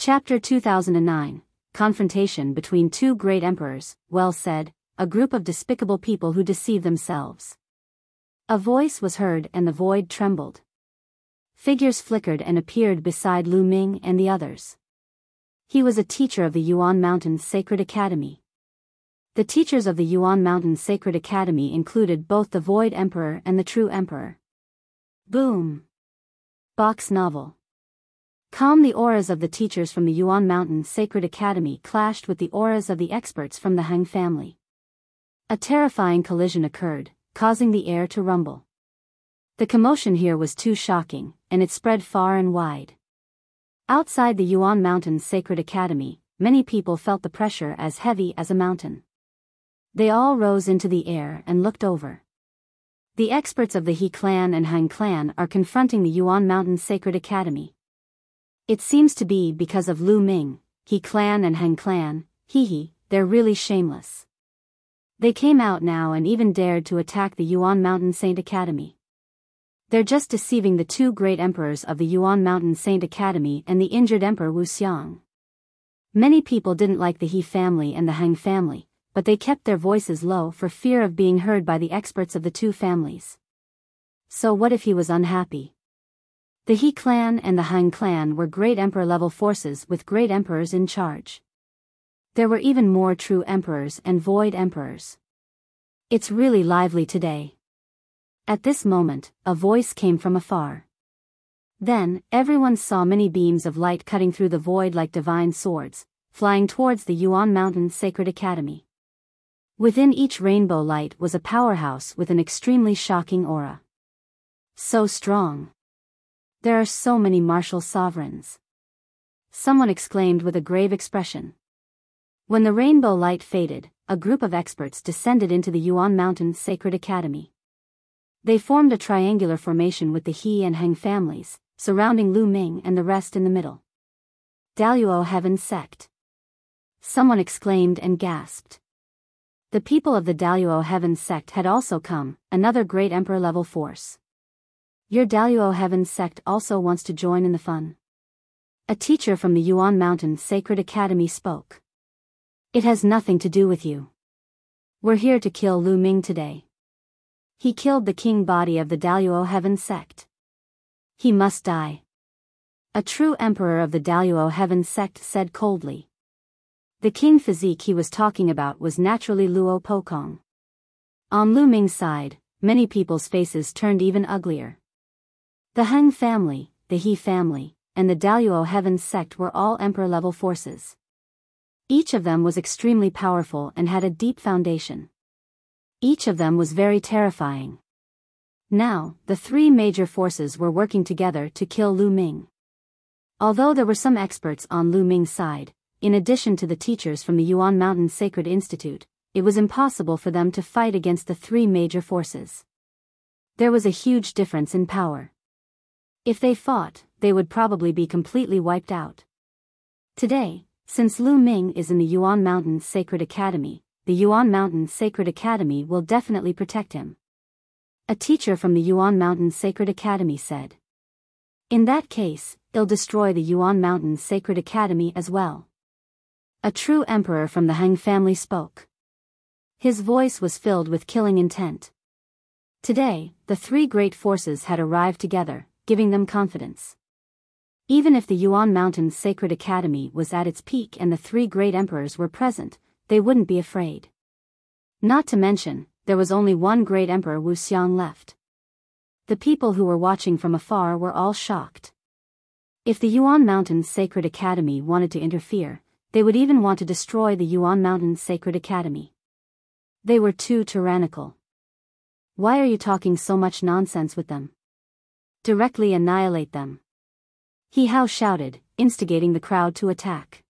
Chapter 2009, Confrontation Between Two Great Emperors. Well said, a group of despicable people who deceive themselves. A voice was heard and the void trembled. Figures flickered and appeared beside Lu Ming and the others. He was a teacher of the Yuan Mountains Sacred Academy. The teachers of the Yuan Mountains Sacred Academy included both the Void Emperor and the True Emperor. Boom. Box novel. Calm. The auras of the teachers from the Yuan Mountains Sacred Academy clashed with the auras of the experts from the Huang family. A terrifying collision occurred, causing the air to rumble. The commotion here was too shocking, and it spread far and wide. Outside the Yuan Mountains Sacred Academy, many people felt the pressure as heavy as a mountain. They all rose into the air and looked over. The experts of the He clan and Huang clan are confronting the Yuan Mountains Sacred Academy. It seems to be because of Lu Ming, He clan and Huang clan. They're really shameless. They came out now and even dared to attack the Yuan Mountain Saint Academy. They're just deceiving the two great emperors of the Yuan Mountain Saint Academy and the injured Emperor Wuxia. Many people didn't like the He family and the Huang family, but they kept their voices low for fear of being heard by the experts of the two families. So what if he was unhappy? The He clan and the Huang clan were great emperor-level forces with great emperors in charge. There were even more true emperors and void emperors. It's really lively today. At this moment, a voice came from afar. Then, everyone saw many beams of light cutting through the void like divine swords, flying towards the Yuan Mountains Sacred Academy. Within each rainbow light was a powerhouse with an extremely shocking aura. So strong. There are so many martial sovereigns. Someone exclaimed with a grave expression. When the rainbow light faded, a group of experts descended into the Yuan Mountains Sacred Academy. They formed a triangular formation with the He and Huang families, surrounding Lu Ming and the rest in the middle. Youluo Heaven Sect. Someone exclaimed and gasped. The people of the Youluo Heaven Sect had also come, another great emperor-level force. Your Youluo Heaven Sect also wants to join in the fun. A teacher from the Yuan Mountains Sacred Academy spoke. It has nothing to do with you. We're here to kill Lu Ming today. He killed the king body of the Youluo Heaven Sect. He must die. A true emperor of the Youluo Heaven Sect said coldly. The king physique he was talking about was naturally Luo Pokong. On Lu Ming's side, many people's faces turned even uglier. The Huang family, the He family, and the Youluo Heaven Sect were all emperor-level forces. Each of them was extremely powerful and had a deep foundation. Each of them was very terrifying. Now, the three major forces were working together to kill Lu Ming. Although there were some experts on Lu Ming's side, in addition to the teachers from the Yuan Mountains Sacred Institute, it was impossible for them to fight against the three major forces. There was a huge difference in power. If they fought, they would probably be completely wiped out. Today, since Lu Ming is in the Yuan Mountains Sacred Academy, the Yuan Mountains Sacred Academy will definitely protect him. A teacher from the Yuan Mountains Sacred Academy said. In that case, it'll destroy the Yuan Mountains Sacred Academy as well. A true emperor from the Huang family spoke. His voice was filled with killing intent. Today, the three great forces had arrived together, giving them confidence. Even if the Yuan Mountains Sacred Academy was at its peak and the three great emperors were present, they wouldn't be afraid. Not to mention, there was only one great emperor Wuxia left. The people who were watching from afar were all shocked. If the Yuan Mountains Sacred Academy wanted to interfere, they would even want to destroy the Yuan Mountains Sacred Academy. They were too tyrannical. Why are you talking so much nonsense with them? Directly annihilate them. He Hao shouted, instigating the crowd to attack.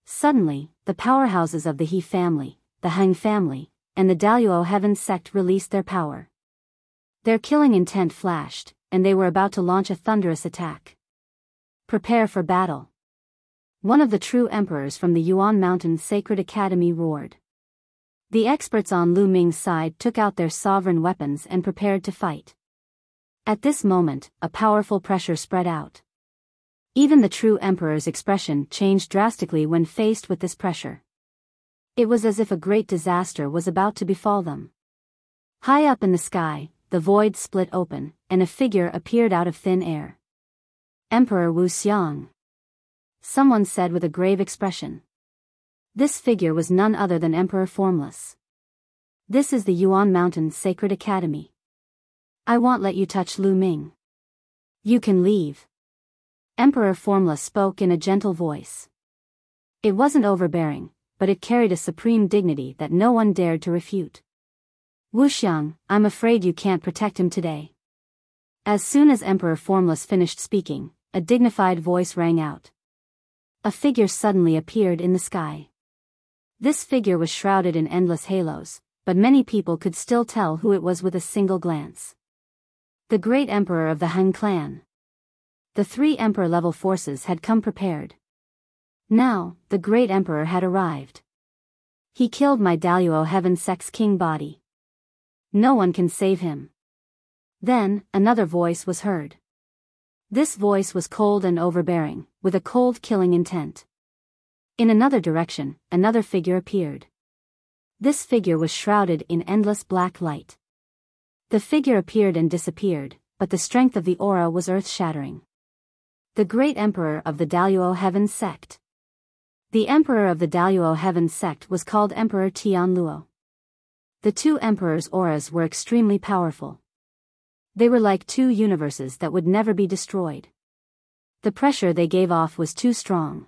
Suddenly, the powerhouses of the He family, the Huang family, and the Youluo Heaven Sect released their power. Their killing intent flashed, and they were about to launch a thunderous attack. Prepare for battle. One of the true emperors from the Yuan Mountains Sacred Academy roared. The experts on Lu Ming's side took out their sovereign weapons and prepared to fight. At this moment, a powerful pressure spread out. Even the true emperor's expression changed drastically when faced with this pressure. It was as if a great disaster was about to befall them. High up in the sky, the void split open, and a figure appeared out of thin air. Emperor Wuxiang. Someone said with a grave expression. This figure was none other than Emperor Formless. This is the Yuan Mountain Sacred Academy. I won't let you touch Lu Ming. You can leave. Emperor Formless spoke in a gentle voice. It wasn't overbearing, but it carried a supreme dignity that no one dared to refute. Wuxiang, I'm afraid you can't protect him today. As soon as Emperor Formless finished speaking, a dignified voice rang out. A figure suddenly appeared in the sky. This figure was shrouded in endless halos, but many people could still tell who it was with a single glance. The great emperor of the Han clan. The 3 emperor-level forces had come prepared. Now, the great emperor had arrived. He killed my Daluo Heaven Sex King body. No one can save him. Then, another voice was heard. This voice was cold and overbearing, with a cold killing intent. In another direction, another figure appeared. This figure was shrouded in endless black light. The figure appeared and disappeared, but the strength of the aura was earth-shattering. The great emperor of the Daluo Heaven Sect. The emperor of the Daluo Heaven Sect was called Emperor Tianluo. The 2 emperors' auras were extremely powerful. They were like 2 universes that would never be destroyed. The pressure they gave off was too strong.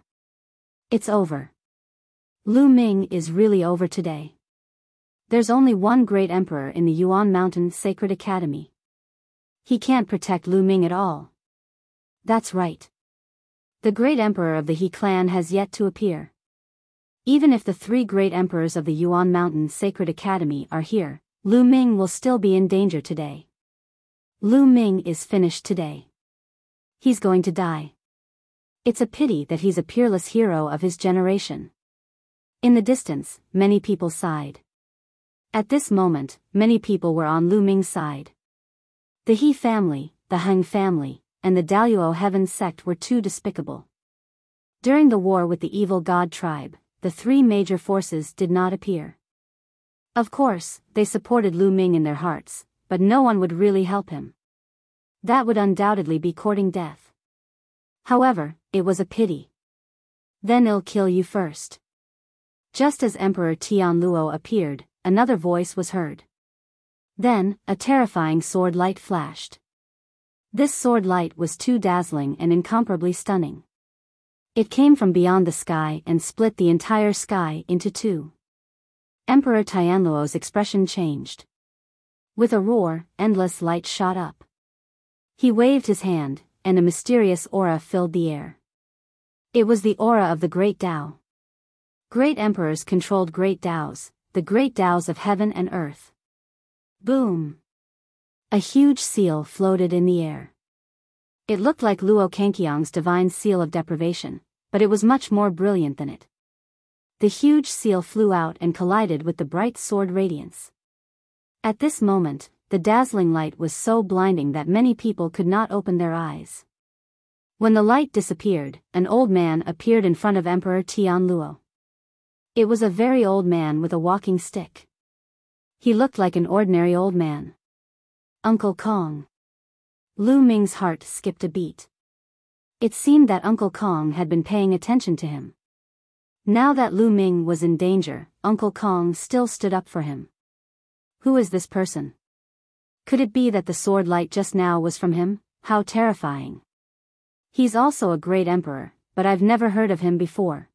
It's over. Lu Ming is really over today. There's only one great emperor in the Yuan Mountain Sacred Academy. He can't protect Lu Ming at all. That's right. The great emperor of the He clan has yet to appear. Even if the 3 great emperors of the Yuan Mountain Sacred Academy are here, Lu Ming will still be in danger today. Lu Ming is finished today. He's going to die. It's a pity that he's a peerless hero of his generation. In the distance, many people sighed. At this moment, many people were on Lu Ming's side. The He family, the Huang family, and the Daluo Heaven sect were too despicable. During the war with the evil god tribe, the 3 major forces did not appear. Of course, they supported Lu Ming in their hearts, but no one would really help him. That would undoubtedly be courting death. However, it was a pity. Then I'll kill you first. Just as Emperor Tianluo appeared, another voice was heard. Then, a terrifying sword light flashed. This sword light was too dazzling and incomparably stunning. It came from beyond the sky and split the entire sky into 2. Emperor Tianluo's expression changed. With a roar, endless light shot up. He waved his hand, and a mysterious aura filled the air. It was the aura of the Great Tao. Great emperors controlled great Taos, the great Taos of heaven and earth. Boom! A huge seal floated in the air. It looked like Luo Kangqiang's divine seal of deprivation, but it was much more brilliant than it. The huge seal flew out and collided with the bright sword radiance. At this moment, the dazzling light was so blinding that many people could not open their eyes. When the light disappeared, an old man appeared in front of Emperor Tianluo. It was a very old man with a walking stick. He looked like an ordinary old man. Uncle Kong. Lu Ming's heart skipped a beat. It seemed that Uncle Kong had been paying attention to him. Now that Lu Ming was in danger, Uncle Kong still stood up for him. Who is this person? Could it be that the sword light just now was from him? How terrifying. He's also a great emperor, but I've never heard of him before.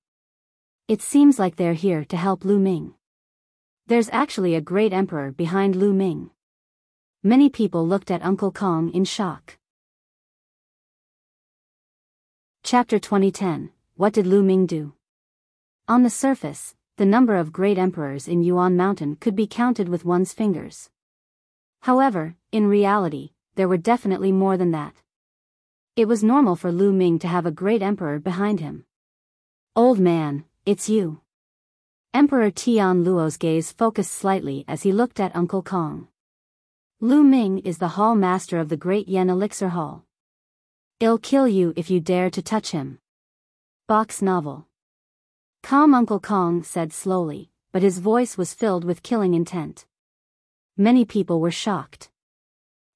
It seems like they're here to help Lu Ming. There's actually a great emperor behind Lu Ming. Many people looked at Uncle Kong in shock. Chapter 2010. What did Lu Ming do? On the surface, the number of great emperors in Yuan Mountain could be counted with one's fingers. However, in reality, there were definitely more than that. It was normal for Lu Ming to have a great emperor behind him. Old man, it's you. Emperor Tianluo's gaze focused slightly as he looked at Uncle Kong. Lu Ming is the hall master of the Great Yen Elixir Hall. I'll kill you if you dare to touch him. Box novel. Calm, Uncle Kong said slowly, but his voice was filled with killing intent. Many people were shocked.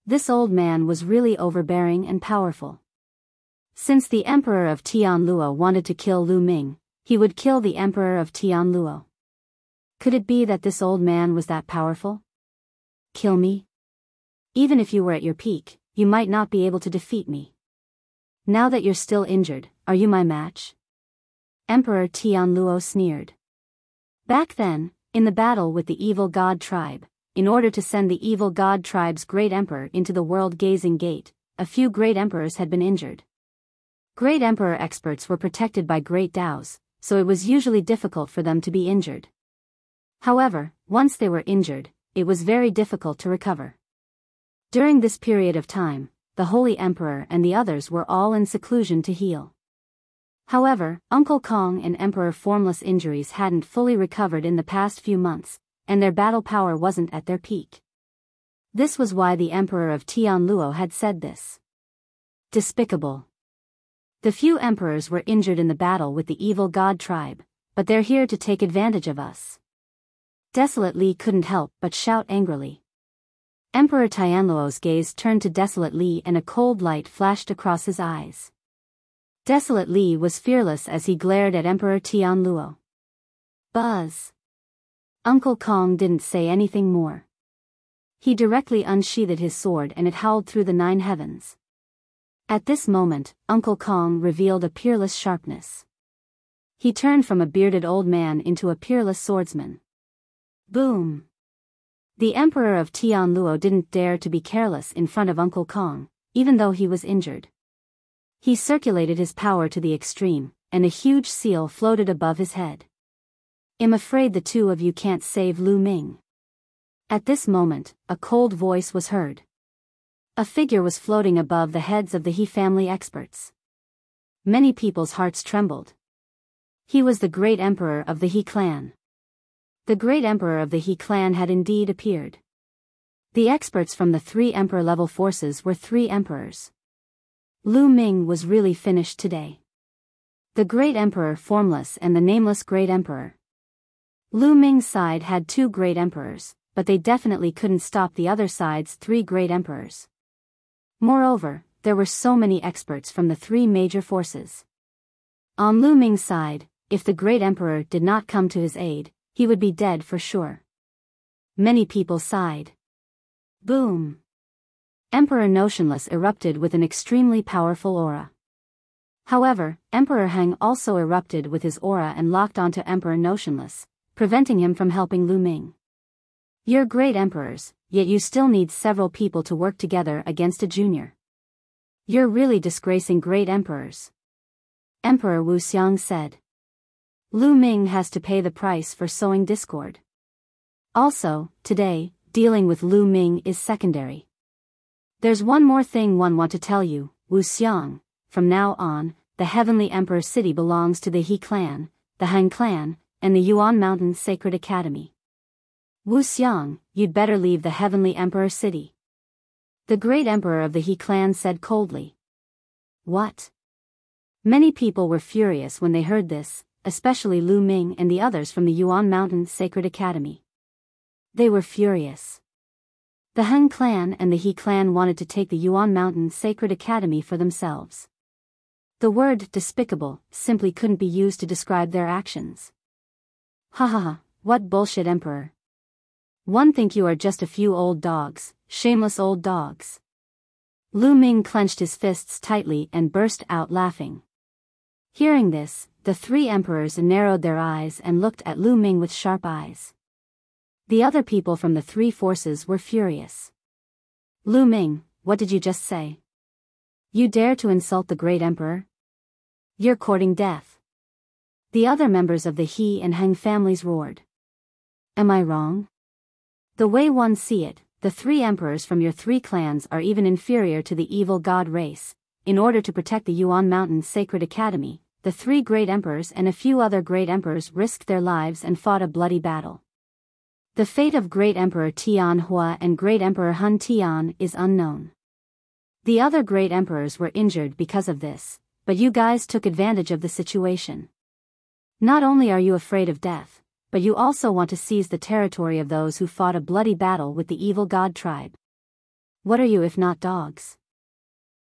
This old man was really overbearing and powerful. Since the Emperor of Tianluo wanted to kill Lu Ming, he would kill the Emperor of Tianluo. Could it be that this old man was that powerful? Kill me? Even if you were at your peak, you might not be able to defeat me. Now that you're still injured, are you my match? Emperor Tianluo sneered. Back then, in the battle with the evil god tribe, in order to send the evil god tribe's great emperor into the world-gazing gate, a few great emperors had been injured. Great emperor experts were protected by great Daos, so it was usually difficult for them to be injured. However, once they were injured, it was very difficult to recover. During this period of time, the Holy Emperor and the others were all in seclusion to heal. However, Uncle Kong and Emperor Formless injuries hadn't fully recovered in the past few months, and their battle power wasn't at their peak. This was why the Emperor of Tianluo had said this. Despicable. The few emperors were injured in the battle with the evil god tribe, but they're here to take advantage of us. Desolate Li couldn't help but shout angrily. Emperor Tianluo's gaze turned to Desolate Li and a cold light flashed across his eyes. Desolate Li was fearless as he glared at Emperor Tianluo. Buzz. Uncle Kong didn't say anything more. He directly unsheathed his sword and it howled through the 9 heavens. At this moment, Uncle Kong revealed a peerless sharpness. He turned from a bearded old man into a peerless swordsman. Boom! The Emperor of Tianluo didn't dare to be careless in front of Uncle Kong, even though he was injured. He circulated his power to the extreme, and a huge seal floated above his head. I'm afraid the two of you can't save Lu Ming. At this moment, a cold voice was heard. A figure was floating above the heads of the He family experts. Many people's hearts trembled. He was the great emperor of the He clan. The great emperor of the He clan had indeed appeared. The experts from the 3 emperor-level forces were 3 emperors. Lu Ming was really finished today. The great emperor Formless and the nameless great emperor. Lu Ming's side had 2 great emperors, but they definitely couldn't stop the other side's 3 great emperors. Moreover, there were so many experts from the 3 major forces. On Lu Ming's side, if the great emperor did not come to his aid, he would be dead for sure. Many people sighed. Boom! Emperor Notionless erupted with an extremely powerful aura. However, Emperor Huang also erupted with his aura and locked onto Emperor Notionless, preventing him from helping Lu Ming. You're great emperors, yet you still need several people to work together against a junior. You're really disgracing great emperors. Emperor Wuxiang said. Lu Ming has to pay the price for sowing discord. Also, today, dealing with Lu Ming is secondary. There's one more thing one want to tell you, Wuxiang. From now on, the Heavenly Emperor City belongs to the He clan, the Han clan, and the Yuan Mountain Sacred Academy. Wuxiang, you'd better leave the Heavenly Emperor City. The great emperor of the He clan said coldly. What? Many people were furious when they heard this, especially Lu Ming and the others from the Yuan Mountain Sacred Academy. They were furious. The Han clan and the He clan wanted to take the Yuan Mountain Sacred Academy for themselves. The word despicable simply couldn't be used to describe their actions. Ha ha ha, what bullshit emperor. One think you are just a few old dogs, shameless old dogs. Lu Ming clenched his fists tightly and burst out laughing. Hearing this, the 3 emperors narrowed their eyes and looked at Lu Ming with sharp eyes. The other people from the 3 forces were furious. Lu Ming, what did you just say? You dare to insult the great emperor? You're courting death. The other members of the He and Huang families roared. Am I wrong? The way one see it, the 3 emperors from your 3 clans are even inferior to the evil god race. In order to protect the Yuan Mountain Sacred Academy, the 3 great emperors and a few other great emperors risked their lives and fought a bloody battle. The fate of Great Emperor Tianhua and Great Emperor Hun Tian is unknown. The other great emperors were injured because of this, but you guys took advantage of the situation. Not only are you afraid of death, but you also want to seize the territory of those who fought a bloody battle with the evil god tribe. What are you if not dogs?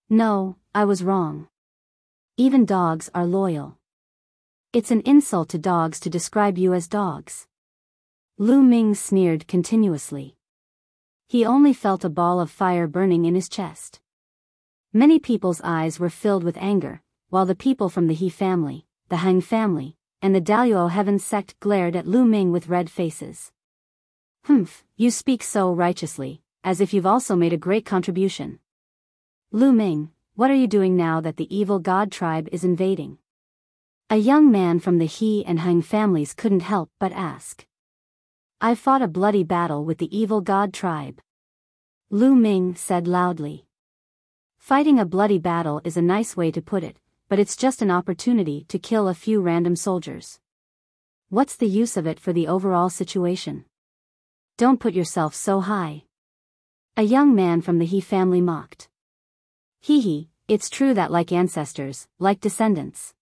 No, I was wrong. Even dogs are loyal. It's an insult to dogs to describe you as dogs. Lu Ming sneered continuously. He only felt a ball of fire burning in his chest. Many people's eyes were filled with anger, while the people from the He family, the Huang family, and the Youluo heaven sect glared at Lu Ming with red faces. Humph, you speak so righteously, as if you've also made a great contribution. Lu Ming, what are you doing now that the evil god tribe is invading? A young man from the He and Huang families couldn't help but ask. I fought a bloody battle with the evil god tribe. Lu Ming said loudly. Fighting a bloody battle is a nice way to put it, but it's just an opportunity to kill a few random soldiers. What's the use of it for the overall situation? Don't put yourself so high. A young man from the He family mocked. Hee, it's true that like ancestors, like descendants.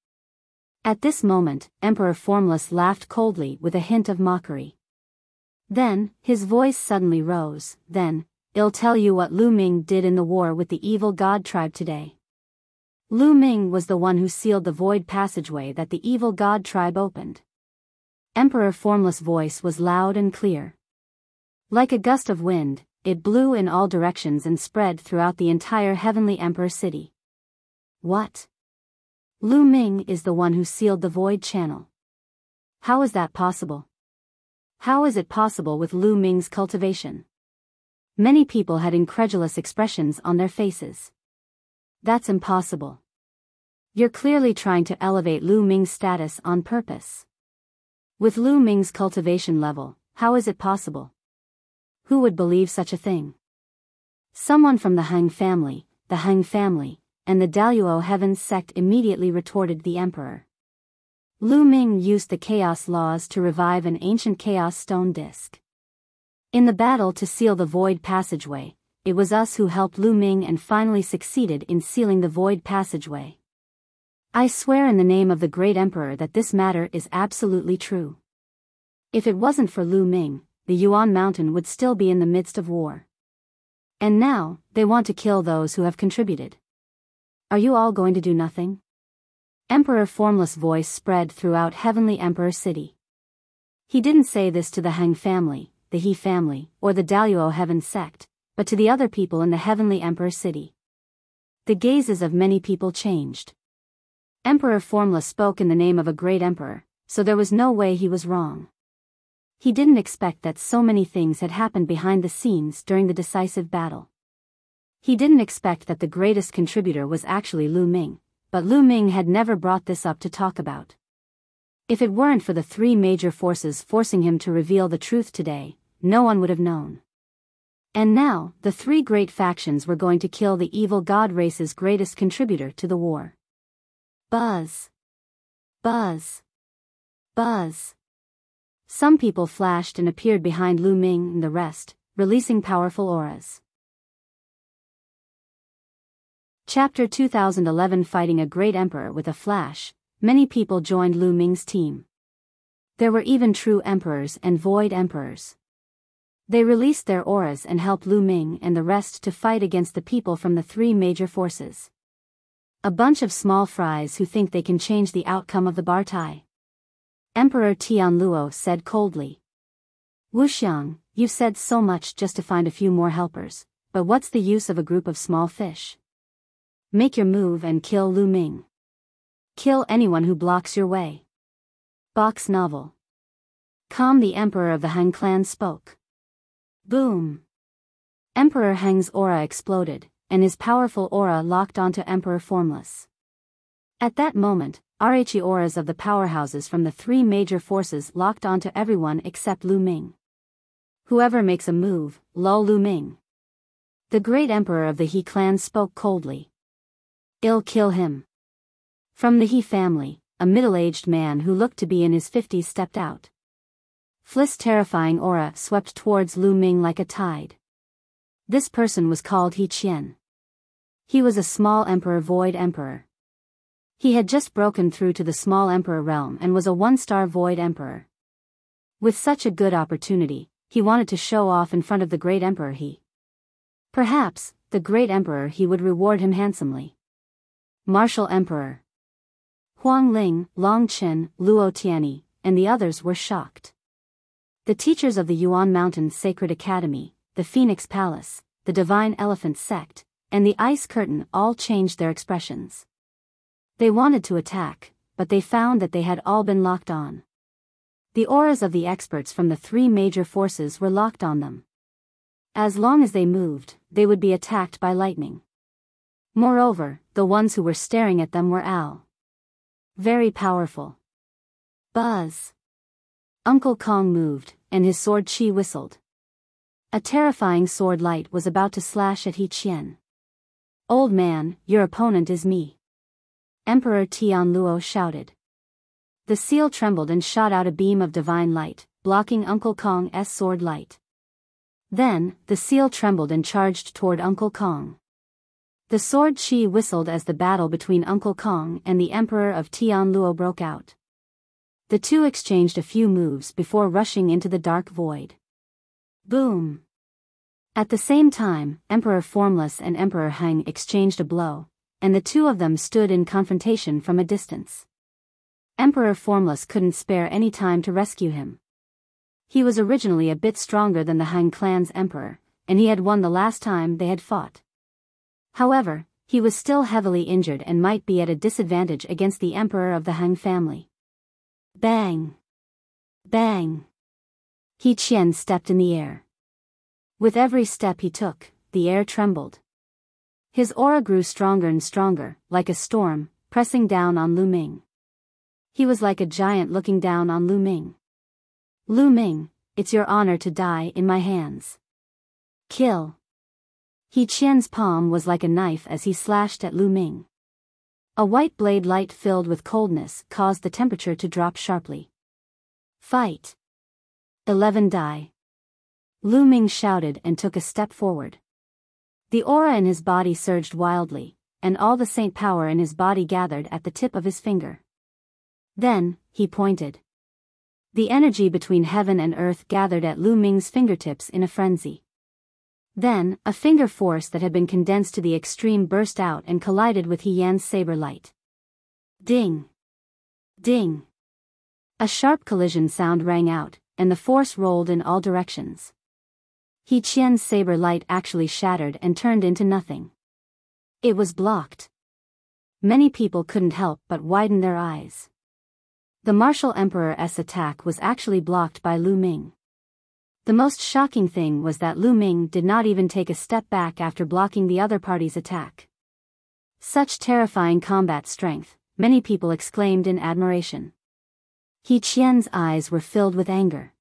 At this moment, Emperor Formless laughed coldly with a hint of mockery. Then, his voice suddenly rose, then, I'll tell you what Lu Ming did in the war with the evil god tribe today. Lu Ming was the one who sealed the void passageway that the evil god tribe opened. Emperor Formless' voice was loud and clear. Like a gust of wind, it blew in all directions and spread throughout the entire Heavenly Emperor city. What? Lu Ming is the one who sealed the void channel. How is that possible? How is it possible with Lu Ming's cultivation? Many people had incredulous expressions on their faces. That's impossible. You're clearly trying to elevate Lu Ming's status on purpose. With Lu Ming's cultivation level, how is it possible? Who would believe such a thing? Someone from the Huang family, and the Youluo heavens sect immediately retorted the emperor. Lu Ming used the chaos laws to revive an ancient chaos stone disc. In the battle to seal the void passageway, it was us who helped Lu Ming and finally succeeded in sealing the void passageway. I swear in the name of the great emperor that this matter is absolutely true. If it wasn't for Lu Ming, the Yuan mountain would still be in the midst of war. And now, they want to kill those who have contributed. Are you all going to do nothing? Emperor Formless' voice spread throughout Heavenly Emperor City. He didn't say this to the Huang family, the He family, or the Youluo heaven sect, but to the other people in the Heavenly Emperor City. The gazes of many people changed. Emperor Formless spoke in the name of a great emperor, so there was no way he was wrong. He didn't expect that so many things had happened behind the scenes during the decisive battle. He didn't expect that the greatest contributor was actually Lu Ming, but Lu Ming had never brought this up to talk about. If it weren't for the three major forces forcing him to reveal the truth today, no one would have known. And now, the three great factions were going to kill the evil god race's greatest contributor to the war. Buzz. Buzz. Buzz. Some people flashed and appeared behind Lu Ming and the rest, releasing powerful auras. Chapter 2011. Fighting a great emperor with a flash, many people joined Lu Ming's team. There were even true emperors and void emperors. They released their auras and helped Lu Ming and the rest to fight against the people from the three major forces. A bunch of small fries who think they can change the outcome of the Bartai. Emperor Tianluo said coldly. Wuxiang, you've said so much just to find a few more helpers, but what's the use of a group of small fish? Make your move and kill Lu Ming. Kill anyone who blocks your way. Box novel. Calm. The emperor of the Huang clan spoke. Boom. Emperor Huang's aura exploded, and his powerful aura locked onto Emperor Formless. At that moment, RHE auras of the powerhouses from the three major forces locked onto everyone except Lu Ming. Whoever makes a move, lull Lu Ming. The great emperor of the He clan spoke coldly. I'll kill him. From the He family, a middle-aged man who looked to be in his 50s stepped out. Fliss' terrifying aura swept towards Lu Ming like a tide. This person was called He Qian. He was a small emperor, void emperor. He had just broken through to the small emperor realm and was a one-star void emperor. With such a good opportunity, he wanted to show off in front of the great emperor. Perhaps, the great emperor would reward him handsomely. Martial emperor. Huang Ling, Long Chen, Luo Tianyi, and the others were shocked. The teachers of the Yuan Mountains Sacred Academy, the Phoenix Palace, the Divine Elephant Sect, and the Ice Curtain all changed their expressions. They wanted to attack, but they found that they had all been locked on. The auras of the experts from the three major forces were locked on them. As long as they moved, they would be attacked by lightning. Moreover, the ones who were staring at them were very powerful. Buzz! Uncle Kong moved, and his sword Qi whistled. A terrifying sword light was about to slash at He Qian. "Old man, your opponent is me," Emperor Tianluo shouted. The seal trembled and shot out a beam of divine light, blocking Uncle Kong's sword light. Then, the seal trembled and charged toward Uncle Kong. The sword Qi whistled as the battle between Uncle Kong and the Emperor of Tianluo broke out. The two exchanged a few moves before rushing into the dark void. Boom! At the same time, Emperor Formless and Emperor Huang exchanged a blow, and the two of them stood in confrontation from a distance. Emperor Formless couldn't spare any time to rescue him. He was originally a bit stronger than the Han clan's emperor, and he had won the last time they had fought. However, he was still heavily injured and might be at a disadvantage against the emperor of the Han family. Bang! Bang! He Qian stepped in the air. With every step he took, the air trembled. His aura grew stronger and stronger, like a storm, pressing down on Lu Ming. He was like a giant looking down on Lu Ming. "Lu Ming, it's your honor to die in my hands. Kill." He Qian's palm was like a knife as he slashed at Lu Ming. A white blade light filled with coldness caused the temperature to drop sharply. "Fight!" 11 die. Lu Ming shouted and took a step forward. The aura in his body surged wildly, and all the saint power in his body gathered at the tip of his finger. Then, he pointed. The energy between heaven and earth gathered at Lu Ming's fingertips in a frenzy. Then, a finger force that had been condensed to the extreme burst out and collided with He Yan's saber light. Ding! Ding! A sharp collision sound rang out, and the force rolled in all directions. He Qian's saber light actually shattered and turned into nothing. It was blocked. Many people couldn't help but widen their eyes. The martial emperor's attack was actually blocked by Lu Ming. The most shocking thing was that Lu Ming did not even take a step back after blocking the other party's attack. Such terrifying combat strength, many people exclaimed in admiration. He Qian's eyes were filled with anger.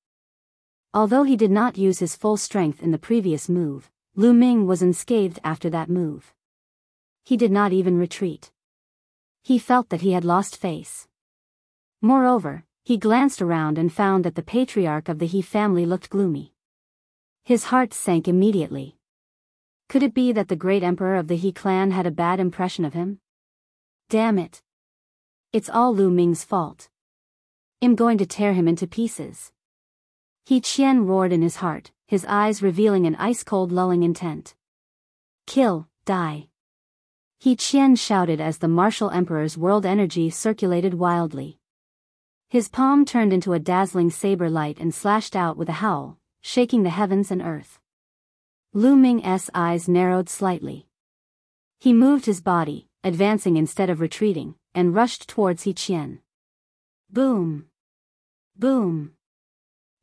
Although he did not use his full strength in the previous move, Lu Ming was unscathed after that move. He did not even retreat. He felt that he had lost face. Moreover, he glanced around and found that the patriarch of the He family looked gloomy. His heart sank immediately. Could it be that the great emperor of the He clan had a bad impression of him? Damn it! It's all Lu Ming's fault. I'm going to tear him into pieces. He Qian roared in his heart, his eyes revealing an ice-cold lulling intent. Kill, die. He Qian shouted as the martial emperor's world energy circulated wildly. His palm turned into a dazzling saber light and slashed out with a howl, shaking the heavens and earth. Lu Ming's eyes narrowed slightly. He moved his body, advancing instead of retreating, and rushed towards He Qian. Boom! Boom!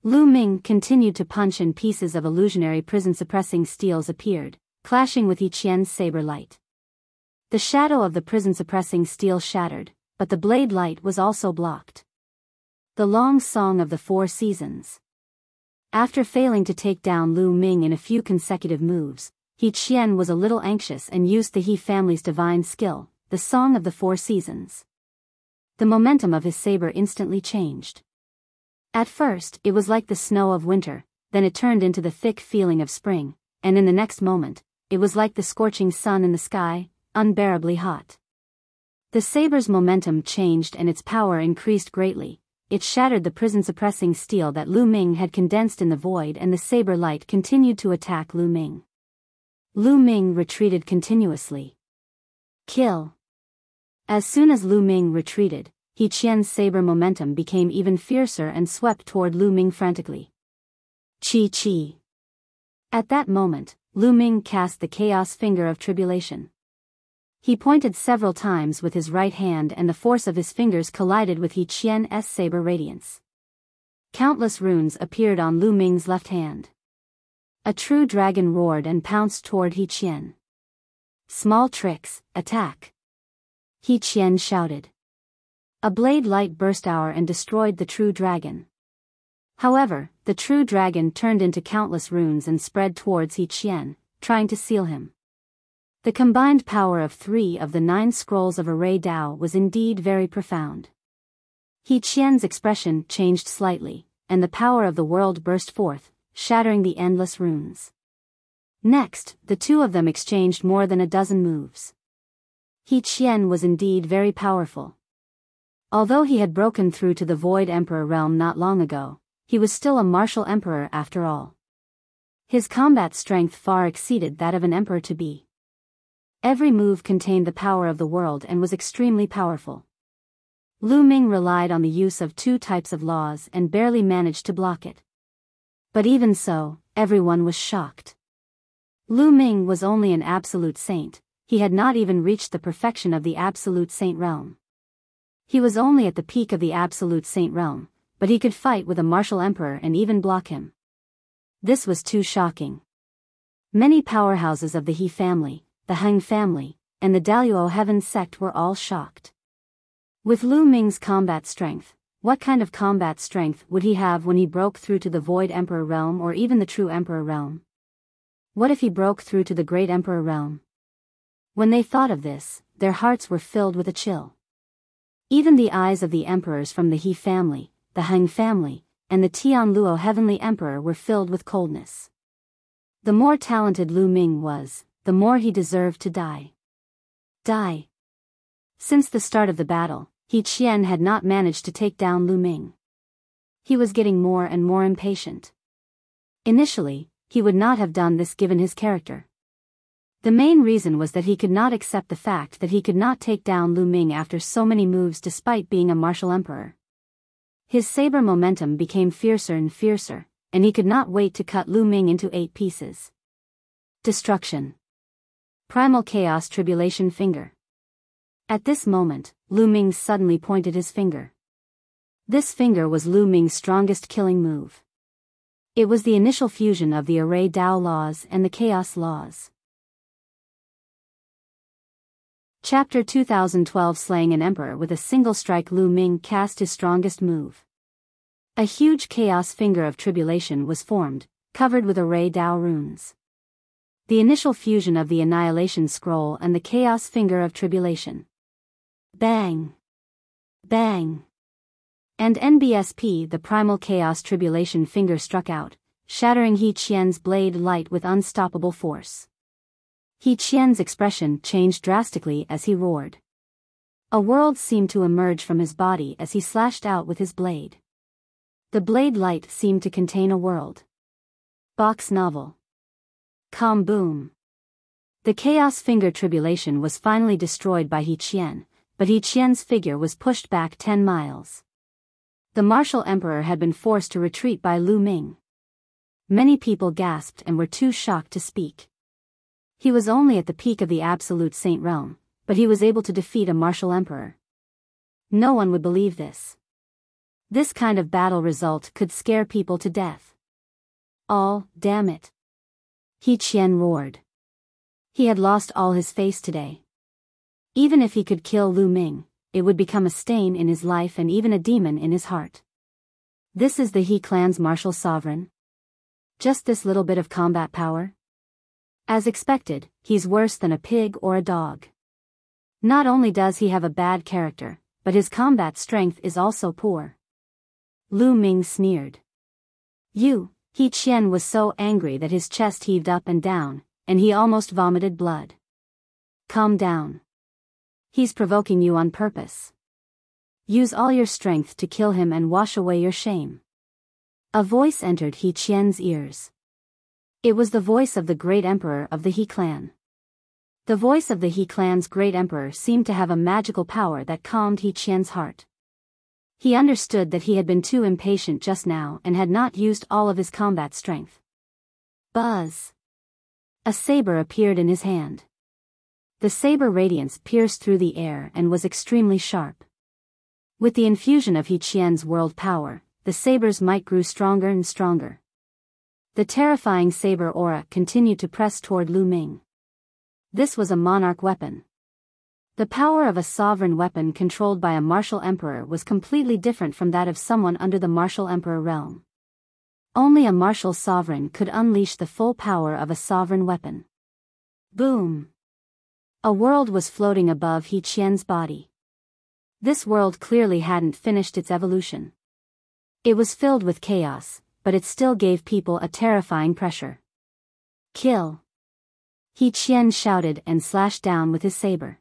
Lu Ming continued to punch and pieces of illusionary prison-suppressing steels appeared, clashing with He Qian's saber light. The shadow of the prison-suppressing steel shattered, but the blade light was also blocked. The long song of the 4 seasons. After failing to take down Lu Ming in a few consecutive moves, He Qian was a little anxious and used the He family's divine skill, the song of the 4 seasons. The momentum of his saber instantly changed. At first, it was like the snow of winter, then it turned into the thick feeling of spring, and in the next moment, it was like the scorching sun in the sky, unbearably hot. The saber's momentum changed and its power increased greatly. It shattered the prison-suppressing steel that Lu Ming had condensed in the void, and the saber light continued to attack Lu Ming. Lu Ming retreated continuously. Kill. As soon as Lu Ming retreated, He Qian's saber momentum became even fiercer and swept toward Lu Ming frantically. Chi. At that moment, Lu Ming cast the Chaos Finger of Tribulation. He pointed several times with his right hand, and the force of his fingers collided with He Qian's saber radiance. Countless runes appeared on Lu Ming's left hand. A true dragon roared and pounced toward He Qian. Small tricks, attack! He Qian shouted. A blade light burst out and destroyed the true dragon. However, the true dragon turned into countless runes and spread towards He Qian, trying to seal him. The combined power of 3 of the 9 scrolls of Array Dao was indeed very profound. He Qian's expression changed slightly, and the power of the world burst forth, shattering the endless runes. Next, the two of them exchanged more than a dozen moves. He Qian was indeed very powerful. Although he had broken through to the Void Emperor realm not long ago, he was still a martial emperor after all. His combat strength far exceeded that of an emperor to be. Every move contained the power of the world and was extremely powerful. Lu Ming relied on the use of 2 types of laws and barely managed to block it. But even so, everyone was shocked. Lu Ming was only an absolute saint. He had not even reached the perfection of the absolute saint realm. He was only at the peak of the absolute saint realm, but he could fight with a martial emperor and even block him. This was too shocking. Many powerhouses of the He family, the Huang family, and the Daluo Heaven sect were all shocked. With Lu Ming's combat strength, what kind of combat strength would he have when he broke through to the Void Emperor realm or even the True Emperor realm? What if he broke through to the Great Emperor realm? When they thought of this, their hearts were filled with a chill. Even the eyes of the emperors from the He family, the Huang family, and the Tianluo Heavenly Emperor were filled with coldness. The more talented Lu Ming was, the more he deserved to die. Die. Since the start of the battle, He Qian had not managed to take down Lu Ming. He was getting more and more impatient. Initially, he would not have done this given his character. The main reason was that he could not accept the fact that he could not take down Lu Ming after so many moves despite being a martial emperor. His saber momentum became fiercer and fiercer, and he could not wait to cut Lu Ming into 8 pieces. Destruction. Primal Chaos Tribulation Finger. At this moment, Lu Ming suddenly pointed his finger. This finger was Lu Ming's strongest killing move. It was the initial fusion of the Array Dao laws and the Chaos laws. Chapter 2012. Slaying an Emperor with a single strike. Lu Ming cast his strongest move. A huge Chaos Finger of Tribulation was formed, covered with Array Dao runes. The initial fusion of the Annihilation Scroll and the Chaos Finger of Tribulation. Bang! Bang! And NBSP, the Primal Chaos Tribulation Finger, struck out, shattering He Qian's blade light with unstoppable force. He Qian's expression changed drastically as he roared. A world seemed to emerge from his body as he slashed out with his blade. The blade light seemed to contain a world. Box novel. Boom. The Chaos Finger Tribulation was finally destroyed by He Qian, but He Qian's figure was pushed back 10 miles. The martial emperor had been forced to retreat by Lu Ming. Many people gasped and were too shocked to speak. He was only at the peak of the absolute saint realm, but he was able to defeat a martial emperor. No one would believe this. This kind of battle result could scare people to death. All, damn it. He Qian roared. He had lost all his face today. Even if he could kill Lu Ming, it would become a stain in his life and even a demon in his heart. This is the He clan's martial sovereign? Just this little bit of combat power? As expected, he's worse than a pig or a dog. Not only does he have a bad character, but his combat strength is also poor. Lu Ming sneered. He Qian was so angry that his chest heaved up and down, and he almost vomited blood. Calm down. He's provoking you on purpose. Use all your strength to kill him and wash away your shame. A voice entered He Qian's ears. It was the voice of the great emperor of the He clan. The voice of the He clan's great emperor seemed to have a magical power that calmed He Qian's heart. He understood that he had been too impatient just now and had not used all of his combat strength. Buzz! A saber appeared in his hand. The saber radiance pierced through the air and was extremely sharp. With the infusion of He Qian's world power, the saber's might grew stronger and stronger. The terrifying saber aura continued to press toward Lu Ming. This was a monarch weapon. The power of a sovereign weapon controlled by a martial emperor was completely different from that of someone under the martial emperor realm. Only a martial sovereign could unleash the full power of a sovereign weapon. Boom! A world was floating above He Qian's body. This world clearly hadn't finished its evolution. It was filled with chaos, but it still gave people a terrifying pressure. Kill! He Qian shouted and slashed down with his saber.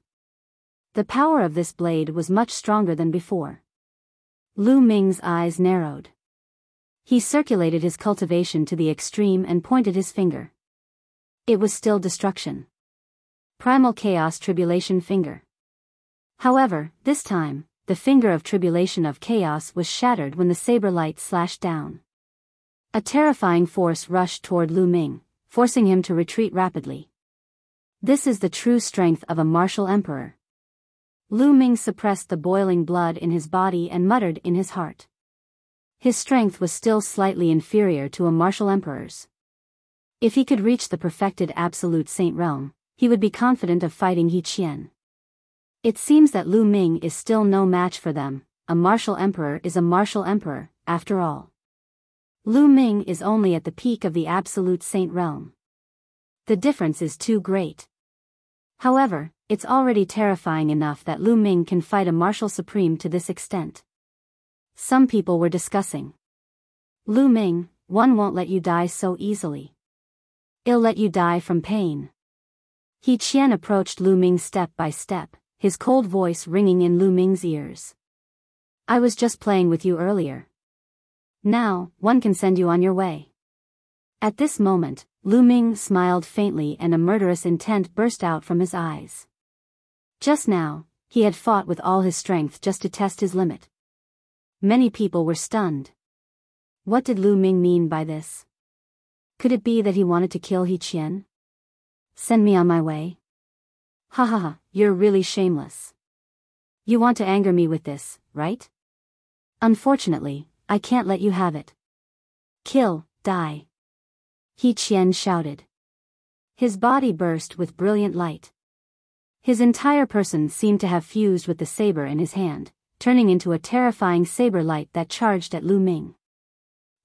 The power of this blade was much stronger than before. Lu Ming's eyes narrowed. He circulated his cultivation to the extreme and pointed his finger. It was still destruction. Primal chaos tribulation finger. However, this time, the finger of tribulation of chaos was shattered when the saber light slashed down. A terrifying force rushed toward Lu Ming, forcing him to retreat rapidly. This is the true strength of a martial emperor. Lu Ming suppressed the boiling blood in his body and muttered in his heart. His strength was still slightly inferior to a martial emperor's. If he could reach the perfected absolute saint realm, he would be confident of fighting He Qian. It seems that Lu Ming is still no match for them. A martial emperor is a martial emperor, after all. Lu Ming is only at the peak of the absolute saint realm. The difference is too great. However, it's already terrifying enough that Lu Ming can fight a martial supreme to this extent. Some people were discussing. Lu Ming, one won't let you die so easily. It'll let you die from pain. He Qian approached Lu Ming step by step, his cold voice ringing in Lu Ming's ears. I was just playing with you earlier. Now, one can send you on your way. At this moment, Lu Ming smiled faintly and a murderous intent burst out from his eyes. Just now, he had fought with all his strength just to test his limit. Many people were stunned. What did Lu Ming mean by this? Could it be that he wanted to kill He Qian? Send me on my way? Ha ha ha, you're really shameless. You want to anger me with this, right? Unfortunately, I can't let you have it. Kill, die. He Qian shouted. His body burst with brilliant light. His entire person seemed to have fused with the saber in his hand, turning into a terrifying saber light that charged at Lu Ming.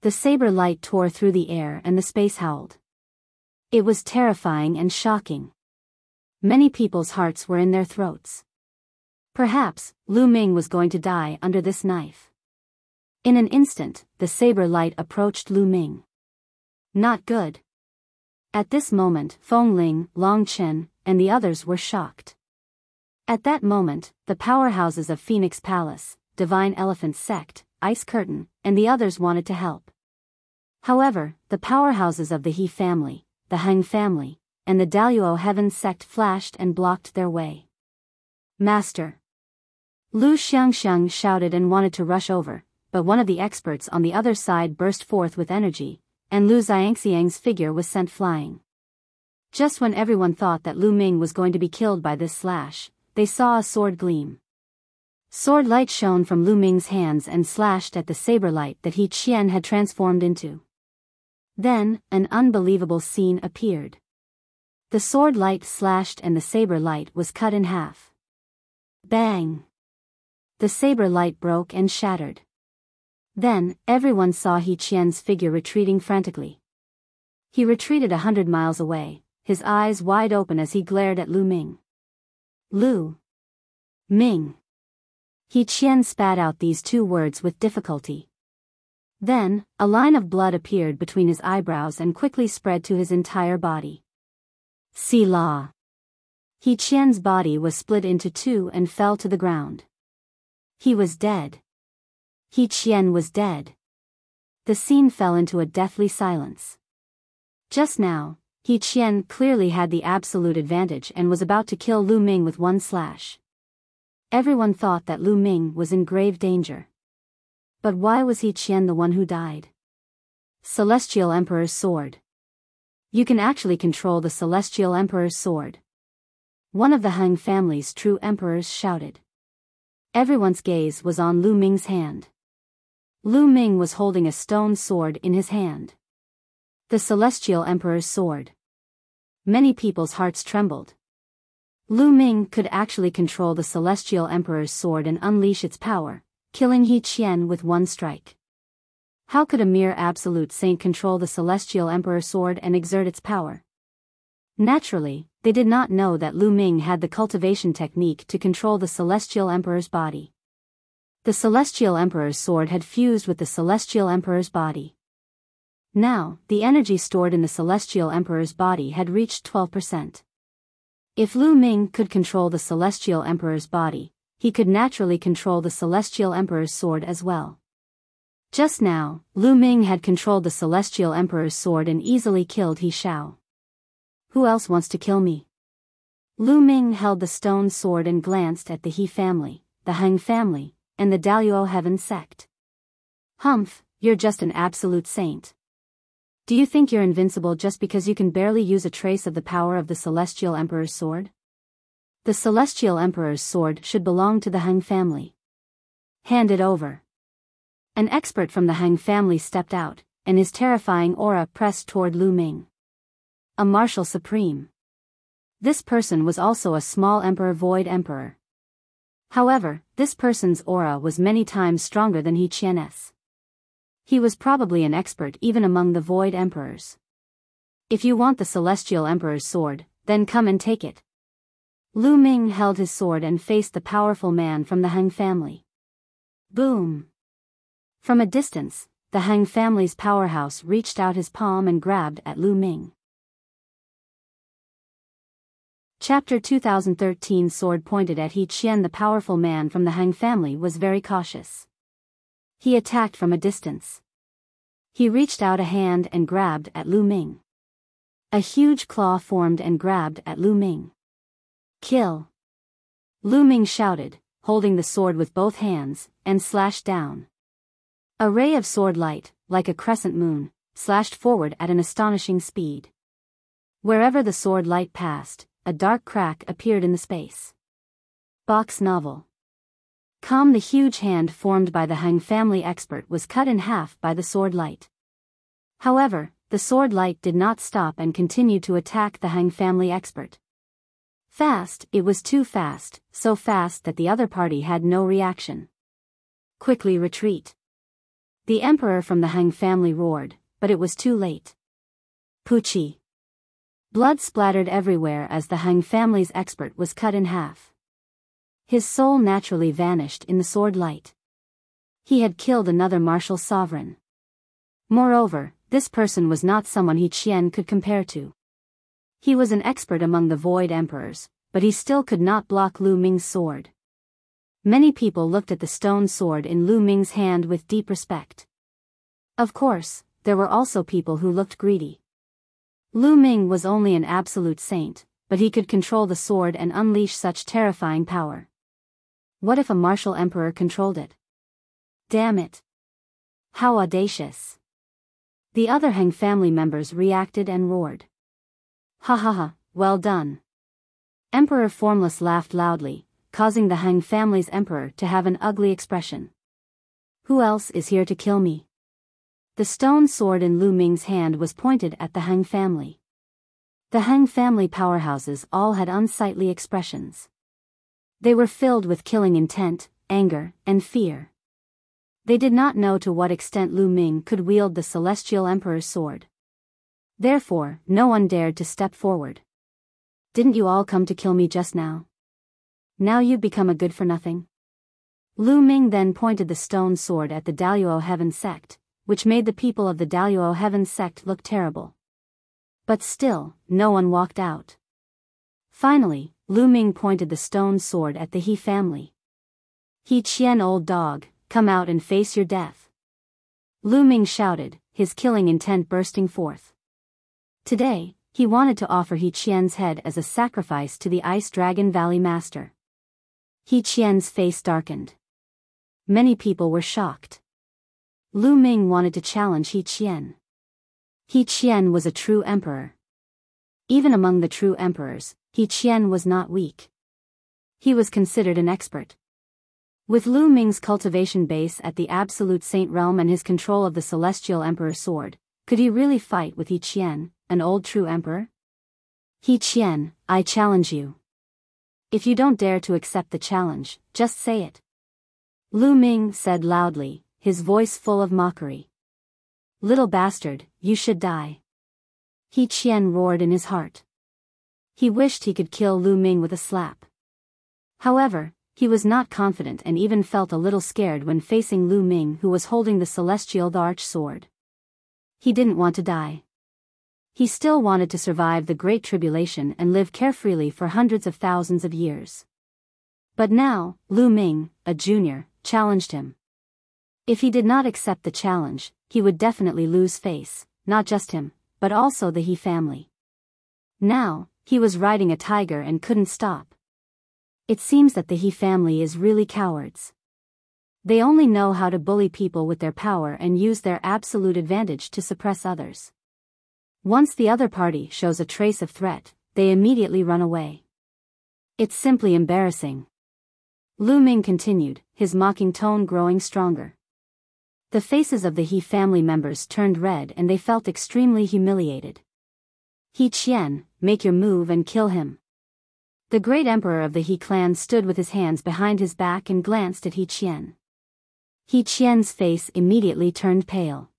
The saber light tore through the air and the space howled. It was terrifying and shocking. Many people's hearts were in their throats. Perhaps, Lu Ming was going to die under this knife. In an instant, the saber light approached Lu Ming. Not good. At this moment, Feng Ling, Long Chen, and the others were shocked. At that moment, the powerhouses of Phoenix Palace, Divine Elephant Sect, Ice Curtain, and the others wanted to help. However, the powerhouses of the He family, the Huang family, and the Daluo Heaven Sect flashed and blocked their way. Master! Lu Xiangxiang shouted and wanted to rush over, but one of the experts on the other side burst forth with energy, and Lu Xiangxiang's figure was sent flying. Just when everyone thought that Lu Ming was going to be killed by this slash, they saw a sword gleam. Sword light shone from Lu Ming's hands and slashed at the saber light that He Qian had transformed into. Then, an unbelievable scene appeared. The sword light slashed and the saber light was cut in half. Bang! The saber light broke and shattered. Then, everyone saw He Qian's figure retreating frantically. He retreated 100 miles away, his eyes wide open as he glared at Lu Ming. Lu Ming. He Qian spat out these two words with difficulty. Then, a line of blood appeared between his eyebrows and quickly spread to his entire body. Selah. He Qian's body was split into two and fell to the ground. He was dead. He Qian was dead. The scene fell into a deathly silence. Just now, He Qian clearly had the absolute advantage and was about to kill Lu Ming with one slash. Everyone thought that Lu Ming was in grave danger. But why was He Qian the one who died? Celestial Emperor's Sword. You can actually control the Celestial Emperor's Sword. One of the Huang family's true emperors shouted. Everyone's gaze was on Lu Ming's hand. Lu Ming was holding a stone sword in his hand. The Celestial Emperor's Sword. Many people's hearts trembled. Lu Ming could actually control the Celestial Emperor's Sword and unleash its power, killing He Qian with one strike. How could a mere absolute saint control the Celestial Emperor's Sword and exert its power? Naturally, they did not know that Lu Ming had the cultivation technique to control the Celestial Emperor's body. The Celestial Emperor's Sword had fused with the Celestial Emperor's body. Now, the energy stored in the Celestial Emperor's body had reached 12%. If Lu Ming could control the Celestial Emperor's body, he could naturally control the Celestial Emperor's Sword as well. Just now, Lu Ming had controlled the Celestial Emperor's Sword and easily killed He Xiao. Who else wants to kill me? Lu Ming held the stone sword and glanced at the He family, the Huang family, and the Daluo Heaven sect. Humph, you're just an absolute saint. Do you think you're invincible just because you can barely use a trace of the power of the Celestial Emperor's Sword? The Celestial Emperor's Sword should belong to the Huang family. Hand it over. An expert from the Huang family stepped out, and his terrifying aura pressed toward Lu Ming. A martial supreme. This person was also a small emperor void emperor. However, this person's aura was many times stronger than He Qian's. He was probably an expert even among the void emperors. If you want the Celestial Emperor's Sword, then come and take it. Lu Ming held his sword and faced the powerful man from the Huang family. Boom! From a distance, the Huang family's powerhouse reached out his palm and grabbed at Lu Ming. Chapter 2013 Sword pointed at He Qian. The powerful man from the Huang family was very cautious. He attacked from a distance. He reached out a hand and grabbed at Lu Ming. A huge claw formed and grabbed at Lu Ming. Kill! Lu Ming shouted, holding the sword with both hands, and slashed down. A ray of sword light, like a crescent moon, slashed forward at an astonishing speed. Wherever the sword light passed, a dark crack appeared in the space. Box novel. The huge hand formed by the Huang family expert was cut in half by the sword light. However, the sword light did not stop and continued to attack the Huang family expert. Fast, it was too fast, so fast that the other party had no reaction. Quickly retreat. The emperor from the Huang family roared, but it was too late. Puchi. Blood splattered everywhere as the Huang family's expert was cut in half. His soul naturally vanished in the sword light. He had killed another martial sovereign. Moreover, this person was not someone He Qian could compare to. He was an expert among the void emperors, but he still could not block Lu Ming's sword. Many people looked at the stone sword in Lu Ming's hand with deep respect. Of course, there were also people who looked greedy. Lu Ming was only an absolute saint, but he could control the sword and unleash such terrifying power. What if a martial emperor controlled it? Damn it! How audacious! The other Huang family members reacted and roared. Ha ha ha, well done! Emperor Formless laughed loudly, causing the Huang family's emperor to have an ugly expression. Who else is here to kill me? The stone sword in Lu Ming's hand was pointed at the Huang family. The Huang family powerhouses all had unsightly expressions. They were filled with killing intent, anger, and fear. They did not know to what extent Lu Ming could wield the Celestial Emperor's sword. Therefore, no one dared to step forward. Didn't you all come to kill me just now? Now you've become a good-for-nothing? Lu Ming then pointed the stone sword at the Daluo Heaven sect, which made the people of the Daluo Heaven sect look terrible. But still, no one walked out. Finally, Lu Ming pointed the stone sword at the He family. "He Qian, old dog, come out and face your death." Lu Ming shouted, his killing intent bursting forth. Today, he wanted to offer He Qian's head as a sacrifice to the Ice Dragon Valley Master. He Qian's face darkened. Many people were shocked. Lu Ming wanted to challenge He Qian. He Qian was a true emperor. Even among the true emperors, He Qian was not weak. He was considered an expert. With Lu Ming's cultivation base at the Absolute Saint Realm and his control of the Celestial Emperor's sword, could he really fight with He Qian, an old true emperor? "He Qian, I challenge you. If you don't dare to accept the challenge, just say it." Lu Ming said loudly, his voice full of mockery. "Little bastard, you should die." He Qian roared in his heart. He wished he could kill Lu Ming with a slap. However, he was not confident and even felt a little scared when facing Lu Ming, who was holding the Celestial Arch Sword. He didn't want to die. He still wanted to survive the Great Tribulation and live carefreely for hundreds of thousands of years. But now, Lu Ming, a junior, challenged him. If he did not accept the challenge, he would definitely lose face, not just him, but also the He family. Now, he was riding a tiger and couldn't stop. It seems that the He family is really cowards. They only know how to bully people with their power and use their absolute advantage to suppress others. Once the other party shows a trace of threat, they immediately run away. It's simply embarrassing. Lu Ming continued, his mocking tone growing stronger. The faces of the He family members turned red and they felt extremely humiliated. "He Qian, make your move and kill him." The great emperor of the He clan stood with his hands behind his back and glanced at He Qian. He Qian's face immediately turned pale.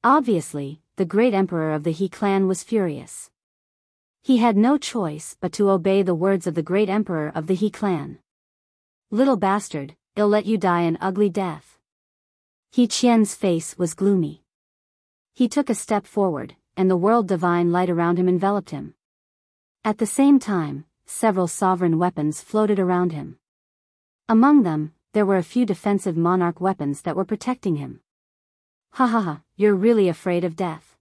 Obviously, the great emperor of the He clan was furious. He had no choice but to obey the words of the great emperor of the He clan. "Little bastard, I'll let you die an ugly death." He Qian's face was gloomy. He took a step forward, and the world divine light around him enveloped him. At the same time, several sovereign weapons floated around him. Among them, there were a few defensive monarch weapons that were protecting him. "Ha ha ha, you're really afraid of death.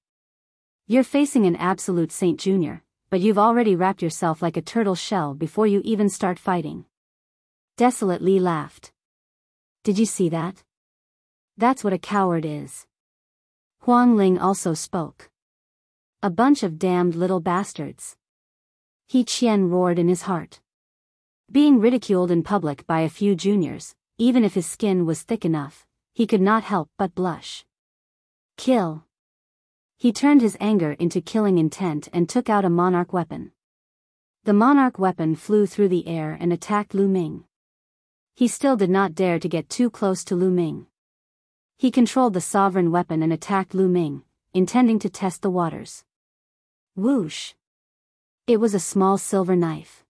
You're facing an absolute Saint Junior, but you've already wrapped yourself like a turtle shell before you even start fighting." Desolately laughed. "Did you see that? That's what a coward is." Huang Ling also spoke. "A bunch of damned little bastards." He Qian roared in his heart. Being ridiculed in public by a few juniors, even if his skin was thick enough, he could not help but blush. "Kill." He turned his anger into killing intent and took out a monarch weapon. The monarch weapon flew through the air and attacked Lu Ming. He still did not dare to get too close to Lu Ming. He controlled the sovereign weapon and attacked Lu Ming, intending to test the waters. Whoosh! It was a small silver knife.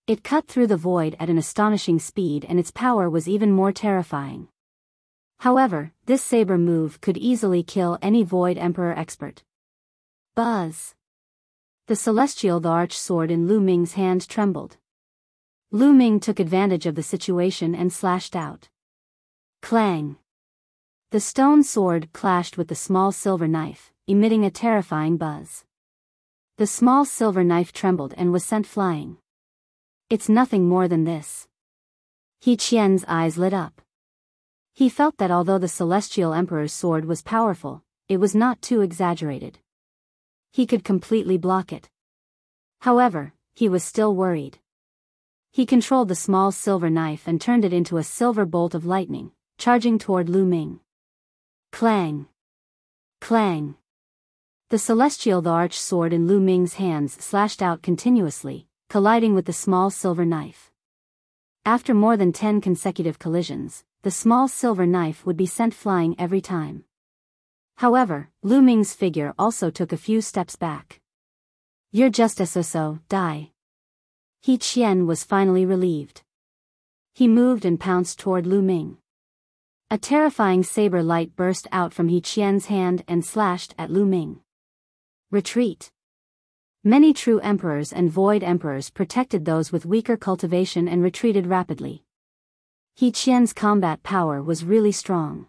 It cut through the void at an astonishing speed and its power was even more terrifying. However, this saber move could easily kill any Void Emperor expert. Buzz! The celestial large sword in Lu Ming's hand trembled. Lu Ming took advantage of the situation and slashed out. Clang! The stone sword clashed with the small silver knife, emitting a terrifying buzz. The small silver knife trembled and was sent flying. "It's nothing more than this." He Qian's eyes lit up. He felt that although the Celestial Emperor's sword was powerful, it was not too exaggerated. He could completely block it. However, he was still worried. He controlled the small silver knife and turned it into a silver bolt of lightning, charging toward Lu Ming. Clang! Clang! The celestial large sword in Lu Ming's hands slashed out continuously, colliding with the small silver knife. After more than 10 consecutive collisions, the small silver knife would be sent flying every time. However, Lu Ming's figure also took a few steps back. "You're just a so-so, die." He Qian was finally relieved. He moved and pounced toward Lu Ming. A terrifying saber light burst out from He Qian's hand and slashed at Lu Ming. Retreat! Many true emperors and void emperors protected those with weaker cultivation and retreated rapidly. He Qian's combat power was really strong.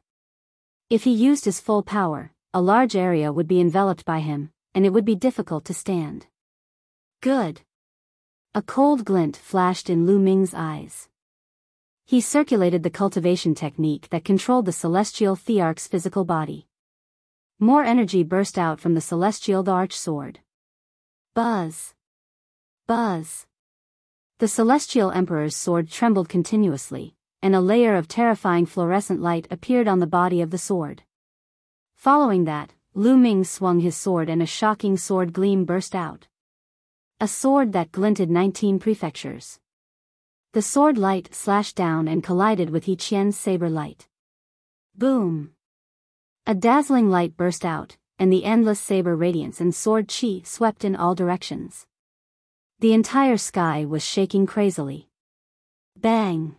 If he used his full power, a large area would be enveloped by him, and it would be difficult to stand. Good. A cold glint flashed in Lu Ming's eyes. He circulated the cultivation technique that controlled the celestial thearch's physical body. More energy burst out from the celestial arch sword. Buzz. Buzz. The celestial emperor's sword trembled continuously, and a layer of terrifying fluorescent light appeared on the body of the sword. Following that, Lu Ming swung his sword and a shocking sword gleam burst out. A sword that glinted 19 prefectures. The sword light slashed down and collided with He Qian's saber light. Boom! A dazzling light burst out, and the endless saber radiance and sword chi swept in all directions. The entire sky was shaking crazily. Bang!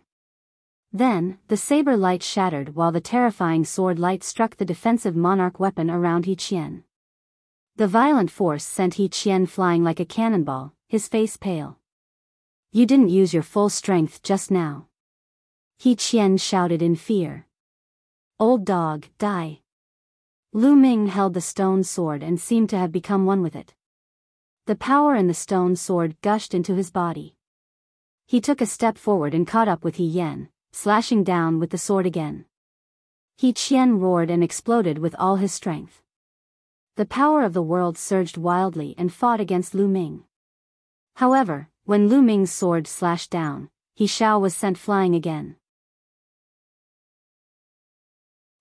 Then, the saber light shattered while the terrifying sword light struck the defensive monarch weapon around He Qian. The violent force sent He Qian flying like a cannonball, his face pale. You didn't use your full strength just now. He Qian shouted in fear. Old dog, die. Lu Ming held the stone sword and seemed to have become one with it. The power in the stone sword gushed into his body. He took a step forward and caught up with He Yan, slashing down with the sword again. He Qian roared and exploded with all his strength. The power of the world surged wildly and fought against Lu Ming. However, when Lu Ming's sword slashed down, He Xiao was sent flying again.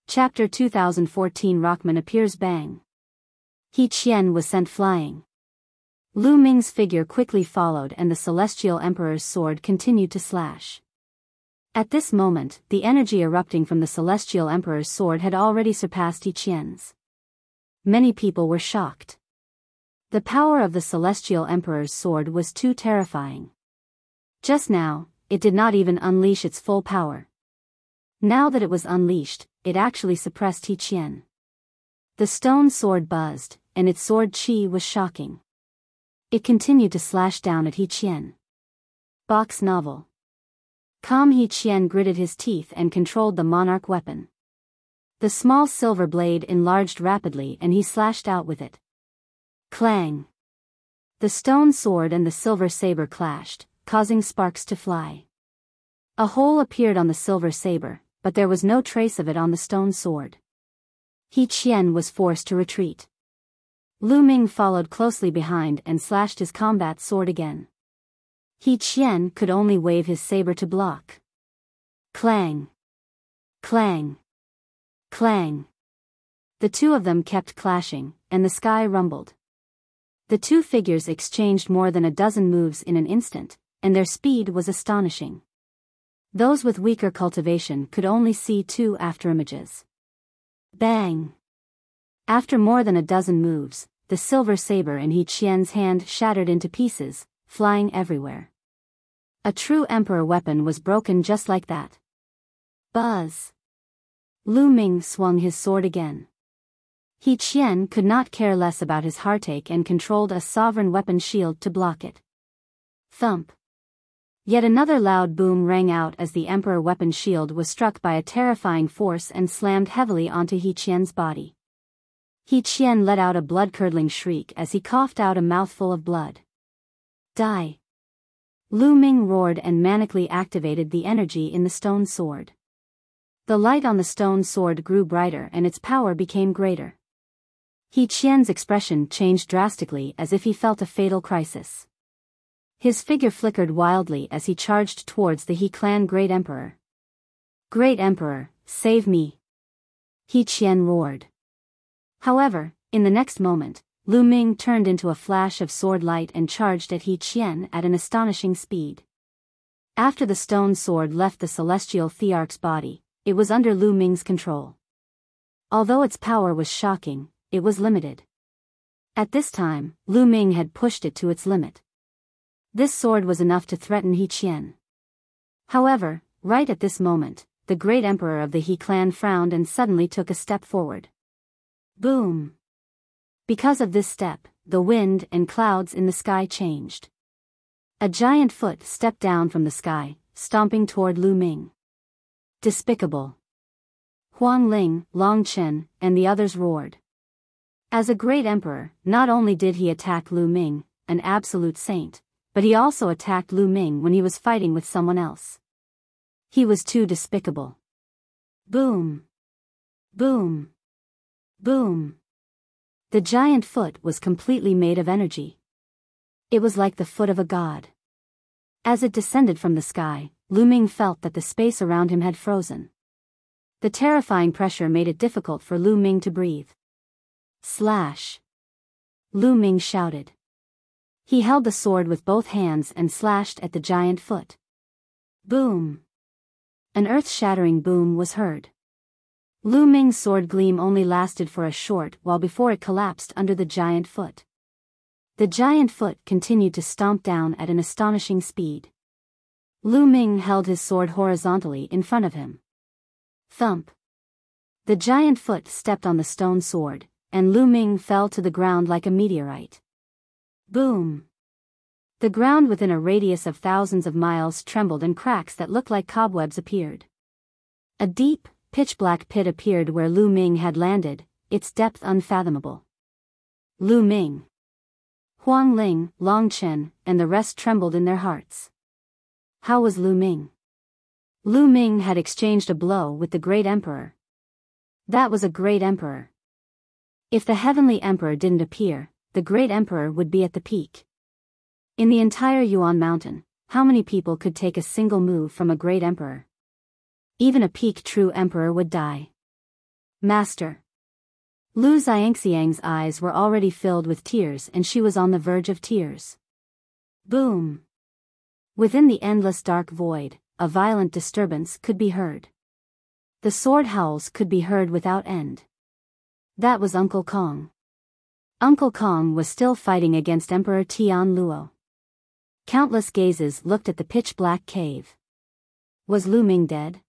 Chapter 2014 Rockman appears bang. He Qian was sent flying. Lu Ming's figure quickly followed and the celestial emperor's sword continued to slash. At this moment, the energy erupting from the celestial emperor's sword had already surpassed He Qian's. Many people were shocked. The power of the celestial emperor's sword was too terrifying. Just now, it did not even unleash its full power. Now that it was unleashed, it actually suppressed He Qian. The stone sword buzzed, and its sword chi was shocking. It continued to slash down at He Qian. Box novel. Calm He Qian gritted his teeth and controlled the monarch weapon. The small silver blade enlarged rapidly and he slashed out with it. Clang! The stone sword and the silver saber clashed, causing sparks to fly. A hole appeared on the silver saber, but there was no trace of it on the stone sword. He Qian was forced to retreat. Lu Ming followed closely behind and slashed his combat sword again. He Qian could only wave his saber to block. Clang! Clang! Clang! The two of them kept clashing, and the sky rumbled. The two figures exchanged more than a dozen moves in an instant, and their speed was astonishing. Those with weaker cultivation could only see two afterimages. Bang! After more than a dozen moves, the silver saber in He Qian's hand shattered into pieces, flying everywhere. A true emperor weapon was broken just like that. Buzz! Lu Ming swung his sword again. He Qian could not care less about his heartache and controlled a sovereign weapon shield to block it. Thump! Yet another loud boom rang out as the emperor weapon shield was struck by a terrifying force and slammed heavily onto He Qian's body. He Qian let out a blood-curdling shriek as he coughed out a mouthful of blood. Die! Lu Ming roared and manically activated the energy in the stone sword. The light on the stone sword grew brighter and its power became greater. He Qian's expression changed drastically as if he felt a fatal crisis. His figure flickered wildly as he charged towards the He clan Great Emperor. Great Emperor, save me! He Qian roared. However, in the next moment, Lu Ming turned into a flash of sword light and charged at He Qian at an astonishing speed. After the stone sword left the celestial thearch's body, it was under Lu Ming's control. Although its power was shocking, it was limited. At this time, Lu Ming had pushed it to its limit. This sword was enough to threaten He Qian. However, right at this moment, the great emperor of the He clan frowned and suddenly took a step forward. Boom! Because of this step, the wind and clouds in the sky changed. A giant foot stepped down from the sky, stomping toward Lu Ming. Despicable! Huang Ling, Long Chen, and the others roared. As a great emperor, not only did he attack Lu Ming, an absolute saint, but he also attacked Lu Ming when he was fighting with someone else. He was too despicable. Boom! Boom! Boom! The giant foot was completely made of energy. It was like the foot of a god. As it descended from the sky, Lu Ming felt that the space around him had frozen. The terrifying pressure made it difficult for Lu Ming to breathe. Slash! Lu Ming shouted. He held the sword with both hands and slashed at the giant foot. Boom! An earth-shattering boom was heard. Lu Ming's sword gleam only lasted for a short while before it collapsed under the giant foot. The giant foot continued to stomp down at an astonishing speed. Lu Ming held his sword horizontally in front of him. Thump! The giant foot stepped on the stone sword, and Lu Ming fell to the ground like a meteorite. Boom! The ground within a radius of thousands of miles trembled and cracks that looked like cobwebs appeared. A deep, pitch-black pit appeared where Lu Ming had landed, its depth unfathomable. Lu Ming, Huang Ling, Long Chen, and the rest trembled in their hearts. How was Lu Ming? Lu Ming had exchanged a blow with the great emperor. That was a great emperor. If the heavenly emperor didn't appear, the great emperor would be at the peak. In the entire Yuan mountain, how many people could take a single move from a great emperor? Even a peak true emperor would die. Master. Lu Xiangxiang's eyes were already filled with tears and she was on the verge of tears. Boom! Within the endless dark void, a violent disturbance could be heard. The sword howls could be heard without end. That was Uncle Kong. Uncle Kong was still fighting against Emperor Tian Luo. Countless gazes looked at the pitch-black cave. Was Lu Ming dead?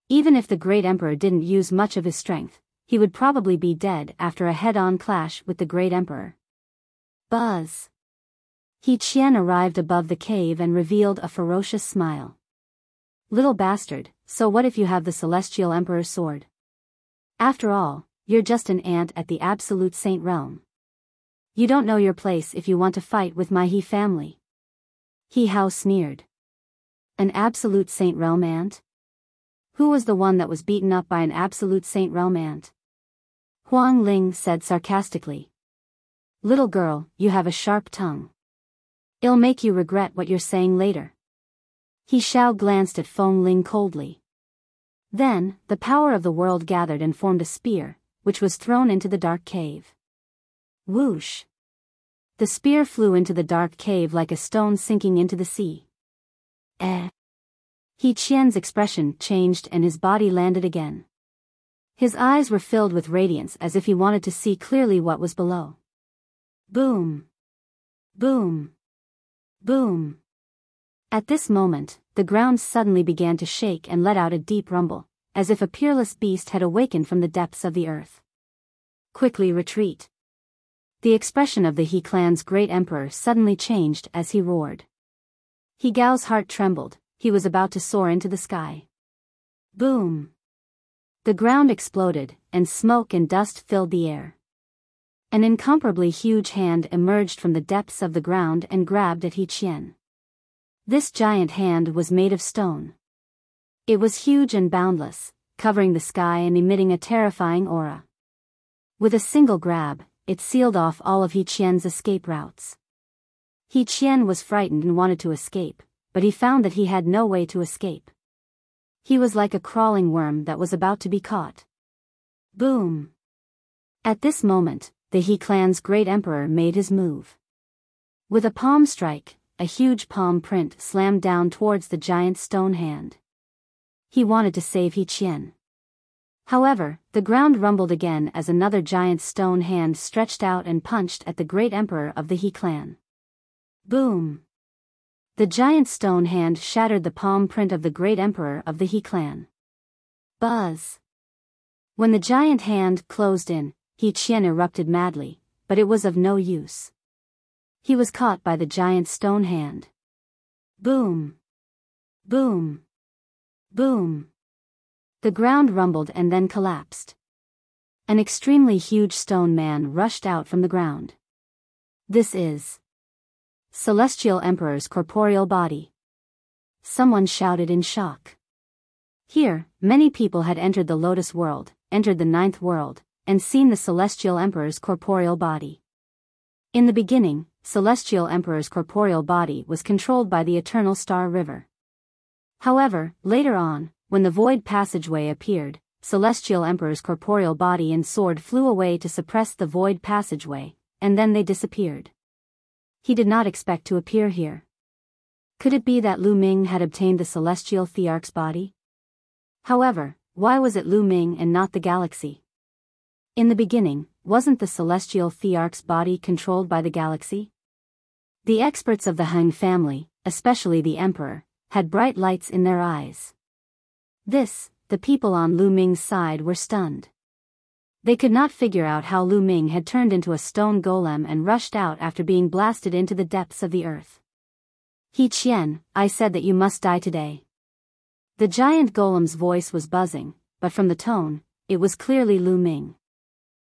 Even if the great emperor didn't use much of his strength, he would probably be dead after a head-on clash with the great emperor. Buzz! He Qian arrived above the cave and revealed a ferocious smile. Little bastard, so what if you have the celestial emperor's sword? After all, you're just an ant at the absolute saint realm. You don't know your place if you want to fight with my He family. He Hao sneered. An absolute saint realm ant? Who was the one that was beaten up by an absolute saint realm ant? Huang Ling said sarcastically. Little girl, you have a sharp tongue. It'll make you regret what you're saying later. He Xiao glanced at Feng Ling coldly. Then, the power of the world gathered and formed a spear, which was thrown into the dark cave. Whoosh! The spear flew into the dark cave like a stone sinking into the sea. He Qian's expression changed and his body landed again. His eyes were filled with radiance as if he wanted to see clearly what was below. Boom! Boom! Boom! At this moment, the ground suddenly began to shake and let out a deep rumble, as if a peerless beast had awakened from the depths of the earth. Quickly retreat! The expression of the He clan's great emperor suddenly changed as he roared. He Gao's heart trembled, he was about to soar into the sky. Boom! The ground exploded, and smoke and dust filled the air. An incomparably huge hand emerged from the depths of the ground and grabbed at He Qian. This giant hand was made of stone. It was huge and boundless, covering the sky and emitting a terrifying aura. With a single grab, it sealed off all of He Qian's escape routes. He Qian was frightened and wanted to escape, but he found that he had no way to escape. He was like a crawling worm that was about to be caught. Boom! At this moment, the He clan's great emperor made his move. With a palm strike, a huge palm print slammed down towards the giant stone hand. He wanted to save He Qian. However, the ground rumbled again as another giant stone hand stretched out and punched at the great emperor of the He clan. Boom! The giant stone hand shattered the palm print of the great emperor of the He clan. Buzz! When the giant hand closed in, He Qian erupted madly, but it was of no use. He was caught by the giant stone hand. Boom! Boom! Boom! The ground rumbled and then collapsed. An extremely huge stone man rushed out from the ground. This is Celestial Emperor's corporeal body. Someone shouted in shock. Here, many people had entered the Lotus world, entered the Ninth world, and seen the Celestial Emperor's corporeal body. In the beginning, Celestial Emperor's corporeal body was controlled by the Eternal Star River. However, later on, when the Void Passageway appeared, Celestial Emperor's corporeal body and sword flew away to suppress the Void Passageway, and then they disappeared. He did not expect to appear here. Could it be that Lu Ming had obtained the Celestial Thearch's body? However, why was it Lu Ming and not the galaxy? In the beginning, wasn't the Celestial Thearch's body controlled by the galaxy? The experts of the Huang family, especially the Emperor, had bright lights in their eyes. The people on Lu Ming's side were stunned. They could not figure out how Lu Ming had turned into a stone golem and rushed out after being blasted into the depths of the earth. He Qian, I said that you must die today. The giant golem's voice was buzzing, but from the tone, it was clearly Lu Ming.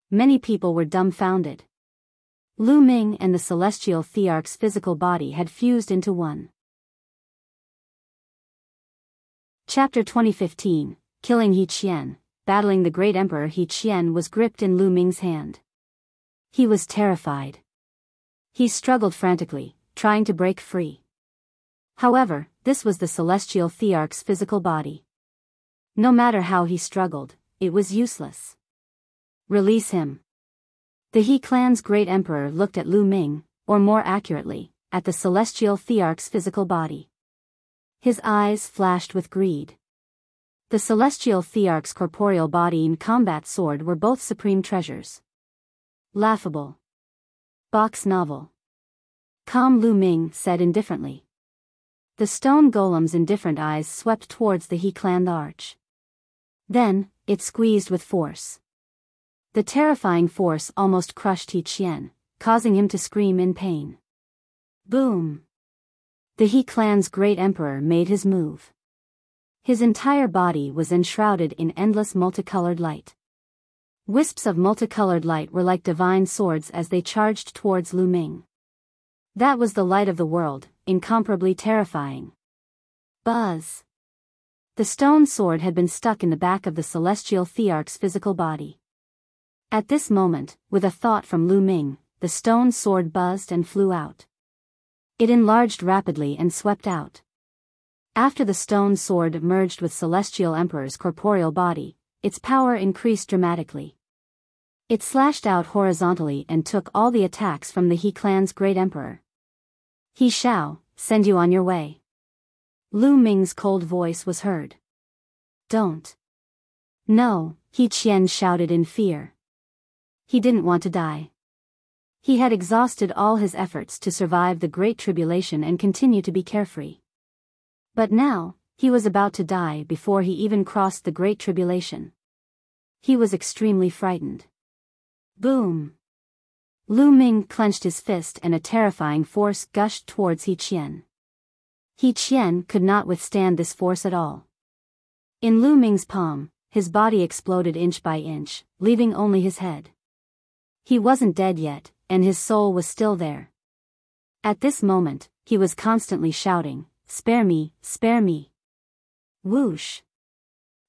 Many people were dumbfounded. Lu Ming and the Celestial Thearch's physical body had fused into one. Chapter 2015, Killing He Qian. Battling the great emperor He Qian was gripped in Lu Ming's hand. He was terrified. He struggled frantically, trying to break free. However, this was the Celestial Thearch's physical body. No matter how he struggled, it was useless. Release him. The He clan's great emperor looked at Lu Ming, or more accurately, at the Celestial Thearch's physical body. His eyes flashed with greed. The Celestial Thearch's corporeal body and combat sword were both supreme treasures. Laughable. Box novel. Calm, Lu Ming said indifferently. The stone golem's indifferent eyes swept towards the He clan arch. Then, it squeezed with force. The terrifying force almost crushed He Qian, causing him to scream in pain. Boom! The He clan's great emperor made his move. His entire body was enshrouded in endless multicolored light. Wisps of multicolored light were like divine swords as they charged towards Lu Ming. That was the light of the world, incomparably terrifying. Buzz! The stone sword had been stuck in the back of the Celestial Thearch's physical body. At this moment, with a thought from Lu Ming, the stone sword buzzed and flew out. It enlarged rapidly and swept out. After the stone sword merged with Celestial Emperor's corporeal body, its power increased dramatically. It slashed out horizontally and took all the attacks from the He clan's great emperor. He shall send you on your way. Lu Ming's cold voice was heard. Don't. No, He Qian shouted in fear. He didn't want to die. He had exhausted all his efforts to survive the Great Tribulation and continue to be carefree. But now, he was about to die before he even crossed the Great Tribulation. He was extremely frightened. Boom! Lu Ming clenched his fist and a terrifying force gushed towards He Qian. He Qian could not withstand this force at all. In Lu Ming's palm, his body exploded inch by inch, leaving only his head. He wasn't dead yet, and his soul was still there. At this moment, he was constantly shouting, "Spare me, spare me." Whoosh!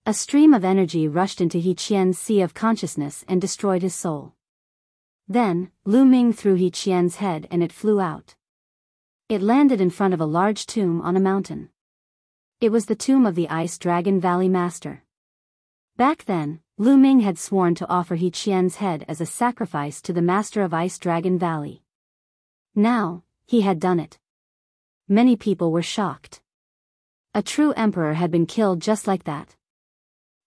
A stream of energy rushed into He Qian's sea of consciousness and destroyed his soul. Then, Lu Ming threw He Qian's head and it flew out. It landed in front of a large tomb on a mountain. It was the tomb of the Ice Dragon Valley Master. Back then, Lu Ming had sworn to offer He Qian's head as a sacrifice to the Master of Ice Dragon Valley. Now, he had done it. Many people were shocked. A true emperor had been killed just like that.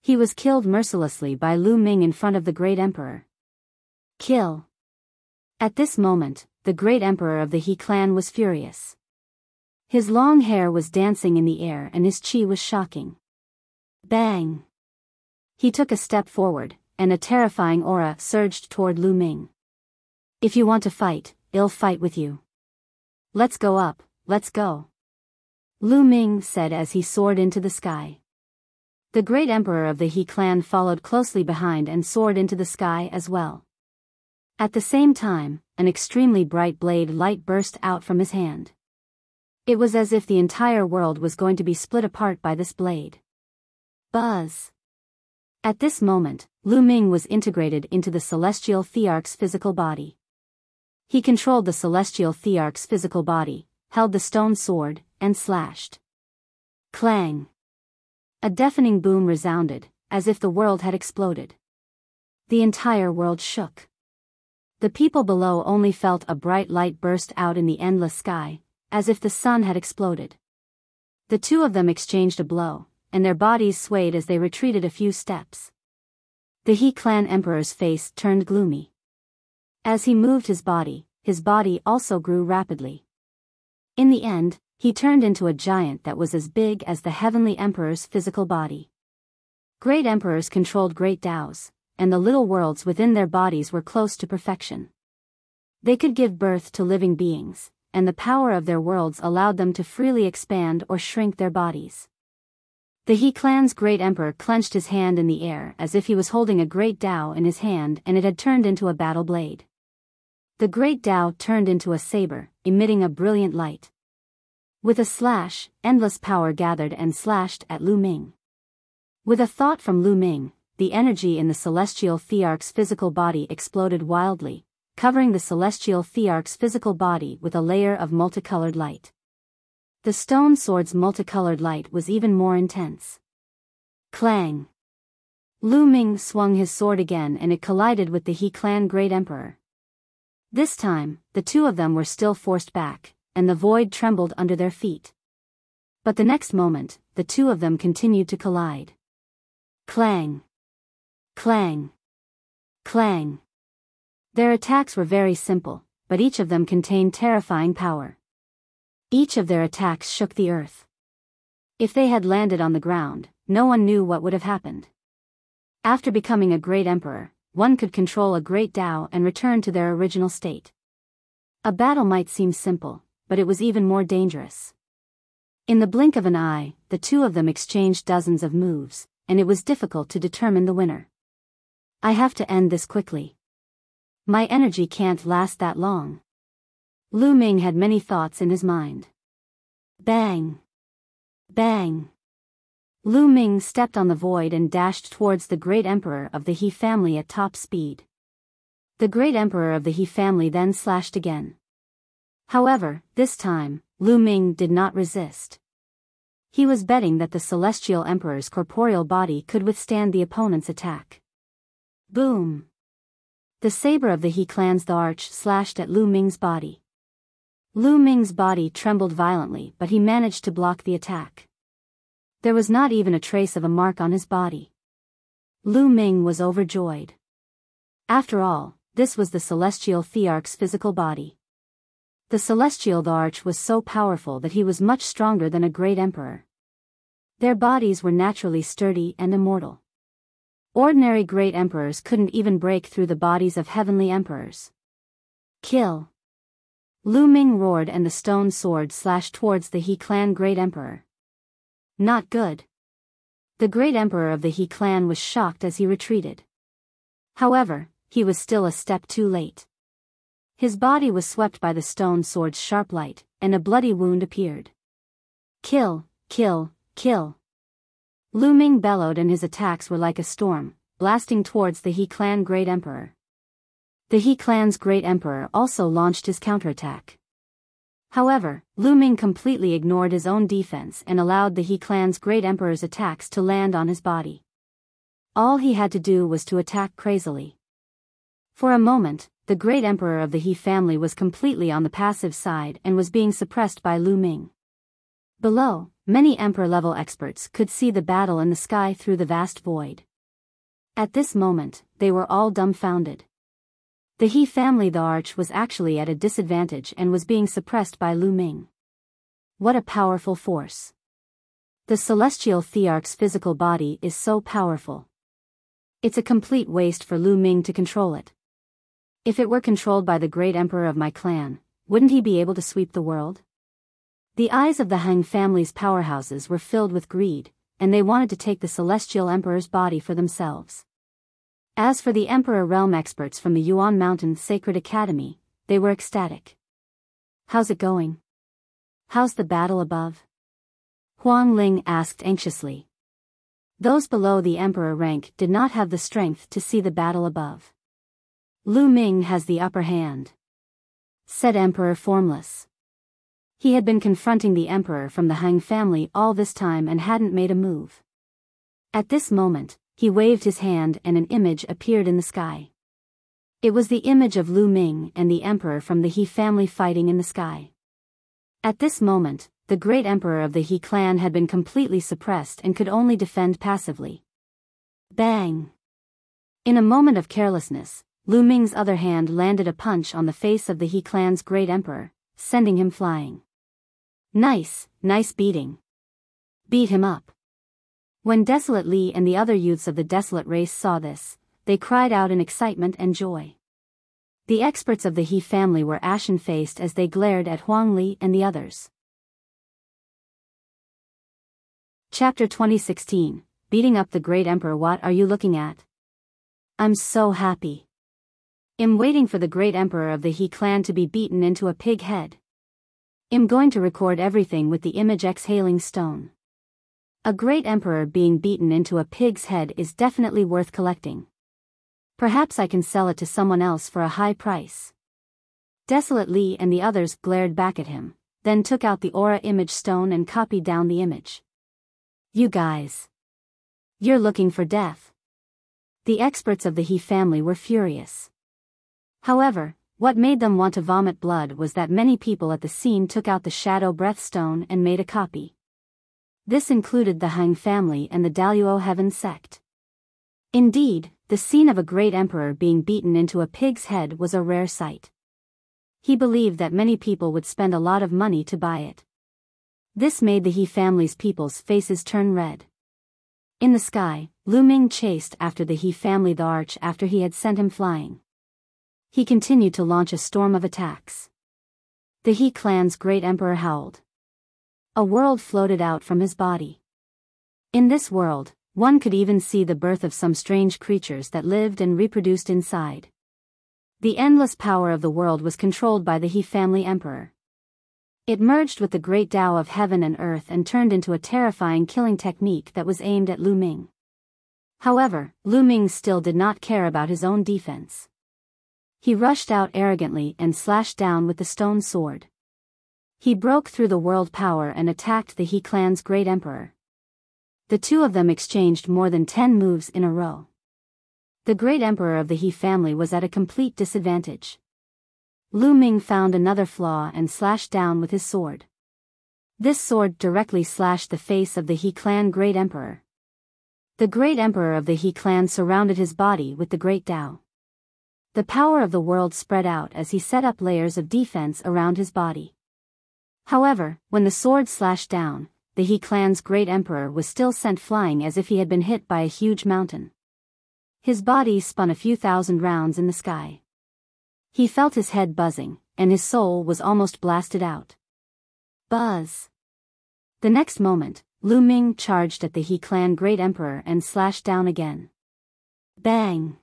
He was killed mercilessly by Lu Ming in front of the great emperor. Kill. At this moment, the great emperor of the He clan was furious. His long hair was dancing in the air and his chi was shocking. Bang! He took a step forward, and a terrifying aura surged toward Lu Ming. If you want to fight, I'll fight with you. Let's go up, let's go. Lu Ming said as he soared into the sky. The great emperor of the He clan followed closely behind and soared into the sky as well. At the same time, an extremely bright blade light burst out from his hand. It was as if the entire world was going to be split apart by this blade. Buzz! At this moment, Lu Ming was integrated into the celestial thearch's physical body. He controlled the celestial thearch's physical body, held the stone sword, and slashed. Clang! A deafening boom resounded, as if the world had exploded. The entire world shook. The people below only felt a bright light burst out in the endless sky, as if the sun had exploded. The two of them exchanged a blow, and their bodies swayed as they retreated a few steps. The He clan emperor's face turned gloomy. As he moved his body also grew rapidly. In the end, he turned into a giant that was as big as the heavenly emperor's physical body. Great emperors controlled great Daos, and the little worlds within their bodies were close to perfection. They could give birth to living beings, and the power of their worlds allowed them to freely expand or shrink their bodies. The He clan's great emperor clenched his hand in the air as if he was holding a great Dao in his hand and it had turned into a battle blade. The great Dao turned into a saber, emitting a brilliant light. With a slash, endless power gathered and slashed at Lu Ming. With a thought from Lu Ming, the energy in the celestial thearch's physical body exploded wildly, covering the celestial thearch's physical body with a layer of multicolored light. The stone sword's multicolored light was even more intense. Clang! Lu Ming swung his sword again and it collided with the He clan great emperor. This time, the two of them were still forced back, and the void trembled under their feet. But the next moment, the two of them continued to collide. Clang! Clang! Clang! Their attacks were very simple, but each of them contained terrifying power. Each of their attacks shook the earth. If they had landed on the ground, no one knew what would have happened. After becoming a great emperor, one could control a great Dao and return to their original state. A battle might seem simple, but it was even more dangerous. In the blink of an eye, the two of them exchanged dozens of moves, and it was difficult to determine the winner. I have to end this quickly. My energy can't last that long. Lu Ming had many thoughts in his mind. Bang! Bang! Lu Ming stepped on the void and dashed towards the great emperor of the He family at top speed. The great emperor of the He family then slashed again. However, this time, Lu Ming did not resist. He was betting that the celestial emperor's corporeal body could withstand the opponent's attack. Boom! The saber of the He clan's arch slashed at Lu Ming's body. Lu Ming's body trembled violently, but he managed to block the attack. There was not even a trace of a mark on his body. Lu Ming was overjoyed. After all, this was the celestial thearch's physical body. The celestial thearch was so powerful that he was much stronger than a great emperor. Their bodies were naturally sturdy and immortal. Ordinary great emperors couldn't even break through the bodies of heavenly emperors. Kill! Lu Ming roared and the stone sword slashed towards the He clan great emperor. Not good. The great emperor of the He clan was shocked as he retreated. However, he was still a step too late. His body was swept by the stone sword's sharp light, and a bloody wound appeared. Kill, kill, kill! Lu Ming bellowed and his attacks were like a storm, blasting towards the He clan great emperor. The He clan's great emperor also launched his counterattack. However, Lu Ming completely ignored his own defense and allowed the He clan's great emperor's attacks to land on his body. All he had to do was to attack crazily. For a moment, the great emperor of the He family was completely on the passive side and was being suppressed by Lu Ming. Below, many emperor-level experts could see the battle in the sky through the vast void. At this moment, they were all dumbfounded. The He family the arch was actually at a disadvantage and was being suppressed by Lu Ming. What a powerful force. The celestial thearch's physical body is so powerful. It's a complete waste for Lu Ming to control it. If it were controlled by the great emperor of my clan, wouldn't he be able to sweep the world? The eyes of the Huang family's powerhouses were filled with greed, and they wanted to take the celestial emperor's body for themselves. As for the emperor realm experts from the Yuan Mountain Sacred Academy, they were ecstatic. How's it going? How's the battle above? Huang Ling asked anxiously. Those below the emperor rank did not have the strength to see the battle above. Lu Ming has the upper hand, said Emperor Formless. He had been confronting the emperor from the Huang family all this time and hadn't made a move. At this moment, he waved his hand and an image appeared in the sky. It was the image of Lu Ming and the emperor from the He family fighting in the sky. At this moment, the great emperor of the He clan had been completely suppressed and could only defend passively. Bang! In a moment of carelessness, Lu Ming's other hand landed a punch on the face of the He clan's great emperor, sending him flying. Nice beating. Beat him up. When Desolate Li and the other youths of the Desolate race saw this, they cried out in excitement and joy. The experts of the He family were ashen-faced as they glared at Huang Li and the others. Chapter 2016, Beating Up the Great Emperor. What are you looking at? I'm so happy. I'm waiting for the great emperor of the He clan to be beaten into a pig head. I'm going to record everything with the image exhaling stone. A great emperor being beaten into a pig's head is definitely worth collecting. Perhaps I can sell it to someone else for a high price. Desolate Li and the others glared back at him, then took out the aura image stone and copied down the image. You guys. You're looking for death. The experts of the He family were furious. However, what made them want to vomit blood was that many people at the scene took out the Shadow Breath Stone and made a copy. This included the Huang family and the Daluo Heaven sect. Indeed, the scene of a great emperor being beaten into a pig's head was a rare sight. He believed that many people would spend a lot of money to buy it. This made the He family's people's faces turn red. In the sky, Lu Ming chased after the He family the arch after he had sent him flying. He continued to launch a storm of attacks. The He clan's great emperor howled. A world floated out from his body. In this world, one could even see the birth of some strange creatures that lived and reproduced inside. The endless power of the world was controlled by the He family emperor. It merged with the great Tao of heaven and earth and turned into a terrifying killing technique that was aimed at Lu Ming. However, Lu Ming still did not care about his own defense. He rushed out arrogantly and slashed down with the stone sword. He broke through the world power and attacked the He clan's great emperor. The two of them exchanged more than 10 moves in a row. The great emperor of the He family was at a complete disadvantage. Lu Ming found another flaw and slashed down with his sword. This sword directly slashed the face of the He clan great emperor. The great emperor of the He clan surrounded his body with the great Tao. The power of the world spread out as he set up layers of defense around his body. However, when the sword slashed down, the He clan's great emperor was still sent flying as if he had been hit by a huge mountain. His body spun a few thousand rounds in the sky. He felt his head buzzing, and his soul was almost blasted out. Buzz! The next moment, Lu Ming charged at the He clan great emperor and slashed down again. Bang!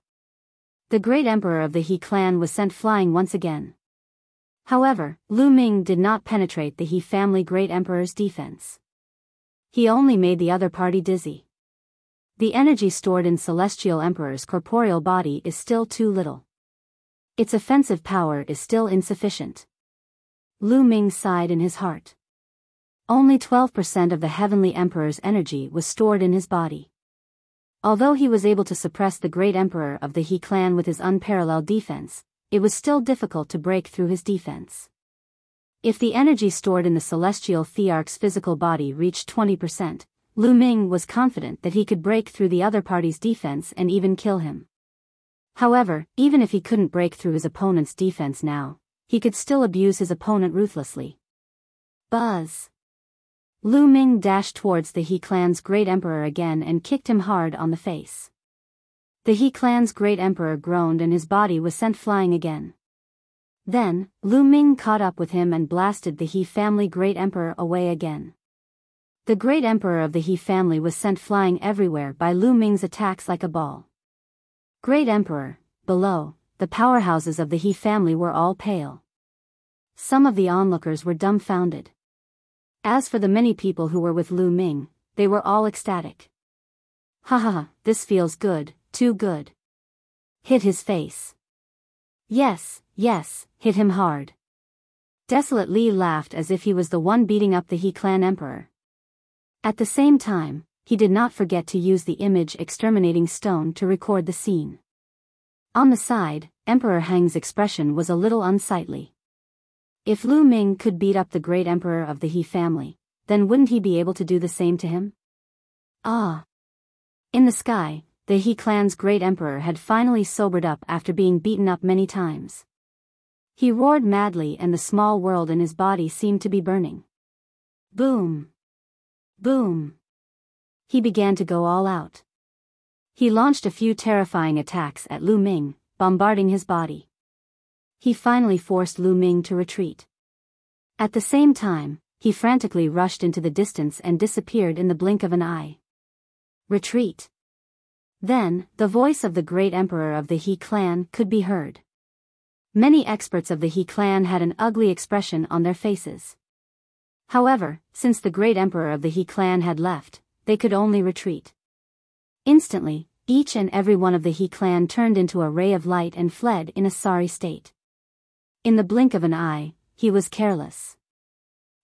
The great emperor of the He clan was sent flying once again. However, Lu Ming did not penetrate the He family great emperor's defense. He only made the other party dizzy. The energy stored in Celestial Emperor's corporeal body is still too little. Its offensive power is still insufficient. Lu Ming sighed in his heart. Only 12% of the Heavenly Emperor's energy was stored in his body. Although he was able to suppress the great emperor of the He clan with his unparalleled defense, it was still difficult to break through his defense. If the energy stored in the Celestial Thearch's physical body reached 20%, Lu Ming was confident that he could break through the other party's defense and even kill him. However, even if he couldn't break through his opponent's defense now, he could still abuse his opponent ruthlessly. Buzz! Lu Ming dashed towards the He clan's great emperor again and kicked him hard on the face. The He clan's great emperor groaned and his body was sent flying again. Then, Lu Ming caught up with him and blasted the He family great emperor away again. The great emperor of the He family was sent flying everywhere by Lu Ming's attacks like a ball. Great emperor, below, the powerhouses of the He family were all pale. Some of the onlookers were dumbfounded. As for the many people who were with Lu Ming, they were all ecstatic. Ha ha ha, this feels good, too good. Hit his face. Yes, yes, hit him hard. Desolate Li laughed as if he was the one beating up the He clan emperor. At the same time, he did not forget to use the image exterminating stone to record the scene. On the side, Emperor Hang's expression was a little unsightly. If Lu Ming could beat up the great emperor of the He family, then wouldn't he be able to do the same to him? Ah! In the sky, the He clan's great emperor had finally sobered up after being beaten up many times. He roared madly and the small world in his body seemed to be burning. Boom! Boom! He began to go all out. He launched a few terrifying attacks at Lu Ming, bombarding his body. He finally forced Lu Ming to retreat. At the same time, he frantically rushed into the distance and disappeared in the blink of an eye. Retreat! Then, the voice of the great emperor of the He clan could be heard. Many experts of the He clan had an ugly expression on their faces. However, since the great emperor of the He clan had left, they could only retreat. Instantly, each and every one of the He clan turned into a ray of light and fled in a sorry state. In the blink of an eye, he was careless.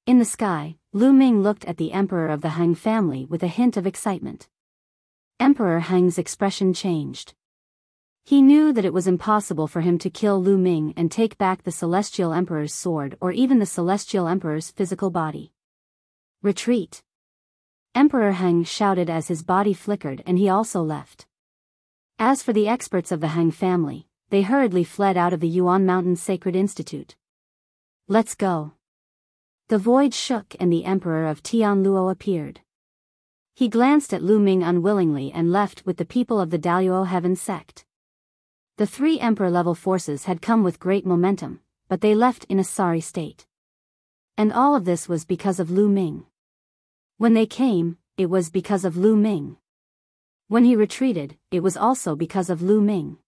In the sky, Lu Ming looked at the emperor of the Hang family with a hint of excitement. Emperor Hang's expression changed. He knew that it was impossible for him to kill Lu Ming and take back the Celestial Emperor's sword or even the Celestial Emperor's physical body. Retreat! Emperor Hang shouted as his body flickered and he also left. As for the experts of the Hang family, they hurriedly fled out of the Yuan Mountain Sacred Institute. Let's go. The void shook and the Emperor of Tianluo appeared. He glanced at Lu Ming unwillingly and left with the people of the Daluo Heaven sect. The three Emperor-level forces had come with great momentum, but they left in a sorry state. And all of this was because of Lu Ming. When they came, it was because of Lu Ming. When he retreated, it was also because of Lu Ming.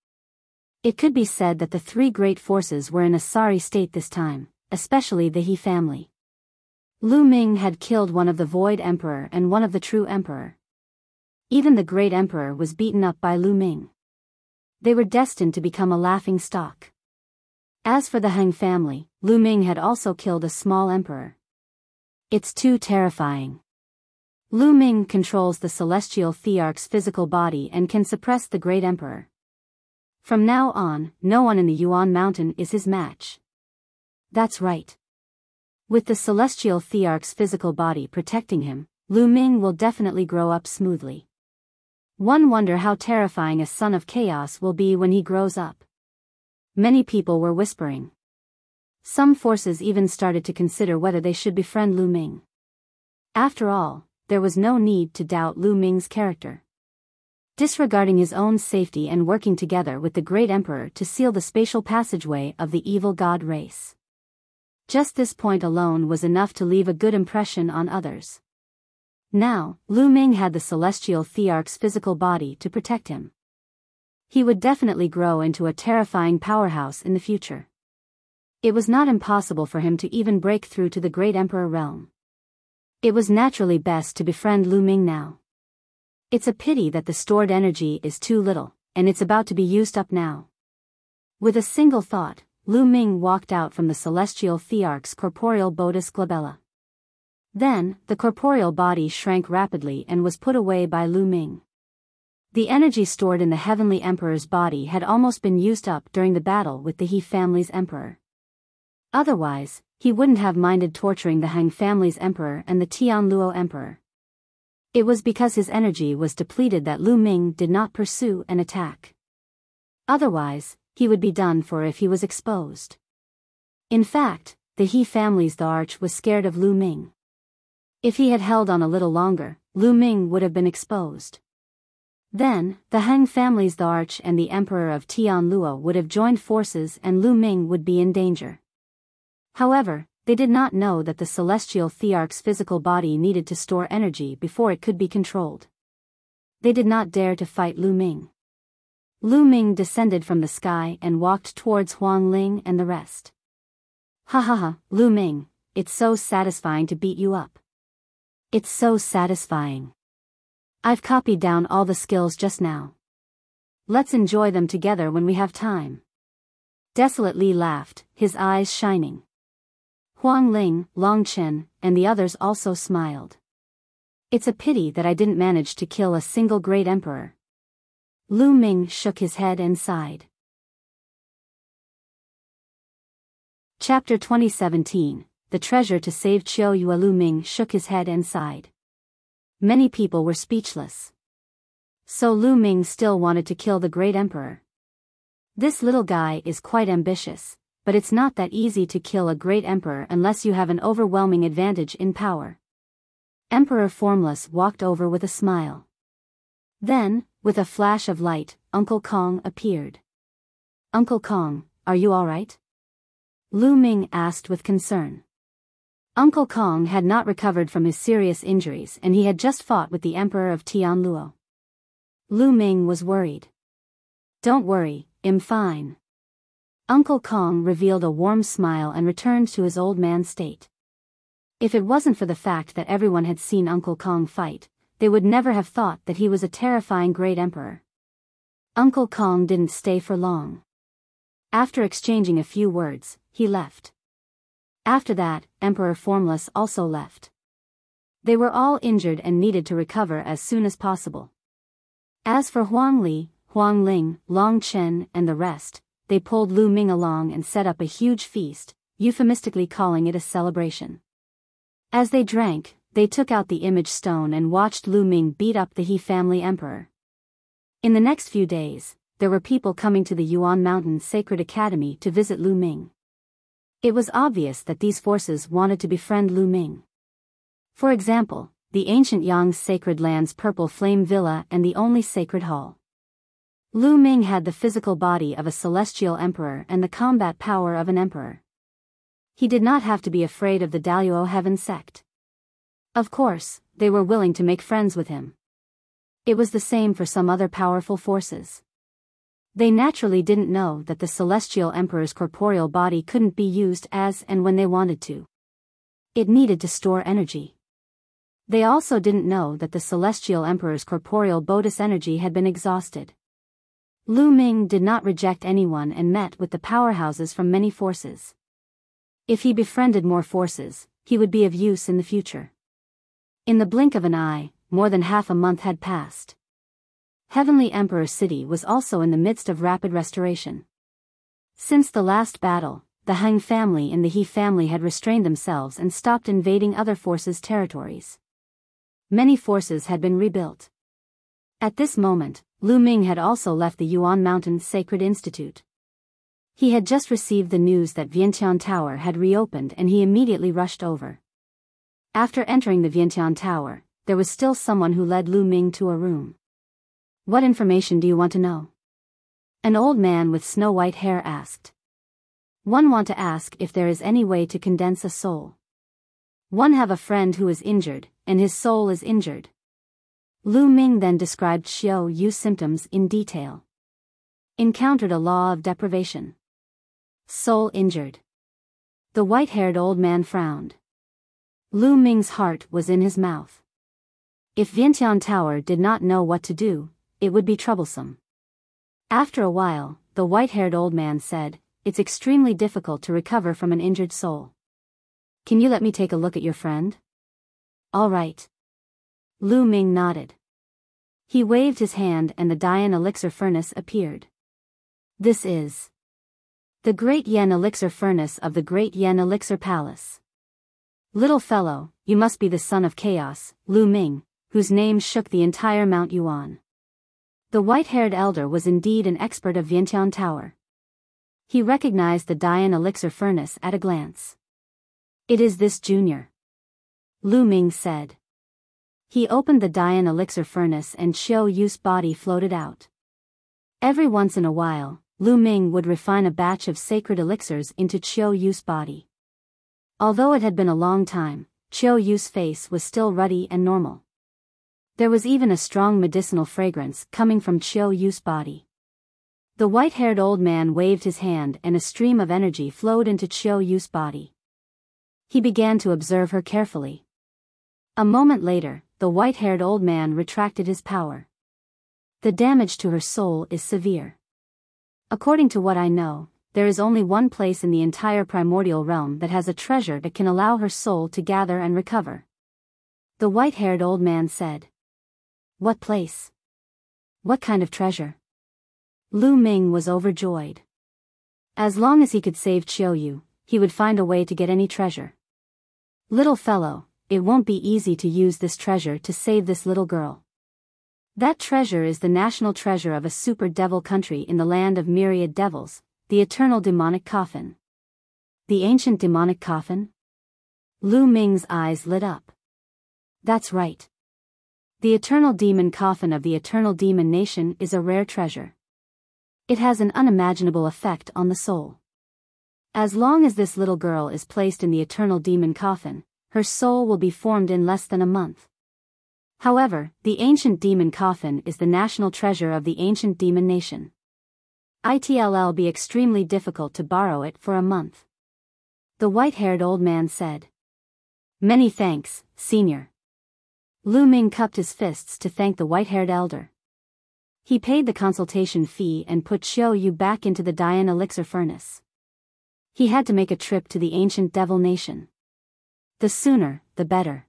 It could be said that the three great forces were in a sorry state this time, especially the He family. Lu Ming had killed one of the Void Emperor and one of the True Emperor. Even the Great Emperor was beaten up by Lu Ming. They were destined to become a laughing stock. As for the Hang family, Lu Ming had also killed a small emperor. It's too terrifying. Lu Ming controls the Celestial Thearch's physical body and can suppress the Great Emperor. From now on, no one in the Yuan Mountain is his match. That's right. With the Celestial Thearch's physical body protecting him, Lu Ming will definitely grow up smoothly. One wonder how terrifying a son of chaos will be when he grows up. Many people were whispering. Some forces even started to consider whether they should befriend Lu Ming. After all, there was no need to doubt Lu Ming's character. Disregarding his own safety and working together with the Great Emperor to seal the spatial passageway of the evil god race. Just this point alone was enough to leave a good impression on others. Now, Lu Ming had the Celestial Thearch's physical body to protect him. He would definitely grow into a terrifying powerhouse in the future. It was not impossible for him to even break through to the Great Emperor realm. It was naturally best to befriend Lu Ming now. It's a pity that the stored energy is too little, and it's about to be used up now. With a single thought, Lu Ming walked out from the Celestial Thearch's corporeal Bodis glabella. Then, the corporeal body shrank rapidly and was put away by Lu Ming. The energy stored in the Heavenly Emperor's body had almost been used up during the battle with the He family's emperor. Otherwise, he wouldn't have minded torturing the Hang family's emperor and the Tianluo emperor. It was because his energy was depleted that Lu Ming did not pursue an attack. Otherwise, he would be done for if he was exposed. In fact, the He family's Thearch was scared of Lu Ming. If he had held on a little longer, Lu Ming would have been exposed. Then, the Huang families, the Arch and the Emperor of Tianluo would have joined forces and Lu Ming would be in danger. However, they did not know that the celestial thearch's physical body needed to store energy before it could be controlled. They did not dare to fight Lu Ming. Lu Ming descended from the sky and walked towards Huang Ling and the rest. Ha ha ha, Lu Ming, it's so satisfying to beat you up. It's so satisfying. I've copied down all the skills just now. Let's enjoy them together when we have time. Desolate Li laughed, his eyes shining. Huang Ling, Long Chen, and the others also smiled. It's a pity that I didn't manage to kill a single great emperor. Lu Ming shook his head and sighed. Chapter 2017, The Treasure to Save Qiu Yue. Lu Ming shook his head and sighed. Many people were speechless. So Lu Ming still wanted to kill the great emperor. This little guy is quite ambitious, but it's not that easy to kill a great emperor unless you have an overwhelming advantage in power. Emperor Formless walked over with a smile. Then, with a flash of light, Uncle Kong appeared. Uncle Kong, are you all right? Lu Ming asked with concern. Uncle Kong had not recovered from his serious injuries and he had just fought with the Emperor of Tianluo. Lu Ming was worried. Don't worry, I'm fine. Uncle Kong revealed a warm smile and returned to his old man state. If it wasn't for the fact that everyone had seen Uncle Kong fight, they would never have thought that he was a terrifying great emperor. Uncle Kong didn't stay for long. After exchanging a few words, he left. After that, Emperor Formless also left. They were all injured and needed to recover as soon as possible. As for Huang Li, Huang Ling, Long Chen, and the rest, they pulled Lu Ming along and set up a huge feast, euphemistically calling it a celebration. As they drank, they took out the image stone and watched Lu Ming beat up the He family emperor. In the next few days, there were people coming to the Yuan Mountain Sacred Academy to visit Lu Ming. It was obvious that these forces wanted to befriend Lu Ming. For example, the ancient Yang's Sacred Land's Purple Flame Villa and the only Sacred Hall. Lu Ming had the physical body of a celestial emperor and the combat power of an emperor. He did not have to be afraid of the Daluo Heaven sect. Of course, they were willing to make friends with him. It was the same for some other powerful forces. They naturally didn't know that the celestial emperor's corporeal body couldn't be used as and when they wanted to. It needed to store energy. They also didn't know that the celestial emperor's corporeal bodhis energy had been exhausted. Lu Ming did not reject anyone and met with the powerhouses from many forces. If he befriended more forces, he would be of use in the future. In the blink of an eye, more than half a month had passed. Heavenly Emperor City was also in the midst of rapid restoration. Since the last battle, the Huang family and the He family had restrained themselves and stopped invading other forces' territories. Many forces had been rebuilt. At this moment, Lu Ming had also left the Yuan Mountain Sacred Institute. He had just received the news that Vientiane Tower had reopened and he immediately rushed over. After entering the Vientiane Tower, there was still someone who led Lu Ming to a room. What information do you want to know? An old man with snow-white hair asked. One want to ask if there is any way to condense a soul. One have a friend who is injured, and his soul is injured. Lu Ming then described Qiu Yue's symptoms in detail. Encountered a law of deprivation. Soul injured. The white-haired old man frowned. Lu Ming's heart was in his mouth. If Vientiane Tower did not know what to do, it would be troublesome. After a while, the white-haired old man said, "It's extremely difficult to recover from an injured soul. Can you let me take a look at your friend?" "All right." Lu Ming nodded. He waved his hand and the Dian elixir furnace appeared. This is the Great Yen Elixir Furnace of the Great Yen Elixir Palace. Little fellow, you must be the son of chaos, Lu Ming, whose name shook the entire Mount Yuan. The white-haired elder was indeed an expert of Vientiane Tower. He recognized the Dian elixir furnace at a glance. It is this junior. Lu Ming said. He opened the Dian elixir furnace and Qiu Yue's body floated out. Every once in a while, Lu Ming would refine a batch of sacred elixirs into Qiu Yue's body. Although it had been a long time, Qiu Yue's face was still ruddy and normal. There was even a strong medicinal fragrance coming from Qiu Yue's body. The white-haired old man waved his hand and a stream of energy flowed into Qiu Yue's body. He began to observe her carefully. A moment later, the white-haired old man retracted his power. The damage to her soul is severe. According to what I know, there is only one place in the entire primordial realm that has a treasure that can allow her soul to gather and recover. The white-haired old man said. What place? What kind of treasure? Lu Ming was overjoyed. As long as he could save Qiu Yue, he would find a way to get any treasure. Little fellow, it won't be easy to use this treasure to save this little girl. That treasure is the national treasure of a super devil country in the land of myriad devils, the eternal demonic coffin. The ancient demonic coffin? Lu Ming's eyes lit up. That's right. The eternal demon coffin of the eternal demon nation is a rare treasure. It has an unimaginable effect on the soul. As long as this little girl is placed in the eternal demon coffin, her soul will be formed in less than a month. However, the ancient demon coffin is the national treasure of the ancient demon nation. It'll be extremely difficult to borrow it for a month. The white-haired old man said. Many thanks, senior. Lu Ming cupped his fists to thank the white-haired elder. He paid the consultation fee and put Qiu Yue back into the Dian elixir furnace. He had to make a trip to the ancient devil nation. The sooner, the better.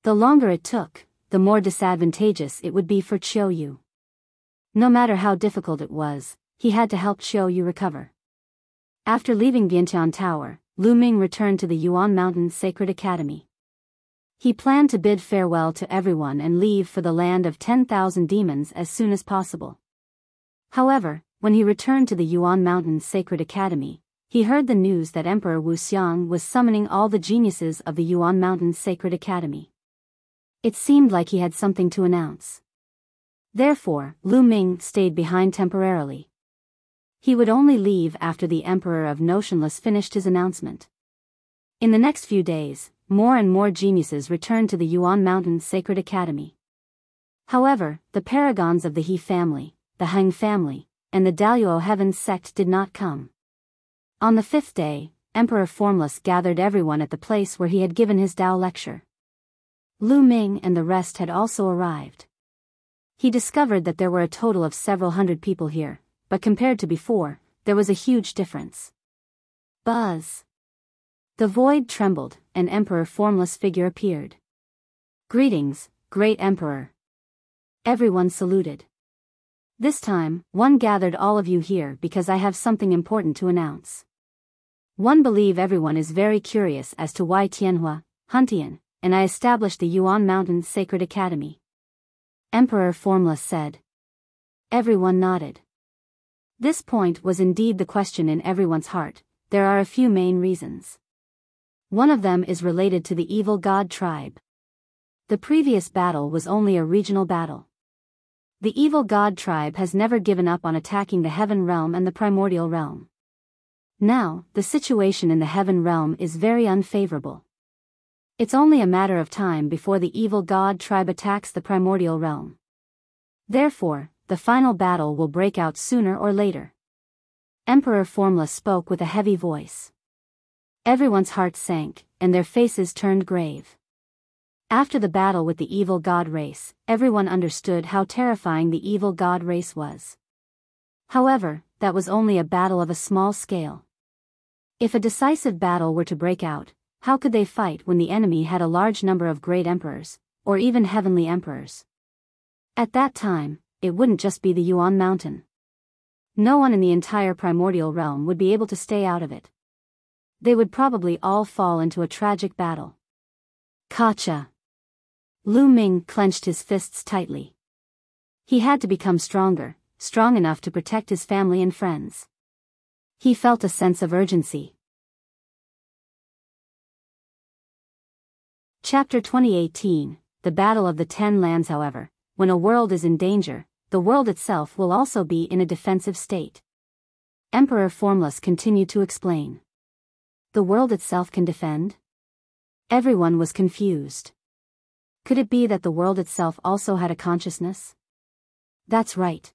The longer it took, the more disadvantageous it would be for Qiu Yue. No matter how difficult it was, he had to help Qiu Yue recover. After leaving Biantian Tower, Lu Ming returned to the Yuan Mountain Sacred Academy. He planned to bid farewell to everyone and leave for the land of 10,000 demons as soon as possible. However, when he returned to the Yuan Mountain Sacred Academy, he heard the news that Emperor Wuxiang was summoning all the geniuses of the Yuan Mountain Sacred Academy. It seemed like he had something to announce. Therefore, Lu Ming stayed behind temporarily. He would only leave after the Emperor of Notionless finished his announcement. In the next few days, more and more geniuses returned to the Yuan Mountain Sacred Academy. However, the paragons of the He family, the Huang family, and the Daluo Heaven sect did not come. On the 5th day, Emperor Formless gathered everyone at the place where he had given his Tao lecture. Lu Ming and the rest had also arrived. He discovered that there were a total of several hundred people here, but compared to before, there was a huge difference. Buzz! The void trembled, and Emperor Formless figure appeared. Greetings, great Emperor. Everyone saluted. This time, one gathered all of you here because I have something important to announce. One believe everyone is very curious as to why Tianhua, Huntian, and I established the Yuan Mountain Sacred Academy. Emperor Formless said. Everyone nodded. This point was indeed the question in everyone's heart. There are a few main reasons. One of them is related to the evil god tribe. The previous battle was only a regional battle. The evil god tribe has never given up on attacking the heaven realm and the primordial realm. Now, the situation in the heaven realm is very unfavorable. It's only a matter of time before the evil god tribe attacks the primordial realm. Therefore, the final battle will break out sooner or later. Emperor Formless spoke with a heavy voice. Everyone's hearts sank, and their faces turned grave. After the battle with the evil god race, everyone understood how terrifying the evil god race was. However, that was only a battle of a small scale. If a decisive battle were to break out, how could they fight when the enemy had a large number of great emperors, or even heavenly emperors? At that time, it wouldn't just be the Yuan Mountain. No one in the entire primordial realm would be able to stay out of it. They would probably all fall into a tragic battle. Gotcha! Lu Ming clenched his fists tightly. He had to become stronger, strong enough to protect his family and friends. He felt a sense of urgency. Chapter 2018, the Battle of the Ten Lands. However, when a world is in danger, the world itself will also be in a defensive state. Emperor Formless continued to explain. The world itself can defend? Everyone was confused. Could it be that the world itself also had a consciousness? That's right.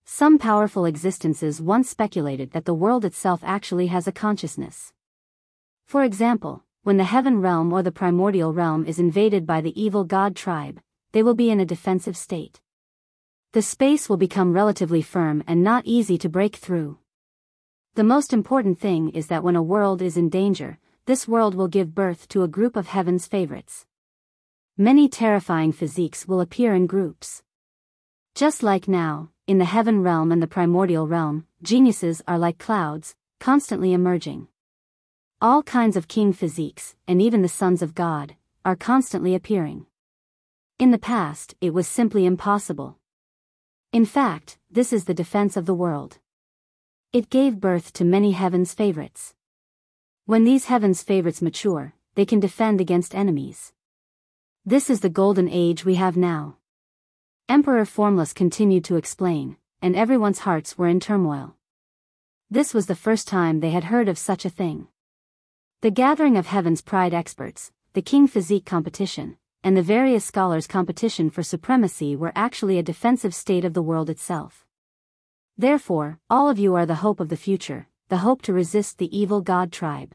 Some powerful existences once speculated that the world itself actually has a consciousness. For example, when the heaven realm or the primordial realm is invaded by the evil god tribe, they will be in a defensive state. The space will become relatively firm and not easy to break through. The most important thing is that when a world is in danger, this world will give birth to a group of heaven's favorites. Many terrifying physiques will appear in groups. Just like now, in the heaven realm and the primordial realm, geniuses are like clouds, constantly emerging. All kinds of king physiques, and even the sons of God, are constantly appearing. In the past, it was simply impossible. In fact, this is the defense of the world. It gave birth to many heaven's favorites. When these heaven's favorites mature, they can defend against enemies. This is the golden age we have now. Emperor Formless continued to explain, and everyone's hearts were in turmoil. This was the first time they had heard of such a thing. The gathering of heaven's pride experts, the king physique competition, and the various scholars' competition for supremacy were actually a defensive state of the world itself. Therefore, all of you are the hope of the future, the hope to resist the evil god tribe.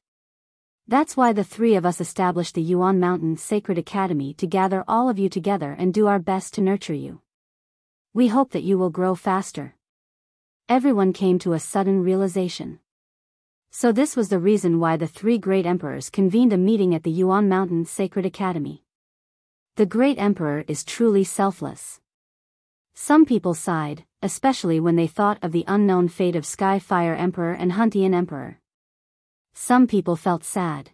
That's why the three of us established the Yuan Mountain Sacred Academy to gather all of you together and do our best to nurture you. We hope that you will grow faster. Everyone came to a sudden realization. So this was the reason why the three great emperors convened a meeting at the Yuan Mountain Sacred Academy. The great emperor is truly selfless. Some people sighed, especially when they thought of the unknown fate of Sky Fire Emperor and Huntian Emperor. Some people felt sad.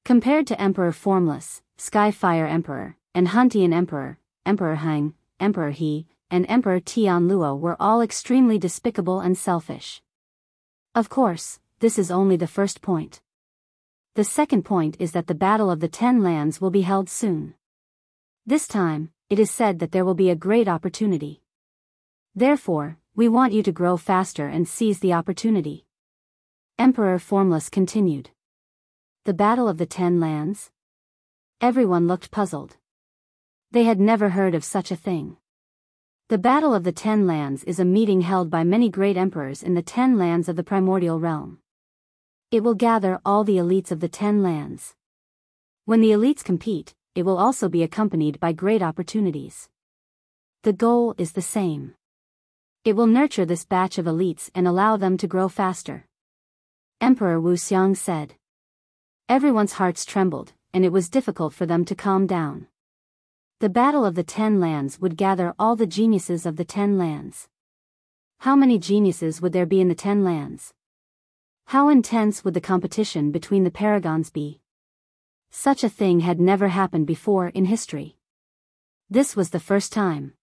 Compared to Emperor Formless, Sky Fire Emperor, and Huntian Emperor, Emperor Huang, Emperor He, and Emperor Tianluo were all extremely despicable and selfish. Of course, this is only the first point. The second point is that the Battle of the Ten Lands will be held soon. This time, it is said that there will be a great opportunity. Therefore, we want you to grow faster and seize the opportunity. Emperor Formless continued. The Battle of the Ten Lands? Everyone looked puzzled. They had never heard of such a thing. The Battle of the Ten Lands is a meeting held by many great emperors in the Ten Lands of the primordial realm. It will gather all the elites of the Ten Lands. When the elites compete, it will also be accompanied by great opportunities. The goal is the same. It will nurture this batch of elites and allow them to grow faster. Emperor Wuxiang said. Everyone's hearts trembled, and it was difficult for them to calm down. The Battle of the Ten Lands would gather all the geniuses of the Ten Lands. How many geniuses would there be in the Ten Lands? How intense would the competition between the paragons be? Such a thing had never happened before in history. This was the first time.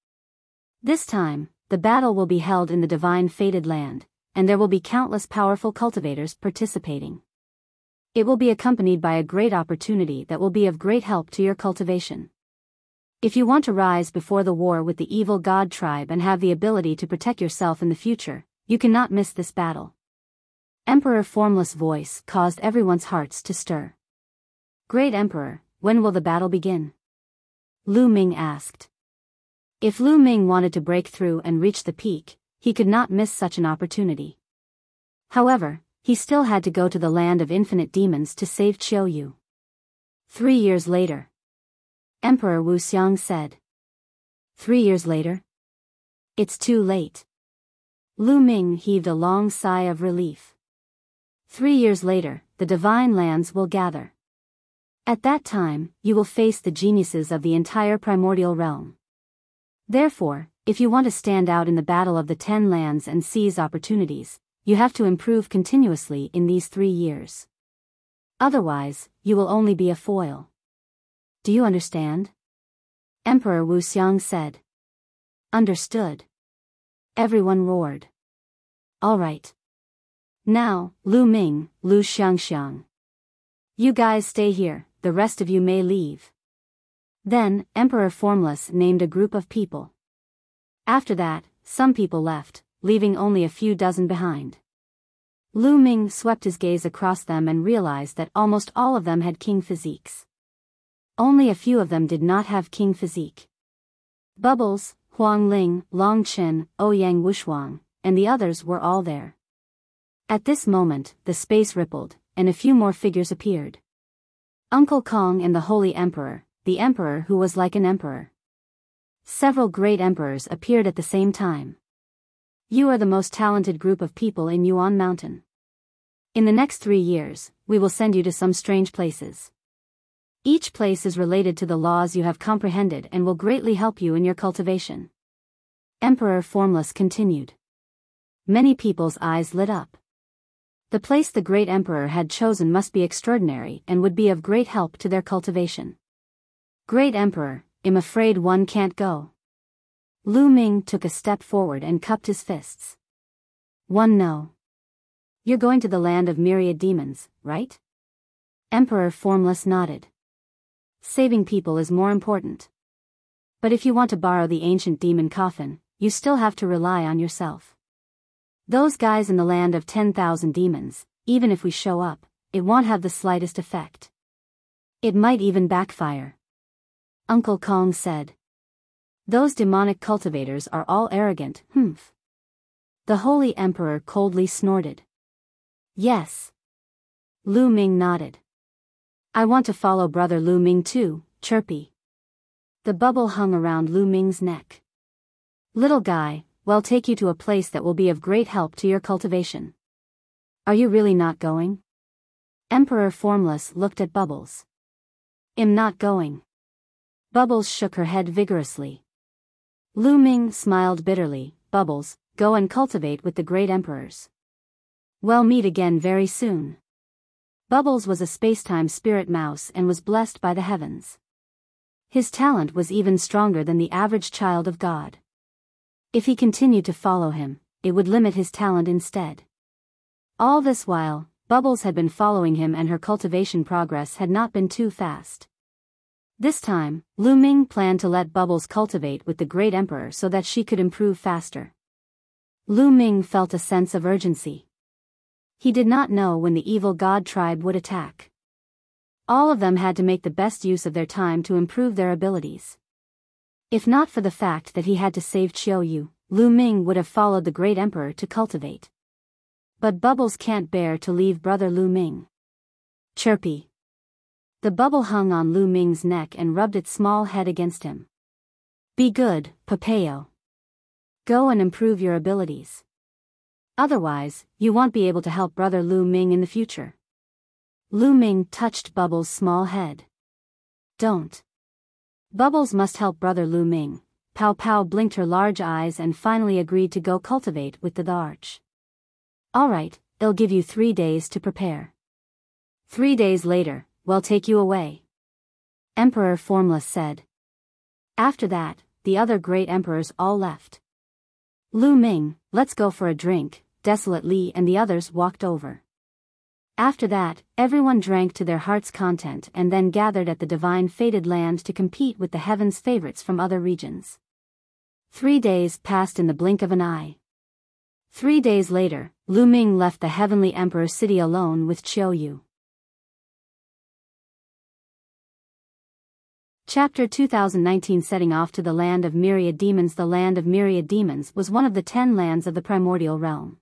This time, the battle will be held in the divine fated land, and there will be countless powerful cultivators participating. It will be accompanied by a great opportunity that will be of great help to your cultivation. If you want to rise before the war with the evil god tribe and have the ability to protect yourself in the future, you cannot miss this battle. Emperor Formless' voice caused everyone's hearts to stir. Great Emperor, when will the battle begin? Lu Ming asked. If Lu Ming wanted to break through and reach the peak, he could not miss such an opportunity. However, he still had to go to the land of infinite demons to save Qiu Yue. 3 years later. Emperor Wuxiang said. 3 years later? It's too late. Lu Ming heaved a long sigh of relief. 3 years later, the divine lands will gather. At that time, you will face the geniuses of the entire primordial realm. Therefore, if you want to stand out in the Battle of the Ten Lands and seize opportunities, you have to improve continuously in these 3 years. Otherwise, you will only be a foil. Do you understand? Emperor Wuxiang said. Understood. Everyone roared. All right. Now, Lu Ming, Lu Xiangxiang. You guys stay here, the rest of you may leave. Then, Emperor Formless named a group of people. After that, some people left, leaving only a few dozen behind. Lu Ming swept his gaze across them and realized that almost all of them had king physiques. Only a few of them did not have king physique. Bubbles, Huang Ling, Long Chen, Ouyang Wushuang, and the others were all there. At this moment, the space rippled, and a few more figures appeared. Uncle Kong and the Holy Emperor, the emperor who was like an emperor. Several great emperors appeared at the same time. You are the most talented group of people in Yuan Mountain. In the next 3 years, we will send you to some strange places. Each place is related to the laws you have comprehended and will greatly help you in your cultivation. Emperor Formless continued. Many people's eyes lit up. The place the great emperor had chosen must be extraordinary and would be of great help to their cultivation. Great Emperor, I'm afraid one can't go. Lu Ming took a step forward and cupped his fists. No. You're going to the land of myriad demons, right? Emperor Formless nodded. Saving people is more important. But if you want to borrow the ancient demon coffin, you still have to rely on yourself. Those guys in the land of 10,000 demons, even if we show up, it won't have the slightest effect. It might even backfire. Uncle Kong said. Those demonic cultivators are all arrogant, humph. The Holy Emperor coldly snorted. Yes. Lu Ming nodded. I want to follow Brother Lu Ming too, Chirpy. The bubble hung around Lu Ming's neck. Little guy, we'll take you to a place that will be of great help to your cultivation. Are you really not going? Emperor Formless looked at Bubbles. I'm not going. Bubbles shook her head vigorously. Lu Ming smiled bitterly. Bubbles, go and cultivate with the great emperors. We'll meet again very soon. Bubbles was a spacetime spirit mouse and was blessed by the heavens. His talent was even stronger than the average child of God. If he continued to follow him, it would limit his talent instead. All this while, Bubbles had been following him and her cultivation progress had not been too fast. This time, Lu Ming planned to let Bubbles cultivate with the great emperor so that she could improve faster. Lu Ming felt a sense of urgency. He did not know when the evil god tribe would attack. All of them had to make the best use of their time to improve their abilities. If not for the fact that he had to save Qiu Yue, Lu Ming would have followed the great emperor to cultivate. But Bubbles can't bear to leave brother Lu Ming. Chirpy. The bubble hung on Lu Ming's neck and rubbed its small head against him. Be good, Papao. Go and improve your abilities. Otherwise, you won't be able to help brother Lu Ming in the future. Lu Ming touched Bubbles' small head. Don't. Bubbles must help brother Lu Ming. Pow Pow blinked her large eyes and finally agreed to go cultivate with the arch. Alright, it'll give you 3 days to prepare. 3 days later, we'll take you away. Emperor Formless said. After that, the other great emperors all left. Lu Ming, let's go for a drink, Desolate Li and the others walked over. After that, everyone drank to their heart's content and then gathered at the divine fated land to compete with the heavens' favorites from other regions. 3 days passed in the blink of an eye. 3 days later, Lu Ming left the heavenly emperor city alone with Qiu Yue. Chapter 2019 Setting off to the land of myriad demons. The land of myriad demons was one of the 10 lands of the primordial realm.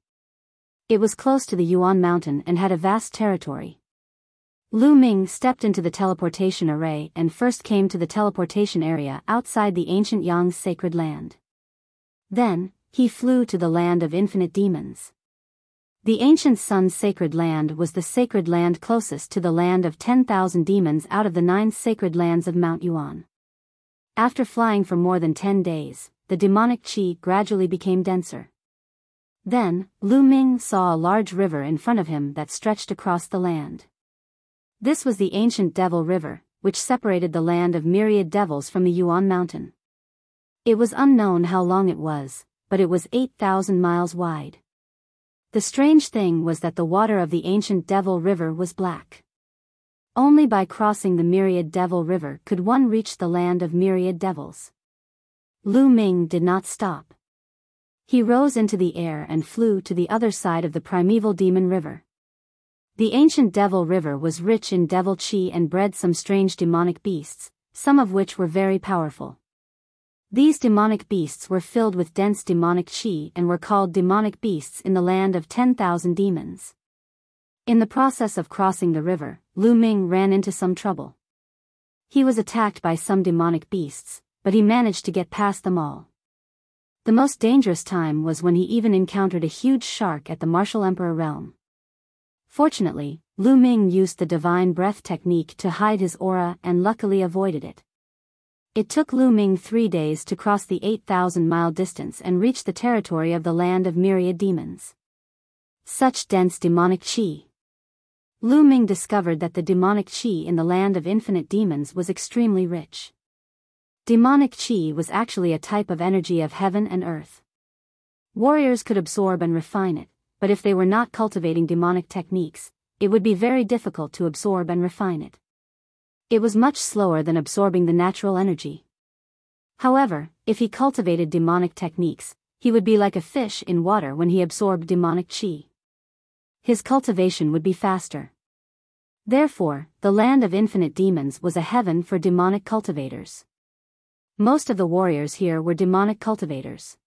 It was close to the Yuan mountain and had a vast territory. Lu Ming stepped into the teleportation array and first came to the teleportation area outside the ancient Yang's sacred land. Then, he flew to the land of infinite demons. The ancient sun's sacred land was the sacred land closest to the land of 10,000 demons out of the 9 sacred lands of Mount Yuan. After flying for more than 10 days, the demonic qi gradually became denser. Then, Lu Ming saw a large river in front of him that stretched across the land. This was the ancient Devil River, which separated the land of myriad devils from the Yuan mountain. It was unknown how long it was, but it was 8,000 miles wide. The strange thing was that the water of the ancient Devil River was black. Only by crossing the Myriad Devil River could one reach the land of Myriad Devils. Lu Ming did not stop. He rose into the air and flew to the other side of the primeval demon river. The ancient devil river was rich in devil qi and bred some strange demonic beasts, some of which were very powerful. These demonic beasts were filled with dense demonic qi and were called demonic beasts in the land of 10,000 demons. In the process of crossing the river, Lu Ming ran into some trouble. He was attacked by some demonic beasts, but he managed to get past them all. The most dangerous time was when he even encountered a huge shark at the Martial Emperor realm. Fortunately, Lu Ming used the divine breath technique to hide his aura and luckily avoided it. It took Lu Ming 3 days to cross the 8,000-mile distance and reach the territory of the land of Myriad demons. Such dense demonic qi. Lu Ming discovered that the demonic qi in the land of infinite demons was extremely rich. Demonic qi was actually a type of energy of heaven and earth. Warriors could absorb and refine it, but if they were not cultivating demonic techniques, it would be very difficult to absorb and refine it. It was much slower than absorbing the natural energy. However, if he cultivated demonic techniques, he would be like a fish in water when he absorbed demonic qi. His cultivation would be faster. Therefore, the land of infinite demons was a heaven for demonic cultivators. Most of the warriors here were demonic cultivators.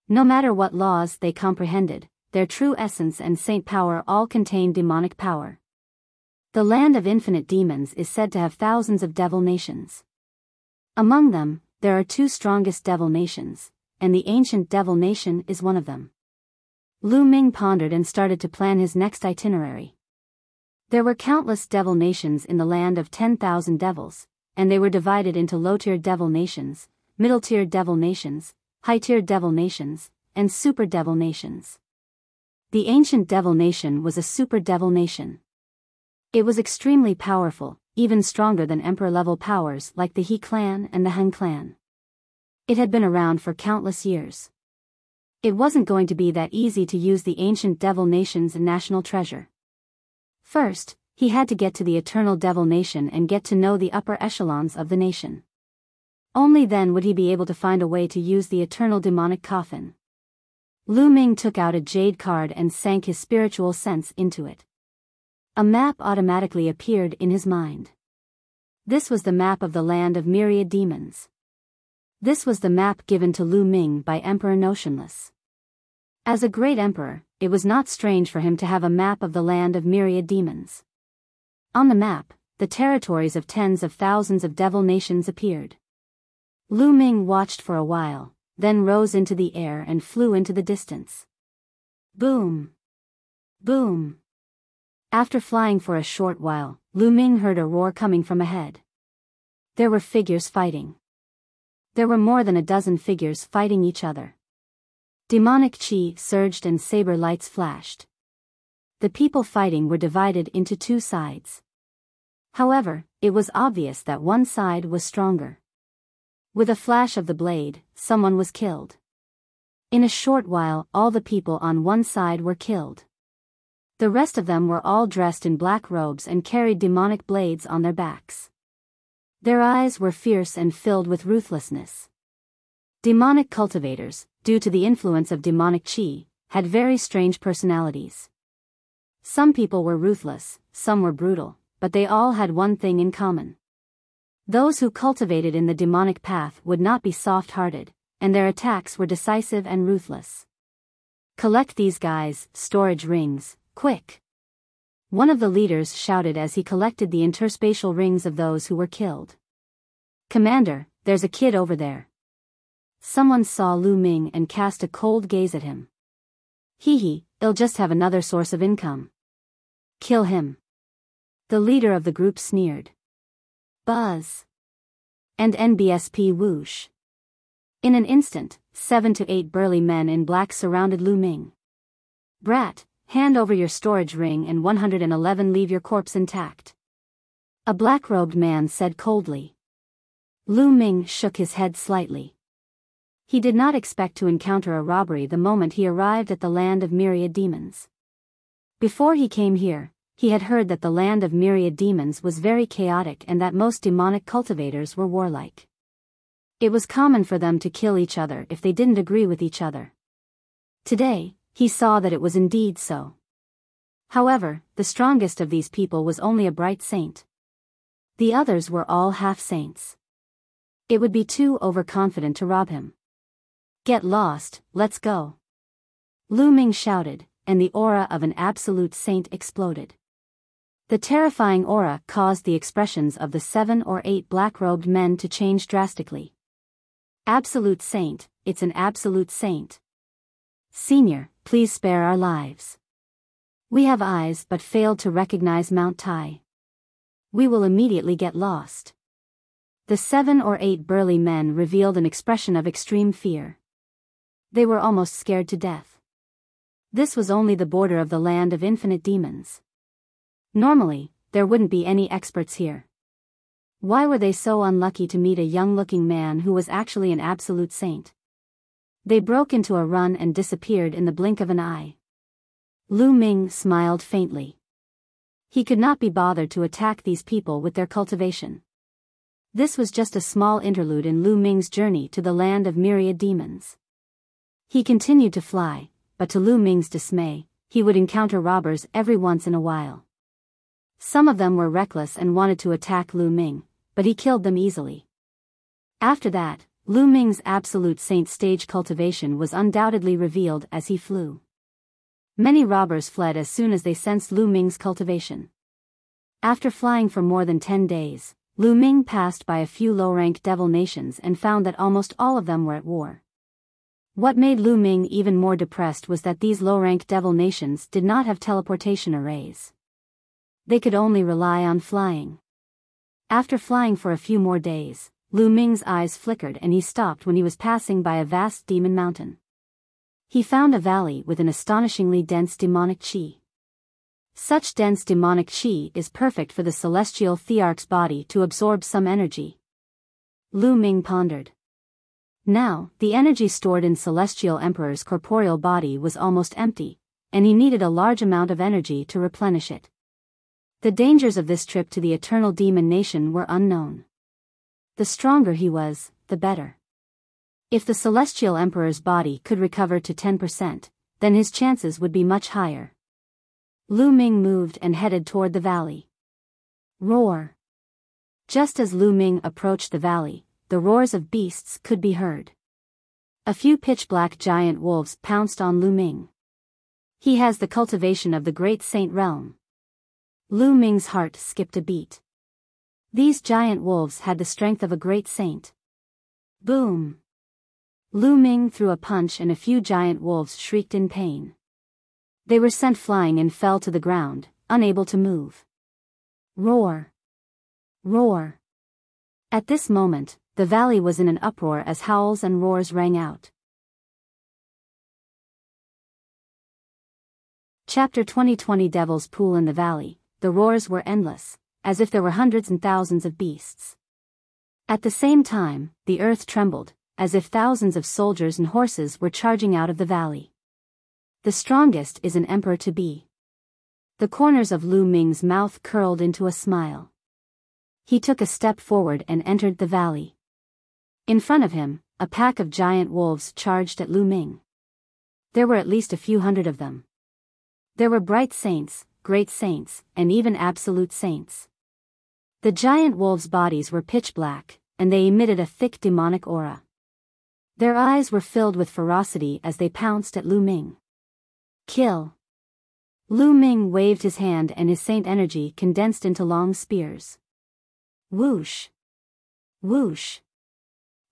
No matter what laws they comprehended, their true essence and saint power all contained demonic power. The land of infinite demons is said to have thousands of devil nations. Among them, there are 2 strongest devil nations, and the ancient devil nation is one of them. Lu Ming pondered and started to plan his next itinerary. There were countless devil nations in the land of 10,000 devils, and they were divided into low-tier devil nations, middle-tier devil nations, high-tier devil nations, and super devil nations. The ancient devil nation was a super devil nation. It was extremely powerful, even stronger than emperor-level powers like the He clan and the Han clan. It had been around for countless years. It wasn't going to be that easy to use the ancient devil nation's national treasure. First, he had to get to the eternal devil nation and get to know the upper echelons of the nation. Only then would he be able to find a way to use the eternal demonic coffin. Lu Ming took out a jade card and sank his spiritual sense into it. A map automatically appeared in his mind. This was the map of the land of Myriad demons. This was the map given to Lu Ming by Emperor Notionless. As a great emperor, it was not strange for him to have a map of the land of Myriad demons. On the map, the territories of tens of thousands of devil nations appeared. Lu Ming watched for a while, then rose into the air and flew into the distance. Boom! Boom! After flying for a short while, Lu Ming heard a roar coming from ahead. There were figures fighting. There were more than a dozen figures fighting each other. Demonic qi surged and saber lights flashed. The people fighting were divided into 2 sides. However, it was obvious that one side was stronger. With a flash of the blade, someone was killed. In a short while, all the people on one side were killed. The rest of them were all dressed in black robes and carried demonic blades on their backs. Their eyes were fierce and filled with ruthlessness. Demonic cultivators, due to the influence of demonic qi, had very strange personalities. Some people were ruthless, some were brutal, but they all had one thing in common. Those who cultivated in the demonic path would not be soft-hearted, and their attacks were decisive and ruthless. Collect these guys, storage rings, quick! One of the leaders shouted as he collected the interspatial rings of those who were killed. Commander, there's a kid over there. Someone saw Lu Ming and cast a cold gaze at him. Hee, he'll just have another source of income. Kill him. The leader of the group sneered. Buzz. And NBSP whoosh. In an instant, 7 to 8 burly men in black surrounded Lu Ming. Brat, hand over your storage ring and 111 leave your corpse intact. A black-robed man said coldly. Lu Ming shook his head slightly. He did not expect to encounter a robbery the moment he arrived at the land of Myriad demons. Before he came here, He had heard that the land of myriad demons was very chaotic and that most demonic cultivators were warlike. It was common for them to kill each other if they didn't agree with each other. Today, he saw that it was indeed so. However, the strongest of these people was only a bright saint. The others were all half-saints. It would be too overconfident to rob him. "Get lost, let's go," Lu Ming shouted, and the aura of an absolute saint exploded. The terrifying aura caused the expressions of the 7 or 8 black-robed men to change drastically. "Absolute saint, it's an absolute saint. Senior, please spare our lives. We have eyes but failed to recognize Mount Tai. We will immediately get lost." The 7 or 8 burly men revealed an expression of extreme fear. They were almost scared to death. This was only the border of the land of infinite demons. Normally, there wouldn't be any experts here. Why were they so unlucky to meet a young-looking man who was actually an absolute saint? They broke into a run and disappeared in the blink of an eye. Lu Ming smiled faintly. He could not be bothered to attack these people with their cultivation. This was just a small interlude in Lu Ming's journey to the land of myriad demons. He continued to fly, but to Lu Ming's dismay, he would encounter robbers every once in a while. Some of them were reckless and wanted to attack Lu Ming, but he killed them easily. After that, Lu Ming's absolute saint stage cultivation was undoubtedly revealed as he flew. Many robbers fled as soon as they sensed Lu Ming's cultivation. After flying for more than 10 days, Lu Ming passed by a few low-rank devil nations and found that almost all of them were at war. What made Lu Ming even more depressed was that these low-rank devil nations did not have teleportation arrays. They could only rely on flying. After flying for a few more days, Lu Ming's eyes flickered and he stopped when he was passing by a vast demon mountain. He found a valley with an astonishingly dense demonic qi. Such dense demonic qi is perfect for the celestial thearch's body to absorb some energy. Lu Ming pondered. Now, the energy stored in Celestial Emperor's corporeal body was almost empty, and he needed a large amount of energy to replenish it. The dangers of this trip to the Eternal Demon Nation were unknown. The stronger he was, the better. If the Celestial Emperor's body could recover to 10%, then his chances would be much higher. Lu Ming moved and headed toward the valley. Roar. Just as Lu Ming approached the valley, the roars of beasts could be heard. A few pitch-black giant wolves pounced on Lu Ming. He has the cultivation of the great saint realm. Lu Ming's heart skipped a beat. These giant wolves had the strength of a great saint. Boom! Lu Ming threw a punch and a few giant wolves shrieked in pain. They were sent flying and fell to the ground, unable to move. Roar! Roar! At this moment, the valley was in an uproar as howls and roars rang out. Chapter 20 Devil's Pool in the Valley. The roars were endless, as if there were hundreds and thousands of beasts. At the same time, the earth trembled, as if thousands of soldiers and horses were charging out of the valley. The strongest is an emperor to be. The corners of Lu Ming's mouth curled into a smile. He took a step forward and entered the valley. In front of him, a pack of giant wolves charged at Lu Ming. There were at least a few hundred of them. There were bright saints, great saints, and even absolute saints. The giant wolves' bodies were pitch black, and they emitted a thick demonic aura. Their eyes were filled with ferocity as they pounced at Lu Ming. Kill! Lu Ming waved his hand and his saint energy condensed into long spears. Whoosh! Whoosh!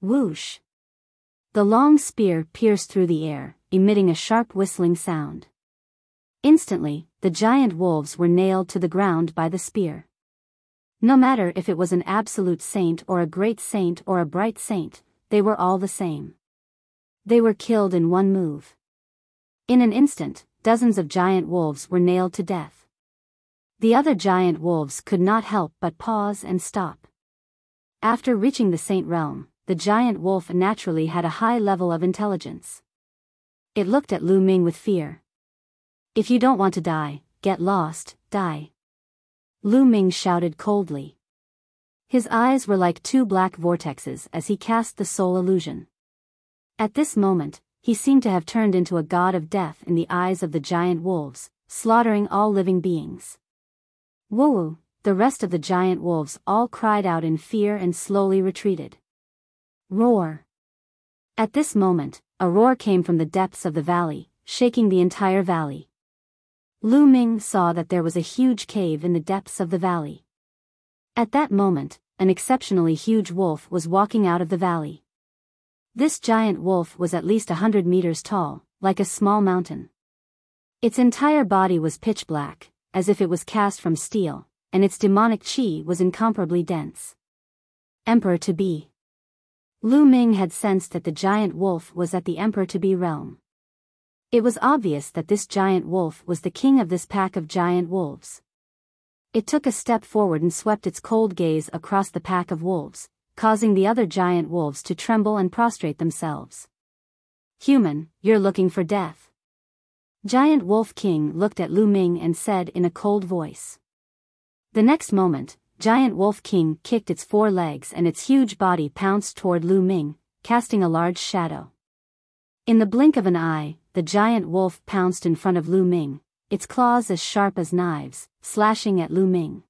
Whoosh! The long spear pierced through the air, emitting a sharp whistling sound. Instantly, the giant wolves were nailed to the ground by the spear. No matter if it was an absolute saint or a great saint or a bright saint, they were all the same. They were killed in one move. In an instant, dozens of giant wolves were nailed to death. The other giant wolves could not help but pause and stop. After reaching the saint realm, the giant wolf naturally had a high level of intelligence. It looked at Lu Ming with fear. If you don't want to die, get lost, die. Lu Ming shouted coldly. His eyes were like two black vortexes as he cast the soul illusion. At this moment, he seemed to have turned into a god of death in the eyes of the giant wolves, slaughtering all living beings. Woo! The rest of the giant wolves all cried out in fear and slowly retreated. Roar! At this moment, a roar came from the depths of the valley, shaking the entire valley. Lu Ming saw that there was a huge cave in the depths of the valley. At that moment, an exceptionally huge wolf was walking out of the valley. This giant wolf was at least 100 meters tall, like a small mountain. Its entire body was pitch black, as if it was cast from steel, and its demonic qi was incomparably dense. Emperor-to-be. Lu Ming had sensed that the giant wolf was at the Emperor-to-be realm. It was obvious that this giant wolf was the king of this pack of giant wolves. It took a step forward and swept its cold gaze across the pack of wolves, causing the other giant wolves to tremble and prostrate themselves. Human, you're looking for death. Giant Wolf King looked at Lu Ming and said in a cold voice. The next moment, Giant Wolf King kicked its four legs and its huge body pounced toward Lu Ming, casting a large shadow. In the blink of an eye, the giant wolf pounced in front of Lu Ming, its claws as sharp as knives, slashing at Lu Ming.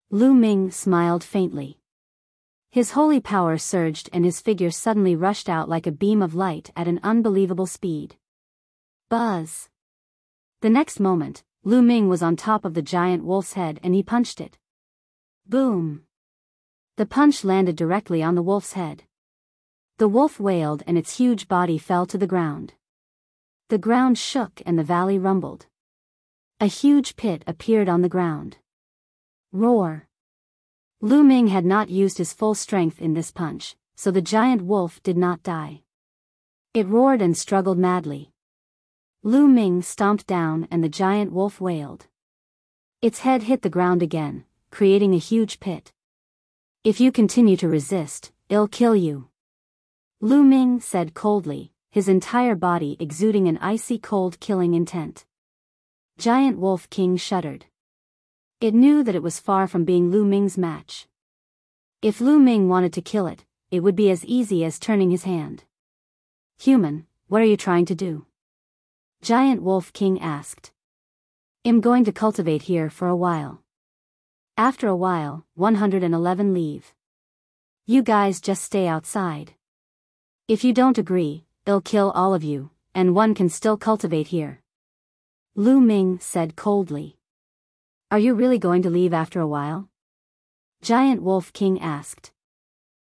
Lu Ming smiled faintly. His holy power surged and his figure suddenly rushed out like a beam of light at an unbelievable speed. Buzz! The next moment, Lu Ming was on top of the giant wolf's head and he punched it. Boom! The punch landed directly on the wolf's head. The wolf wailed and its huge body fell to the ground. The ground shook and the valley rumbled. A huge pit appeared on the ground. Roar! Lu Ming had not used his full strength in this punch, so the giant wolf did not die. It roared and struggled madly. Lu Ming stomped down and the giant wolf wailed. Its head hit the ground again, creating a huge pit. If you continue to resist, it'll kill you. Lu Ming said coldly, his entire body exuding an icy cold killing intent. Giant Wolf King shuddered. It knew that it was far from being Lu Ming's match. If Lu Ming wanted to kill it, it would be as easy as turning his hand. Human, what are you trying to do? Giant Wolf King asked. I'm going to cultivate here for a while. After a while, 111 leave. You guys just stay outside. If you don't agree, it'll kill all of you, and one can still cultivate here. Lu Ming said coldly. Are you really going to leave after a while? Giant Wolf King asked.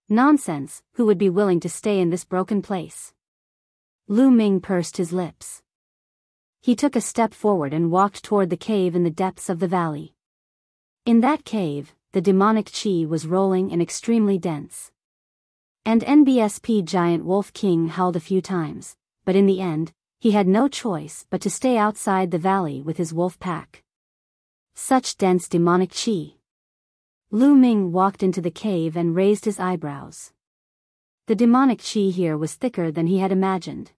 Nonsense, who would be willing to stay in this broken place? Lu Ming pursed his lips. He took a step forward and walked toward the cave in the depths of the valley. In that cave, the demonic qi was rolling and extremely dense. And NBSP Giant Wolf King howled a few times, but in the end, he had no choice but to stay outside the valley with his wolf pack. Such dense demonic qi. Lu Ming walked into the cave and raised his eyebrows. The demonic qi here was thicker than he had imagined.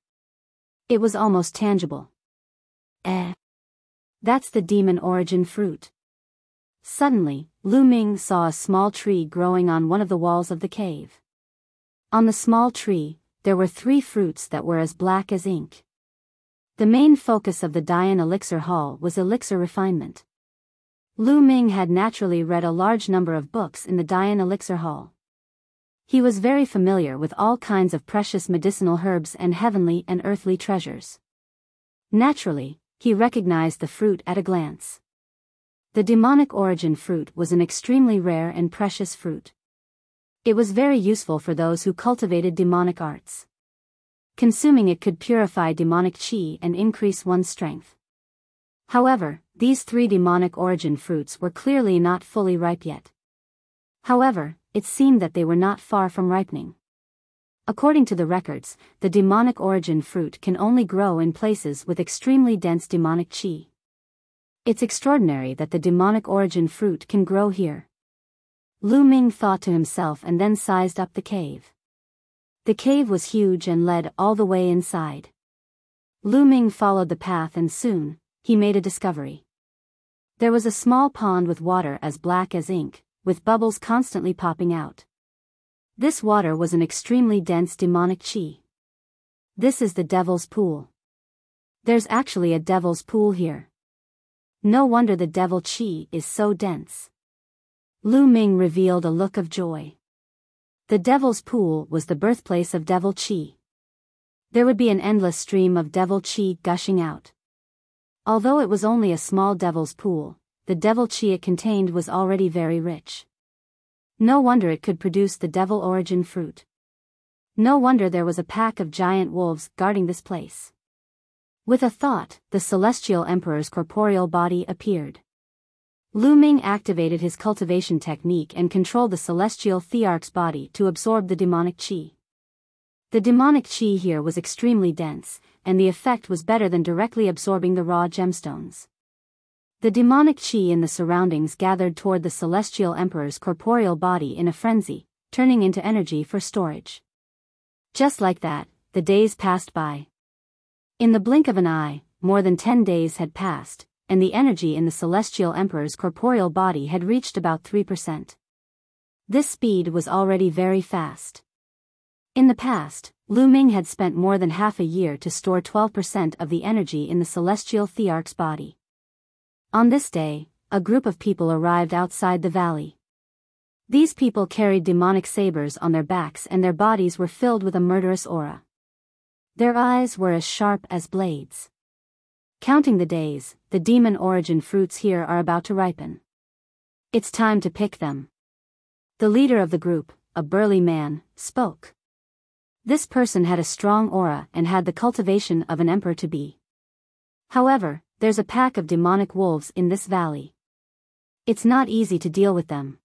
It was almost tangible. That's the demon origin fruit. Suddenly, Lu Ming saw a small tree growing on one of the walls of the cave. On the small tree, there were 3 fruits that were as black as ink. The main focus of the Dian Elixir Hall was elixir refinement. Lu Ming had naturally read a large number of books in the Dian Elixir Hall. He was very familiar with all kinds of precious medicinal herbs and heavenly and earthly treasures. Naturally, he recognized the fruit at a glance. The demonic origin fruit was an extremely rare and precious fruit. It was very useful for those who cultivated demonic arts. Consuming it could purify demonic qi and increase one's strength. However, these 3 demonic origin fruits were clearly not fully ripe yet. However, it seemed that they were not far from ripening. According to the records, the demonic origin fruit can only grow in places with extremely dense demonic qi. It's extraordinary that the demonic origin fruit can grow here. Lu Ming thought to himself and then sized up the cave. The cave was huge and led all the way inside. Lu Ming followed the path and soon, he made a discovery. There was a small pond with water as black as ink, with bubbles constantly popping out. This water was an extremely dense demonic qi. This is the devil's pool. There's actually a devil's pool here. No wonder the devil qi is so dense. Lu Ming revealed a look of joy. The devil's pool was the birthplace of devil qi. There would be an endless stream of devil qi gushing out. Although it was only a small devil's pool, the devil qi it contained was already very rich. No wonder it could produce the devil origin fruit. No wonder there was a pack of giant wolves guarding this place. With a thought, the celestial emperor's corporeal body appeared. Lu Ming activated his cultivation technique and controlled the celestial thearch's body to absorb the demonic qi. The demonic qi here was extremely dense, and the effect was better than directly absorbing the raw gemstones. The demonic qi in the surroundings gathered toward the celestial emperor's corporeal body in a frenzy, turning into energy for storage. Just like that, the days passed by. In the blink of an eye, more than 10 days had passed, and the energy in the celestial emperor's corporeal body had reached about 3%. This speed was already very fast. In the past, Lu Ming had spent more than half a year to store 12% of the energy in the celestial thearch's body. On this day, a group of people arrived outside the valley. These people carried demonic sabers on their backs and their bodies were filled with a murderous aura. Their eyes were as sharp as blades. Counting the days, the demon origin fruits here are about to ripen. It's time to pick them. The leader of the group, a burly man, spoke. This person had a strong aura and had the cultivation of an emperor-to-be. However, there's a pack of demonic wolves in this valley. It's not easy to deal with them.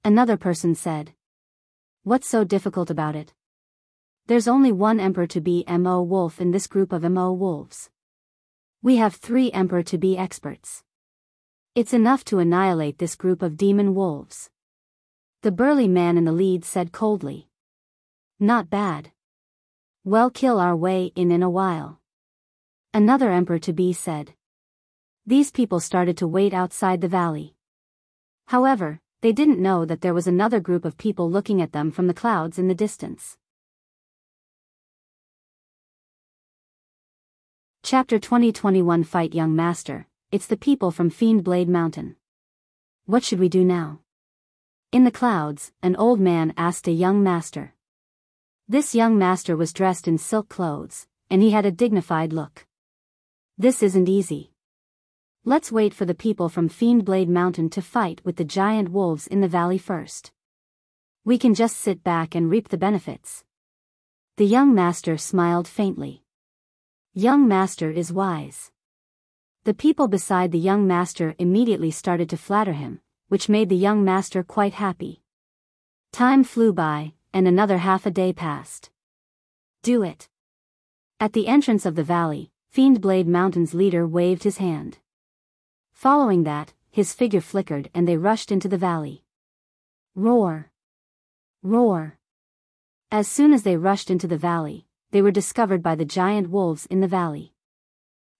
Another person said. What's so difficult about it? There's only one emperor-to-be MO wolf in this group of MO wolves. We have 3 emperor-to-be experts. It's enough to annihilate this group of demon wolves. The burly man in the lead said coldly. Not bad. We'll kill our way in a while. Another emperor-to-be said. These people started to wait outside the valley. However, they didn't know that there was another group of people looking at them from the clouds in the distance. Chapter 2021 Fight Young Master, it's the people from Fiend Blade Mountain. What should we do now? In the clouds, an old man asked a young master. This young master was dressed in silk clothes, and he had a dignified look. This isn't easy. Let's wait for the people from Fiend Blade Mountain to fight with the giant wolves in the valley first. We can just sit back and reap the benefits. The young master smiled faintly. Young master is wise. The people beside the young master immediately started to flatter him, which made the young master quite happy. Time flew by, and another half a day passed. Do it. At the entrance of the valley, Fiend Blade Mountain's leader waved his hand. Following that, his figure flickered and they rushed into the valley. Roar! Roar! As soon as they rushed into the valley, they were discovered by the giant wolves in the valley.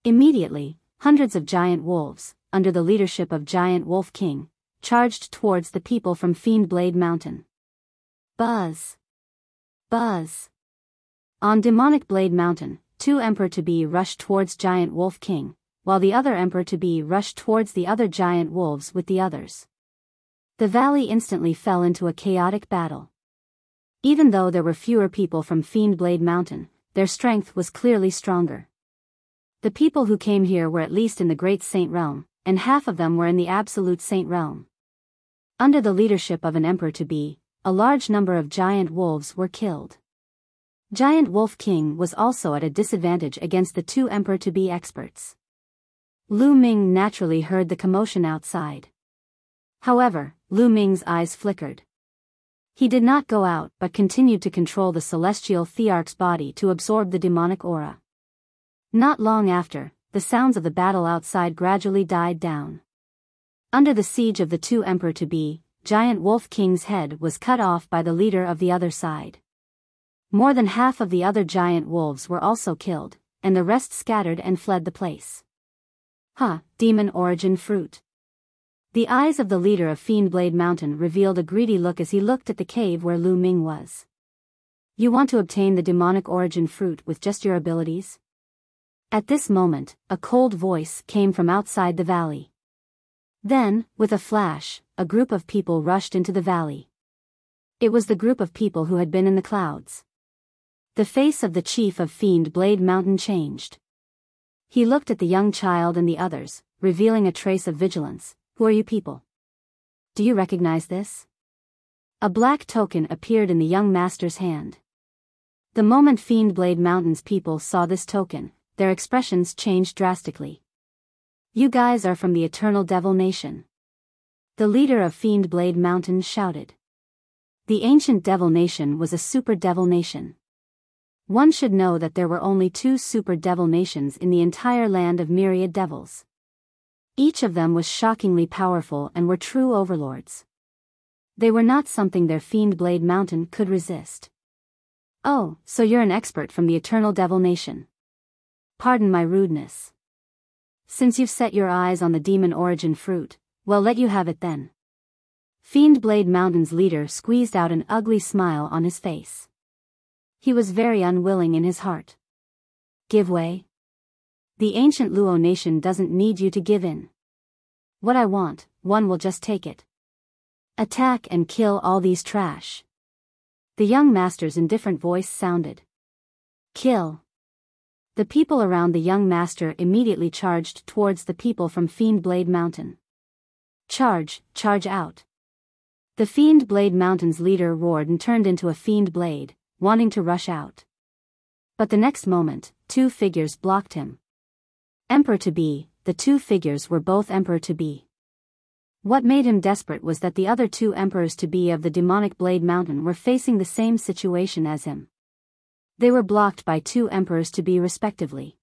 Immediately, hundreds of giant wolves, under the leadership of Giant Wolf King, charged towards the people from Fiend Blade Mountain. Buzz! Buzz! On Demonic Blade Mountain, 2 emperor-to-be rushed towards Giant Wolf King, while the other emperor-to-be rushed towards the other giant wolves with the others. The valley instantly fell into a chaotic battle. Even though there were fewer people from Fiend Blade Mountain, their strength was clearly stronger. The people who came here were at least in the Great Saint Realm, and half of them were in the Absolute Saint Realm. Under the leadership of an emperor-to-be, a large number of giant wolves were killed. Giant Wolf King was also at a disadvantage against the 2 emperor-to-be experts. Lu Ming naturally heard the commotion outside. However, Lu Ming's eyes flickered. He did not go out but continued to control the celestial thearch's body to absorb the demonic aura. Not long after, the sounds of the battle outside gradually died down. Under the siege of the 2 emperor-to-be, Giant Wolf King's head was cut off by the leader of the other side. More than half of the other giant wolves were also killed, and the rest scattered and fled the place. Demon origin fruit. The eyes of the leader of Fiend Blade Mountain revealed a greedy look as he looked at the cave where Lu Ming was. You want to obtain the demonic origin fruit with just your abilities? At this moment, a cold voice came from outside the valley. Then, with a flash, a group of people rushed into the valley. It was the group of people who had been in the clouds. The face of the chief of Fiend Blade Mountain changed. He looked at the young child and the others, revealing a trace of vigilance. Who are you people? Do you recognize this? A black token appeared in the young master's hand. The moment Fiend Blade Mountain's people saw this token, their expressions changed drastically. You guys are from the Eternal Devil Nation. The leader of Fiend Blade Mountain shouted. The ancient Devil Nation was a super devil nation. One should know that there were only 2 super devil nations in the entire land of Myriad devils. Each of them was shockingly powerful and were true overlords. They were not something their Fiend Blade Mountain could resist. Oh, so you're an expert from the Eternal Devil Nation. Pardon my rudeness. Since you've set your eyes on the demon origin fruit, well, let you have it then. Fiend Blade Mountain's leader squeezed out an ugly smile on his face. He was very unwilling in his heart. Give way? The ancient Luo nation doesn't need you to give in. What I want, one will just take it. Attack and kill all these trash. The young master's indifferent voice sounded. Kill. The people around the young master immediately charged towards the people from Fiend Blade Mountain. Charge out. The Fiend Blade Mountain's leader roared and turned into a fiend blade, wanting to rush out. But the next moment, 2 figures blocked him. Emperor-to-be, the 2 figures were both Emperor-to-be. What made him desperate was that the other 2 Emperors-to-be of the demonic Blade Mountain were facing the same situation as him. They were blocked by 2 Emperors-to-be respectively.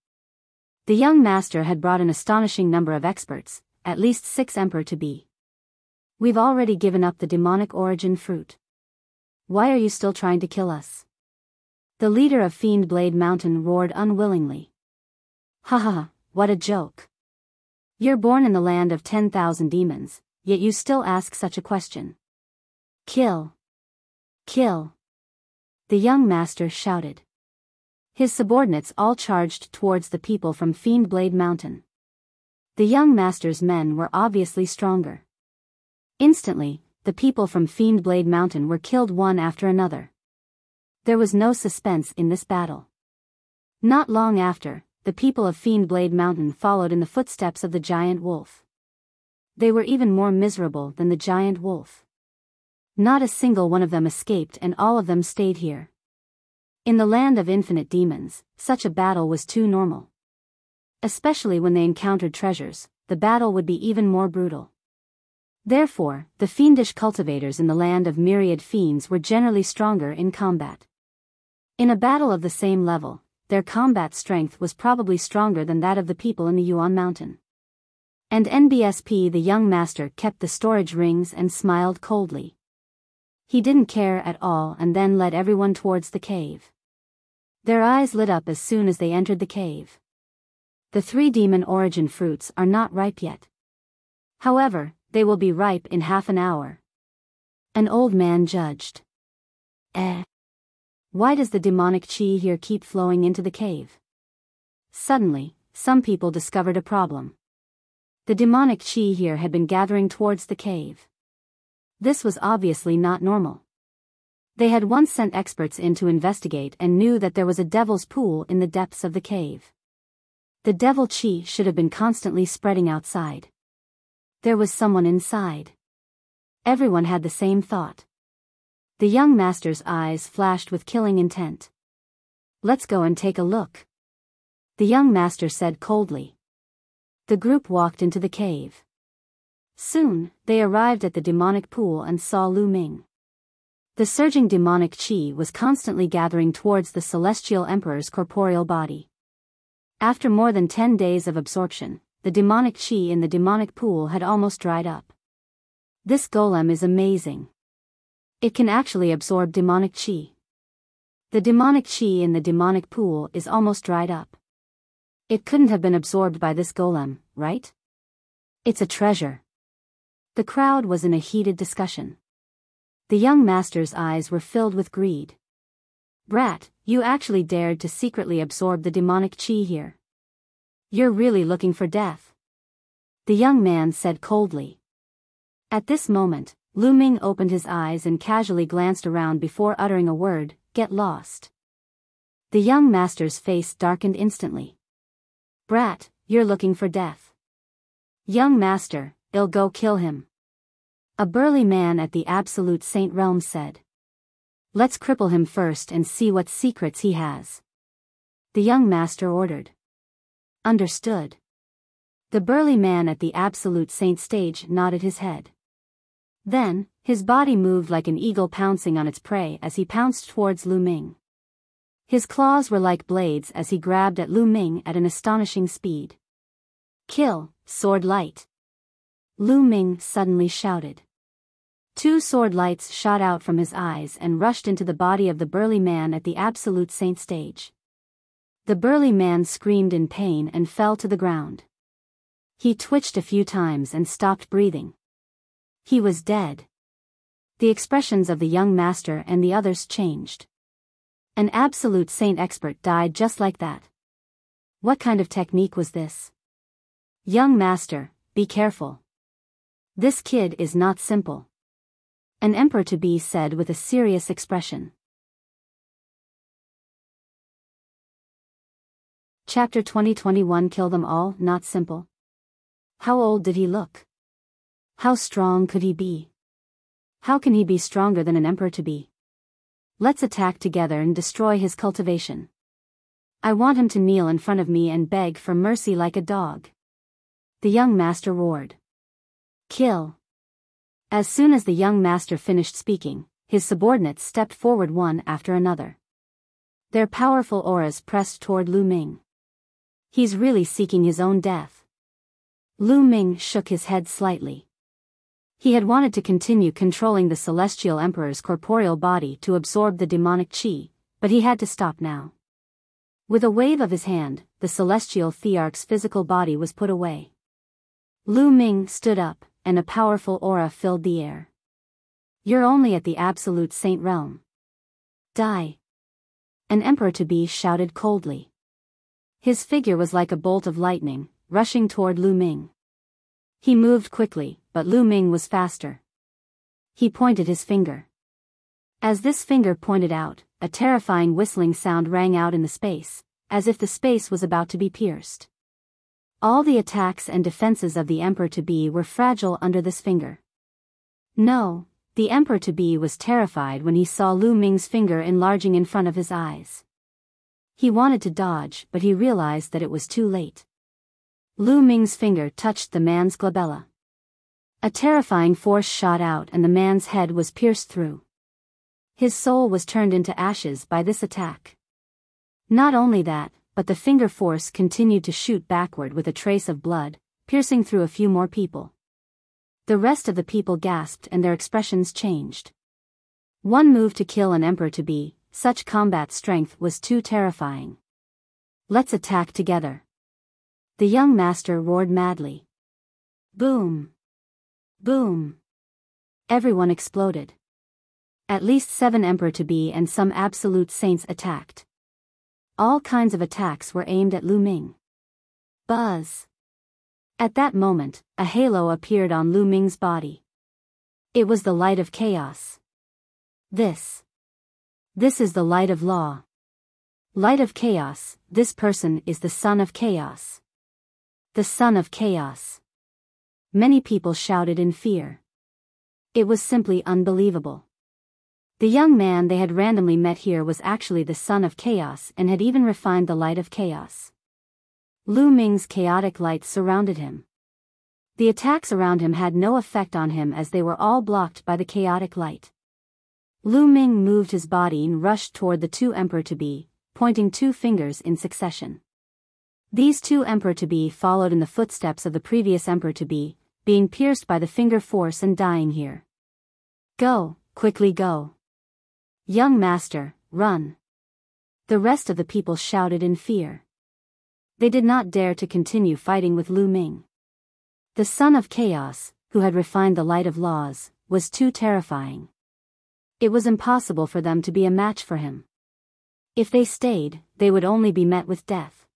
The young master had brought an astonishing number of experts, at least 6 Emperor-to-be. We've already given up the demonic origin fruit. Why are you still trying to kill us? The leader of Fiend Blade Mountain roared unwillingly. Ha ha ha. What a joke. You're born in the land of 10,000 demons, yet you still ask such a question. Kill. Kill. The young master shouted. His subordinates all charged towards the people from Fiend Blade Mountain. The young master's men were obviously stronger. Instantly, the people from Fiend Blade Mountain were killed one after another. There was no suspense in this battle. Not long after, the people of Fiend Blade Mountain followed in the footsteps of the giant wolf. They were even more miserable than the giant wolf. Not a single one of them escaped and all of them stayed here. In the land of infinite demons, such a battle was too normal. Especially when they encountered treasures, the battle would be even more brutal. Therefore, the fiendish cultivators in the land of Myriad fiends were generally stronger in combat. In a battle of the same level, their combat strength was probably stronger than that of the people in the Yuan Mountain. And NBSP, the young master, kept the storage rings and smiled coldly. He didn't care at all and then led everyone towards the cave. Their eyes lit up as soon as they entered the cave. The 3 demon origin fruits are not ripe yet. However, they will be ripe in half an hour. An old man judged. Why does the demonic qi here keep flowing into the cave? Suddenly, some people discovered a problem. The demonic qi here had been gathering towards the cave. This was obviously not normal. They had once sent experts in to investigate and knew that there was a devil's pool in the depths of the cave. The devil qi should have been constantly spreading outside. There was someone inside. Everyone had the same thought. The young master's eyes flashed with killing intent. Let's go and take a look. The young master said coldly. The group walked into the cave. Soon, they arrived at the demonic pool and saw Lu Ming. The surging demonic qi was constantly gathering towards the celestial emperor's corporeal body. After more than 10 days of absorption, the demonic qi in the demonic pool had almost dried up. This golem is amazing. It can actually absorb demonic qi. The demonic qi in the demonic pool is almost dried up. It couldn't have been absorbed by this golem, right? It's a treasure. The crowd was in a heated discussion. The young master's eyes were filled with greed. Brat, you actually dared to secretly absorb the demonic qi here. You're really looking for death. The young man said coldly. At this moment, Lu Ming opened his eyes and casually glanced around before uttering a word, "Get lost." The young master's face darkened instantly. Brat, you're looking for death. Young master, I'll go kill him. A burly man at the Absolute Saint realm said. Let's cripple him first and see what secrets he has. The young master ordered. Understood. The burly man at the Absolute Saint stage nodded his head. Then, his body moved like an eagle pouncing on its prey as he pounced towards Lu Ming. His claws were like blades as he grabbed at Lu Ming at an astonishing speed. Kill, sword light. Lu Ming suddenly shouted. Two sword lights shot out from his eyes and rushed into the body of the burly man at the Absolute Saint stage. The burly man screamed in pain and fell to the ground. He twitched a few times and stopped breathing. He was dead. The expressions of the young master and the others changed. An Absolute Saint expert died just like that. What kind of technique was this? Young master, be careful. This kid is not simple. An emperor-to-be said with a serious expression. Chapter 2021 Kill them all, not simple. How old did he look? How strong could he be? How can he be stronger than an emperor-to-be? Let's attack together and destroy his cultivation. I want him to kneel in front of me and beg for mercy like a dog. The young master roared. Kill. As soon as the young master finished speaking, his subordinates stepped forward one after another. Their powerful auras pressed toward Lu Ming. He's really seeking his own death. Lu Ming shook his head slightly. He had wanted to continue controlling the Celestial Emperor's corporeal body to absorb the demonic qi, but he had to stop now. With a wave of his hand, the Celestial Thearch's physical body was put away. Lu Ming stood up, and a powerful aura filled the air. You're only at the Absolute Saint realm. Die. An emperor-to-be shouted coldly. His figure was like a bolt of lightning, rushing toward Lu Ming. He moved quickly, but Lu Ming was faster. He pointed his finger. As this finger pointed out, a terrifying whistling sound rang out in the space, as if the space was about to be pierced. All the attacks and defenses of the emperor-to-be were fragile under this finger. No, the emperor-to-be was terrified when he saw Lu Ming's finger enlarging in front of his eyes. He wanted to dodge, but he realized that it was too late. Lu Ming's finger touched the man's glabella. A terrifying force shot out and the man's head was pierced through. His soul was turned into ashes by this attack. Not only that, but the finger force continued to shoot backward with a trace of blood, piercing through a few more people. The rest of the people gasped and their expressions changed. One move to kill an emperor-to-be, such combat strength was too terrifying. Let's attack together. The young master roared madly. Boom! Boom! Everyone exploded. At least 7 emperor-to-be and some absolute saints attacked. All kinds of attacks were aimed at Lu Ming. Buzz! At that moment, a halo appeared on Lu Ming's body. It was the light of chaos. This is the light of law. Light of chaos, this person is the son of chaos. The son of chaos. Many people shouted in fear. It was simply unbelievable. The young man they had randomly met here was actually the son of chaos and had even refined the light of chaos. Lu Ming's chaotic light surrounded him. The attacks around him had no effect on him as they were all blocked by the chaotic light. Lu Ming moved his body and rushed toward the 2 emperor-to-be, pointing 2 fingers in succession. These 2 emperor-to-be followed in the footsteps of the previous emperor-to-be, being pierced by the finger force and dying here. Go, quickly go. Young master, run. The rest of the people shouted in fear. They did not dare to continue fighting with Lu Ming. The son of chaos, who had refined the light of laws, was too terrifying. It was impossible for them to be a match for him. If they stayed, they would only be met with death.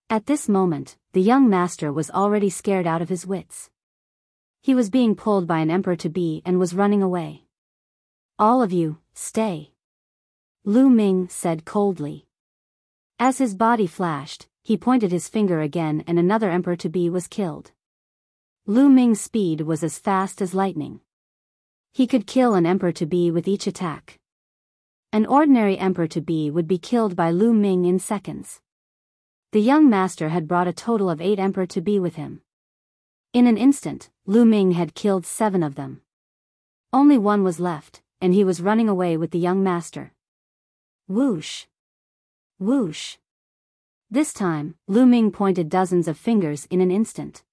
At this moment, the young master was already scared out of his wits. He was being pulled by an emperor-to-be and was running away. "All of you, stay," Lu Ming said coldly. As his body flashed, he pointed his finger again and another emperor-to-be was killed. Lu Ming's speed was as fast as lightning. He could kill an emperor-to-be with each attack. An ordinary emperor-to-be would be killed by Lu Ming in seconds. The young master had brought a total of 8 emperor-to-be with him. In an instant, Lu Ming had killed 7 of them. Only one was left, and he was running away with the young master. Whoosh! Whoosh! This time, Lu Ming pointed dozens of fingers in an instant.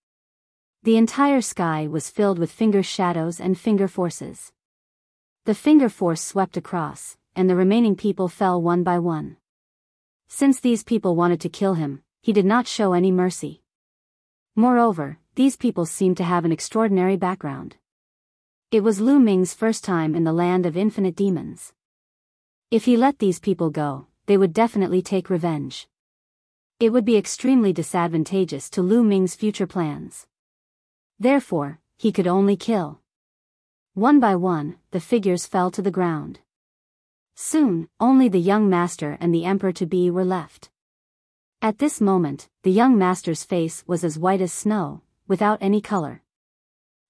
The entire sky was filled with finger shadows and finger forces. The finger force swept across, and the remaining people fell one by one. Since these people wanted to kill him, he did not show any mercy. Moreover, these people seemed to have an extraordinary background. It was Lu Ming's first time in the land of infinite demons. If he let these people go, they would definitely take revenge. It would be extremely disadvantageous to Lu Ming's future plans. Therefore, he could only kill. One by one, the figures fell to the ground. Soon, only the young master and the emperor-to-be were left. At this moment, the young master's face was as white as snow, without any color.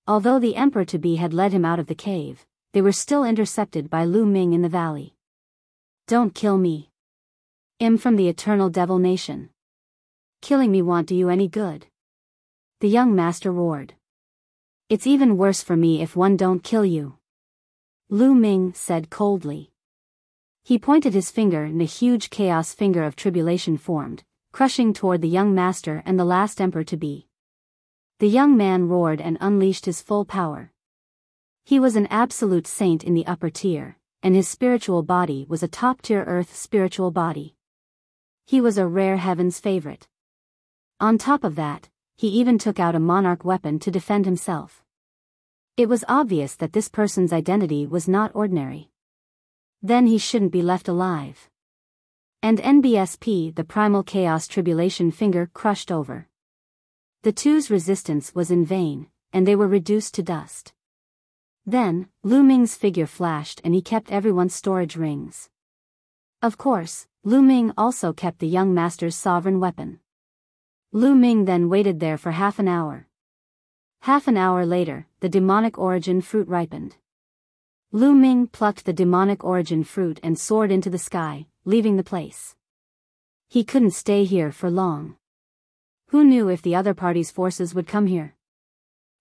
Although the emperor-to-be had led him out of the cave, they were still intercepted by Lu Ming in the valley. "Don't kill me. I'm from the eternal devil nation. Killing me won't do you any good," the young master roared. "It's even worse for me if one don't kill you," Lu Ming said coldly. He pointed his finger and a huge chaos finger of tribulation formed, crushing toward the young master and the last emperor-to-be. The young man roared and unleashed his full power. He was an absolute saint in the upper tier, and his spiritual body was a top-tier earth spiritual body. He was a rare heaven's favorite. On top of that, he even took out a monarch weapon to defend himself. It was obvious that this person's identity was not ordinary. Then he shouldn't be left alive. And NBSP, the primal chaos tribulation finger, crushed over. The two's resistance was in vain, and they were reduced to dust. Then, Lu Ming's figure flashed and he kept everyone's storage rings. Of course, Lu Ming also kept the young master's sovereign weapon. Lu Ming then waited there for half an hour. Half an hour later, the demonic origin fruit ripened. Lu Ming plucked the demonic origin fruit and soared into the sky, leaving the place. He couldn't stay here for long. Who knew if the other party's forces would come here?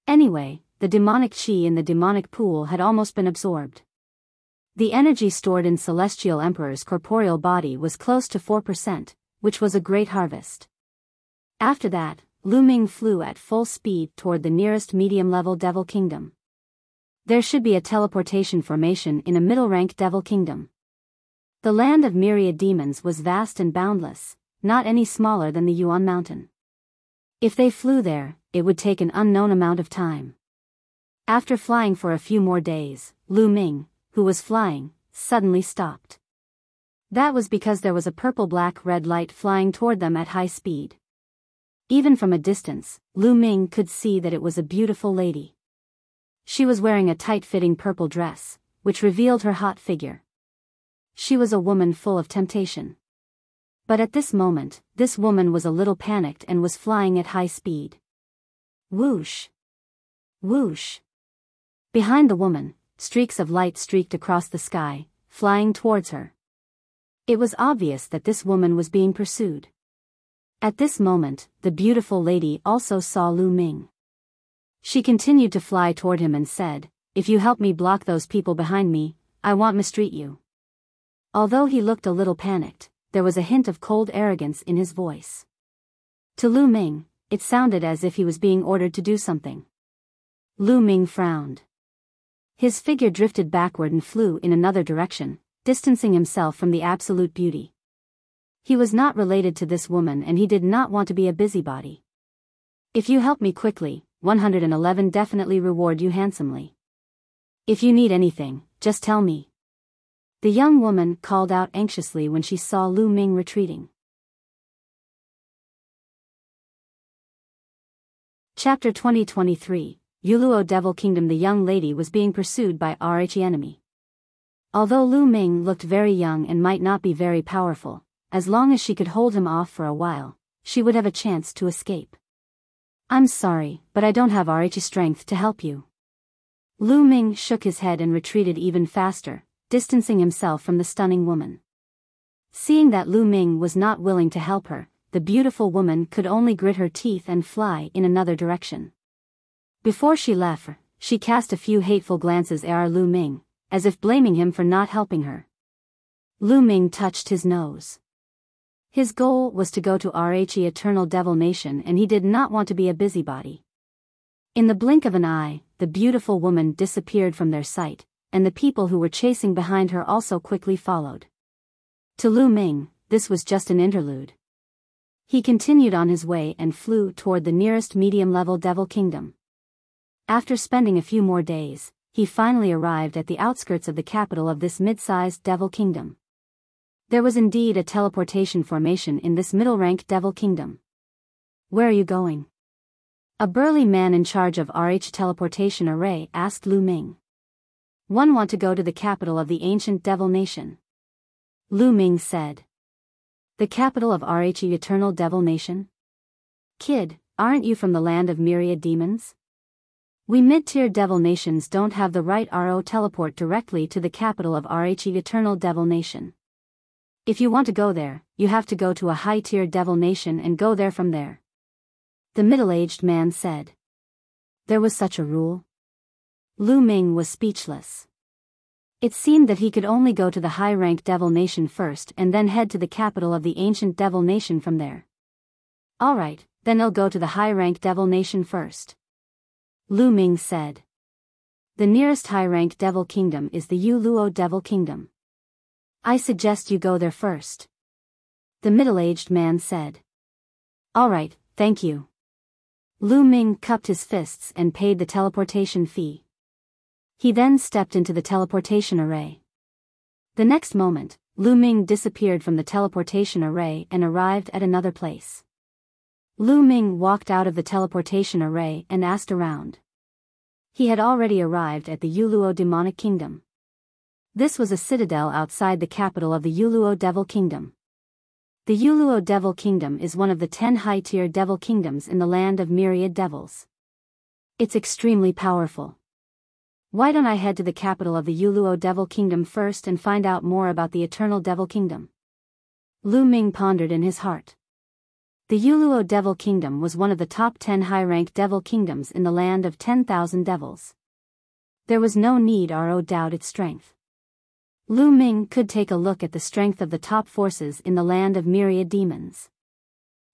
Anyway, the demonic chi in the demonic pool had almost been absorbed. The energy stored in Celestial Emperor's corporeal body was close to 4%, which was a great harvest. After that, Lu Ming flew at full speed toward the nearest medium-level devil kingdom. There should be a teleportation formation in a middle-rank devil kingdom. The land of myriad demons was vast and boundless, not any smaller than the Yuan mountain. If they flew there, it would take an unknown amount of time. After flying for a few more days, Lu Ming, who was flying, suddenly stopped. That was because there was a purple-black-red light flying toward them at high speed. Even from a distance, Lu Ming could see that it was a beautiful lady. She was wearing a tight-fitting purple dress, which revealed her hot figure. She was a woman full of temptation. But at this moment, this woman was a little panicked and was flying at high speed. Whoosh! Whoosh! Behind the woman, streaks of light streaked across the sky, flying towards her. It was obvious that this woman was being pursued. At this moment, the beautiful lady also saw Lu Ming. She continued to fly toward him and said, "If you help me block those people behind me, I won't mistreat you." Although he looked a little panicked, there was a hint of cold arrogance in his voice. To Lu Ming, it sounded as if he was being ordered to do something. Lu Ming frowned. His figure drifted backward and flew in another direction, distancing himself from the absolute beauty. He was not related to this woman and he did not want to be a busybody. "If you help me quickly, 111 definitely reward you handsomely. If you need anything, just tell me. The young woman called out anxiously when she saw Lu Ming retreating. Chapter 2023, Youluo Devil Kingdom. The young lady was being pursued by Rhe enemy. Although Lu Ming looked very young and might not be very powerful, as long as she could hold him off for a while, she would have a chance to escape. I'm sorry, but I don't have Rhe strength to help you. Lu Ming shook his head and retreated even faster, distancing himself from the stunning woman. Seeing that Lu Ming was not willing to help her, the beautiful woman could only grit her teeth and fly in another direction. Before she left, she cast a few hateful glances at Lu Ming, as if blaming him for not helping her. Lu Ming touched his nose. His goal was to go to Rhe Eternal Devil Nation, and he did not want to be a busybody. In the blink of an eye, the beautiful woman disappeared from their sight, and the people who were chasing behind her also quickly followed. To Lu Ming, this was just an interlude. He continued on his way and flew toward the nearest medium-level Devil Kingdom. After spending a few more days, he finally arrived at the outskirts of the capital of this mid-sized Devil Kingdom. There was indeed a teleportation formation in this middle-ranked Devil Kingdom. Where are you going? A burly man in charge of Rhe teleportation array asked Lu Ming. One want to go to the capital of the ancient Devil Nation. Lu Ming said. The capital of Rhe Eternal Devil Nation? Kid, aren't you from the land of Myriad demons? We mid-tier devil nations don't have the right RO teleport directly to the capital of Rhe Eternal Devil Nation. If you want to go there, you have to go to a high-tier devil nation and go there from there. The middle-aged man said. There was such a rule? Lu Ming was speechless. It seemed that he could only go to the high-ranked devil nation first and then head to the capital of the ancient devil nation from there. Alright, then I'll go to the high-ranked devil nation first. Lu Ming said. The nearest high-ranked devil kingdom is the Youluo Devil Kingdom. I suggest you go there first. The middle-aged man said. Alright, thank you. Lu Ming cupped his fists and paid the teleportation fee. He then stepped into the teleportation array. The next moment, Lu Ming disappeared from the teleportation array and arrived at another place. Lu Ming walked out of the teleportation array and asked around. He had already arrived at the Youluo Demonic Kingdom. This was a citadel outside the capital of the Youluo Devil Kingdom. The Youluo Devil Kingdom is one of the 10 high-tier devil kingdoms in the land of Myriad devils. It's extremely powerful. Why don't I head to the capital of the Youluo Devil Kingdom first and find out more about the Eternal Devil Kingdom? Lu Ming pondered in his heart. The Youluo Devil Kingdom was one of the top 10 high-ranked devil kingdoms in the land of 10,000 devils. There was no need to doubt its strength. Lu Ming could take a look at the strength of the top forces in the land of Myriad demons.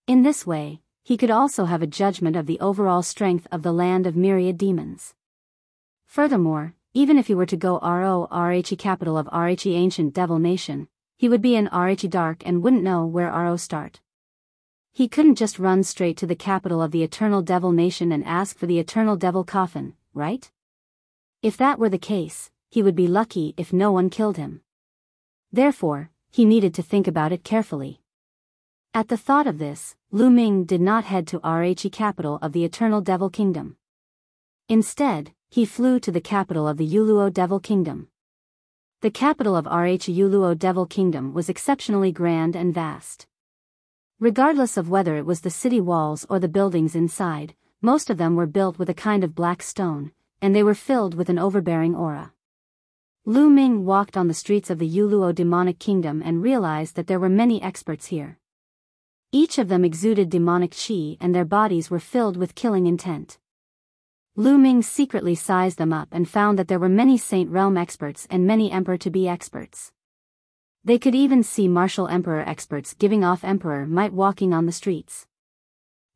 In this way, he could also have a judgment of the overall strength of the land of Myriad demons. Furthermore, even if he were to go Rhe capital of Rhe ancient devil nation, he would be in Rhe dark and wouldn't know where Rho start. He couldn't just run straight to the capital of the Eternal Devil Nation and ask for the Eternal Devil Coffin, right? If that were the case, he would be lucky if no one killed him. Therefore, he needed to think about it carefully. At the thought of this, Lu Ming did not head to Rhe capital of the Eternal Devil Kingdom. Instead, he flew to the capital of the Youluo Devil Kingdom. The capital of Rhe Youluo Devil Kingdom was exceptionally grand and vast. Regardless of whether it was the city walls or the buildings inside, most of them were built with a kind of black stone, and they were filled with an overbearing aura. Lu Ming walked on the streets of the Youluo Demonic Kingdom and realized that there were many experts here. Each of them exuded demonic qi and their bodies were filled with killing intent. Lu Ming secretly sized them up and found that there were many Saint Realm experts and many Emperor-to-be experts. They could even see martial Emperor experts giving off Emperor might walking on the streets.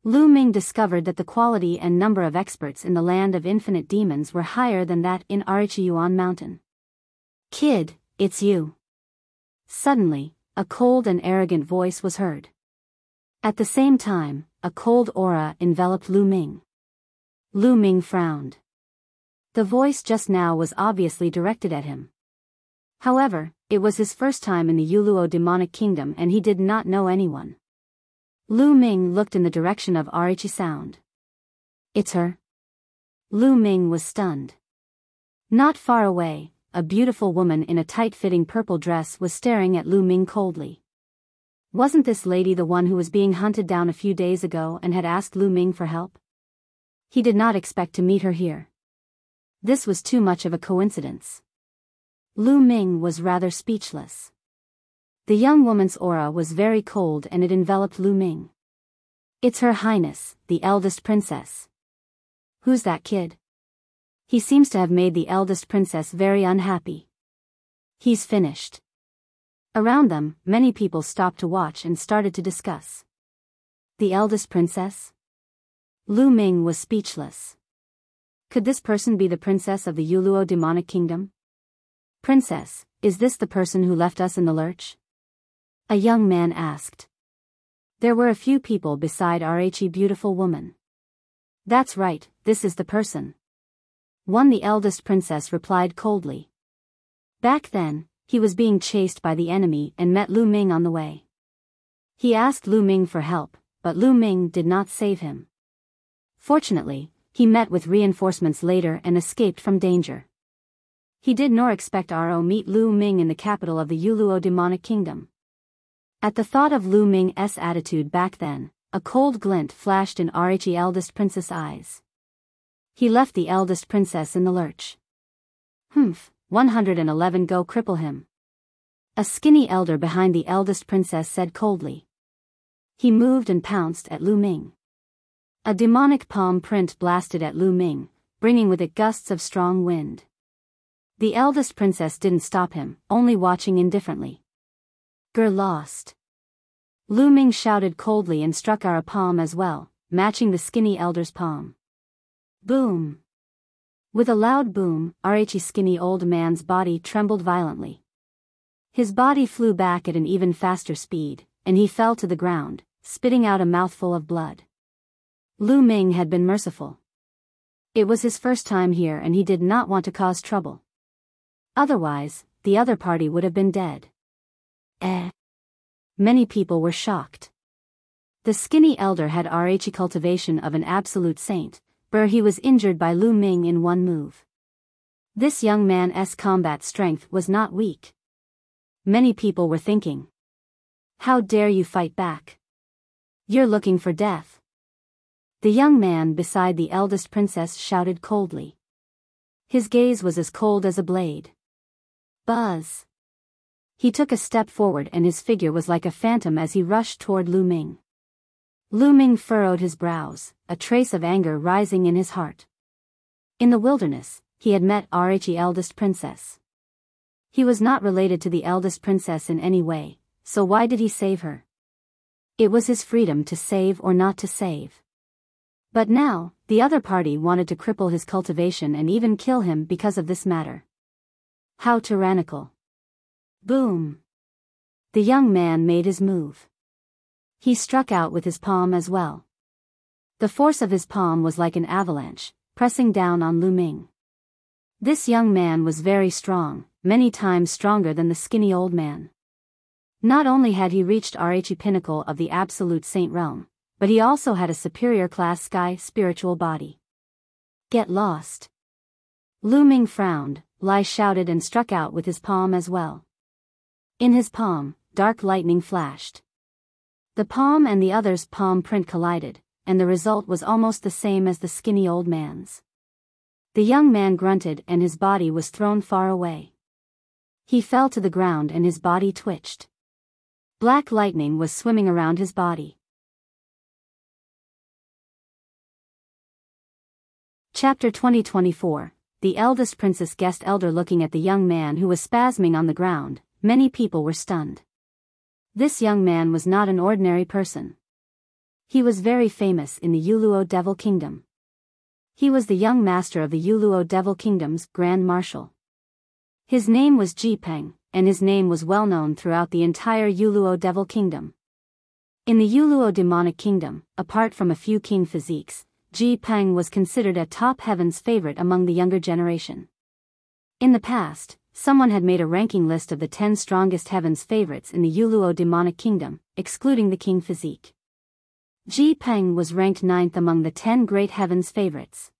Lu Ming discovered that the quality and number of experts in the land of infinite demons were higher than that in Yuan Mountain. Kid, it's you. Suddenly, a cold and arrogant voice was heard. At the same time, a cold aura enveloped Lu Ming. Lu Ming frowned. The voice just now was obviously directed at him. However, it was his first time in the Youluo demonic kingdom and he did not know anyone. Lu Ming looked in the direction of Arichi sound. It's her. Lu Ming was stunned. Not far away, a beautiful woman in a tight-fitting purple dress was staring at Lu Ming coldly. Wasn't this lady the one who was being hunted down a few days ago and had asked Lu Ming for help? He did not expect to meet her here. This was too much of a coincidence. Lu Ming was rather speechless. The young woman's aura was very cold and it enveloped Lu Ming. It's Her Highness, the eldest princess. Who's that kid? He seems to have made the eldest princess very unhappy. He's finished. Around them, many people stopped to watch and started to discuss. The eldest princess? Lu Ming was speechless. Could this person be the princess of the Youluo demonic kingdom? Princess, is this the person who left us in the lurch? A young man asked. There were a few people beside Rhe beautiful woman. That's right, this is the person. One the eldest princess replied coldly. Back then, he was being chased by the enemy and met Lu Ming on the way. He asked Lu Ming for help, but Lu Ming did not save him. Fortunately, he met with reinforcements later and escaped from danger. He did nor expect Ro meet Lu Ming in the capital of the Youluo demonic kingdom. At the thought of Lu Ming's attitude back then, a cold glint flashed in Rhe eldest princess' eyes. He left the eldest princess in the lurch. 111 go cripple him. A skinny elder behind the eldest princess said coldly. He moved and pounced at Lu Ming. A demonic palm print blasted at Lu Ming, bringing with it gusts of strong wind. The eldest princess didn't stop him, only watching indifferently. Ger lost. Lu Ming shouted coldly and struck our palm as well, matching the skinny elder's palm. Boom! With a loud boom, Rhe's skinny old man's body trembled violently. His body flew back at an even faster speed, and he fell to the ground, spitting out a mouthful of blood. Lu Ming had been merciful. It was his first time here and he did not want to cause trouble. Otherwise, the other party would have been dead. Many people were shocked. The skinny elder had Rhe cultivation of an absolute saint, but he was injured by Lu Ming in one move. This young man's combat strength was not weak. Many people were thinking. How dare you fight back? You're looking for death. The young man beside the eldest princess shouted coldly. His gaze was as cold as a blade. Buzz. He took a step forward and his figure was like a phantom as he rushed toward Lu Ming. Lu Ming furrowed his brows, a trace of anger rising in his heart. In the wilderness, he had met Rhe eldest princess. He was not related to the eldest princess in any way, so why did he save her? It was his freedom to save or not to save. But now, the other party wanted to cripple his cultivation and even kill him because of this matter. How tyrannical. Boom. The young man made his move. He struck out with his palm as well. The force of his palm was like an avalanche, pressing down on Lu Ming. This young man was very strong, many times stronger than the skinny old man. Not only had he reached Rhe pinnacle of the absolute saint realm, but he also had a superior class sky spiritual body. Get lost. Lu Ming frowned, Lai shouted and struck out with his palm as well. In his palm, dark lightning flashed. The palm and the other's palm print collided, and the result was almost the same as the skinny old man's. The young man grunted and his body was thrown far away. He fell to the ground and his body twitched. Black lightning was swimming around his body. Chapter 2024. The eldest princess guessed elder looking at the young man who was spasming on the ground, many people were stunned. This young man was not an ordinary person. He was very famous in the Youluo Devil Kingdom. He was the young master of the Youluo Devil Kingdom's Grand Marshal. His name was Ji Peng, and his name was well known throughout the entire Youluo Devil Kingdom. In the Youluo Demonic Kingdom, apart from a few king physiques, Ji Peng was considered a top heaven's favorite among the younger generation. In the past, someone had made a ranking list of the 10 strongest heaven's favorites in the Youluo demonic kingdom, excluding the king physique. Ji Peng was ranked 9th among the 10 great heaven's favorites.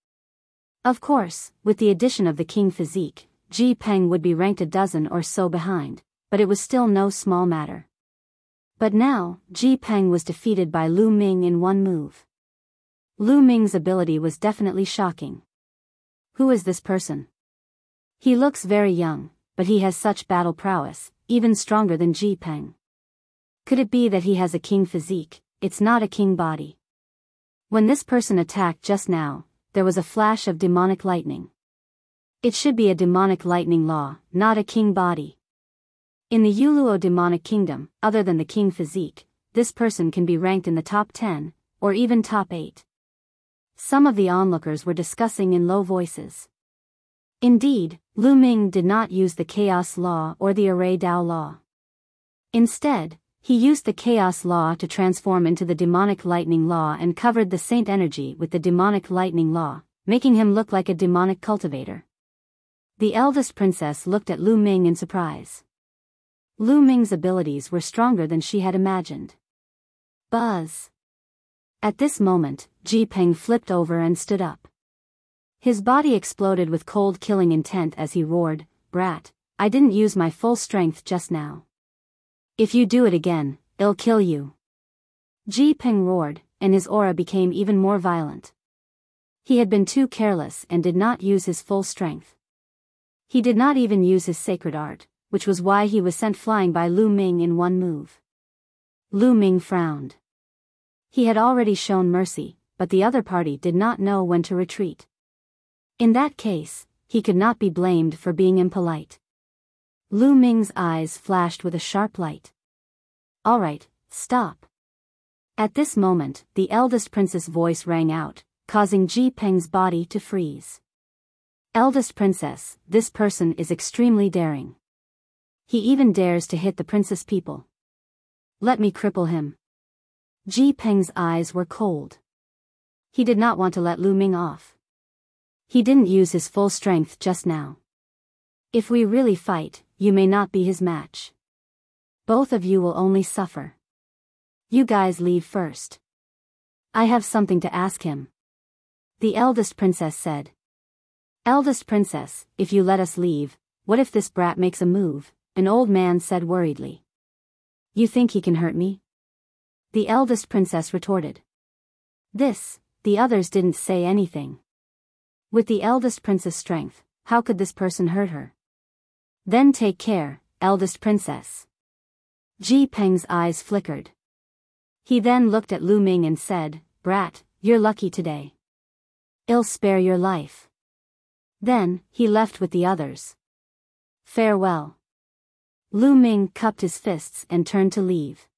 Of course, with the addition of the king physique, Ji Peng would be ranked a dozen or so behind, but it was still no small matter. But now, Ji Peng was defeated by Lu Ming in one move. Lu Ming's ability was definitely shocking. Who is this person? He looks very young, but he has such battle prowess, even stronger than Ji Peng. Could it be that he has a king physique? It's not a king body. When this person attacked just now, there was a flash of demonic lightning. It should be a demonic lightning law, not a king body. In the Youluo demonic kingdom, other than the king physique, this person can be ranked in the top 10, or even top 8. Some of the onlookers were discussing in low voices. Indeed, Lu Ming did not use the chaos law or the array Dao law. Instead, he used the chaos law to transform into the demonic lightning law and covered the saint energy with the demonic lightning law, making him look like a demonic cultivator. The eldest princess looked at Lu Ming in surprise. Lu Ming's abilities were stronger than she had imagined. Buzz! At this moment, Ji Peng flipped over and stood up. His body exploded with cold killing intent as he roared, "Brat, I didn't use my full strength just now. If you do it again, I'll kill you." Ji Peng roared, and his aura became even more violent. He had been too careless and did not use his full strength. He did not even use his sacred art, which was why he was sent flying by Lu Ming in one move. Lu Ming frowned. He had already shown mercy, but the other party did not know when to retreat. In that case, he could not be blamed for being impolite. Lu Ming's eyes flashed with a sharp light. "All right, stop." At this moment, the eldest princess' voice rang out, causing Ji Peng's body to freeze. "Eldest princess, this person is extremely daring. He even dares to hit the princess people. Let me cripple him." Ji Peng's eyes were cold. He did not want to let Lu Ming off. He didn't use his full strength just now. If we really fight, you may not be his match. Both of you will only suffer. You guys leave first. I have something to ask him. The eldest princess said. "Eldest princess, if you let us leave, what if this brat makes a move?" An old man said worriedly. "You think he can hurt me?" The eldest princess retorted. The others didn't say anything. With the eldest princess' strength, how could this person hurt her? "Then take care, eldest princess." Ji Peng's eyes flickered. He then looked at Lu Ming and said, "Brat, you're lucky today. I'll spare your life." Then, he left with the others. "Farewell." Lu Ming cupped his fists and turned to leave.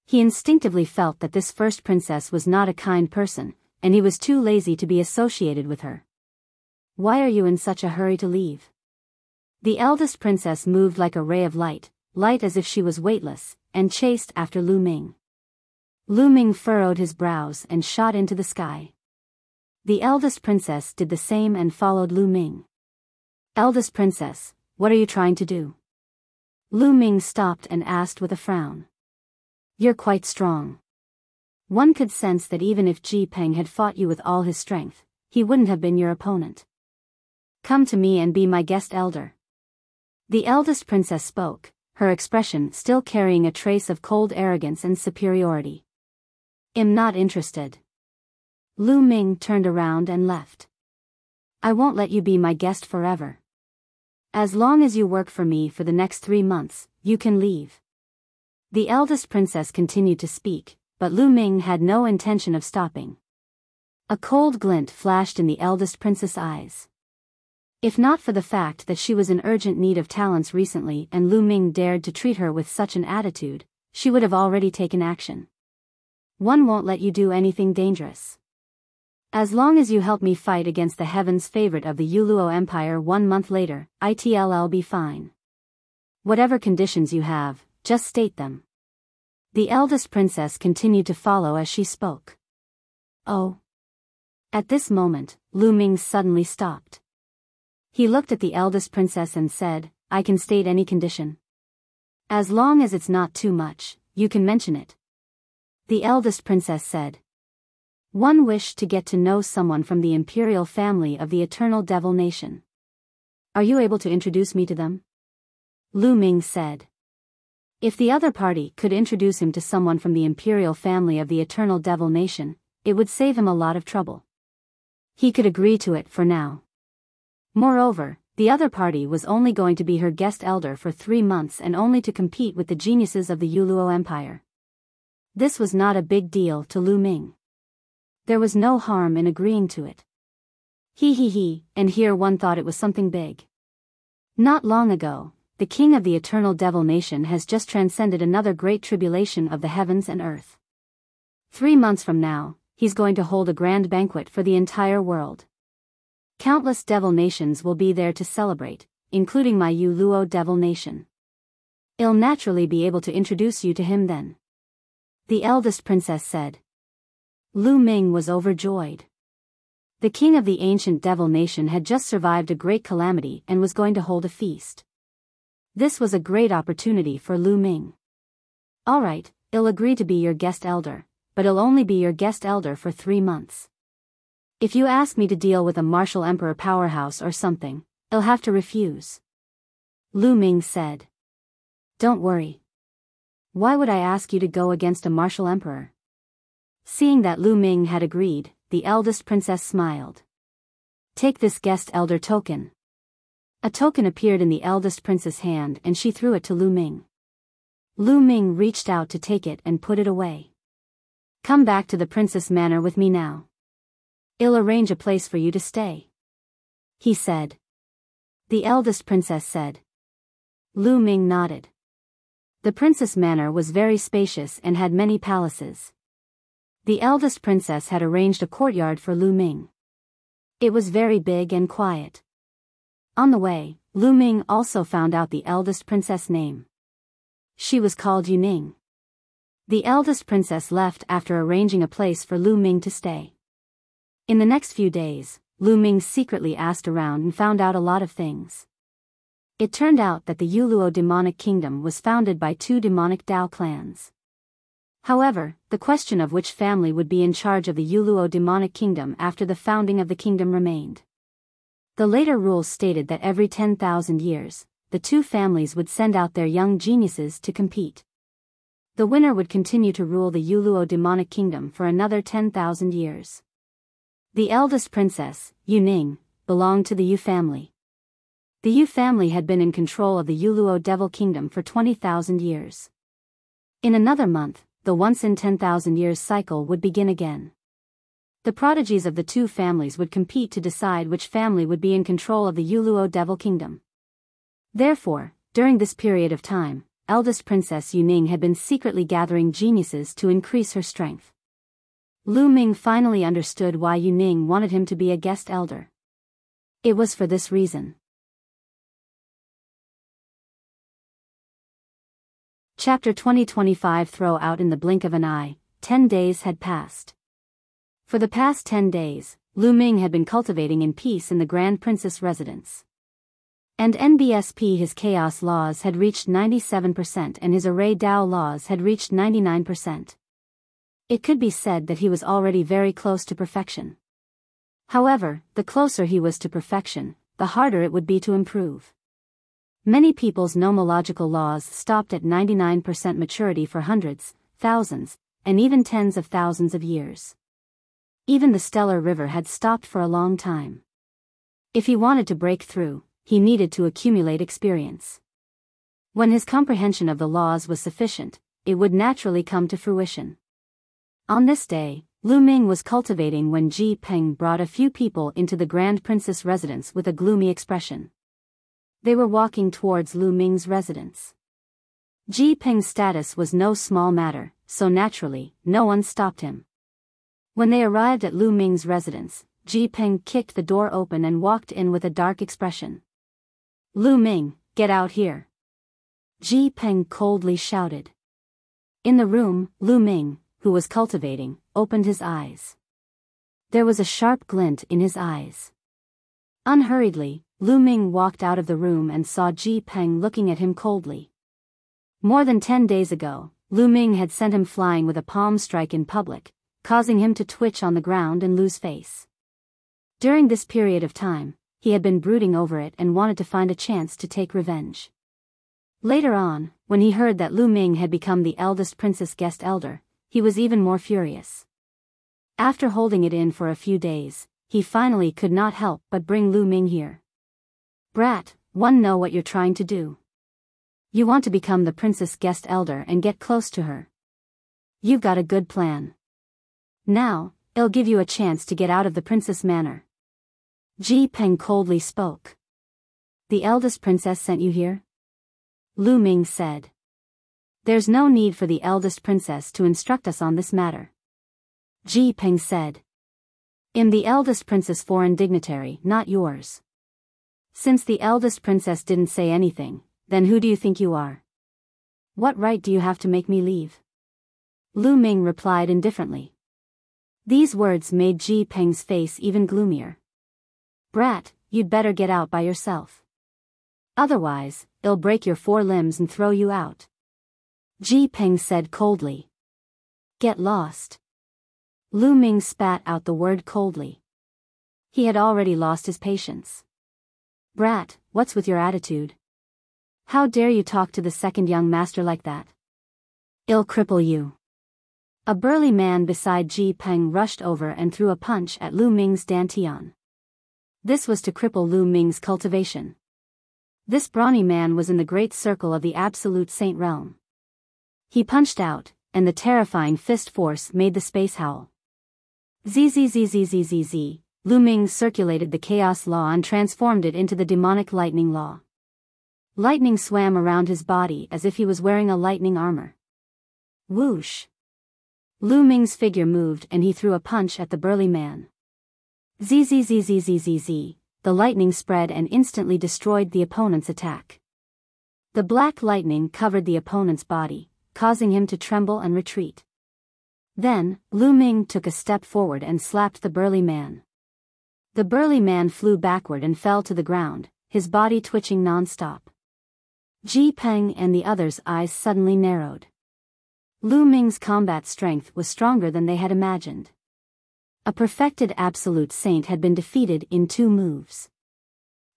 He instinctively felt that this first princess was not a kind person, and he was too lazy to be associated with her. "Why are you in such a hurry to leave?" The eldest princess moved like a ray of light as if she was weightless, and chased after Lu Ming. Lu Ming furrowed his brows and shot into the sky. The eldest princess did the same and followed Lu Ming. "Eldest princess, what are you trying to do?" Lu Ming stopped and asked with a frown. "You're quite strong. One could sense that even if Ji Peng had fought you with all his strength, he wouldn't have been your opponent. Come to me and be my guest elder." The eldest princess spoke, her expression still carrying a trace of cold arrogance and superiority. "I'm not interested." Lu Ming turned around and left. "I won't let you be my guest forever. As long as you work for me for the next 3 months, you can leave." The eldest princess continued to speak, but Lu Ming had no intention of stopping. A cold glint flashed in the eldest princess' eyes. If not for the fact that she was in urgent need of talents recently and Lu Ming dared to treat her with such an attitude, she would have already taken action. "One won't let you do anything dangerous. As long as you help me fight against the heaven's favorite of the Youluo Empire 1 month later, I'll be fine. Whatever conditions you have, just state them." The eldest princess continued to follow as she spoke. "Oh. At this moment, Lu Ming suddenly stopped. He looked at the eldest princess and said, I can state any condition. As long as it's not too much, you can mention it. The eldest princess said. One wish to get to know someone from the imperial family of the eternal devil nation. Are you able to introduce me to them? Lu Ming said. If the other party could introduce him to someone from the imperial family of the eternal devil nation, it would save him a lot of trouble. He could agree to it for now. Moreover, the other party was only going to be her guest elder for 3 months and only to compete with the geniuses of the Youluo Empire. This was not a big deal to Lu Ming. There was no harm in agreeing to it. And here one thought it was something big. Not long ago, the king of the eternal devil nation has just transcended another great tribulation of the heavens and earth. 3 months from now, he's going to hold a grand banquet for the entire world. Countless devil nations will be there to celebrate, including my Youluo devil nation. I'll naturally be able to introduce you to him then. The eldest princess said. Lu Ming was overjoyed. The king of the ancient devil nation had just survived a great calamity and was going to hold a feast. This was a great opportunity for Lu Ming. All right, I'll agree to be your guest elder, but I'll only be your guest elder for 3 months. If you ask me to deal with a martial emperor powerhouse or something, I'll have to refuse. Lu Ming said. Don't worry. Why would I ask you to go against a martial emperor? Seeing that Lu Ming had agreed, the eldest princess smiled. Take this guest elder token. A token appeared in the eldest princess' hand and she threw it to Lu Ming. Lu Ming reached out to take it and put it away. Come back to the princess manor with me now. I'll arrange a place for you to stay. He said. The eldest princess said. Lu Ming nodded. The princess manor was very spacious and had many palaces. The eldest princess had arranged a courtyard for Lu Ming. It was very big and quiet. On the way, Lu Ming also found out the eldest princess' name. She was called Yuning. The eldest princess left after arranging a place for Lu Ming to stay. In the next few days, Lu Ming secretly asked around and found out a lot of things. It turned out that the Youluo demonic kingdom was founded by 2 demonic Dao clans. However, the question of which family would be in charge of the Youluo demonic kingdom after the founding of the kingdom remained. The later rules stated that every 10,000 years, the 2 families would send out their young geniuses to compete. The winner would continue to rule the Youluo demonic kingdom for another 10,000 years. The eldest princess, Yuning, belonged to the Yu family. The Yu family had been in control of the Youluo devil kingdom for 20,000 years. In another month, the once in 10,000 years cycle would begin again. The prodigies of the 2 families would compete to decide which family would be in control of the Youluo devil kingdom. Therefore, during this period of time, eldest princess Yuning had been secretly gathering geniuses to increase her strength. Lu Ming finally understood why Yuning wanted him to be a guest elder. It was for this reason. Chapter 2025 Throw out in the blink of an eye, 10 days had passed. For the past 10 days, Lu Ming had been cultivating in peace in the Grand Princess residence. And NBSP his chaos laws had reached 97% and his array Dao laws had reached 99%. It could be said that he was already very close to perfection. However, the closer he was to perfection, the harder it would be to improve. Many people's nomological laws stopped at 99% maturity for hundreds, thousands, and even tens of thousands of years. Even the stellar river had stopped for a long time. If he wanted to break through, he needed to accumulate experience. When his comprehension of the laws was sufficient, it would naturally come to fruition. On this day, Lu Ming was cultivating when Ji Peng brought a few people into the Grand Princess residence with a gloomy expression. They were walking towards Lu Ming's residence. Ji Peng's status was no small matter, so naturally, no one stopped him. When they arrived at Lu Ming's residence, Ji Peng kicked the door open and walked in with a dark expression. Lu Ming, get out here! Ji Peng coldly shouted. In the room, Lu Ming, who was cultivating, opened his eyes. There was a sharp glint in his eyes. Unhurriedly, Lu Ming walked out of the room and saw Ji Peng looking at him coldly. More than 10 days ago, Lu Ming had sent him flying with a palm strike in public, causing him to twitch on the ground and lose face. During this period of time, he had been brooding over it and wanted to find a chance to take revenge. Later on, when he heard that Lu Ming had become the eldest princess guest elder, he was even more furious. After holding it in for a few days, he finally could not help but bring Lu Ming here. Brat, one know what you're trying to do. You want to become the princess guest elder and get close to her. You've got a good plan. Now, it'll give you a chance to get out of the princess manor. Ji Peng coldly spoke. The eldest princess sent you here? Lu Ming said. There's no need for the eldest princess to instruct us on this matter. Ji Peng said. I'm the eldest princess, foreign dignitary, not yours. Since the eldest princess didn't say anything, then who do you think you are? What right do you have to make me leave? Lu Ming replied indifferently. These words made Ji Peng's face even gloomier. Brat, you'd better get out by yourself. Otherwise, it'll break your 4 limbs and throw you out. Ji Peng said coldly. Get lost. Lu Ming spat out the word coldly. He had already lost his patience. Brat, what's with your attitude? How dare you talk to the second young master like that? I'll cripple you. A burly man beside Ji Peng rushed over and threw a punch at Lu Ming's dantian. This was to cripple Lu Ming's cultivation. This brawny man was in the great circle of the absolute saint realm. He punched out, and the terrifying fist force made the space howl. Zzzzzzzzz, Lu Ming circulated the chaos law and transformed it into the demonic lightning law. Lightning swam around his body as if he was wearing a lightning armor. Whoosh! Lu Ming's figure moved and he threw a punch at the burly man. Zzzzzzzzz, the lightning spread and instantly destroyed the opponent's attack. The black lightning covered the opponent's body, causing him to tremble and retreat. Then, Lu Ming took a step forward and slapped the burly man. The burly man flew backward and fell to the ground, his body twitching non-stop. Ji Peng and the others' eyes suddenly narrowed. Lu Ming's combat strength was stronger than they had imagined. A perfected absolute saint had been defeated in 2 moves.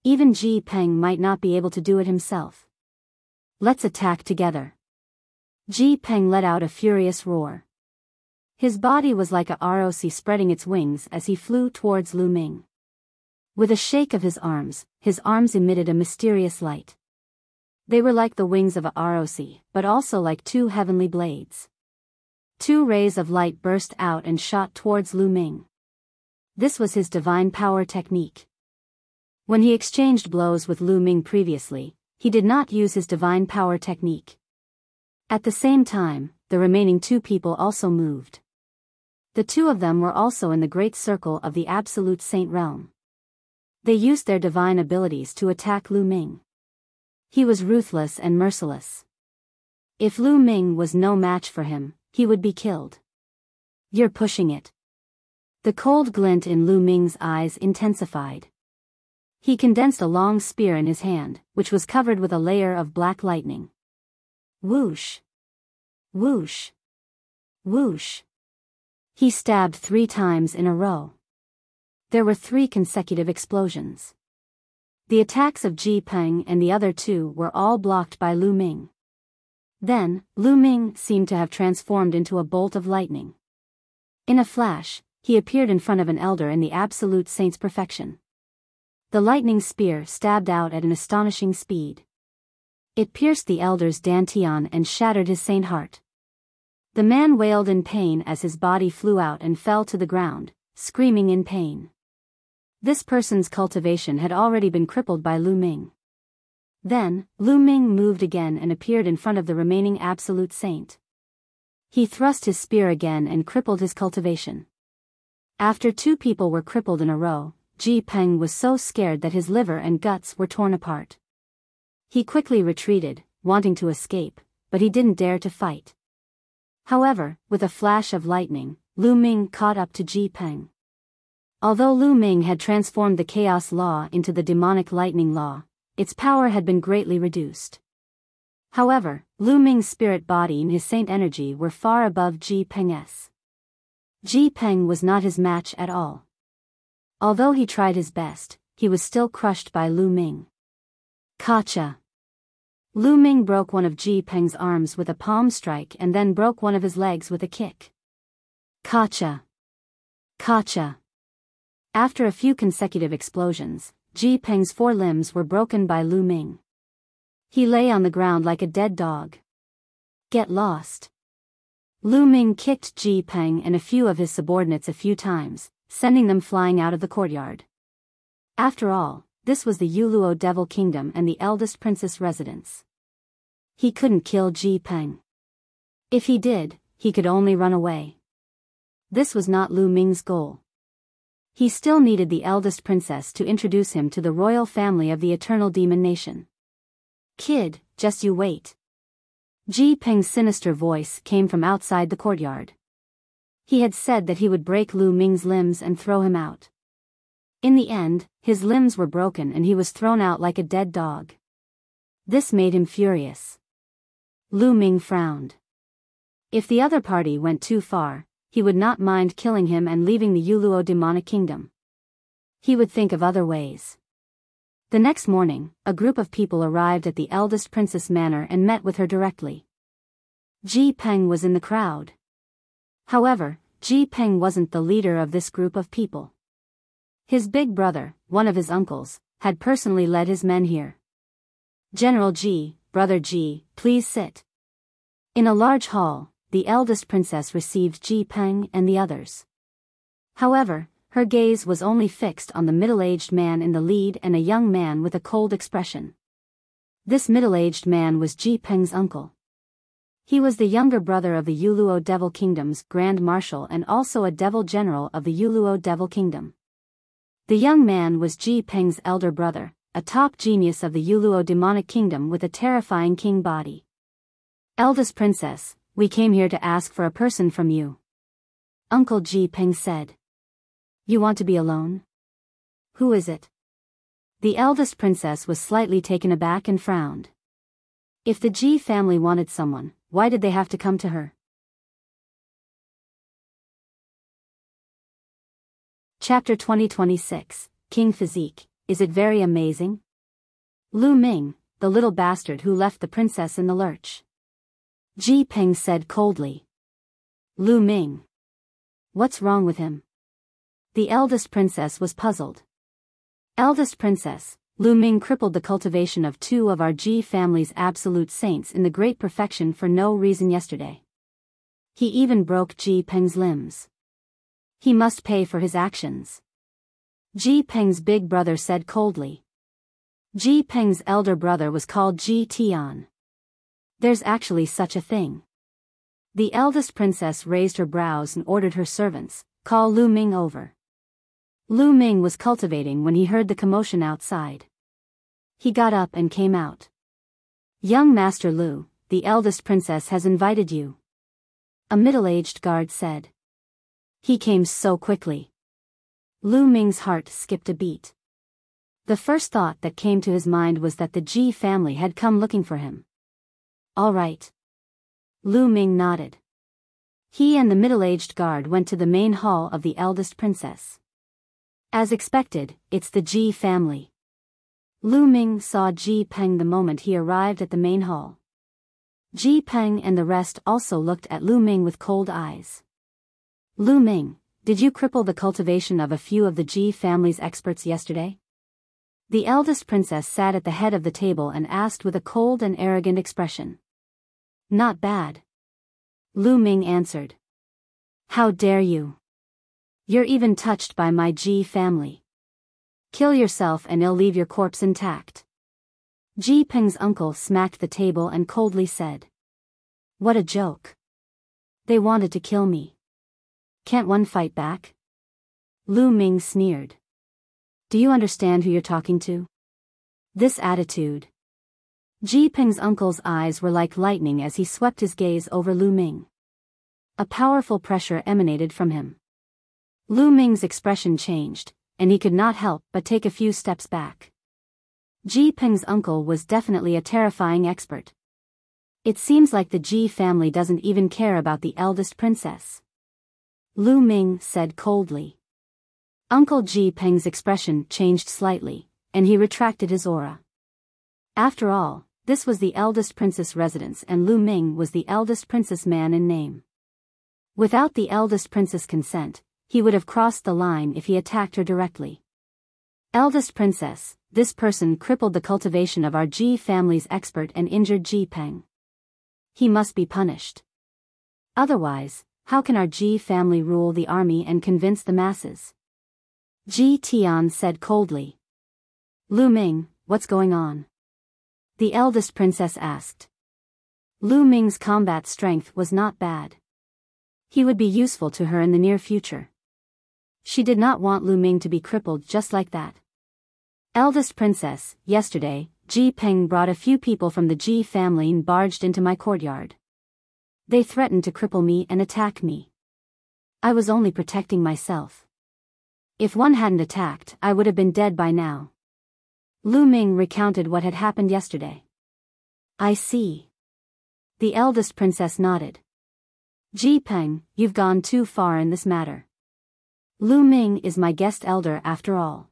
Even Ji Peng might not be able to do it himself. Let's attack together. Ji Peng let out a furious roar. His body was like a roc spreading its wings as he flew towards Lu Ming. With a shake of his arms emitted a mysterious light. They were like the wings of a roc, but also like 2 heavenly blades. 2 rays of light burst out and shot towards Lu Ming. This was his divine power technique. When he exchanged blows with Lu Ming previously, he did not use his divine power technique. At the same time, the remaining 2 people also moved. The 2 of them were also in the great circle of the absolute saint realm. They used their divine abilities to attack Lu Ming. He was ruthless and merciless. If Lu Ming was no match for him, he would be killed. You're pushing it. The cold glint in Lu Ming's eyes intensified. He condensed a long spear in his hand, which was covered with a layer of black lightning. Whoosh! Whoosh! Whoosh! He stabbed 3 times in a row. There were 3 consecutive explosions. The attacks of Ji Peng and the other 2 were all blocked by Lu Ming. Then, Lu Ming seemed to have transformed into a bolt of lightning. In a flash, he appeared in front of an elder in the absolute saint's perfection. The lightning spear stabbed out at an astonishing speed. It pierced the elder's dantian and shattered his saint heart. The man wailed in pain as his body flew out and fell to the ground, screaming in pain. This person's cultivation had already been crippled by Lu Ming. Then, Lu Ming moved again and appeared in front of the remaining absolute saint. He thrust his spear again and crippled his cultivation. After 2 people were crippled in a row, Ji Peng was so scared that his liver and guts were torn apart. He quickly retreated, wanting to escape, but he didn't dare to fight. However, with a flash of lightning, Lu Ming caught up to Ji Peng. Although Lu Ming had transformed the chaos law into the demonic lightning law, its power had been greatly reduced. However, Lu Ming's spirit body and his saint energy were far above Ji Peng's. Ji Peng was not his match at all. Although he tried his best, he was still crushed by Lu Ming. Gotcha! Lu Ming broke one of Ji Peng's arms with a palm strike and then broke one of his legs with a kick. Gotcha! Gotcha! After a few consecutive explosions, Ji Peng's 4 limbs were broken by Lu Ming. He lay on the ground like a dead dog. Get lost! Lu Ming kicked Ji Peng and a few of his subordinates a few times, sending them flying out of the courtyard. After all, this was the Youluo Devil Kingdom and the eldest princess residence. He couldn't kill Ji Peng. If he did, he could only run away. This was not Lu Ming's goal. He still needed the eldest princess to introduce him to the royal family of the Eternal Demon Nation. Kid, just you wait. Ji Peng's sinister voice came from outside the courtyard. He had said that he would break Lu Ming's limbs and throw him out. In the end, his limbs were broken and he was thrown out like a dead dog. This made him furious. Lu Ming frowned. If the other party went too far, he would not mind killing him and leaving the Youluo demonic kingdom. He would think of other ways. The next morning, a group of people arrived at the eldest princess manor and met with her directly. Ji Peng was in the crowd. However, Ji Peng wasn't the leader of this group of people. His big brother, one of his uncles, had personally led his men here. General Ji, Brother Ji, please sit. In a large hall, the eldest princess received Ji Peng and the others. However, her gaze was only fixed on the middle-aged man in the lead and a young man with a cold expression. This middle-aged man was Ji Peng's uncle. He was the younger brother of the Youluo Devil Kingdom's Grand Marshal and also a devil general of the Youluo Devil Kingdom. The young man was Ji Peng's elder brother, a top genius of the Youluo demonic kingdom with a terrifying king body. Eldest princess, we came here to ask for a person from you. Uncle Ji Peng said. You want to be alone? Who is it? The eldest princess was slightly taken aback and frowned. If the Ji family wanted someone, why did they have to come to her? Chapter 2026, King Physique, is it very amazing? Lu Ming, the little bastard who left the princess in the lurch. Ji Peng said coldly. Lu Ming. What's wrong with him? The eldest princess was puzzled. Eldest princess, Lu Ming crippled the cultivation of 2 of our Ji family's absolute saints in the great perfection for no reason yesterday. He even broke Ji Peng's limbs. He must pay for his actions. Ji Peng's big brother said coldly. Ji Peng's elder brother was called Ji Tian. There's actually such a thing. The eldest princess raised her brows and ordered her servants, call Lu Ming over. Lu Ming was cultivating when he heard the commotion outside. He got up and came out. Young Master Lu, the eldest princess has invited you. A middle-aged guard said. He came so quickly. Lu Ming's heart skipped a beat. The first thought that came to his mind was that the Ji family had come looking for him. All right. Lu Ming nodded. He and the middle-aged guard went to the main hall of the eldest princess. As expected, it's the Ji family. Lu Ming saw Ji Peng the moment he arrived at the main hall. Ji Peng and the rest also looked at Lu Ming with cold eyes. Lu Ming, did you cripple the cultivation of a few of the Ji family's experts yesterday? The eldest princess sat at the head of the table and asked with a cold and arrogant expression. Not bad. Lu Ming answered. How dare you? You're even touched by my Ji family. Kill yourself and I'll leave your corpse intact. Ji Peng's uncle smacked the table and coldly said. What a joke. They wanted to kill me. Can't one fight back? Lu Ming sneered. Do you understand who you're talking to? This attitude. Ji Peng's uncle's eyes were like lightning as he swept his gaze over Lu Ming. A powerful pressure emanated from him. Lu Ming's expression changed, and he could not help but take a few steps back. Ji Peng's uncle was definitely a terrifying expert. It seems like the Ji family doesn't even care about the eldest princess. Lu Ming said coldly. Uncle Ji Peng's expression changed slightly, and he retracted his aura. After all, this was the eldest princess' residence and Lu Ming was the eldest princess man in name. Without the eldest princess' consent, he would have crossed the line if he attacked her directly. Eldest princess, this person crippled the cultivation of our Ji family's expert and injured Ji Peng. He must be punished. Otherwise, how can our Ji family rule the army and convince the masses? Ji Tian said coldly. Lu Ming, what's going on? The eldest princess asked. Lu Ming's combat strength was not bad. He would be useful to her in the near future. She did not want Lu Ming to be crippled just like that. Eldest princess, yesterday, Ji Peng brought a few people from the Ji family and barged into my courtyard. They threatened to cripple me and attack me. I was only protecting myself. If one hadn't attacked, I would have been dead by now. Lu Ming recounted what had happened yesterday. I see. The eldest princess nodded. Ji Peng, you've gone too far in this matter. Lu Ming is my guest elder after all.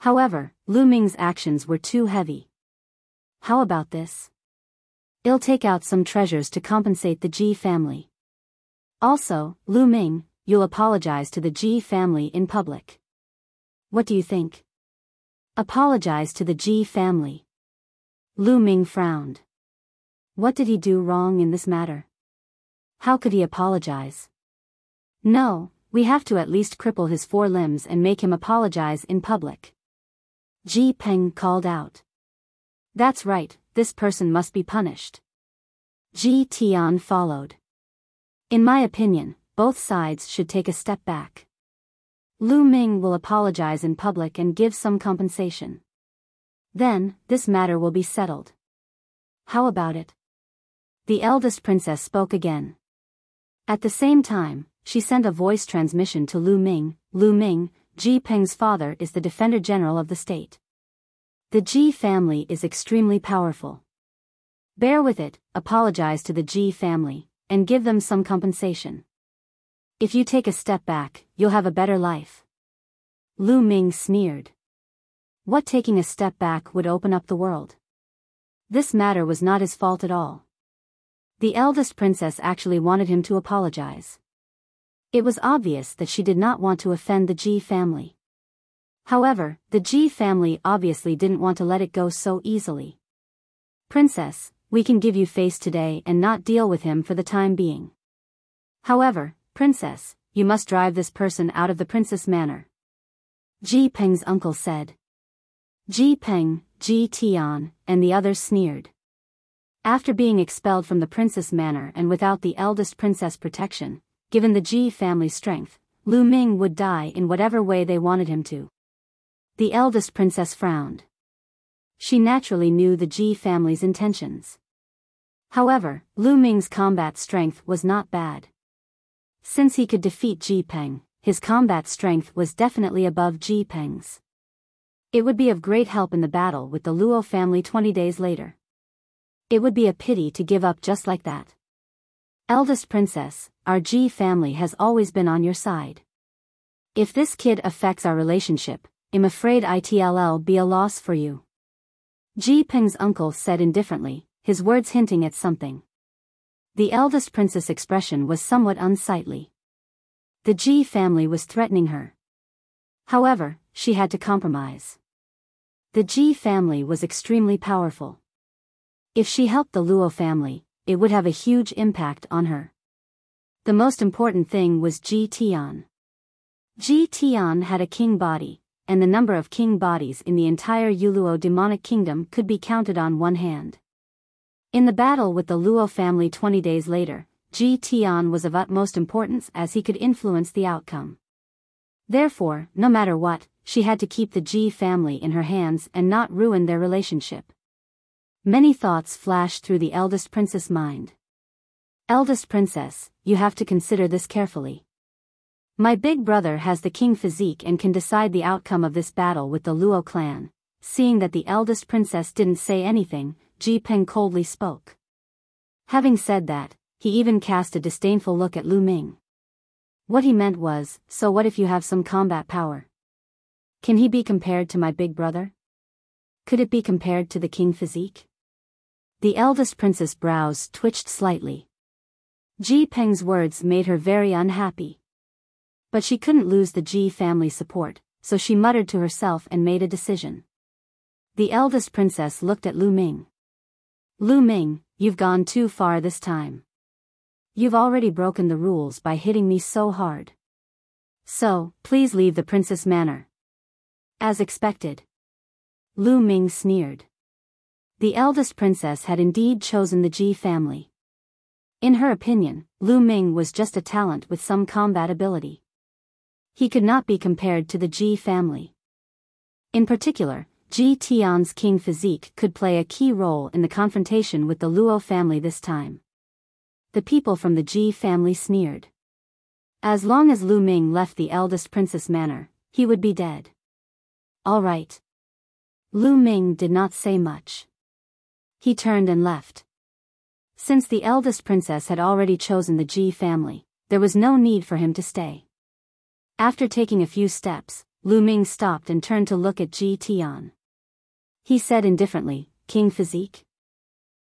However, Lu Ming's actions were too heavy. How about this? I'll take out some treasures to compensate the Ji family. Also, Lu Ming, you'll apologize to the Ji family in public. What do you think? Apologize to the Ji family. Lu Ming frowned. What did he do wrong in this matter? How could he apologize? No, we have to at least cripple his 4 limbs and make him apologize in public. Ji Peng called out. That's right, this person must be punished. Ji Tian followed. In my opinion, both sides should take a step back. Lu Ming will apologize in public and give some compensation. Then, this matter will be settled. How about it? The eldest princess spoke again. At the same time, she sent a voice transmission to Lu Ming. Lu Ming, Ji Peng's father is the Defender General of the state. The Ji family is extremely powerful. Bear with it, apologize to the Ji family, and give them some compensation. If you take a step back, you'll have a better life. Lu Ming sneered. What taking a step back would open up the world? This matter was not his fault at all. The eldest princess actually wanted him to apologize. It was obvious that she did not want to offend the Ji family. However, the Ji family obviously didn't want to let it go so easily. Princess, we can give you face today and not deal with him for the time being. However, Princess, you must drive this person out of the princess manor. Ji Peng's uncle said. Ji Peng, Ji Tian, and the others sneered. After being expelled from the princess manor and without the eldest princess protection, given the Ji family's strength, Lu Ming would die in whatever way they wanted him to. The eldest princess frowned. She naturally knew the Ji family's intentions. However, Lu Ming's combat strength was not bad. Since he could defeat Ji Peng, his combat strength was definitely above Ji Peng's. It would be of great help in the battle with the Luo family 20 days later. It would be a pity to give up just like that. Eldest princess, our Ji family has always been on your side. If this kid affects our relationship, I'm afraid it'll be a loss for you. Ji Peng's uncle said indifferently, his words hinting at something. The eldest princess' expression was somewhat unsightly. The Ji family was threatening her. However, she had to compromise. The Ji family was extremely powerful. If she helped the Luo family, it would have a huge impact on her. The most important thing was Ji Tian. Ji Tian had a king body, and the number of king bodies in the entire Youluo demonic kingdom could be counted on one hand. In the battle with the Luo family 20 days later, Ji Tian was of utmost importance as he could influence the outcome. Therefore, no matter what, she had to keep the Ji family in her hands and not ruin their relationship. Many thoughts flashed through the eldest princess' mind. Eldest princess, you have to consider this carefully. My big brother has the king physique and can decide the outcome of this battle with the Luo clan. Seeing that the eldest princess didn't say anything, Ji Peng coldly spoke. Having said that, he even cast a disdainful look at Lu Ming. What he meant was, so what if you have some combat power? Can he be compared to my big brother? Could it be compared to the king physique? The eldest princess' brows twitched slightly. Ji Peng's words made her very unhappy. But she couldn't lose the Ji family support, so she muttered to herself and made a decision. The eldest princess looked at Lu Ming. Lu Ming, you've gone too far this time. You've already broken the rules by hitting me so hard. So, please leave the princess manor. As expected. Lu Ming sneered. The eldest princess had indeed chosen the Ji family. In her opinion, Lu Ming was just a talent with some combat ability. He could not be compared to the Ji family. In particular, Ji Tian's king physique could play a key role in the confrontation with the Luo family this time. The people from the Ji family sneered. As long as Lu Ming left the eldest princess manor, he would be dead. All right. Lu Ming did not say much. He turned and left. Since the eldest princess had already chosen the Ji family, there was no need for him to stay. After taking a few steps, Lu Ming stopped and turned to look at Ji Tian. He said indifferently, "King physique?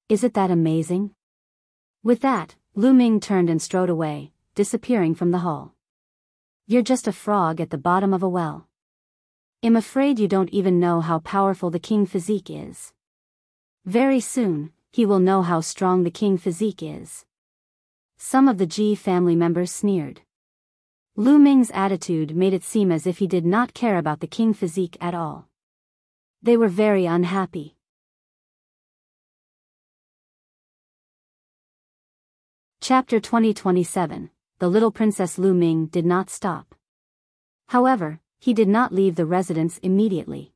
Is it that amazing?" With that, Lu Ming turned and strode away, disappearing from the hall. You're just a frog at the bottom of a well. I'm afraid you don't even know how powerful the king physique is. Very soon, he will know how strong the king physique is. Some of the Ji family members sneered. Lu Ming's attitude made it seem as if he did not care about the king physique at all. They were very unhappy. Chapter 2027. The little princess Lu Ming did not stop. However, he did not leave the residence immediately.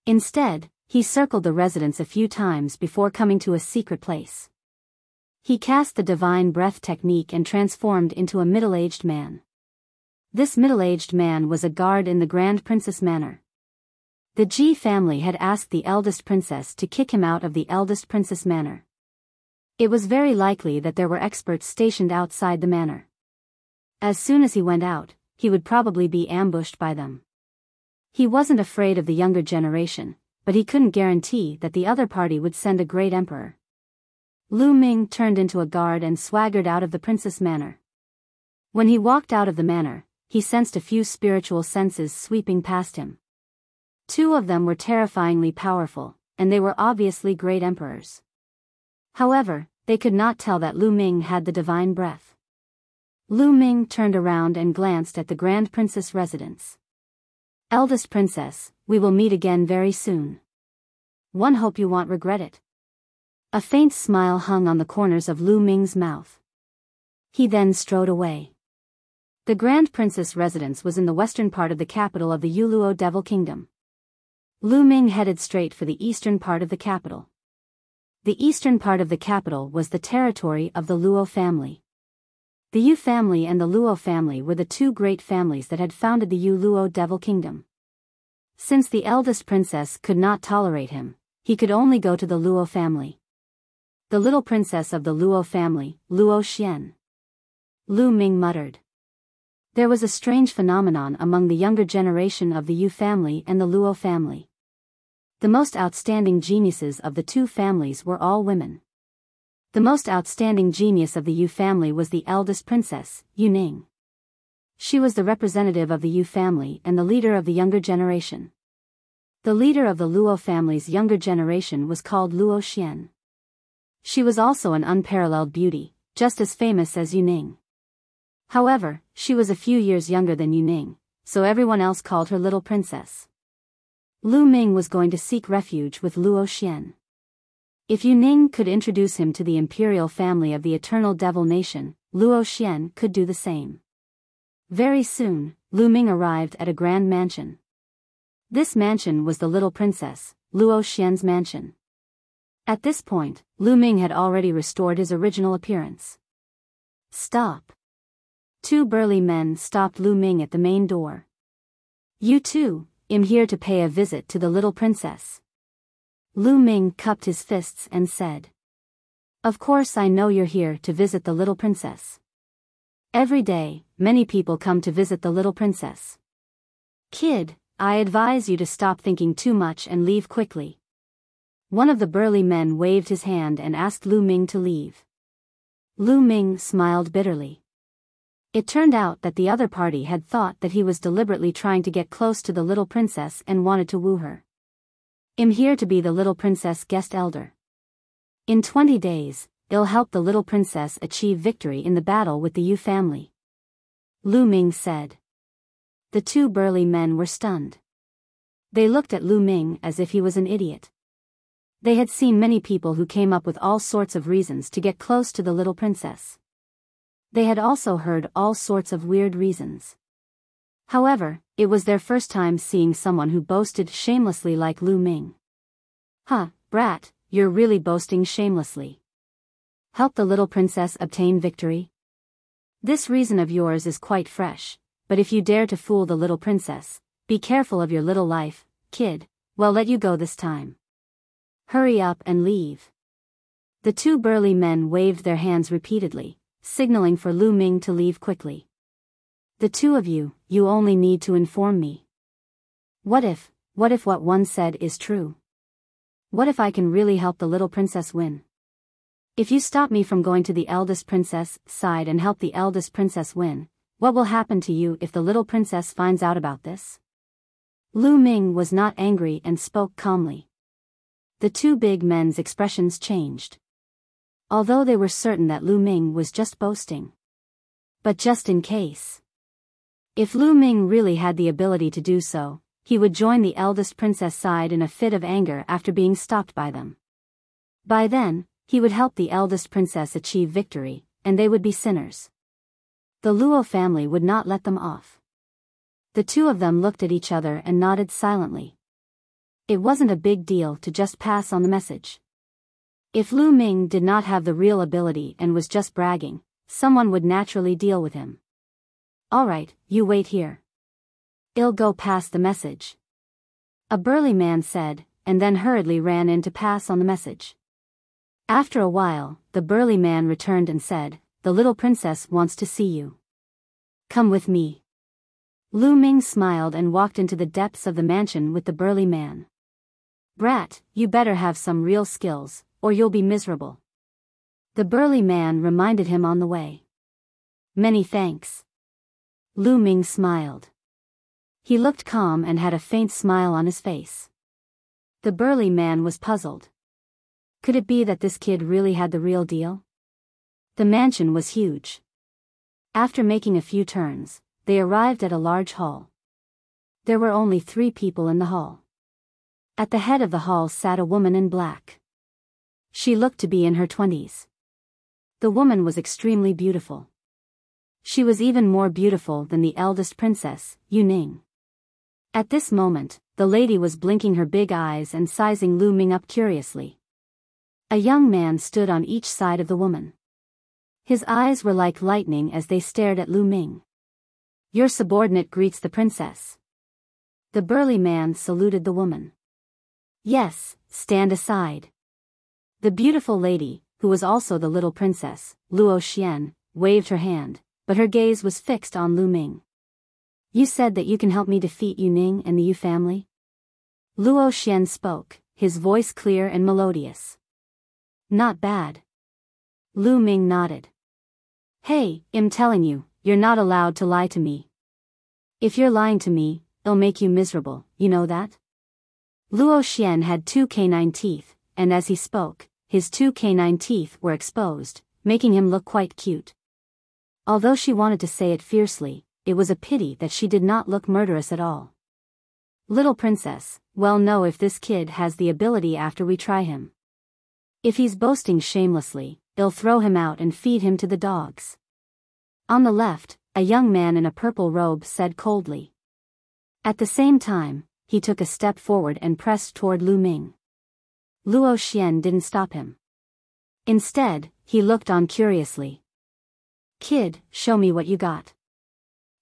Instead, he circled the residence a few times before coming to a secret place. He cast the divine breath technique and transformed into a middle-aged man. This middle-aged man was a guard in the Grand Princess Manor. The Ji family had asked the eldest princess to kick him out of the eldest princess manor. It was very likely that there were experts stationed outside the manor. As soon as he went out, he would probably be ambushed by them. He wasn't afraid of the younger generation, but he couldn't guarantee that the other party would send a great emperor. Lu Ming turned into a guard and swaggered out of the princess manor. When he walked out of the manor, he sensed a few spiritual senses sweeping past him. Two of them were terrifyingly powerful, and they were obviously great emperors. However, they could not tell that Lu Ming had the divine breath. Lu Ming turned around and glanced at the Grand Princess residence. Eldest princess, we will meet again very soon. One hope you won't regret it. A faint smile hung on the corners of Lu Ming's mouth. He then strode away. The Grand Princess residence was in the western part of the capital of the Youluo Devil Kingdom. Lu Ming headed straight for the eastern part of the capital. The eastern part of the capital was the territory of the Luo family. The Yu family and the Luo family were the two great families that had founded the Youluo Devil Kingdom. Since the eldest princess could not tolerate him, he could only go to the Luo family. The little princess of the Luo family, Luo Xian. Lu Ming muttered. There was a strange phenomenon among the younger generation of the Yu family and the Luo family. The most outstanding geniuses of the two families were all women. The most outstanding genius of the Yu family was the eldest princess, Yu Ning. She was the representative of the Yu family and the leader of the younger generation. The leader of the Luo family's younger generation was called Luo Xian. She was also an unparalleled beauty, just as famous as Yu Ning. However, she was a few years younger than Yu Ning, so everyone else called her little princess. Lu Ming was going to seek refuge with Luo Xian. If Yu Ning could introduce him to the imperial family of the Eternal Devil Nation, Luo Xian could do the same. Very soon, Lu Ming arrived at a grand mansion. This mansion was the little princess, Luo Xian's mansion. At this point, Lu Ming had already restored his original appearance. Stop. Two burly men stopped Lu Ming at the main door. "You too, I'm here to pay a visit to the little princess." Lu Ming cupped his fists and said, "Of course I know you're here to visit the little princess. Every day, many people come to visit the little princess. Kid, I advise you to stop thinking too much and leave quickly." One of the burly men waved his hand and asked Lu Ming to leave. Lu Ming smiled bitterly. It turned out that the other party had thought that he was deliberately trying to get close to the little princess and wanted to woo her. "I'm here to be the little princess guest elder. In 20 days, I'll help the little princess achieve victory in the battle with the Yu family," Lu Ming said. The two burly men were stunned. They looked at Lu Ming as if he was an idiot. They had seen many people who came up with all sorts of reasons to get close to the little princess. They had also heard all sorts of weird reasons. However, it was their first time seeing someone who boasted shamelessly like Lu Ming. "Huh, brat, you're really boasting shamelessly. Help the little princess obtain victory? This reason of yours is quite fresh, but if you dare to fool the little princess, be careful of your little life, kid. We'll let you go this time. Hurry up and leave." The two burly men waved their hands repeatedly, signaling for Lu Ming to leave quickly. "The two of you, you only need to inform me. What if what one said is true? What if I can really help the little princess win? If you stop me from going to the eldest princess side and help the eldest princess win, what will happen to you if the little princess finds out about this?" Lu Ming was not angry and spoke calmly. The two big men's expressions changed. Although they were certain that Lu Ming was just boasting. But just in case. If Lu Ming really had the ability to do so, he would join the eldest princess side in a fit of anger after being stopped by them. By then, he would help the eldest princess achieve victory, and they would be sinners. The Luo family would not let them off. The two of them looked at each other and nodded silently. It wasn't a big deal to just pass on the message. If Lu Ming did not have the real ability and was just bragging, someone would naturally deal with him. "Alright, you wait here. I'll go pass the message," a burly man said, and then hurriedly ran in to pass on the message. After a while, the burly man returned and said, "The little princess wants to see you. Come with me." Lu Ming smiled and walked into the depths of the mansion with the burly man. "Brat, you better have some real skills, or you'll be miserable," the burly man reminded him on the way. "Many thanks." Lu Ming smiled. He looked calm and had a faint smile on his face. The burly man was puzzled. Could it be that this kid really had the real deal? The mansion was huge. After making a few turns, they arrived at a large hall. There were only 3 people in the hall. At the head of the hall sat a woman in black. She looked to be in her 20s. The woman was extremely beautiful. She was even more beautiful than the eldest princess, Yu Ning. At this moment, the lady was blinking her big eyes and sizing Lu Ming up curiously. A young man stood on each side of the woman. His eyes were like lightning as they stared at Lu Ming. "Your subordinate greets the princess." The burly man saluted the woman. "Yes, stand aside." The beautiful lady, who was also the little princess, Luo Xian, waved her hand, but her gaze was fixed on Lu Ming. "You said that you can help me defeat Yu Ning and the Yu family?" Luo Xian spoke, his voice clear and melodious. "Not bad." Lu Ming nodded. "Hey, I'm telling you, you're not allowed to lie to me. If you're lying to me, it'll make you miserable, you know that?" Luo Xian had 2 canine teeth, and as he spoke, his 2 canine teeth were exposed, making him look quite cute. Although she wanted to say it fiercely, it was a pity that she did not look murderous at all. "Little princess, well know if this kid has the ability after we try him. If he's boasting shamelessly, I'll throw him out and feed him to the dogs." On the left, a young man in a purple robe said coldly. At the same time, he took a step forward and pressed toward Lu Ming. Luo Xian didn't stop him. Instead, he looked on curiously. Kid, show me what you got.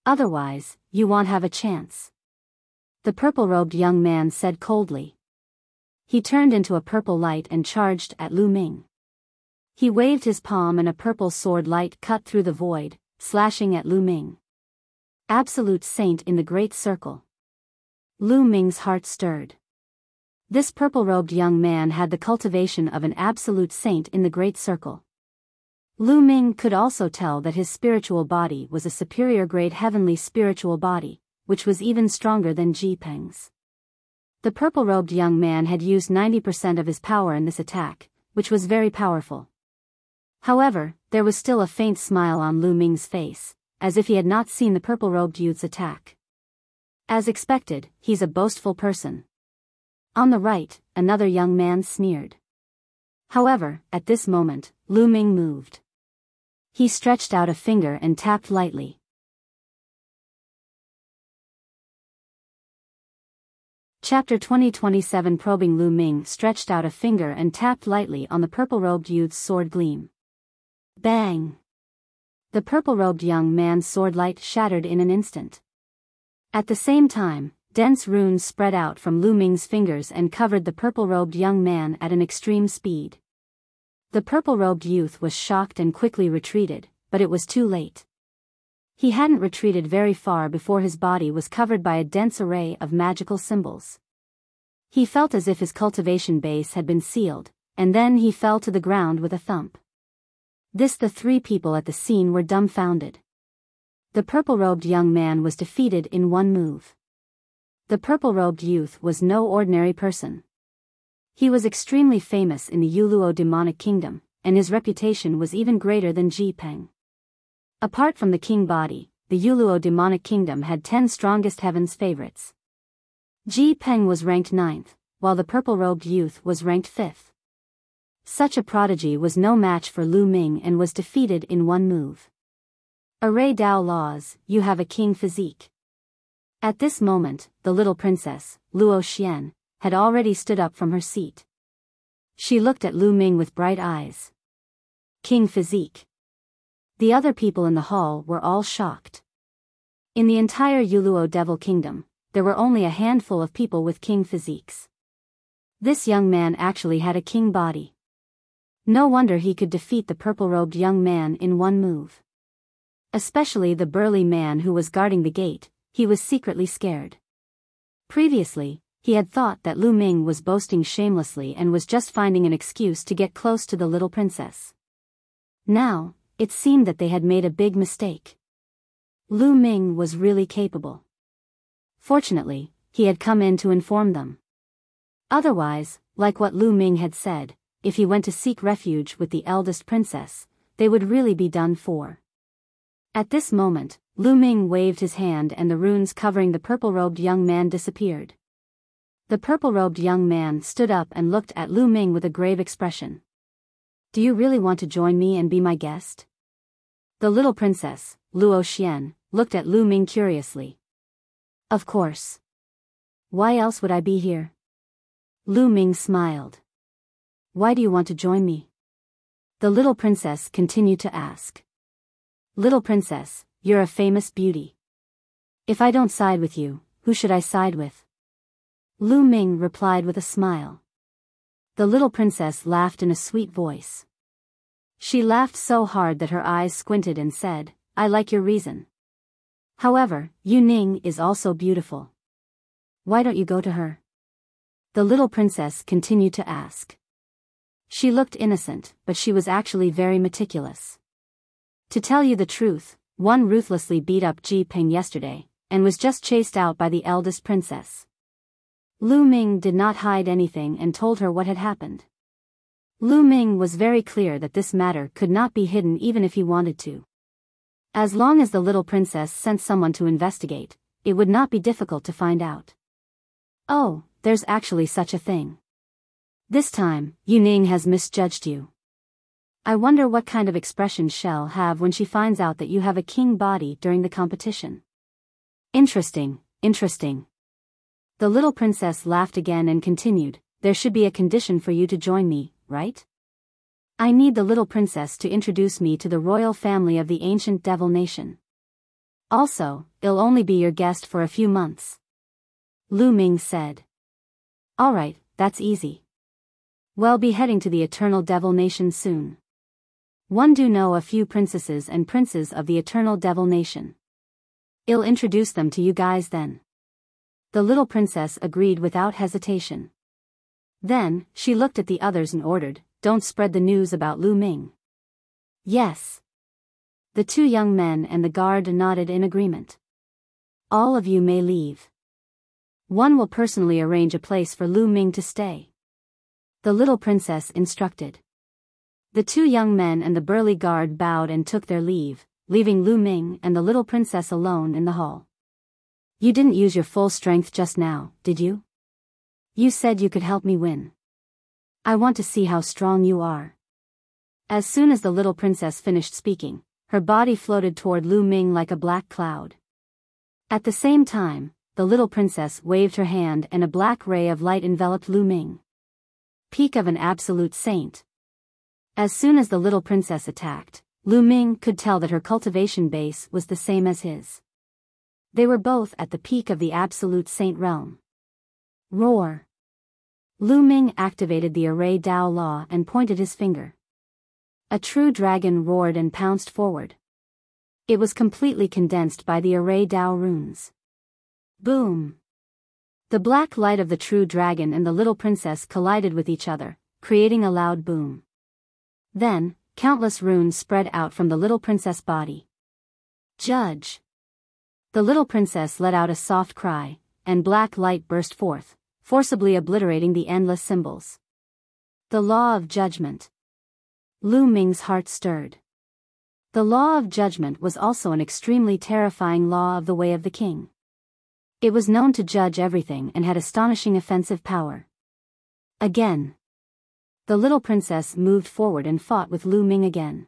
Otherwise, you won't have a chance. The purple-robed young man said coldly. He turned into a purple light and charged at Lu Ming. He waved his palm and a purple sword light cut through the void, slashing at Lu Ming. Absolute saint in the great circle. Lu Ming's heart stirred. This purple-robed young man had the cultivation of an absolute saint in the great circle. Lu Ming could also tell that his spiritual body was a superior grade heavenly spiritual body, which was even stronger than Ji Peng's. The purple-robed young man had used 90% of his power in this attack, which was very powerful. However, there was still a faint smile on Lu Ming's face, as if he had not seen the purple-robed youth's attack. As expected, he's a boastful person. On the right, another young man sneered. However, at this moment, Lu Ming moved. He stretched out a finger and tapped lightly. Chapter 2027 Probing Lu Ming stretched out a finger and tapped lightly on the purple-robed youth's sword gleam. Bang! The purple-robed young man's sword light shattered in an instant. At the same time, dense runes spread out from Lu Ming's fingers and covered the purple-robed young man at an extreme speed. The purple-robed youth was shocked and quickly retreated, but it was too late. He hadn't retreated very far before his body was covered by a dense array of magical symbols. He felt as if his cultivation base had been sealed, and then he fell to the ground with a thump. The three people at the scene were dumbfounded. The purple-robed young man was defeated in one move. The purple-robed youth was no ordinary person. He was extremely famous in the Youluo demonic kingdom, and his reputation was even greater than Ji Peng. Apart from the king body, the Youluo demonic kingdom had 10 strongest heavens favorites. Ji Peng was ranked 9th, while the purple-robed youth was ranked 5th. Such a prodigy was no match for Lu Ming and was defeated in one move. Array Dao laws, you have a king physique. At this moment, the little princess, Luo Xian, had already stood up from her seat. She looked at Lu Ming with bright eyes. King physique. The other people in the hall were all shocked. In the entire Youluo Devil Kingdom, there were only a handful of people with king physiques. This young man actually had a king body. No wonder he could defeat the purple-robed young man in one move. Especially the burly man who was guarding the gate, he was secretly scared. Previously, he had thought that Lu Ming was boasting shamelessly and was just finding an excuse to get close to the little princess. Now, it seemed that they had made a big mistake. Lu Ming was really capable. Fortunately, he had come in to inform them. Otherwise, like what Lu Ming had said, if he went to seek refuge with the eldest princess, they would really be done for. At this moment, Lu Ming waved his hand and the runes covering the purple-robed young man disappeared. The purple-robed young man stood up and looked at Lu Ming with a grave expression. Do you really want to join me and be my guest? The little princess, Luo Xian, looked at Lu Ming curiously. Of course. Why else would I be here? Lu Ming smiled. Why do you want to join me? The little princess continued to ask. Little princess, you're a famous beauty. If I don't side with you, who should I side with? Lu Ming replied with a smile. The little princess laughed in a sweet voice. She laughed so hard that her eyes squinted and said, I like your reason. However, Yu Ning is also beautiful. Why don't you go to her? The little princess continued to ask. She looked innocent, but she was actually very meticulous. To tell you the truth, one ruthlessly beat up Ji Peng yesterday, and was just chased out by the eldest princess. Lu Ming did not hide anything and told her what had happened. Lu Ming was very clear that this matter could not be hidden even if he wanted to. As long as the little princess sent someone to investigate, it would not be difficult to find out. Oh, there's actually such a thing. This time, Yu Ning has misjudged you. I wonder what kind of expression she'll have when she finds out that you have a king body during the competition. Interesting, interesting. The little princess laughed again and continued, there should be a condition for you to join me, right? I need the little princess to introduce me to the royal family of the ancient devil nation. Also, I'll only be your guest for a few months. Lu Ming said. Alright, that's easy. We'll be heading to the eternal devil nation soon. One do know a few princesses and princes of the eternal devil nation. I'll introduce them to you guys then. The little princess agreed without hesitation. Then, she looked at the others and ordered, don't spread the news about Lu Ming. Yes. The two young men and the guard nodded in agreement. All of you may leave. One will personally arrange a place for Lu Ming to stay. The little princess instructed. The two young men and the burly guard bowed and took their leave, leaving Lu Ming and the little princess alone in the hall. You didn't use your full strength just now, did you? You said you could help me win. I want to see how strong you are. As soon as the little princess finished speaking, her body floated toward Lu Ming like a black cloud. At the same time, the little princess waved her hand and a black ray of light enveloped Lu Ming. Peak of an absolute saint. As soon as the little princess attacked, Lu Ming could tell that her cultivation base was the same as his. They were both at the peak of the absolute saint realm. Roar. Lu Ming activated the Array Dao Law and pointed his finger. A true dragon roared and pounced forward. It was completely condensed by the Array Dao runes. Boom! The black light of the true dragon and the little princess collided with each other, creating a loud boom. Then, countless runes spread out from the little princess' body. Judge! The little princess let out a soft cry, and black light burst forth, forcibly obliterating the endless symbols. The Law of Judgment. Lu Ming's heart stirred. The Law of Judgment was also an extremely terrifying law of the way of the king. It was known to judge everything and had astonishing offensive power. Again. The little princess moved forward and fought with Lu Ming again.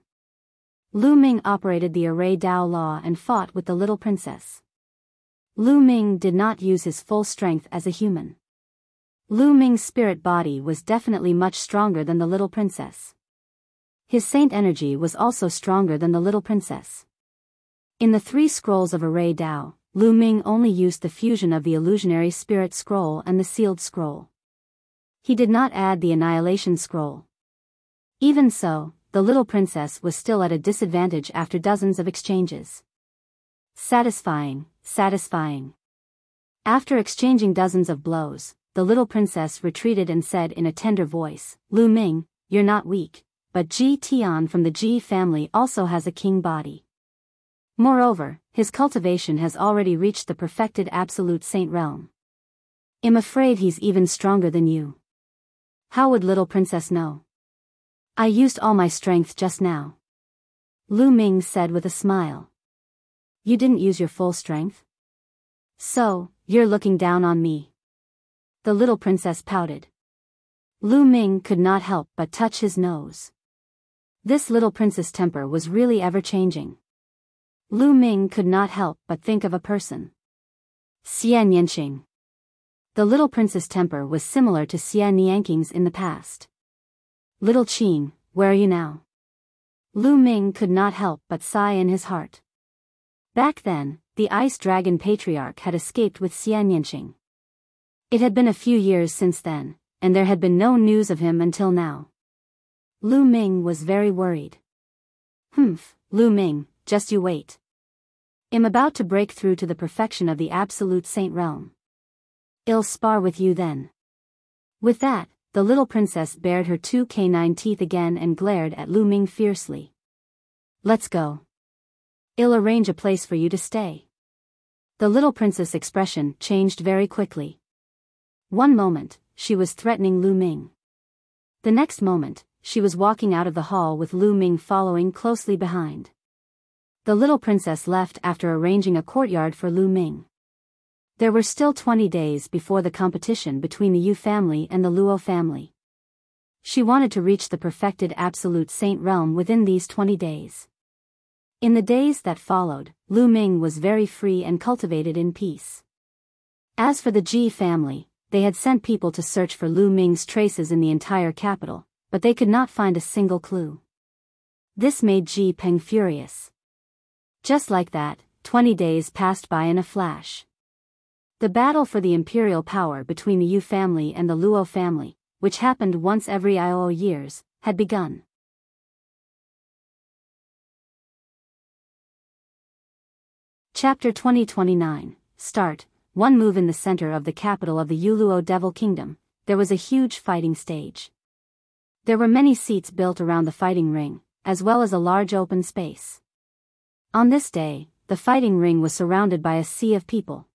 Lu Ming operated the Array Dao Law and fought with the little princess. Lu Ming did not use his full strength as a human. Lu Ming's spirit body was definitely much stronger than the little princess. His saint energy was also stronger than the little princess. In the 3 scrolls of Array Dao, Lu Ming only used the fusion of the illusionary spirit scroll and the sealed scroll. He did not add the annihilation scroll. Even so, the little princess was still at a disadvantage after dozens of exchanges. Satisfying, satisfying. After exchanging dozens of blows, the little princess retreated and said in a tender voice, Lu Ming, you're not weak, but Ji Tian from the Ji family also has a king body. Moreover, his cultivation has already reached the perfected absolute saint realm. I'm afraid he's even stronger than you. How would little princess know? I used all my strength just now. Lu Ming said with a smile. You didn't use your full strength? So, you're looking down on me. The little princess pouted. Lu Ming could not help but touch his nose. This little princess' temper was really ever-changing. Lu Ming could not help but think of a person. Xian Yanqing. The little princess' temper was similar to Xian Yanqing's in the past. Little Qing, where are you now? Lu Ming could not help but sigh in his heart. Back then, the Ice Dragon Patriarch had escaped with Xian Yanqing. It had been a few years since then, and there had been no news of him until now. Lu Ming was very worried. Lu Ming, just you wait. I'm about to break through to the perfection of the absolute saint realm. I'll spar with you then. With that, the little princess bared her 2 canine teeth again and glared at Lu Ming fiercely. Let's go. I'll arrange a place for you to stay. The little princess' expression changed very quickly. One moment, she was threatening Lu Ming. The next moment, she was walking out of the hall with Lu Ming following closely behind. The little princess left after arranging a courtyard for Lu Ming. There were still 20 days before the competition between the Yu family and the Luo family. She wanted to reach the perfected absolute saint realm within these 20 days. In the days that followed, Lu Ming was very free and cultivated in peace. As for the Ji family, they had sent people to search for Lu Ming's traces in the entire capital, but they could not find a single clue. This made Ji Peng furious. Just like that, 20 days passed by in a flash. The battle for the imperial power between the Yu family and the Luo family, which happened once every years, had begun. Chapter 2029. Start. One move in the center of the capital of the Youluo Devil Kingdom, there was a huge fighting stage. There were many seats built around the fighting ring, as well as a large open space. On this day, the fighting ring was surrounded by a sea of people.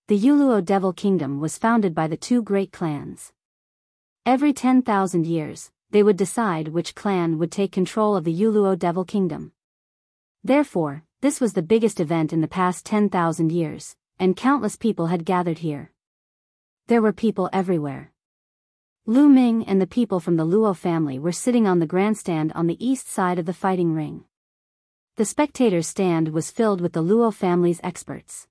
The Youluo Devil Kingdom was founded by the two great clans. Every 10,000 years, they would decide which clan would take control of the Youluo Devil Kingdom. Therefore, this was the biggest event in the past 10,000 years, and countless people had gathered here. There were people everywhere. Lu Ming and the people from the Luo family were sitting on the grandstand on the east side of the fighting ring. The spectators' stand was filled with the Luo family's experts.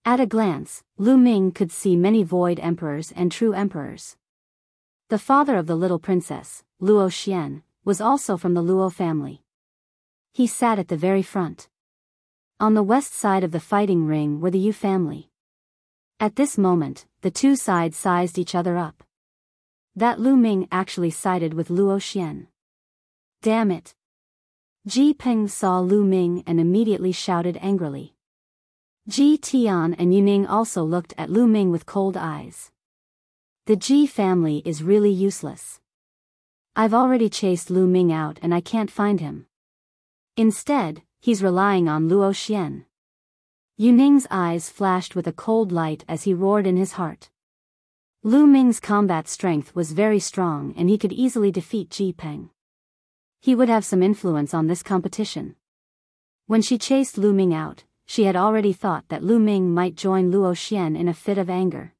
At a glance, Lu Ming could see many void emperors and true emperors. The father of the little princess, Luo Xian, was also from the Luo family. He sat at the very front. On the west side of the fighting ring were the Yu family. At this moment, the two sides sized each other up. That Lu Ming actually sided with Luo Xian. Damn it! Ji Peng saw Lu Ming and immediately shouted angrily. Ji Tian and Yuning also looked at Lu Ming with cold eyes. The Ji family is really useless. I've already chased Lu Ming out and I can't find him. Instead, he's relying on Luo Xian. Yuning's eyes flashed with a cold light as he roared in his heart. Lu Ming's combat strength was very strong and he could easily defeat Ji Peng. He would have some influence on this competition. When she chased Lu Ming out, she had already thought that Lu Ming might join Luo Xian in a fit of anger.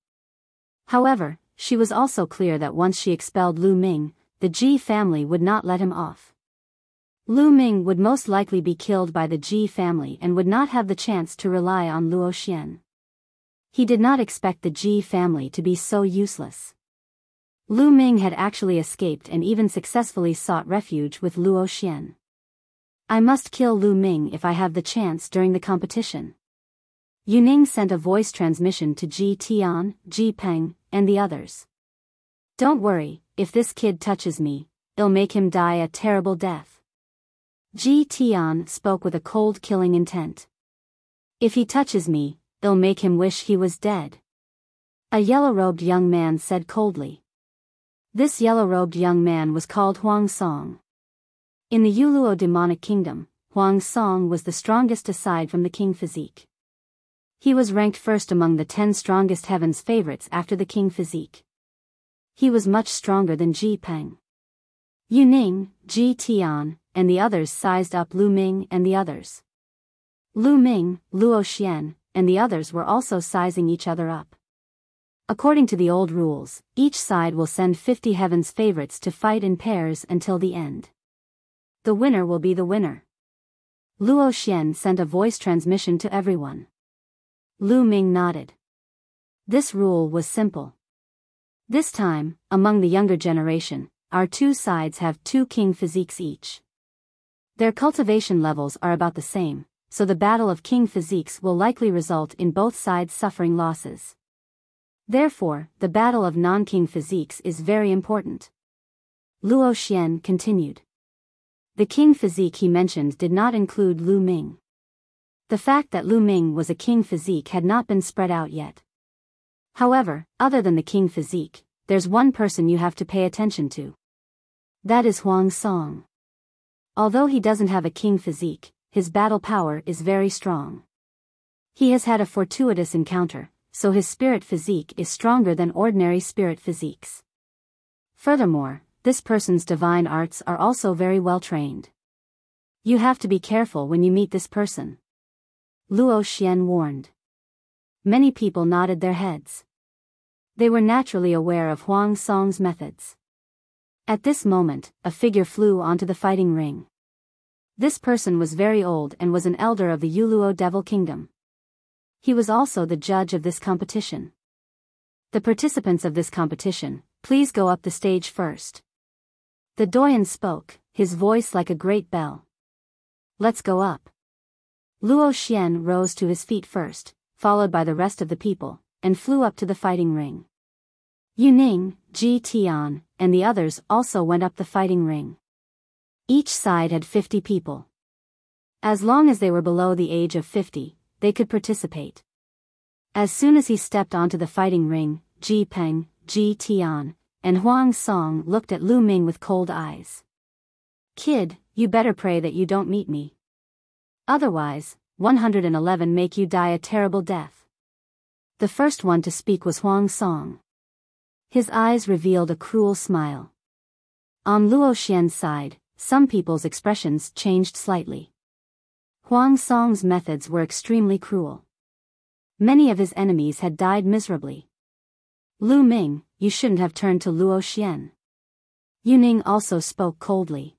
However, she was also clear that once she expelled Lu Ming, the Ji family would not let him off. Lu Ming would most likely be killed by the Ji family and would not have the chance to rely on Luo Xian. He did not expect the Ji family to be so useless. Lu Ming had actually escaped and even successfully sought refuge with Luo Xian. I must kill Lu Ming if I have the chance during the competition. Yuning sent a voice transmission to Ji Tian, Ji Peng, and the others. Don't worry, if this kid touches me, it'll make him die a terrible death. Ji Tian spoke with a cold killing intent. If he touches me, it'll make him wish he was dead. A yellow-robed young man said coldly. This yellow-robed young man was called Huang Song. In the Youluo demonic kingdom, Huang Song was the strongest aside from the king physique. He was ranked first among the 10 strongest heaven's favorites after the king physique. He was much stronger than Ji Peng. Yuning, Ji Tian, and the others sized up Lu Ming and the others. Lu Ming, Luo Xian, and the others were also sizing each other up. According to the old rules, each side will send 50 heaven's favorites to fight in pairs until the end. The winner will be the winner. Luo Xian sent a voice transmission to everyone. Lu Ming nodded. This rule was simple. This time, among the younger generation, our two sides have 2 king physiques each. Their cultivation levels are about the same, so the battle of king physiques will likely result in both sides suffering losses. Therefore, the battle of non-king physiques is very important. Luo Xian continued. The king physique he mentioned did not include Lu Ming. The fact that Lu Ming was a king physique had not been spread out yet. However, other than the king physique, there's one person you have to pay attention to. That is Huang Song. Although he doesn't have a king physique, his battle power is very strong. He has had a fortuitous encounter, so his spirit physique is stronger than ordinary spirit physiques. Furthermore, this person's divine arts are also very well trained. You have to be careful when you meet this person. Luo Xian warned. Many people nodded their heads. They were naturally aware of Huang Song's methods. At this moment, a figure flew onto the fighting ring. This person was very old and was an elder of the Youluo Devil Kingdom. He was also the judge of this competition. The participants of this competition, please go up the stage first. The doyen spoke, his voice like a great bell. Let's go up. Luo Xian rose to his feet first, followed by the rest of the people, and flew up to the fighting ring. Yu Ning, Ji Tian, and the others also went up the fighting ring. Each side had 50 people. As long as they were below the age of 50, they could participate. As soon as he stepped onto the fighting ring, Ji Peng, Ji Tian, and Huang Song looked at Lu Ming with cold eyes. Kid, you better pray that you don't meet me. Otherwise, 111 make you die a terrible death. The first one to speak was Huang Song. His eyes revealed a cruel smile. On Luo Xian's side, some people's expressions changed slightly. Huang Song's methods were extremely cruel. Many of his enemies had died miserably. Lu Ming, you shouldn't have turned to Luo Xian. Yu Ning also spoke coldly.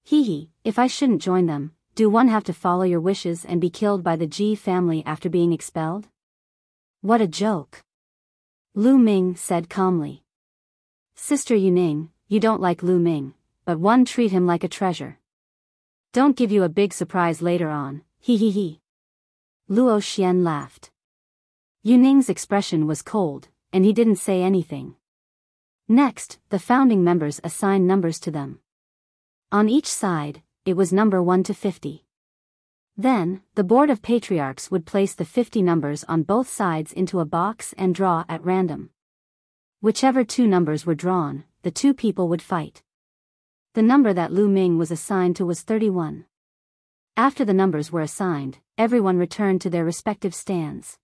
Hee, if I shouldn't join them, do one have to follow your wishes and be killed by the Ji family after being expelled? What a joke. Lu Ming said calmly. Sister Yu Ning, you don't like Lu Ming, but one treat him like a treasure. Don't give you a big surprise later on, hee. Luo Xian laughed. Yu Ning's expression was cold, and he didn't say anything. Next, the founding members assigned numbers to them. On each side, it was number 1 to 50. Then, the board of patriarchs would place the 50 numbers on both sides into a box and draw at random. Whichever 2 numbers were drawn, the 2 people would fight. The number that Lu Ming was assigned to was 31. After the numbers were assigned, everyone returned to their respective stands.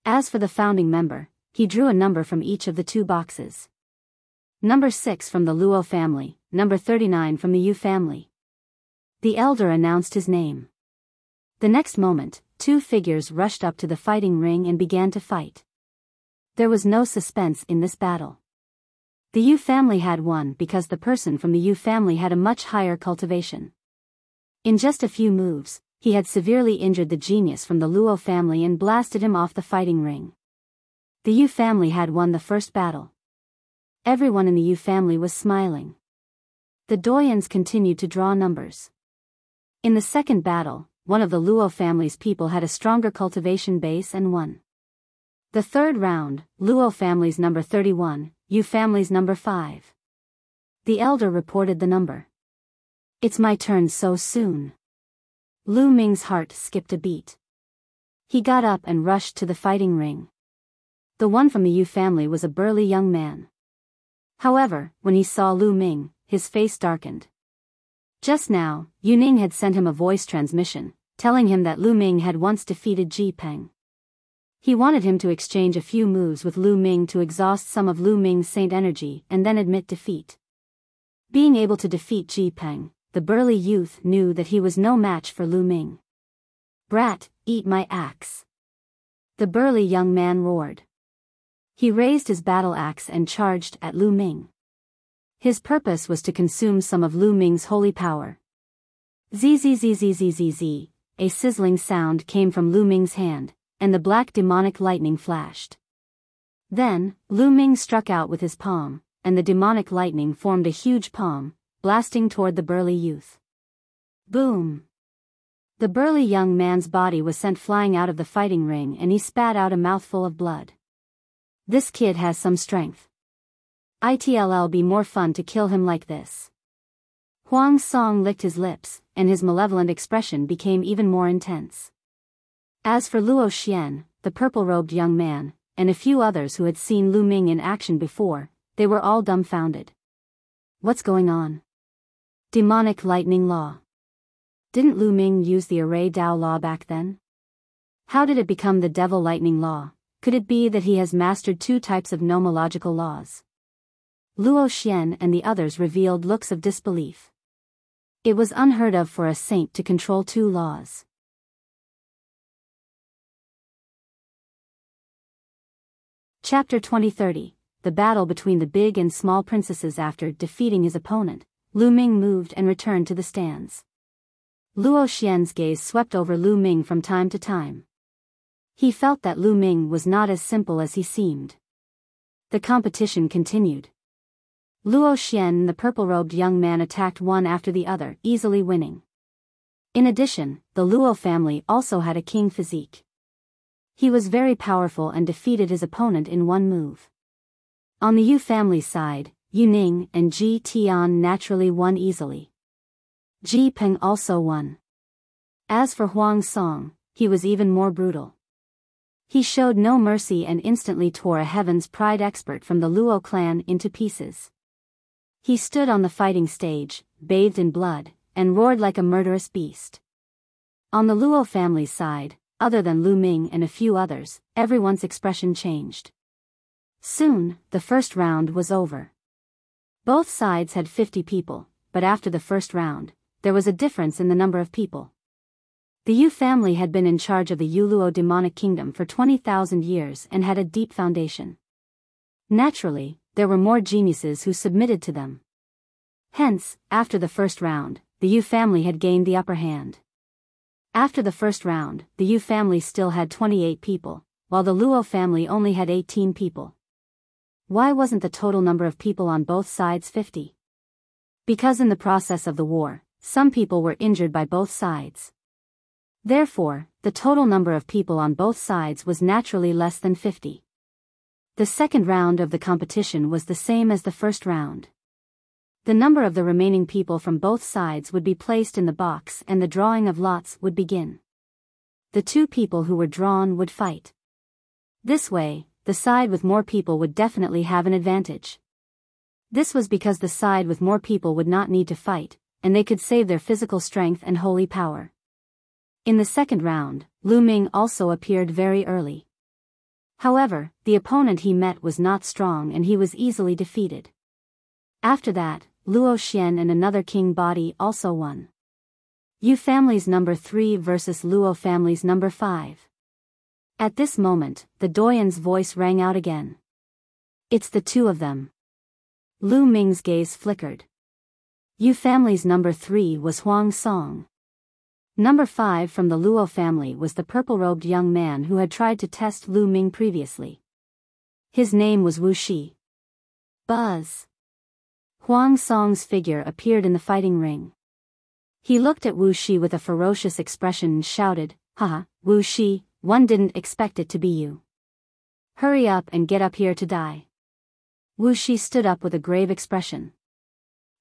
As for the founding member, he drew a number from each of the 2 boxes. Number 6 from the Luo family, number 39 from the Yu family. The elder announced his name. The next moment, 2 figures rushed up to the fighting ring and began to fight. There was no suspense in this battle. The Yu family had won because the person from the Yu family had a much higher cultivation. In just a few moves, he had severely injured the genius from the Luo family and blasted him off the fighting ring. The Yu family had won the first battle. Everyone in the Yu family was smiling. The doyens continued to draw numbers. In the second battle, one of the Luo family's people had a stronger cultivation base and won. The third round, Luo family's number 31, Yu family's number 5. The elder reported the number. It's my turn so soon. Lu Ming's heart skipped a beat. He got up and rushed to the fighting ring. The one from the Yu family was a burly young man. However, when he saw Lu Ming, his face darkened. Just now, Yu Ning had sent him a voice transmission, telling him that Lu Ming had once defeated Ji Peng. He wanted him to exchange a few moves with Lu Ming to exhaust some of Lu Ming's saint energy and then admit defeat. Being able to defeat Ji Peng, the burly youth knew that he was no match for Lu Ming. Brat, eat my axe. The burly young man roared. He raised his battle axe and charged at Lu Ming. His purpose was to consume some of Lu Ming's holy power. Zzzzzzzzz, a sizzling sound came from Lu Ming's hand, and the black demonic lightning flashed. Then, Lu Ming struck out with his palm, and the demonic lightning formed a huge palm, blasting toward the burly youth. Boom! The burly young man's body was sent flying out of the fighting ring and he spat out a mouthful of blood. This kid has some strength. It'll be more fun to kill him like this. Huang Song licked his lips, and his malevolent expression became even more intense. As for Luo Xian, the purple-robed young man, and a few others who had seen Lu Ming in action before, they were all dumbfounded. What's going on? Demonic lightning law. Didn't Lu Ming use the array Dao law back then? How did it become the devil lightning law? Could it be that he has mastered 2 types of nomological laws? Luo Xian and the others revealed looks of disbelief. It was unheard of for a saint to control 2 laws. Chapter 2030, The Battle Between the Big and Small Princesses. After defeating his opponent, Lu Ming moved and returned to the stands. Luo Xian's gaze swept over Lu Ming from time to time. He felt that Lu Ming was not as simple as he seemed. The competition continued. Luo Xian and the purple-robed young man attacked one after the other, easily winning. In addition, the Luo family also had a king physique. He was very powerful and defeated his opponent in one move. On the Yu family's side, Yu Ning and Ji Tian naturally won easily. Ji Peng also won. As for Huang Song, he was even more brutal. He showed no mercy and instantly tore a Heaven's Pride expert from the Luo clan into pieces. He stood on the fighting stage, bathed in blood, and roared like a murderous beast. On the Luo family's side, other than Lu Ming and a few others, everyone's expression changed. Soon, the first round was over. Both sides had 50 people, but after the first round, there was a difference in the number of people. The Yu family had been in charge of the Youluo demonic kingdom for 20,000 years and had a deep foundation. Naturally, there were more geniuses who submitted to them. Hence, after the first round, the Yu family had gained the upper hand. After the first round, the Yu family still had 28 people, while the Luo family only had 18 people. Why wasn't the total number of people on both sides 50? Because in the process of the war, some people were injured by both sides. Therefore, the total number of people on both sides was naturally less than 50. The second round of the competition was the same as the first round. The number of the remaining people from both sides would be placed in the box and the drawing of lots would begin. The two people who were drawn would fight. This way, the side with more people would definitely have an advantage. This was because the side with more people would not need to fight, and they could save their physical strength and holy power. In the second round, Lu Ming also appeared very early. However, the opponent he met was not strong and he was easily defeated. After that, Luo Xian and another king body also won. Yu family's number 3 versus Luo family's number 5. At this moment, the doyen's voice rang out again. It's the two of them. Lu Ming's gaze flickered. Yu family's number 3 was Huang Song. Number 5 from the Luo family was the purple-robed young man who had tried to test Lu Ming previously. His name was Wu Shi. Buzz. Huang Song's figure appeared in the fighting ring. He looked at Wu Shi with a ferocious expression and shouted, "Haha, Wu Shi, one didn't expect it to be you. Hurry up and get up here to die." Wu Shi stood up with a grave expression.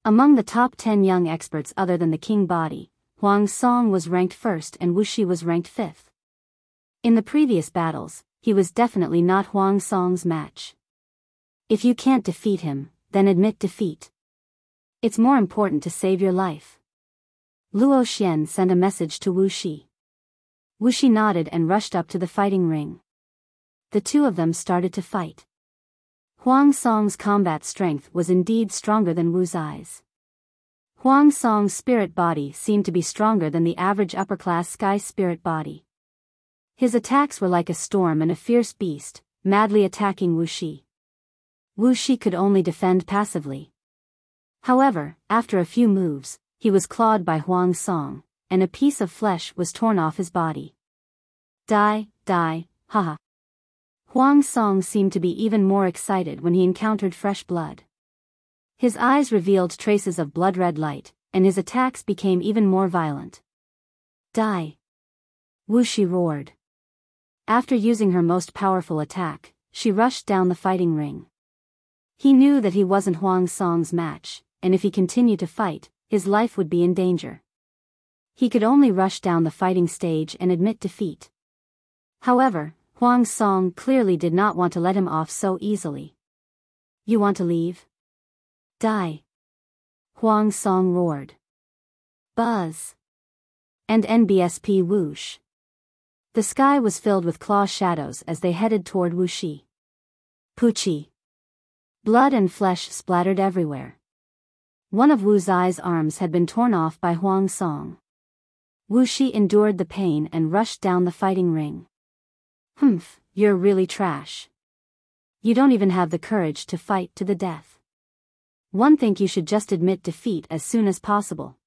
Among the top 10 young experts other than the king body, Huang Song was ranked first and Wu Shi was ranked fifth. In the previous battles, he was definitely not Huang Song's match. If you can't defeat him, then admit defeat. It's more important to save your life. Luo Xian sent a message to Wu Shi. Wu Shi nodded and rushed up to the fighting ring. The two of them started to fight. Huang Song's combat strength was indeed stronger than Wu's eyes. Huang Song's spirit body seemed to be stronger than the average upper-class sky spirit body. His attacks were like a storm and a fierce beast, madly attacking Wu Shi. Wu Shi could only defend passively. However, after a few moves, he was clawed by Huang Song, and a piece of flesh was torn off his body. Die, haha. Huang Song seemed to be even more excited when he encountered fresh blood. His eyes revealed traces of blood-red light, and his attacks became even more violent. Die! Wu Shi roared. After using her most powerful attack, she rushed down the fighting ring. He knew that he wasn't Huang Song's match, and if he continued to fight, his life would be in danger. He could only rush down the fighting stage and admit defeat. However, Huang Song clearly did not want to let him off so easily. You want to leave? Die! Huang Song roared. Buzz! And NBSP whoosh. The sky was filled with claw shadows as they headed toward Wu Shi. Poochie! Blood and flesh splattered everywhere. One of Wu Zai's arms had been torn off by Huang Song. Wu Shi endured the pain and rushed down the fighting ring. Humph, you're really trash. You don't even have the courage to fight to the death. One think you should just admit defeat as soon as possible.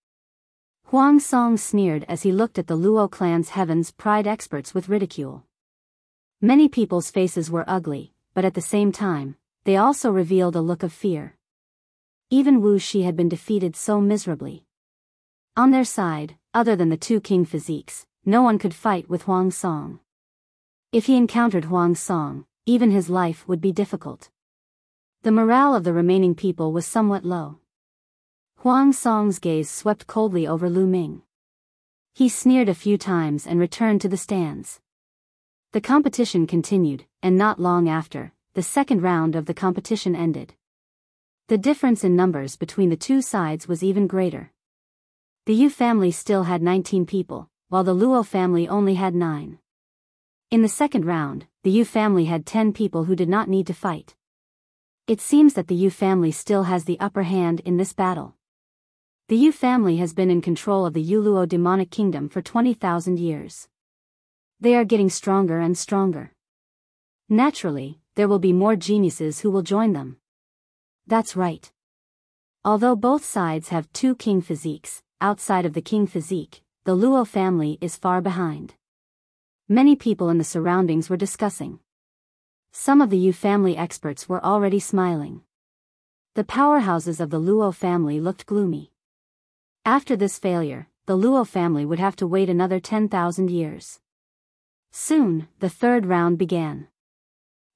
Huang Song sneered as he looked at the Luo clan's Heaven's Pride experts with ridicule. Many people's faces were ugly, but at the same time, they also revealed a look of fear. Even Wu Shi had been defeated so miserably. On their side, other than the two king physiques, no one could fight with Huang Song. If he encountered Huang Song, even his life would be difficult. The morale of the remaining people was somewhat low. Huang Song's gaze swept coldly over Lu Ming. He sneered a few times and returned to the stands. The competition continued, and not long after, the second round of the competition ended. The difference in numbers between the two sides was even greater. The Yu family still had 19 people, while the Luo family only had 9. In the second round, the Yu family had 10 people who did not need to fight. It seems that the Yu family still has the upper hand in this battle. The Yu family has been in control of the Youluo demonic kingdom for 20,000 years. They are getting stronger and stronger. Naturally, there will be more geniuses who will join them. That's right. Although both sides have two king physiques, outside of the king physique, the Luo family is far behind. Many people in the surroundings were discussing. Some of the Yu family experts were already smiling. The powerhouses of the Luo family looked gloomy. After this failure, the Luo family would have to wait another 10,000 years. Soon, the third round began.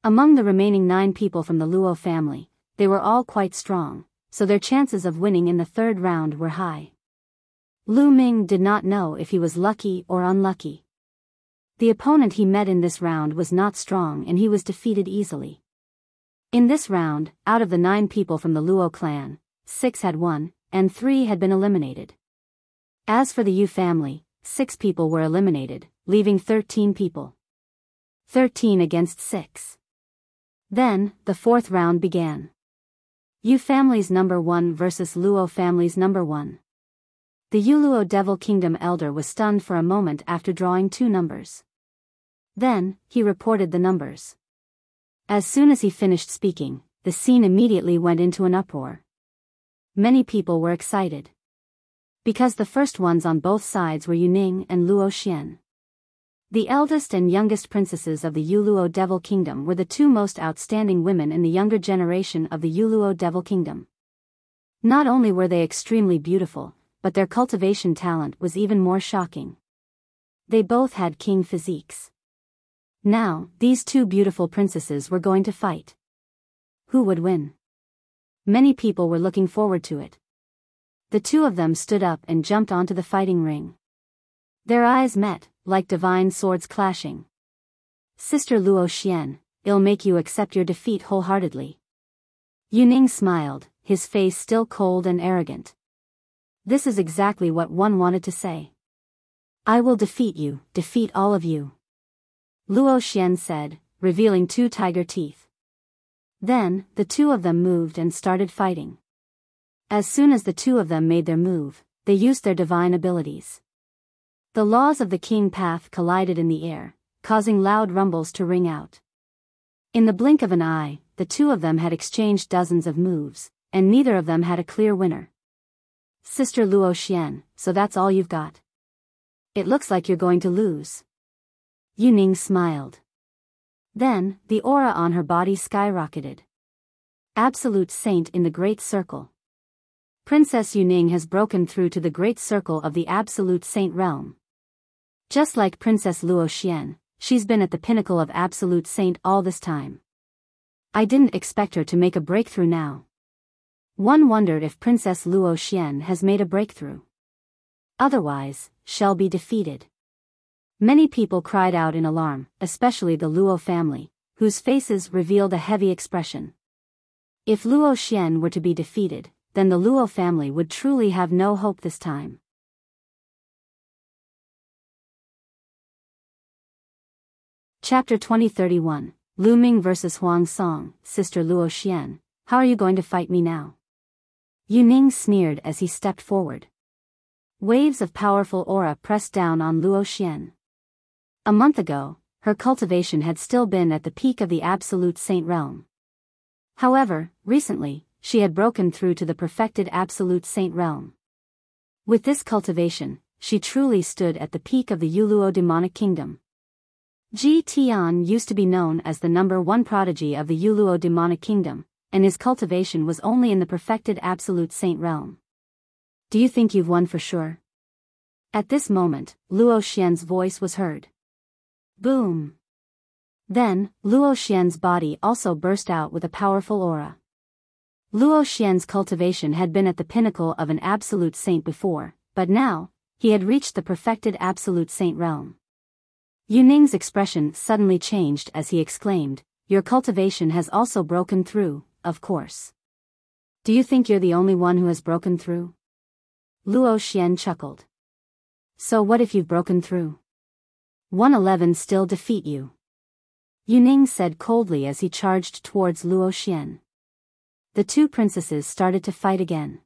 Among the remaining 9 people from the Luo family, they were all quite strong, so their chances of winning in the third round were high. Lu Ming did not know if he was lucky or unlucky. The opponent he met in this round was not strong and he was defeated easily. In this round, out of the 9 people from the Luo clan, 6 had won, and 3 had been eliminated. As for the Yu family, 6 people were eliminated, leaving 13 people. 13 against 6. Then, the fourth round began. Yu family's number 1 versus Luo family's number 1. The Youluo Devil Kingdom elder was stunned for a moment after drawing 2 numbers. Then, he reported the numbers. As soon as he finished speaking, the scene immediately went into an uproar. Many people were excited. Because the first ones on both sides were Yuning and Luo Xian. The eldest and youngest princesses of the Youluo Devil Kingdom were the 2 most outstanding women in the younger generation of the Youluo Devil Kingdom. Not only were they extremely beautiful, but their cultivation talent was even more shocking. They both had king physiques. Now, these 2 beautiful princesses were going to fight. Who would win? Many people were looking forward to it. The 2 of them stood up and jumped onto the fighting ring. Their eyes met, like divine swords clashing. Sister Luo Xian, it'll make you accept your defeat wholeheartedly. Yuning smiled, his face still cold and arrogant. This is exactly what one wanted to say. I will defeat you, defeat all of you. Luo Xian said, revealing 2 tiger teeth. Then, the 2 of them moved and started fighting. As soon as the 2 of them made their move, they used their divine abilities. The laws of the king path collided in the air, causing loud rumbles to ring out. In the blink of an eye, the 2 of them had exchanged dozens of moves, and neither of them had a clear winner. Sister Luo Xian, so that's all you've got? It looks like you're going to lose. Yuning smiled. Then, the aura on her body skyrocketed. Absolute Saint in the Great Circle. Princess Yuning has broken through to the Great Circle of the Absolute Saint realm. Just like Princess Luo Xian, she's been at the pinnacle of Absolute Saint all this time. I didn't expect her to make a breakthrough now. One wondered if Princess Luo Xian has made a breakthrough. Otherwise, she'll be defeated. Many people cried out in alarm, especially the Luo family, whose faces revealed a heavy expression. If Luo Xian were to be defeated, then the Luo family would truly have no hope this time. Chapter 2031, Lu Ming vs. Huang Song. Sister Luo Xian, how are you going to fight me now? Yuning sneered as he stepped forward. Waves of powerful aura pressed down on Luo Xian. A month ago, her cultivation had still been at the peak of the Absolute Saint realm. However, recently, she had broken through to the perfected Absolute Saint realm. With this cultivation, she truly stood at the peak of the Youluo demonic kingdom. Ji Tian used to be known as the number 1 prodigy of the Youluo demonic kingdom, and his cultivation was only in the perfected absolute saint realm. Do you think you've won for sure? At this moment, Luo Xian's voice was heard. Boom! Then, Luo Xian's body also burst out with a powerful aura. Luo Xian's cultivation had been at the pinnacle of an absolute saint before, but now, he had reached the perfected absolute saint realm. Yu Ning's expression suddenly changed as he exclaimed, "Your cultivation has also broken through, of course. Do you think you're the only one who has broken through?" Luo Xian chuckled. So what if you've broken through? 111 still defeat you. Yu Ning said coldly as he charged towards Luo Xian. The two princesses started to fight again.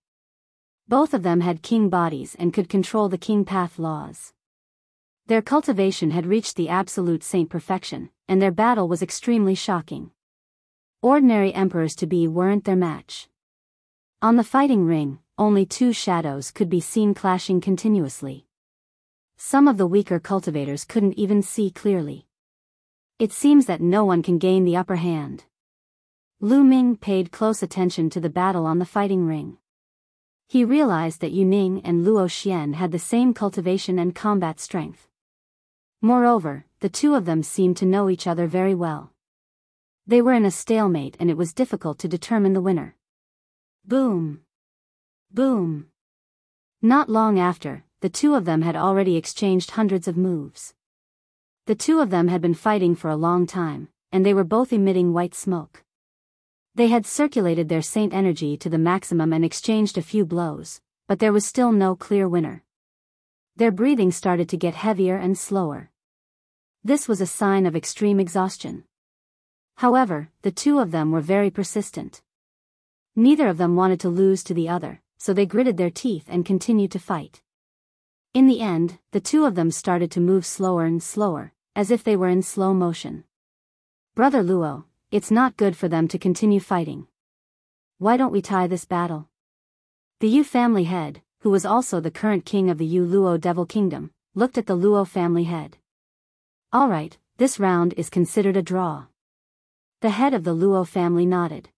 Both of them had king bodies and could control the king path laws. Their cultivation had reached the absolute saint perfection, and their battle was extremely shocking. Ordinary emperors-to-be weren't their match. On the fighting ring, only two shadows could be seen clashing continuously. Some of the weaker cultivators couldn't even see clearly. It seems that no one can gain the upper hand. Lu Ming paid close attention to the battle on the fighting ring. He realized that Yu Ning and Luo Xian had the same cultivation and combat strength. Moreover, the two of them seemed to know each other very well. They were in a stalemate and it was difficult to determine the winner. Boom! Boom! Not long after, the two of them had already exchanged hundreds of moves. The two of them had been fighting for a long time, and they were both emitting white smoke. They had circulated their saint energy to the maximum and exchanged a few blows, but there was still no clear winner. Their breathing started to get heavier and slower. This was a sign of extreme exhaustion. However, the two of them were very persistent. Neither of them wanted to lose to the other, so they gritted their teeth and continued to fight. In the end, the two of them started to move slower and slower, as if they were in slow motion. Brother Luo, it's not good for them to continue fighting. Why don't we tie this battle? The Yu family head, who was also the current king of the Youluo Devil Kingdom, looked at the Luo family head. Alright, this round is considered a draw. The head of the Luo family nodded.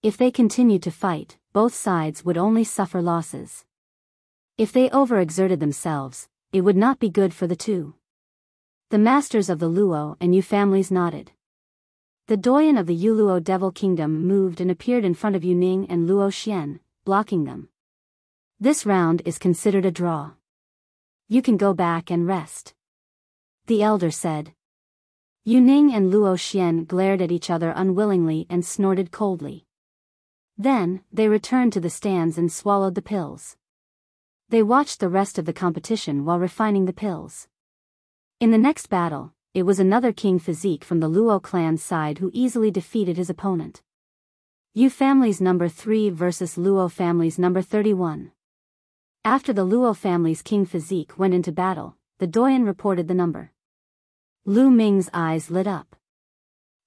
If they continued to fight, both sides would only suffer losses. If they overexerted themselves, it would not be good for the two. The masters of the Luo and Yu families nodded. The doyen of the Youluo Devil Kingdom moved and appeared in front of Yu Ning and Luo Xian, blocking them. This round is considered a draw. You can go back and rest. The elder said. Yu Ning and Luo Xian glared at each other unwillingly and snorted coldly. Then, they returned to the stands and swallowed the pills. They watched the rest of the competition while refining the pills. In the next battle, it was another king physique from the Luo clan side who easily defeated his opponent. Yu family's number 3 versus Luo family's number 31. After the Luo family's king physique went into battle, the doyen reported the number. Lu Ming's eyes lit up.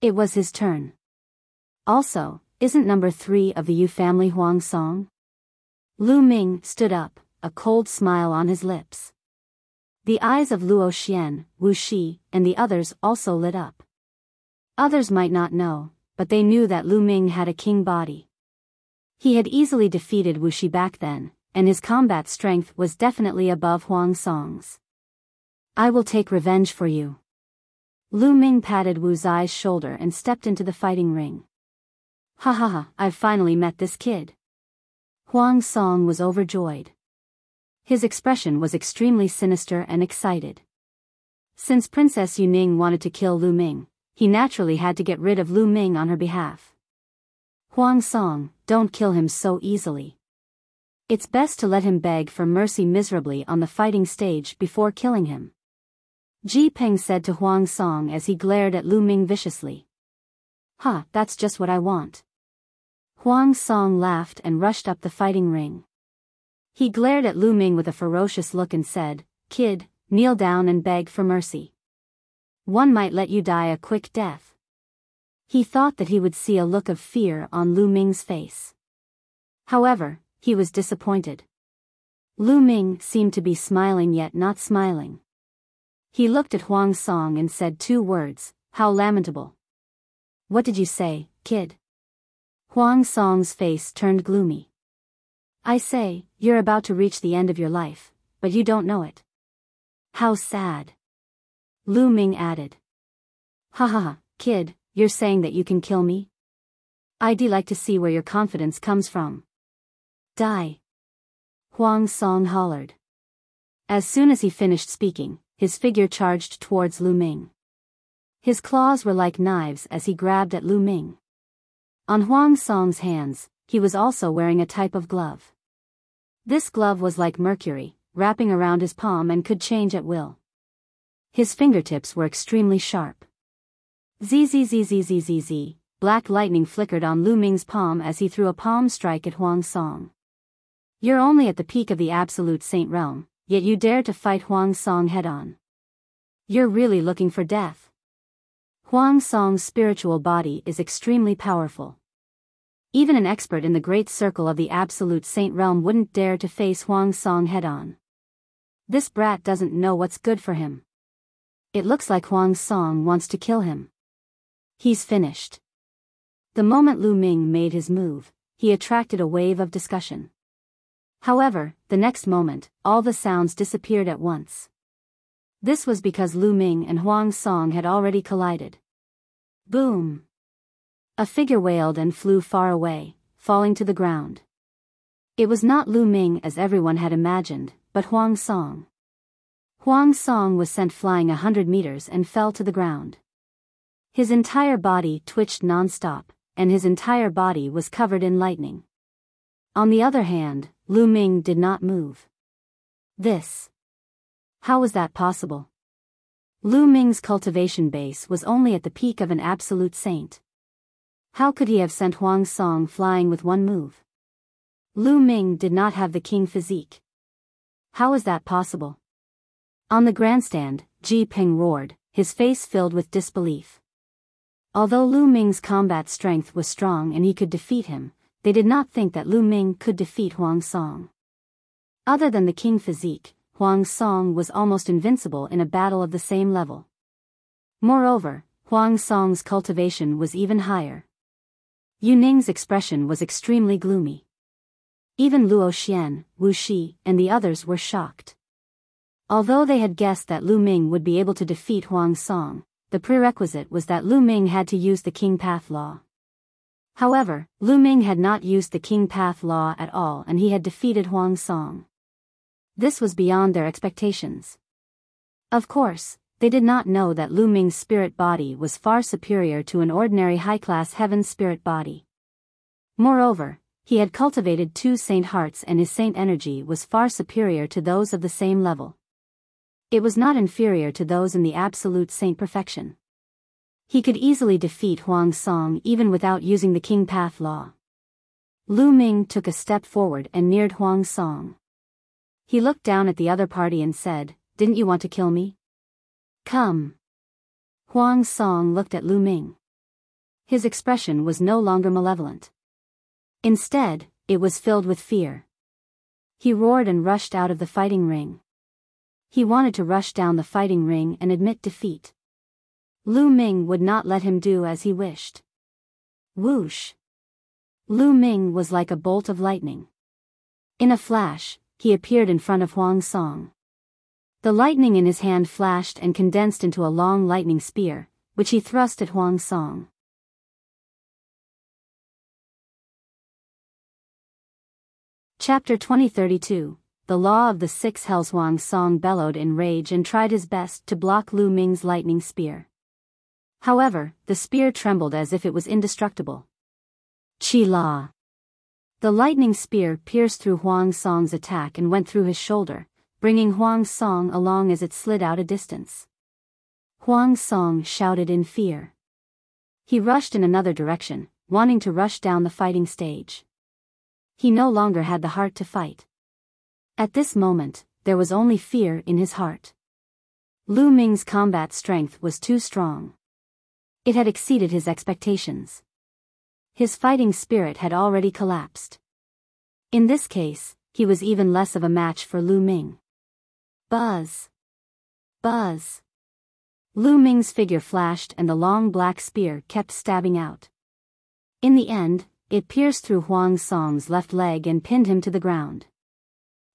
It was his turn. Also, isn't number 3 of the Yu family Huang Song? Lu Ming stood up, a cold smile on his lips. The eyes of Luo Xian, Wu Shi, and the others also lit up. Others might not know, but they knew that Lu Ming had a king body. He had easily defeated Wu Shi back then, and his combat strength was definitely above Huang Song's. I will take revenge for you. Lu Ming patted Wu Zai's shoulder and stepped into the fighting ring. Ha ha ha, I've finally met this kid. Huang Song was overjoyed. His expression was extremely sinister and excited. Since Princess Yu Ning wanted to kill Lu Ming, he naturally had to get rid of Lu Ming on her behalf. Huang Song, don't kill him so easily. It's best to let him beg for mercy miserably on the fighting stage before killing him. Ji Peng said to Huang Song as he glared at Lu Ming viciously. Ha, that's just what I want. Huang Song laughed and rushed up the fighting ring. He glared at Lu Ming with a ferocious look and said, Kid, kneel down and beg for mercy. One might let you die a quick death. He thought that he would see a look of fear on Lu Ming's face. However, he was disappointed. Lu Ming seemed to be smiling yet not smiling. He looked at Huang Song and said 2 words, how lamentable. What did you say, kid? Huang Song's face turned gloomy. I say, you're about to reach the end of your life, but you don't know it. How sad. Lu Ming added. Ha ha ha, kid, you're saying that you can kill me? I'd like to see where your confidence comes from. Die. Huang Song hollered. As soon as he finished speaking, his figure charged towards Lu Ming. His claws were like knives as he grabbed at Lu Ming. On Huang Song's hands, he was also wearing a type of glove. This glove was like mercury, wrapping around his palm and could change at will. His fingertips were extremely sharp. Zzzzzzzzz, black lightning flickered on Lu Ming's palm as he threw a palm strike at Huang Song. You're only at the peak of the absolute saint realm, yet you dare to fight Huang Song head-on. You're really looking for death. Huang Song's spiritual body is extremely powerful. Even an expert in the great circle of the absolute saint realm wouldn't dare to face Huang Song head-on. This brat doesn't know what's good for him. It looks like Huang Song wants to kill him. He's finished. The moment Lu Ming made his move, he attracted a wave of discussion. However, the next moment, all the sounds disappeared at once. This was because Lu Ming and Huang Song had already collided. Boom! A figure wailed and flew far away, falling to the ground. It was not Lu Ming as everyone had imagined, but Huang Song. Huang Song was sent flying 100 meters and fell to the ground. His entire body twitched non-stop, and his entire body was covered in lightning. On the other hand, Lu Ming did not move. How was that possible? Lu Ming's cultivation base was only at the peak of an absolute saint. How could he have sent Huang Song flying with one move? Lu Ming did not have the king physique. How is that possible? On the grandstand, Ji Ping roared, his face filled with disbelief. Although Lu Ming's combat strength was strong and he could defeat him, they did not think that Lu Ming could defeat Huang Song. Other than the king physique, Huang Song was almost invincible in a battle of the same level. Moreover, Huang Song's cultivation was even higher. Yu Ning's expression was extremely gloomy. Even Luo Xian, Wu Shi, and the others were shocked. Although they had guessed that Lu Ming would be able to defeat Huang Song, the prerequisite was that Lu Ming had to use the King Path Law. However, Lu Ming had not used the King Path Law at all and he had defeated Huang Song. This was beyond their expectations. Of course, they did not know that Lu Ming's spirit body was far superior to an ordinary high-class heaven spirit body. Moreover, he had cultivated 2 saint hearts and his saint energy was far superior to those of the same level. It was not inferior to those in the absolute saint perfection. He could easily defeat Huang Song even without using the King Path Law. Lu Ming took a step forward and neared Huang Song. He looked down at the other party and said, "Didn't you want to kill me? Come." Huang Song looked at Lu Ming. His expression was no longer malevolent. Instead, it was filled with fear. He roared and rushed out of the fighting ring. He wanted to rush down the fighting ring and admit defeat. Lu Ming would not let him do as he wished. Whoosh! Lu Ming was like a bolt of lightning. In a flash, he appeared in front of Huang Song. The lightning in his hand flashed and condensed into a long lightning spear, which he thrust at Huang Song. Chapter 2032, The Law of the Six Hells. Huang Song bellowed in rage and tried his best to block Lu Ming's lightning spear. However, the spear trembled as if it was indestructible. Qi La. The lightning spear pierced through Huang Song's attack and went through his shoulder, bringing Huang Song along as it slid out a distance. Huang Song shouted in fear. He rushed in another direction, wanting to rush down the fighting stage. He no longer had the heart to fight. At this moment, there was only fear in his heart. Lu Ming's combat strength was too strong. It had exceeded his expectations. His fighting spirit had already collapsed. In this case, he was even less of a match for Lu Ming. Buzz! Buzz! Lu Ming's figure flashed and the long black spear kept stabbing out. In the end, it pierced through Huang Song's left leg and pinned him to the ground.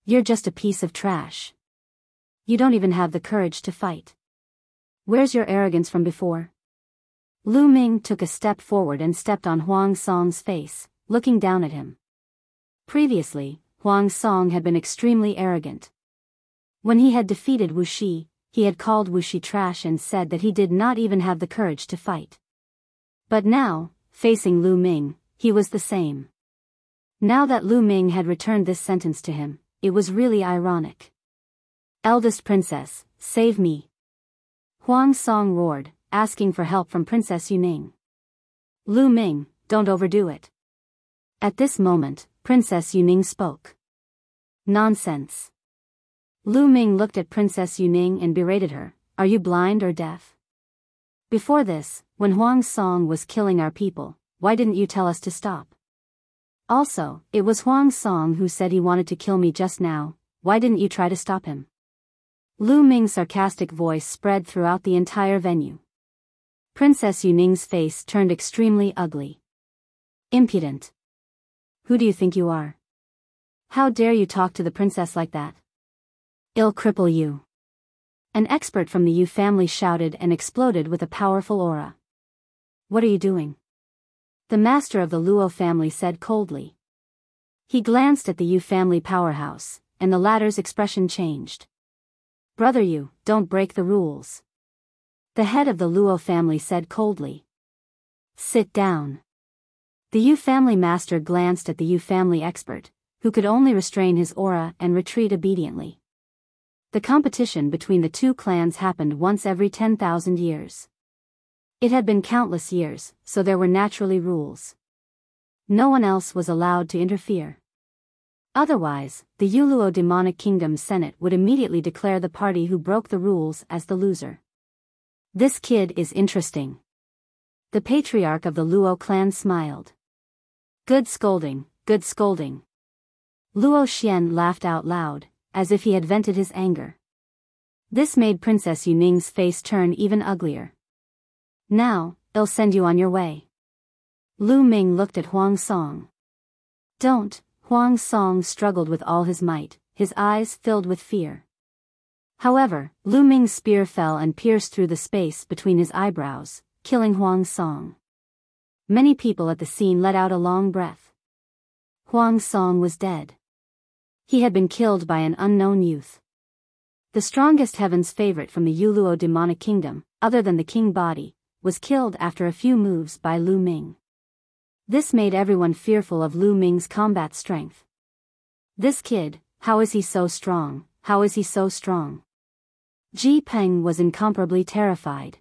You're just a piece of trash. You don't even have the courage to fight. Where's your arrogance from before? Lu Ming took a step forward and stepped on Huang Song's face, looking down at him. Previously, Huang Song had been extremely arrogant. When he had defeated Wuxi, he had called Wuxi trash and said that he did not even have the courage to fight. But now, facing Lu Ming, he was the same. Now that Lu Ming had returned this sentence to him, it was really ironic. Eldest princess, save me. Huang Song roared, asking for help from Princess Yuning. Lu Ming, don't overdo it. At this moment, Princess Yuning spoke. Nonsense. Lu Ming looked at Princess Yuning and berated her, are you blind or deaf? Before this, when Huang Song was killing our people, why didn't you tell us to stop? Also, it was Huang Song who said he wanted to kill me just now, why didn't you try to stop him? Lu Ming's sarcastic voice spread throughout the entire venue. Princess Yuning's face turned extremely ugly. Impudent. Who do you think you are? How dare you talk to the princess like that? I'll cripple you. An expert from the Yu family shouted and exploded with a powerful aura. What are you doing? The master of the Luo family said coldly. He glanced at the Yu family powerhouse, and the latter's expression changed. Brother Yu, don't break the rules. The head of the Luo family said coldly. Sit down. The Yu family master glanced at the Yu family expert, who could only restrain his aura and retreat obediently. The competition between the two clans happened once every 10,000 years. It had been countless years, so there were naturally rules. No one else was allowed to interfere. Otherwise, the Youluo demonic kingdom senate would immediately declare the party who broke the rules as the loser. This kid is interesting. The patriarch of the Luo clan smiled. Good scolding, good scolding. Luo Xian laughed out loud, as if he had vented his anger. This made Princess Yuning's face turn even uglier. Now, I'll send you on your way. Lu Ming looked at Huang Song. Don't. Huang Song struggled with all his might, his eyes filled with fear. However, Lu Ming's spear fell and pierced through the space between his eyebrows, killing Huang Song. Many people at the scene let out a long breath. Huang Song was dead. He had been killed by an unknown youth. The strongest heaven's favorite from the Youluo demonic kingdom, other than the king body, was killed after a few moves by Lu Ming. This made everyone fearful of Lu Ming's combat strength. This kid, how is he so strong, how is he so strong? Ji Peng was incomparably terrified.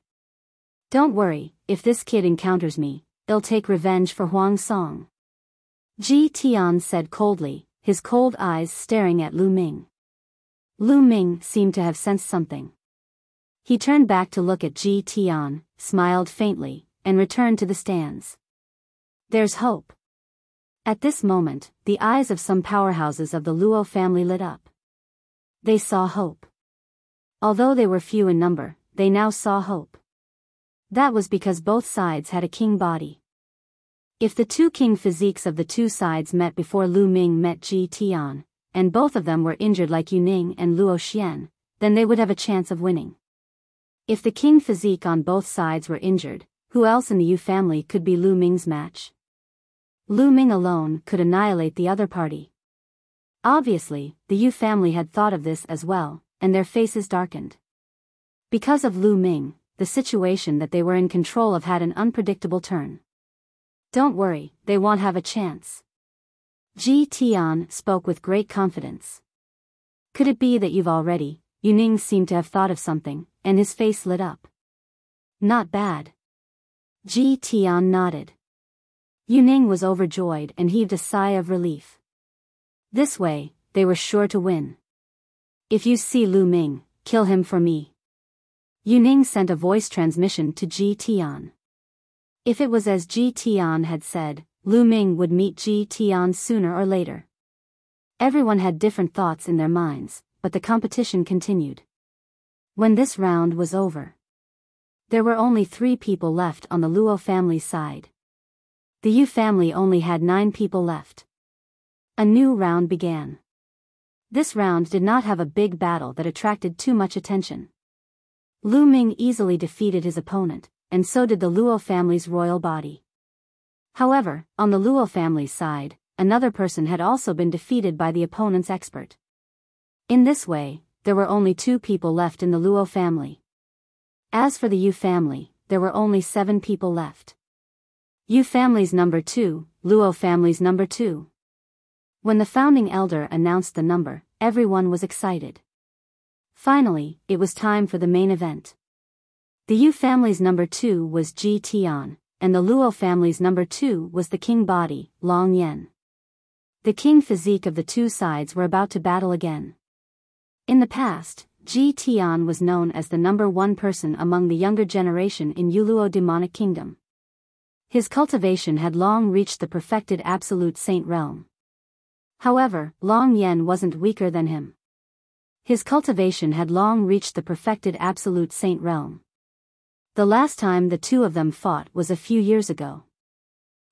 Don't worry, if this kid encounters me, I'll take revenge for Huang Song. Ji Tian said coldly, his cold eyes staring at Lu Ming. Lu Ming seemed to have sensed something. He turned back to look at Ji Tian, smiled faintly, and returned to the stands. There's hope. At this moment, the eyes of some powerhouses of the Luo family lit up. They saw hope. Although they were few in number, they now saw hope. That was because both sides had a king body. If the two king physiques of the two sides met before Lu Ming met Ji Tian, and both of them were injured like Yuning and Luo Xian, then they would have a chance of winning. If the king physique on both sides were injured, who else in the Yu family could be Lu Ming's match? Lu Ming alone could annihilate the other party. Obviously, the Yu family had thought of this as well, and their faces darkened. Because of Lu Ming, the situation that they were in control of had an unpredictable turn. Don't worry, they won't have a chance. Ji Tian spoke with great confidence. Could it be that you've already? Yuning seemed to have thought of something, and his face lit up. Not bad. Ji Tian nodded. Yuning was overjoyed and heaved a sigh of relief. This way, they were sure to win. If you see Lu Ming, kill him for me. Yuning sent a voice transmission to Ji Tian. If it was as Ji Tian had said, Lu Ming would meet Ji Tian sooner or later. Everyone had different thoughts in their minds, but the competition continued. When this round was over, there were only 3 people left on the Luo family side. The Yu family only had 9 people left. A new round began. This round did not have a big battle that attracted too much attention. Lu Ming easily defeated his opponent, and so did the Luo family's royal body. However, on the Luo family's side, another person had also been defeated by the opponent's expert. In this way, there were only 2 people left in the Luo family. As for the Yu family, there were only 7 people left. Yu family's number 2, Luo family's number 2. When the founding elder announced the number, everyone was excited. Finally, it was time for the main event. The Yu family's number 2 was Ji Tian, and the Luo family's number 2 was the king body, Long Yan. The king physique of the 2 sides were about to battle again. In the past, Ji Tian was known as the number 1 person among the younger generation in Youluo demonic kingdom. His cultivation had long reached the perfected absolute saint realm. However, Long Yan wasn't weaker than him. His cultivation had long reached the perfected absolute saint realm. The last time the 2 of them fought was a few years ago.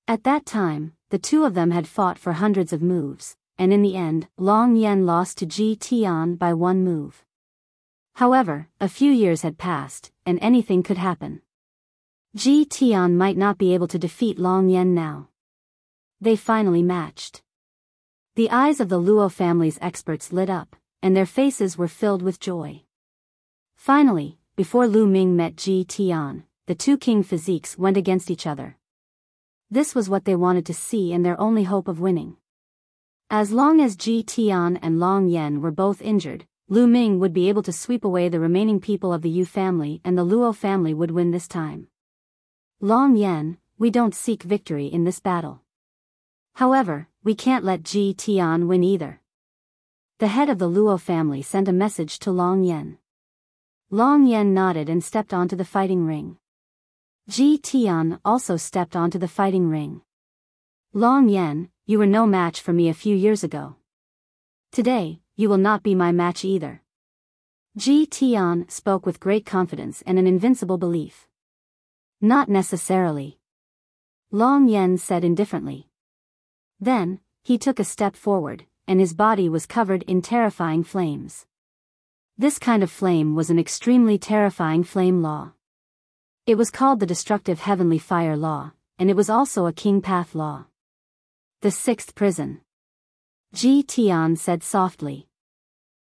At that time, the 2 of them had fought for hundreds of moves, and in the end, Long Yan lost to Ji Tian by 1 move. However, a few years had passed, and anything could happen. Ji Tian might not be able to defeat Long Yan now. They finally matched. The eyes of the Luo family's experts lit up, and their faces were filled with joy. Finally, before Lu Ming met Ji Tian, the 2 king physiques went against each other. This was what they wanted to see and their only hope of winning. As long as Ji Tian and Long Yan were both injured, Lu Ming would be able to sweep away the remaining people of the Yu family and the Luo family would win this time. Long Yan, we don't seek victory in this battle. However, we can't let Ji Tian win either. The head of the Luo family sent a message to Long Yan. Long Yan nodded and stepped onto the fighting ring. Ji Tian also stepped onto the fighting ring. Long Yan, you were no match for me a few years ago. Today, you will not be my match either. Ji Tian spoke with great confidence and an invincible belief. Not necessarily. Long Yan said indifferently. Then, he took a step forward, and his body was covered in terrifying flames. This kind of flame was an extremely terrifying flame law. It was called the destructive heavenly fire law, and it was also a king path law. The 6th prison. Ji Tian said softly.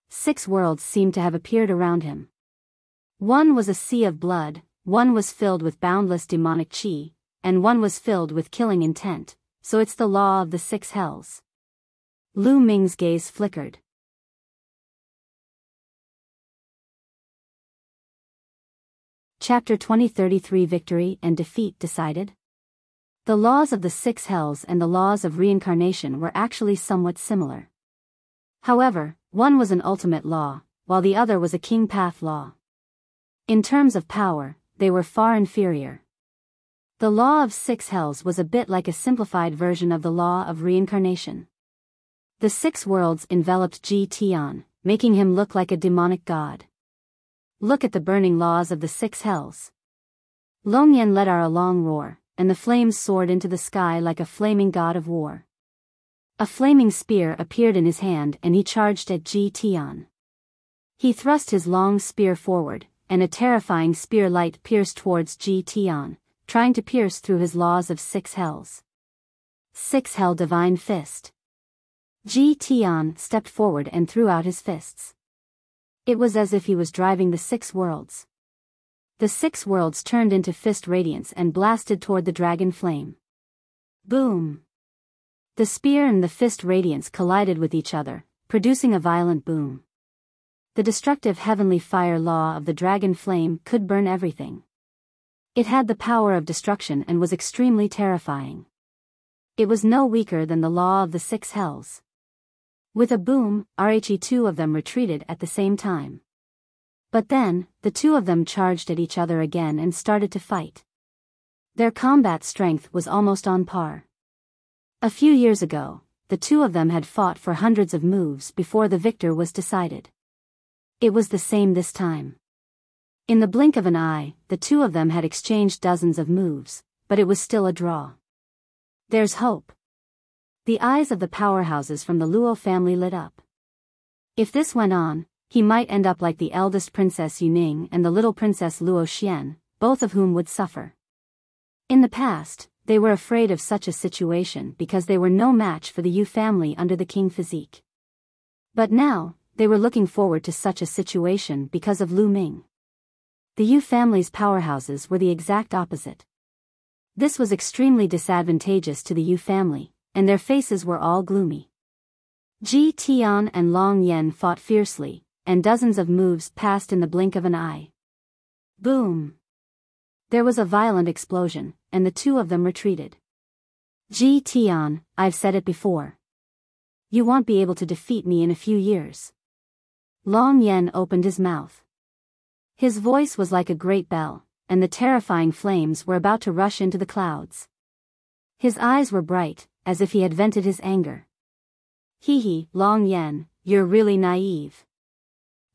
6 worlds seemed to have appeared around him. One was a sea of blood, one was filled with boundless demonic qi, and one was filled with killing intent, so it's the law of the 6 hells. Lu Ming's gaze flickered. Chapter 2033 Victory and Defeat Decided. The laws of the 6 hells and the laws of reincarnation were actually somewhat similar. However, one was an ultimate law, while the other was a king path law. In terms of power, they were far inferior. The law of 6 hells was a bit like a simplified version of the law of reincarnation. The 6 worlds enveloped Ji Tian, making him look like a demonic god. Look at the burning laws of the 6 hells. Long Yan let out a long roar, and the flames soared into the sky like a flaming god of war. A flaming spear appeared in his hand and he charged at Ji Tian. He thrust his long spear forward, and a terrifying spear light pierced towards Ji Tian, trying to pierce through his laws of 6 hells. 6 hell divine fist. Ji Tian stepped forward and threw out his fists. It was as if he was driving the 6 worlds. The 6 worlds turned into fist radiance and blasted toward the dragon flame. Boom! The spear and the fist radiance collided with each other, producing a violent boom. The destructive heavenly fire law of the dragon flame could burn everything. It had the power of destruction and was extremely terrifying. It was no weaker than the law of the 6 hells. With a boom, two of them retreated at the same time. But then, the 2 of them charged at each other again and started to fight. Their combat strength was almost on par. A few years ago, the 2 of them had fought for hundreds of moves before the victor was decided. It was the same this time. In the blink of an eye, the 2 of them had exchanged dozens of moves, but it was still a draw. There's hope. The eyes of the powerhouses from the Luo family lit up. If this went on, he might end up like the eldest Princess Yuning and the little Princess Luo Xian, both of whom would suffer. In the past, they were afraid of such a situation because they were no match for the Yu family under the king physique. But now, they were looking forward to such a situation because of Lu Ming. The Yu family's powerhouses were the exact opposite. This was extremely disadvantageous to the Yu family, and their faces were all gloomy. Ji Tian and Long Yan fought fiercely, and dozens of moves passed in the blink of an eye. Boom! There was a violent explosion, and the two of them retreated. Ji Tian, I've said it before. You won't be able to defeat me in a few years. Long Yan opened his mouth. His voice was like a great bell, and the terrifying flames were about to rush into the clouds. His eyes were bright, as if he had vented his anger. Hee, Long Yan, you're really naive.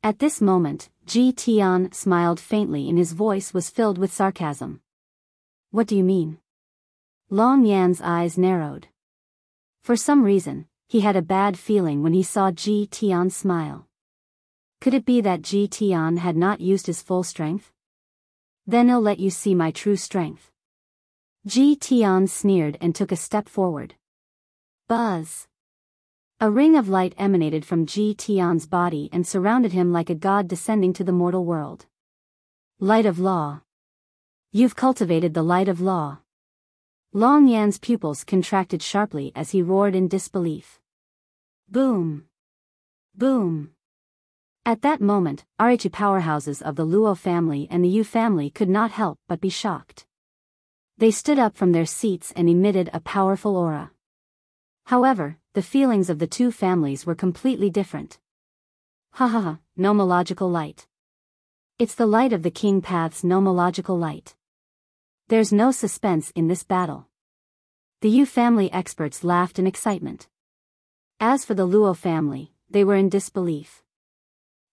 At this moment, Ji Tian smiled faintly and his voice was filled with sarcasm. What do you mean? Long Yan's eyes narrowed. For some reason, he had a bad feeling when he saw Ji Tian smile. Could it be that Ji Tian had not used his full strength? Then I'll let you see my true strength. Ji Tian sneered and took a step forward. Buzz! A ring of light emanated from Ji Tian's body and surrounded him like a god descending to the mortal world. Light of law. You've cultivated the light of law. Long Yan's pupils contracted sharply as he roared in disbelief. Boom! Boom! At that moment, RH powerhouses of the Luo family and the Yu family could not help but be shocked. They stood up from their seats and emitted a powerful aura. However, the feelings of the two families were completely different. Nomological light. It's the light of the King Path's nomological light. There's no suspense in this battle. The Yu family experts laughed in excitement. As for the Luo family, they were in disbelief.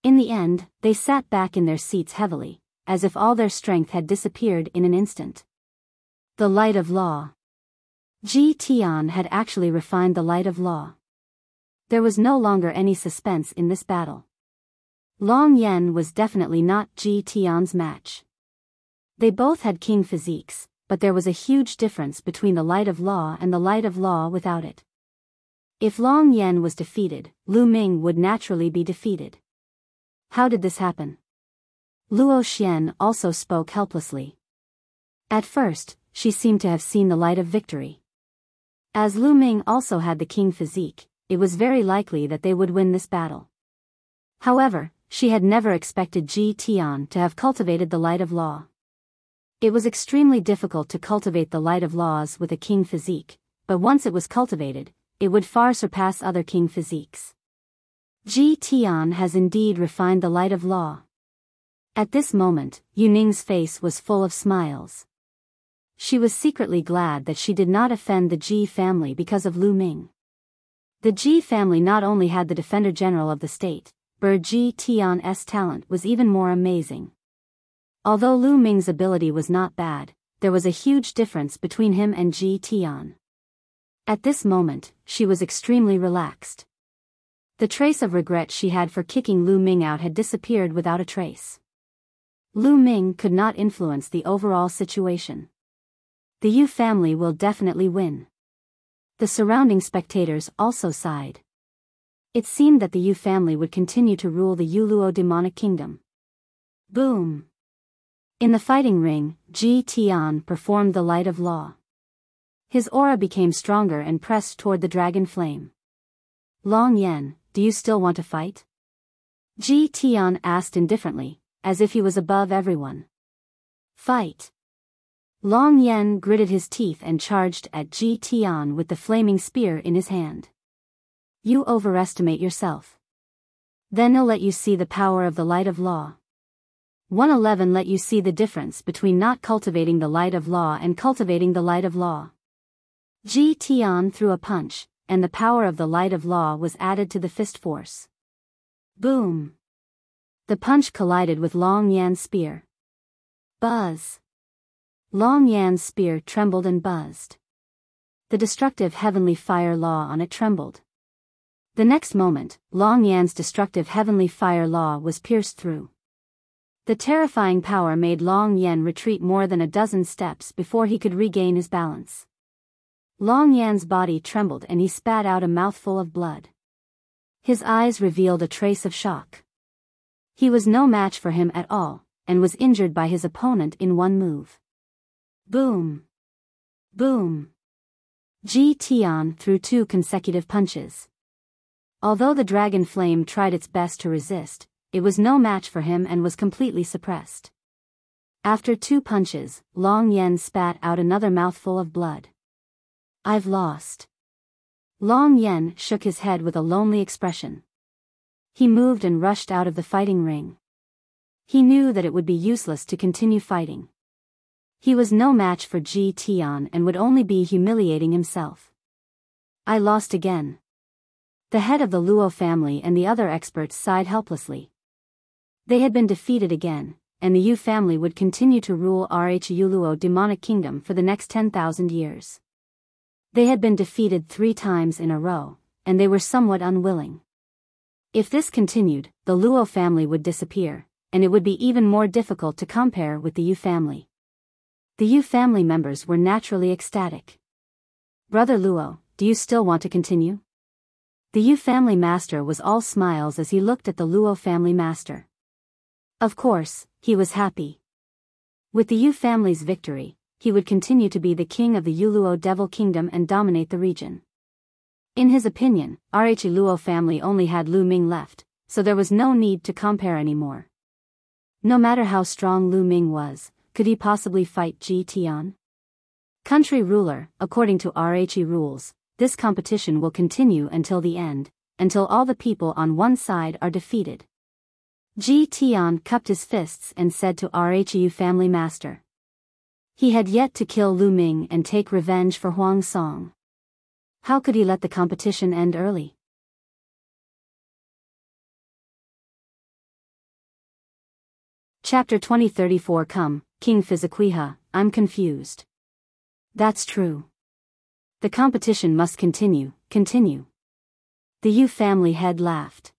In the end, they sat back in their seats heavily, as if all their strength had disappeared in an instant. The light of law. Ji Tian had actually refined the light of law. There was no longer any suspense in this battle. Long Yan was definitely not Ji Tian's match. They both had king physiques, but there was a huge difference between the light of law and the light of law without it. If Long Yan was defeated, Lu Ming would naturally be defeated. How did this happen? Luo Xian also spoke helplessly. At first, she seemed to have seen the light of victory. As Lu Ming also had the king physique, it was very likely that they would win this battle. However, she had never expected Ji Tian to have cultivated the light of law. It was extremely difficult to cultivate the light of laws with a king physique, but once it was cultivated, it would far surpass other king physiques. Ji Tian has indeed refined the light of law. At this moment, Yuning's face was full of smiles. She was secretly glad that she did not offend the Ji family because of Lu Ming. The Ji family not only had the Defender General of the state, but Ji Tian's talent was even more amazing. Although Lu Ming's ability was not bad, there was a huge difference between him and Ji Tian. At this moment, she was extremely relaxed. The trace of regret she had for kicking Lu Ming out had disappeared without a trace. Lu Ming could not influence the overall situation. The Yu family will definitely win. The surrounding spectators also sighed. It seemed that the Yu family would continue to rule the Youluo demonic kingdom. Boom! In the fighting ring, Ji Tian performed the light of law. His aura became stronger and pressed toward the dragon flame. Long Yan, do you still want to fight? Ji Tian asked indifferently, as if he was above everyone. Fight! Long Yan gritted his teeth and charged at Ji Tian with the flaming spear in his hand. You overestimate yourself. Then I'll let you see the power of the light of law. 111 Let you see the difference between not cultivating the light of law and cultivating the light of law. Ji Tian threw a punch, and the power of the light of law was added to the fist force. Boom! The punch collided with Long Yan's spear. Buzz! Long Yan's spear trembled and buzzed. The destructive heavenly fire law on it trembled. The next moment, Long Yan's destructive heavenly fire law was pierced through. The terrifying power made Long Yan retreat more than a dozen steps before he could regain his balance. Long Yan's body trembled and he spat out a mouthful of blood. His eyes revealed a trace of shock. He was no match for him at all, and was injured by his opponent in one move. Boom! Boom! Ji Tian threw 2 consecutive punches. Although the dragon flame tried its best to resist, it was no match for him and was completely suppressed. After 2 punches, Long Yan spat out another mouthful of blood. I've lost. Long Yan shook his head with a lonely expression. He moved and rushed out of the fighting ring. He knew that it would be useless to continue fighting. He was no match for Ji Tian and would only be humiliating himself. I lost again. The head of the Luo family and the other experts sighed helplessly. They had been defeated again, and the Yu family would continue to rule Youluo demonic kingdom for the next 10,000 years. They had been defeated 3 times in a row, and they were somewhat unwilling. If this continued, the Luo family would disappear, and it would be even more difficult to compare with the Yu family. The Yu family members were naturally ecstatic. Brother Luo, do you still want to continue? The Yu family master was all smiles as he looked at the Luo family master. Of course, he was happy. With the Yu family's victory, he would continue to be the king of the Youluo devil kingdom and dominate the region. In his opinion, Luo family only had Lu Ming left, so there was no need to compare anymore. No matter how strong Lu Ming was, could he possibly fight Ji Tian? Country ruler, according to rules, this competition will continue until the end, until all the people on one side are defeated. Ji Tian cupped his fists and said to Yu family master. He had yet to kill Lu Ming and take revenge for Huang Song. How could he let the competition end early? Chapter 2034 Come, King Physique, I'm confused. That's true. The competition must continue. The Yu family head laughed.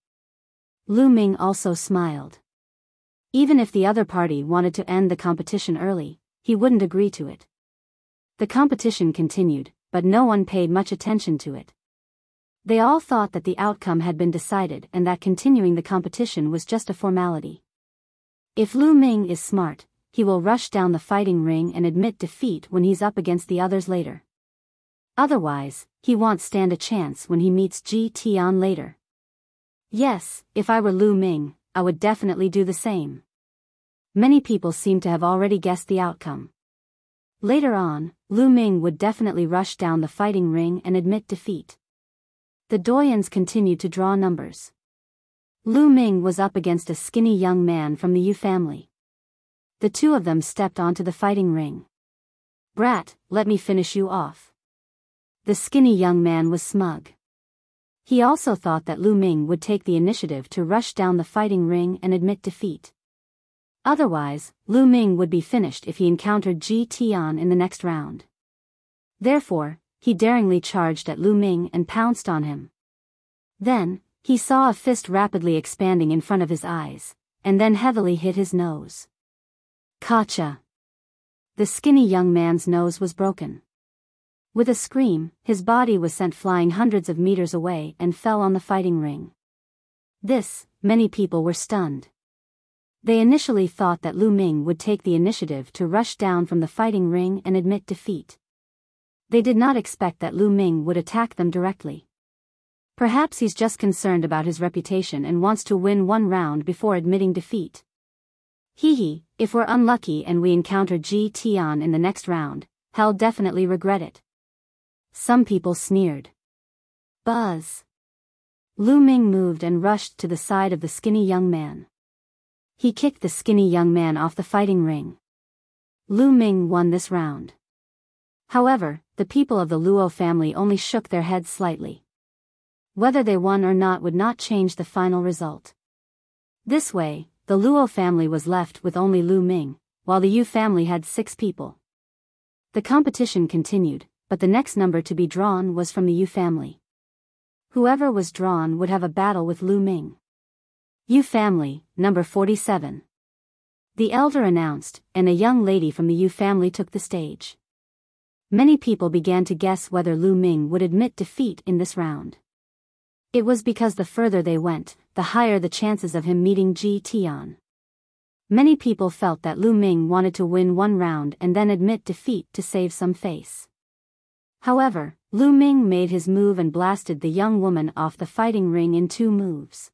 Lu Ming also smiled. Even if the other party wanted to end the competition early, he wouldn't agree to it. The competition continued, but no one paid much attention to it. They all thought that the outcome had been decided and that continuing the competition was just a formality. If Lu Ming is smart, he will rush down the fighting ring and admit defeat when he's up against the others later. Otherwise, he won't stand a chance when he meets Ji Tian later. Yes, if I were Lu Ming, I would definitely do the same. Many people seem to have already guessed the outcome. Later on, Lu Ming would definitely rush down the fighting ring and admit defeat. The doyens continued to draw numbers. Lu Ming was up against a skinny young man from the Yu family. The 2 of them stepped onto the fighting ring. Brat, let me finish you off. The skinny young man was smug. He also thought that Lu Ming would take the initiative to rush down the fighting ring and admit defeat. Otherwise, Lu Ming would be finished if he encountered Ji Tian in the next round. Therefore, he daringly charged at Lu Ming and pounced on him. Then, he saw a fist rapidly expanding in front of his eyes, and then heavily hit his nose. Kacha! The skinny young man's nose was broken. With a scream, his body was sent flying hundreds of meters away and fell on the fighting ring. Many people were stunned. They initially thought that Lu Ming would take the initiative to rush down from the fighting ring and admit defeat. They did not expect that Lu Ming would attack them directly. Perhaps he's just concerned about his reputation and wants to win one round before admitting defeat. If we're unlucky and we encounter Ji Tian in the next round, he'll definitely regret it. Some people sneered. Buzz. Lu Ming moved and rushed to the side of the skinny young man. He kicked the skinny young man off the fighting ring. Lu Ming won this round. However, the people of the Luo family only shook their heads slightly. Whether they won or not would not change the final result. This way, the Luo family was left with only Lu Ming, while the Yu family had 6 people. The competition continued, but the next number to be drawn was from the Yu family. Whoever was drawn would have a battle with Lu Ming. Yu family, number 47. The elder announced, and a young lady from the Yu family took the stage. Many people began to guess whether Lu Ming would admit defeat in this round. It was because the further they went, the higher the chances of him meeting Ji Tian. Many people felt that Lu Ming wanted to win one round and then admit defeat to save some face. However, Lu Ming made his move and blasted the young woman off the fighting ring in 2 moves.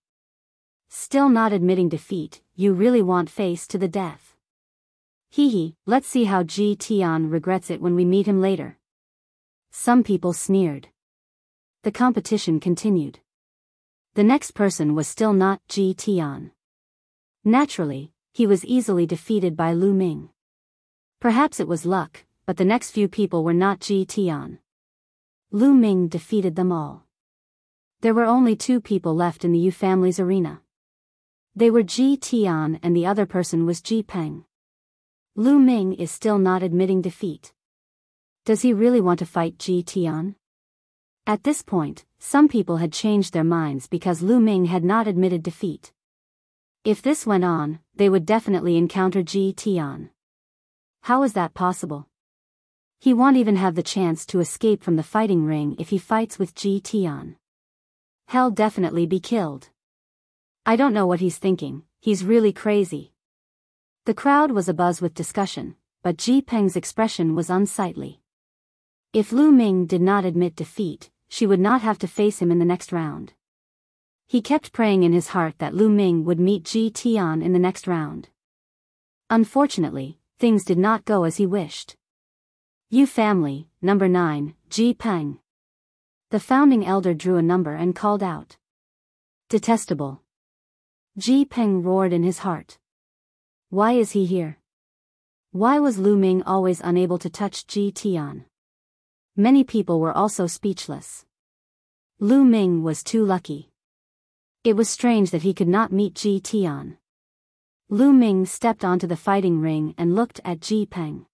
Still not admitting defeat, you really want face to the death. Hee, let's see how Ji Tian regrets it when we meet him later. Some people sneered. The competition continued. The next person was still not Ji Tian. Naturally, he was easily defeated by Lu Ming. Perhaps it was luck, but the next few people were not Ji Tian. Lu Ming defeated them all. There were only 2 people left in the Yu family's arena. They were Ji Tian and the other person was Ji Peng. Lu Ming is still not admitting defeat. Does he really want to fight Ji Tian? At this point, some people had changed their minds because Lu Ming had not admitted defeat. If this went on, they would definitely encounter Ji Tian. How is that possible? He won't even have the chance to escape from the fighting ring if he fights with Ji Tian. He'll definitely be killed. I don't know what he's thinking, he's really crazy. The crowd was abuzz with discussion, but Ji Peng's expression was unsightly. If Lu Ming did not admit defeat, she would not have to face him in the next round. He kept praying in his heart that Lu Ming would meet Ji Tian in the next round. Unfortunately, things did not go as he wished. Yu family, number 9, Ji Peng. The founding elder drew a number and called out. Detestable. Ji Peng roared in his heart. Why is he here? Why was Lu Ming always unable to touch Ji Tian? Many people were also speechless. Lu Ming was too lucky. It was strange that he could not meet Ji Tian. Lu Ming stepped onto the fighting ring and looked at Ji Peng.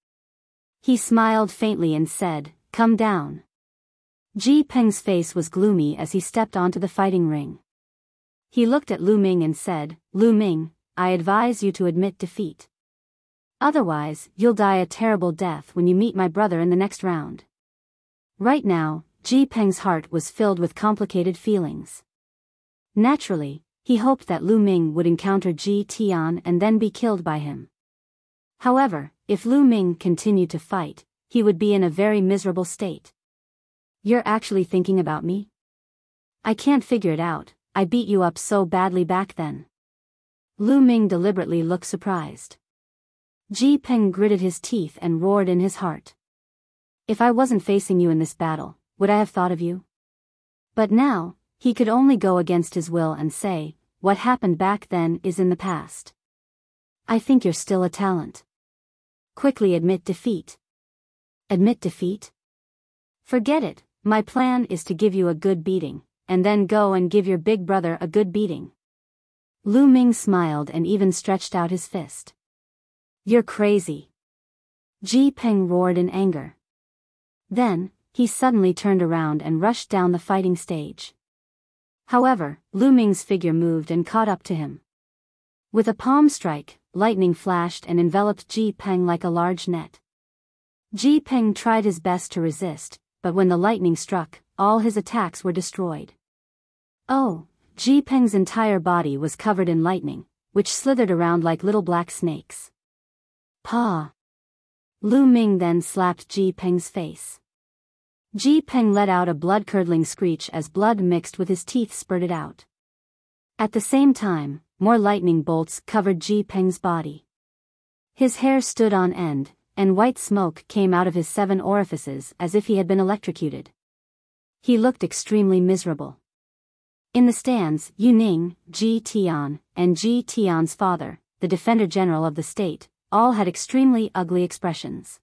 He smiled faintly and said, "Come down." Ji Peng's face was gloomy as he stepped onto the fighting ring. He looked at Lu Ming and said, "Lu Ming, I advise you to admit defeat. Otherwise, you'll die a terrible death when you meet my brother in the next round." Right now, Ji Peng's heart was filled with complicated feelings. Naturally, he hoped that Lu Ming would encounter Ji Tian and then be killed by him. However, if Lu Ming continued to fight, he would be in a very miserable state. You're actually thinking about me? I can't figure it out, I beat you up so badly back then. Lu Ming deliberately looked surprised. Ji Peng gritted his teeth and roared in his heart. If I wasn't facing you in this battle, would I have thought of you? But now, he could only go against his will and say, what happened back then is in the past. I think you're still a talent. Quickly admit defeat. Admit defeat? Forget it, my plan is to give you a good beating, and then go and give your big brother a good beating. Lu Ming smiled and even stretched out his fist. You're crazy. Ji Peng roared in anger. Then, he suddenly turned around and rushed down the fighting stage. However, Lu Ming's figure moved and caught up to him. With a palm strike, lightning flashed and enveloped Ji Peng like a large net. Ji Peng tried his best to resist, but when the lightning struck, all his attacks were destroyed. Oh, Ji Peng's entire body was covered in lightning, which slithered around like little black snakes. Pa! Lu Ming then slapped Ji Peng's face. Ji Peng let out a blood-curdling screech as blood mixed with his teeth spurted out. At the same time, more lightning bolts covered Ji Peng's body. His hair stood on end, and white smoke came out of his 7 orifices as if he had been electrocuted. He looked extremely miserable. In the stands, Yu Ning, Ji Tian, and Ji Tian's father, the Defender General of the state, all had extremely ugly expressions.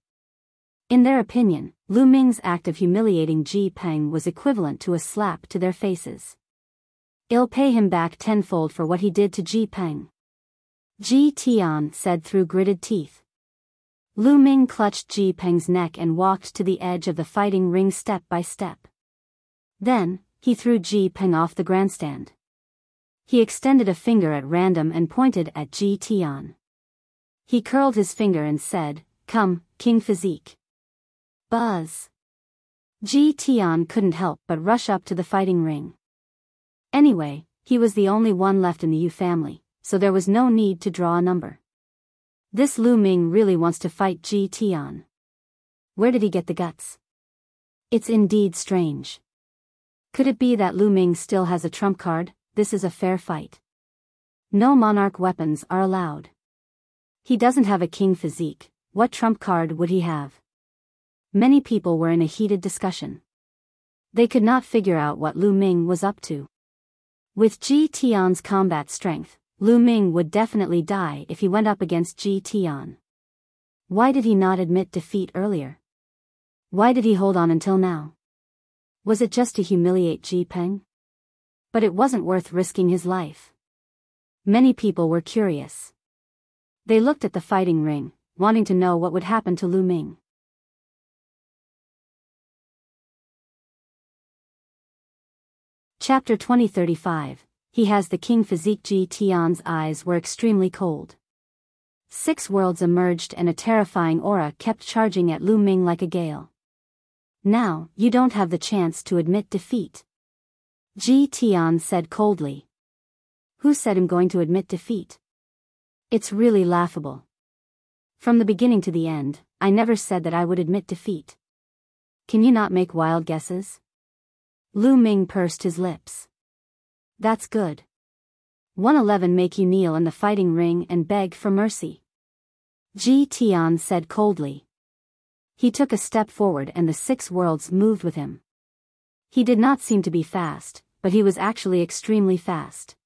In their opinion, Lu Ming's act of humiliating Ji Peng was equivalent to a slap to their faces. I'll pay him back tenfold for what he did to Ji Peng. Ji Tian said through gritted teeth. Lu Ming clutched Ji Peng's neck and walked to the edge of the fighting ring step by step. Then, he threw Ji Peng off the grandstand. He extended a finger at random and pointed at Ji Tian. He curled his finger and said, "Come, King Physique." Buzz. Ji Tian couldn't help but rush up to the fighting ring. Anyway, he was the only one left in the Yu family, so there was no need to draw a number. This Lu Ming really wants to fight Ji Tian. Where did he get the guts? It's indeed strange. Could it be that Lu Ming still has a trump card? This is a fair fight. No monarch weapons are allowed. He doesn't have a king physique, what trump card would he have? Many people were in a heated discussion. They could not figure out what Lu Ming was up to. With Ji Tian's combat strength, Lu Ming would definitely die if he went up against Ji Tian. Why did he not admit defeat earlier? Why did he hold on until now? Was it just to humiliate Ji Peng? But it wasn't worth risking his life. Many people were curious. They looked at the fighting ring, wanting to know what would happen to Lu Ming. Chapter 2035. He has the king physique. Ji Tian's eyes were extremely cold. 6 worlds emerged and a terrifying aura kept charging at Lu Ming like a gale. Now, you don't have the chance to admit defeat. Ji Tian said coldly. Who said I'm going to admit defeat? It's really laughable. From the beginning to the end, I never said that I would admit defeat. Can you not make wild guesses? Lu Ming pursed his lips. That's good. 111 make you kneel in the fighting ring and beg for mercy. Ji Tian said coldly. He took a step forward and the 6 worlds moved with him. He did not seem to be fast, but he was actually extremely fast.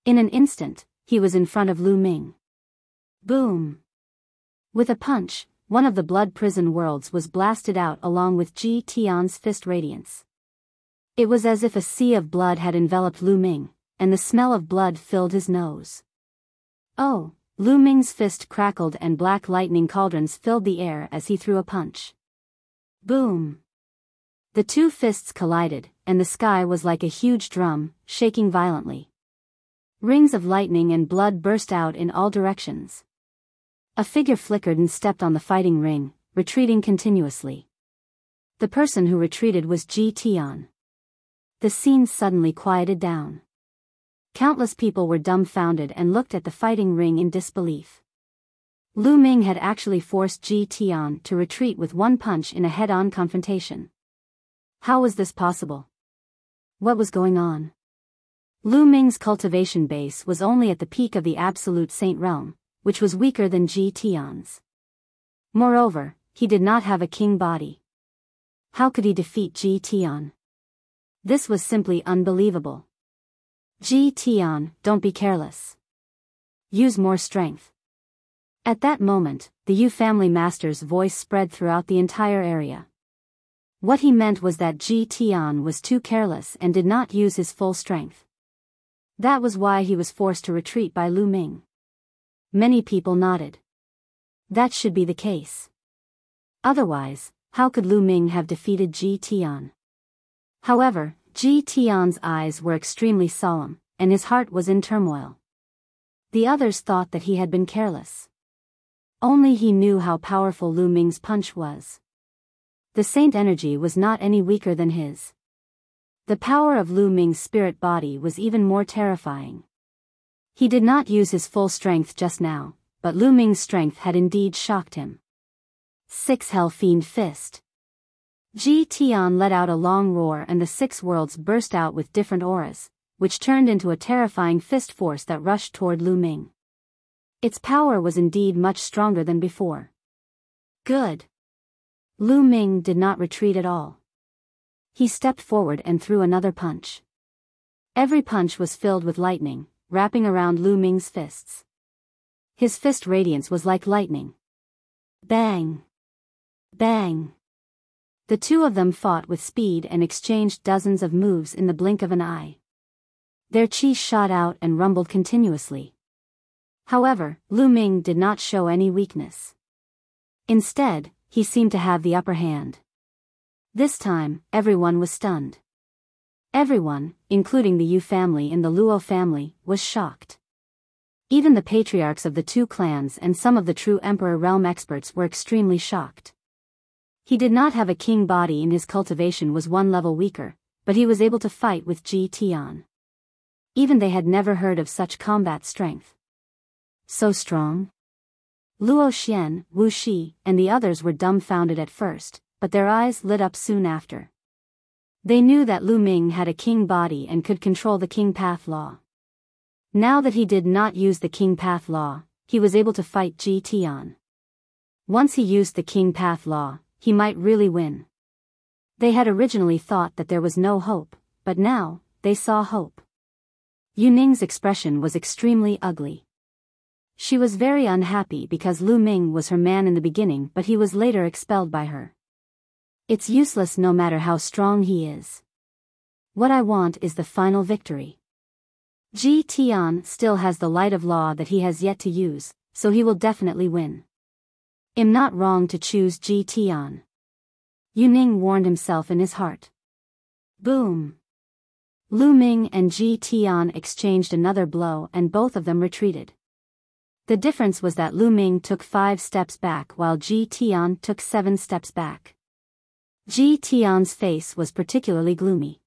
In an instant, he was in front of Lu Ming. Boom! With a punch, one of the blood prison worlds was blasted out along with Ji Tian's fist radiance. It was as if a sea of blood had enveloped Lu Ming, and the smell of blood filled his nose. Oh! Lu Ming's fist crackled and black lightning cauldrons filled the air as he threw a punch. Boom! The 2 fists collided, and the sky was like a huge drum, shaking violently. Rings of lightning and blood burst out in all directions. A figure flickered and stepped on the fighting ring, retreating continuously. The person who retreated was Ji Tian. The scene suddenly quieted down. Countless people were dumbfounded and looked at the fighting ring in disbelief. Lu Ming had actually forced Ji Tian to retreat with one punch in a head-on confrontation. How was this possible? What was going on? Lu Ming's cultivation base was only at the peak of the absolute saint realm, which was weaker than Ji Tian's. Moreover, he did not have a king body. How could he defeat Ji Tian? This was simply unbelievable. Ji Tian, don't be careless. Use more strength. At that moment, the Yu family master's voice spread throughout the entire area. What he meant was that Ji Tian was too careless and did not use his full strength. That was why he was forced to retreat by Lu Ming. Many people nodded. That should be the case. Otherwise, how could Lu Ming have defeated Ji Tian? However, Ji Tian's eyes were extremely solemn, and his heart was in turmoil. The others thought that he had been careless. Only he knew how powerful Lu Ming's punch was. The saint energy was not any weaker than his. The power of Lu Ming's spirit body was even more terrifying. He did not use his full strength just now, but Lu Ming's strength had indeed shocked him. 6 Hell Fiend Fist. Ji Tian let out a long roar and the 6 worlds burst out with different auras, which turned into a terrifying fist force that rushed toward Lu Ming. Its power was indeed much stronger than before. Good. Lu Ming did not retreat at all. He stepped forward and threw another punch. Every punch was filled with lightning, wrapping around Lu Ming's fists. His fist radiance was like lightning. Bang! Bang! The 2 of them fought with speed and exchanged dozens of moves in the blink of an eye. Their chi shot out and rumbled continuously. However, Lu Ming did not show any weakness. Instead, he seemed to have the upper hand. This time, everyone was stunned. Everyone, including the Yu family and the Luo family, was shocked. Even the patriarchs of the two clans and some of the true Emperor realm experts were extremely shocked. He did not have a king body and his cultivation was one level weaker, but he was able to fight with Ji Tian. Even they had never heard of such combat strength. So strong? Luo Xian, Wu Shi, and the others were dumbfounded at first, but their eyes lit up soon after. They knew that Lu Ming had a king body and could control the king path law. Now that he did not use the king path law, he was able to fight Ji Tian. Once he used the king path law, he might really win. They had originally thought that there was no hope, but now, they saw hope. Yu Ning's expression was extremely ugly. She was very unhappy because Lu Ming was her man in the beginning but he was later expelled by her. It's useless no matter how strong he is. What I want is the final victory. Ji Tian still has the light of law that he has yet to use, so he will definitely win. I'm not wrong to choose Ji Tian. Yu Ning warned himself in his heart. Boom! Lu Ming and Ji Tian exchanged another blow and both of them retreated. The difference was that Lu Ming took 5 steps back while Ji Tian took 7 steps back. Ji Tian's face was particularly gloomy.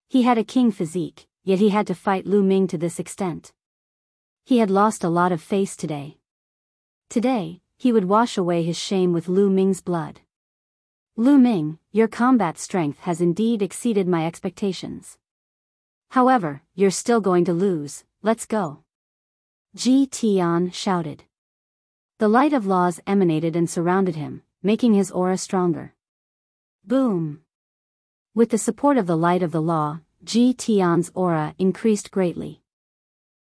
He had a king physique, yet he had to fight Lu Ming to this extent. He had lost a lot of face today. Today, he would wash away his shame with Lu Ming's blood. Lu Ming, your combat strength has indeed exceeded my expectations. However, you're still going to lose, let's go. Ji Tian shouted. The light of laws emanated and surrounded him, making his aura stronger. Boom! With the support of the light of the law, Ji Tian's aura increased greatly.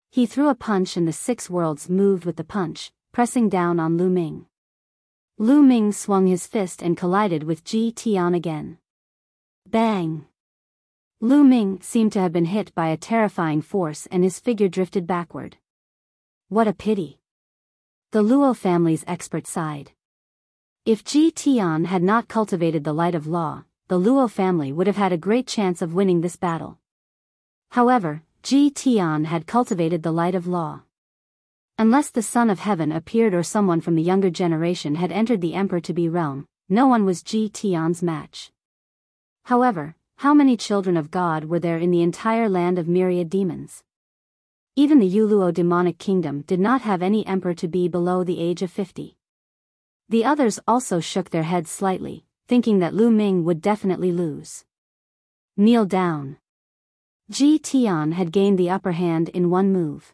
He threw a punch and the 6 worlds moved with the punch, pressing down on Lu Ming. Lu Ming swung his fist and collided with Ji Tian again. Bang! Lu Ming seemed to have been hit by a terrifying force and his figure drifted backward. What a pity. The Luo family's expert sighed. If Ji Tian had not cultivated the light of law, the Luo family would have had a great chance of winning this battle. However, Ji Tian had cultivated the light of law. Unless the Son of Heaven appeared or someone from the younger generation had entered the Emperor to be realm, no one was Ji Tian's match. However, how many children of God were there in the entire land of myriad demons? Even the Youluo demonic kingdom did not have any emperor to be below the age of 50. The others also shook their heads slightly, thinking that Lu Ming would definitely lose. Kneel down. Ji Tian had gained the upper hand in one move.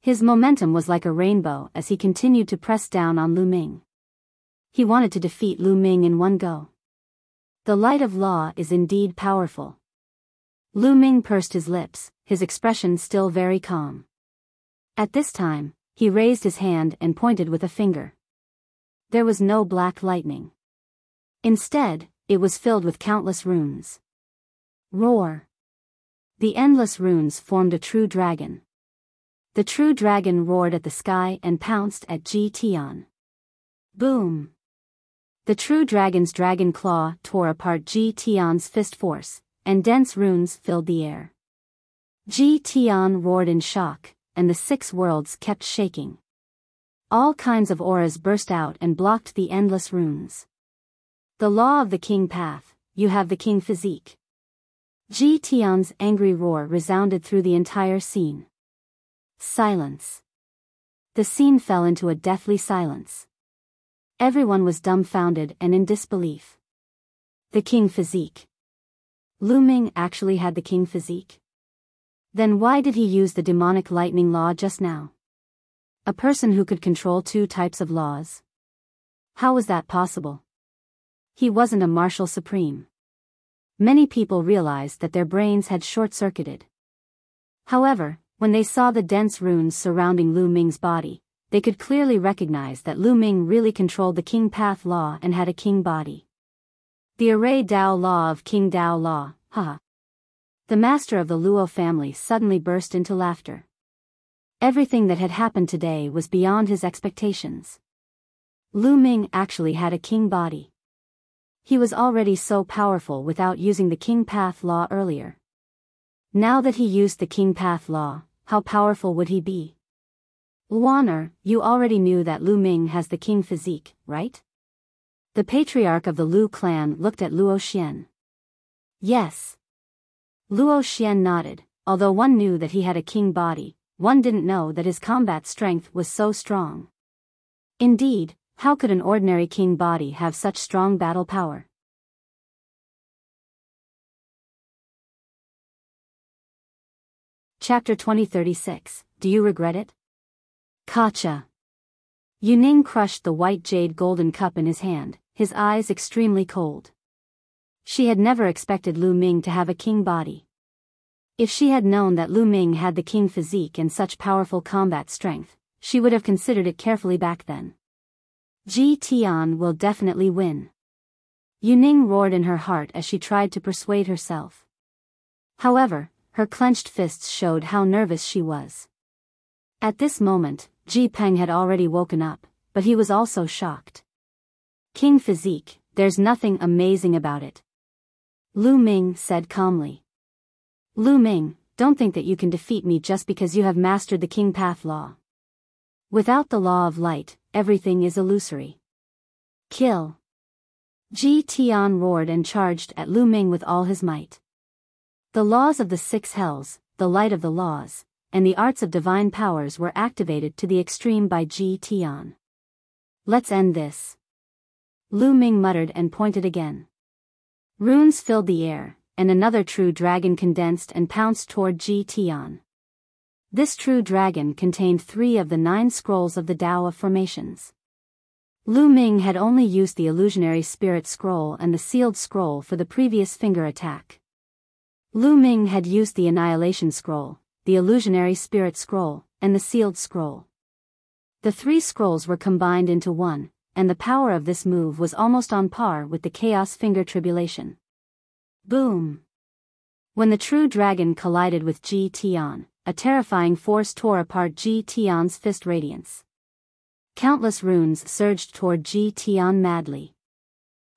His momentum was like a rainbow as he continued to press down on Lu Ming. He wanted to defeat Lu Ming in one go. The light of law is indeed powerful. Lu Ming pursed his lips, his expression still very calm. At this time, he raised his hand and pointed with a finger. There was no black lightning. Instead, it was filled with countless runes. Roar! The endless runes formed a true dragon. The true dragon roared at the sky and pounced at Ji Tian. Boom! The true dragon's dragon claw tore apart Ji Tian's fist force, and dense runes filled the air. Ji Tian roared in shock, and the 6 worlds kept shaking. All kinds of auras burst out and blocked the endless runes. The law of the king path, you have the king physique. Ji Tian's angry roar resounded through the entire scene. Silence. The scene fell into a deathly silence. Everyone was dumbfounded and in disbelief. The king physique. Lu Ming actually had the king physique? Then why did he use the demonic lightning law just now? A person who could control 2 types of laws? How was that possible? He wasn't a martial supreme. Many people realized that their brains had short-circuited. However, when they saw the dense runes surrounding Lu Ming's body, they could clearly recognize that Lu Ming really controlled the king path law and had a king body. The array Dao law of King Dao law, haha. The master of the Luo family suddenly burst into laughter. Everything that had happened today was beyond his expectations. Lu Ming actually had a king body. He was already so powerful without using the king path law earlier. Now that he used the king path law, how powerful would he be? Luaner, you already knew that Lu Ming has the king physique, right? The patriarch of the Lu clan looked at Luo Xian. Yes. Luo Xian nodded. Although one knew that he had a king body, one didn't know that his combat strength was so strong. Indeed, how could an ordinary king body have such strong battle power? Chapter 2036, Do You Regret It? Kacha. Yuning crushed the white jade golden cup in his hand, his eyes extremely cold. She had never expected Lu Ming to have a king body. If she had known that Lu Ming had the king physique and such powerful combat strength, she would have considered it carefully back then. Ji Tian will definitely win. Yuning roared in her heart as she tried to persuade herself. However, her clenched fists showed how nervous she was. At this moment, Ji Peng had already woken up, but he was also shocked. King physique, there's nothing amazing about it. Lu Ming said calmly. Lu Ming, don't think that you can defeat me just because you have mastered the king path law. Without the law of light, everything is illusory. Kill. Ji Tian roared and charged at Lu Ming with all his might. The laws of the six hells, the light of the laws, and the arts of divine powers were activated to the extreme by Ji Tian. Let's end this. Lu Ming muttered and pointed again. Runes filled the air, and another true dragon condensed and pounced toward Ji Tian. This true dragon contained 3 of the 9 scrolls of the Tao of Formations. Lu Ming had only used the illusionary spirit scroll and the sealed scroll for the previous finger attack. Lu Ming had used the annihilation scroll, the illusionary spirit scroll, and the sealed scroll. The 3 scrolls were combined into one, and the power of this move was almost on par with the chaos finger tribulation. Boom! When the true dragon collided with Ji Tian, a terrifying force tore apart Ji Tian's fist radiance. Countless runes surged toward Ji Tian madly.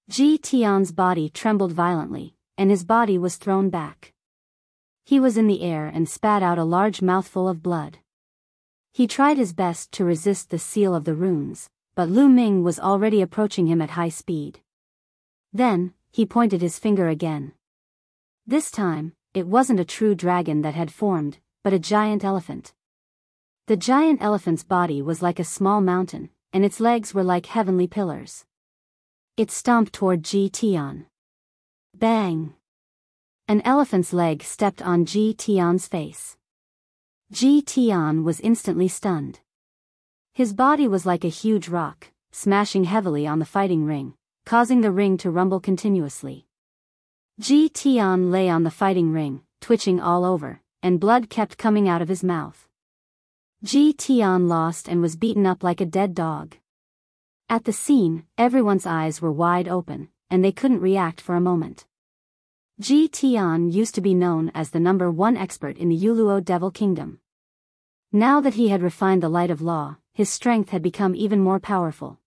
Ji Tian's body trembled violently, and his body was thrown back. He was in the air and spat out a large mouthful of blood. He tried his best to resist the seal of the runes, but Lu Ming was already approaching him at high speed. Then, he pointed his finger again. This time, it wasn't a true dragon that had formed, but a giant elephant. The giant elephant's body was like a small mountain, and its legs were like heavenly pillars. It stomped toward Ji Tian. Bang! An elephant's leg stepped on Ji Tian's face. Ji Tian was instantly stunned. His body was like a huge rock, smashing heavily on the fighting ring, causing the ring to rumble continuously. Ji Tian lay on the fighting ring, twitching all over, and blood kept coming out of his mouth. Ji Tian lost and was beaten up like a dead dog. At the scene, everyone's eyes were wide open, and they couldn't react for a moment. Ji Tian used to be known as the #1 expert in the Youluo Devil Kingdom. Now that he had refined the light of law, his strength had become even more powerful.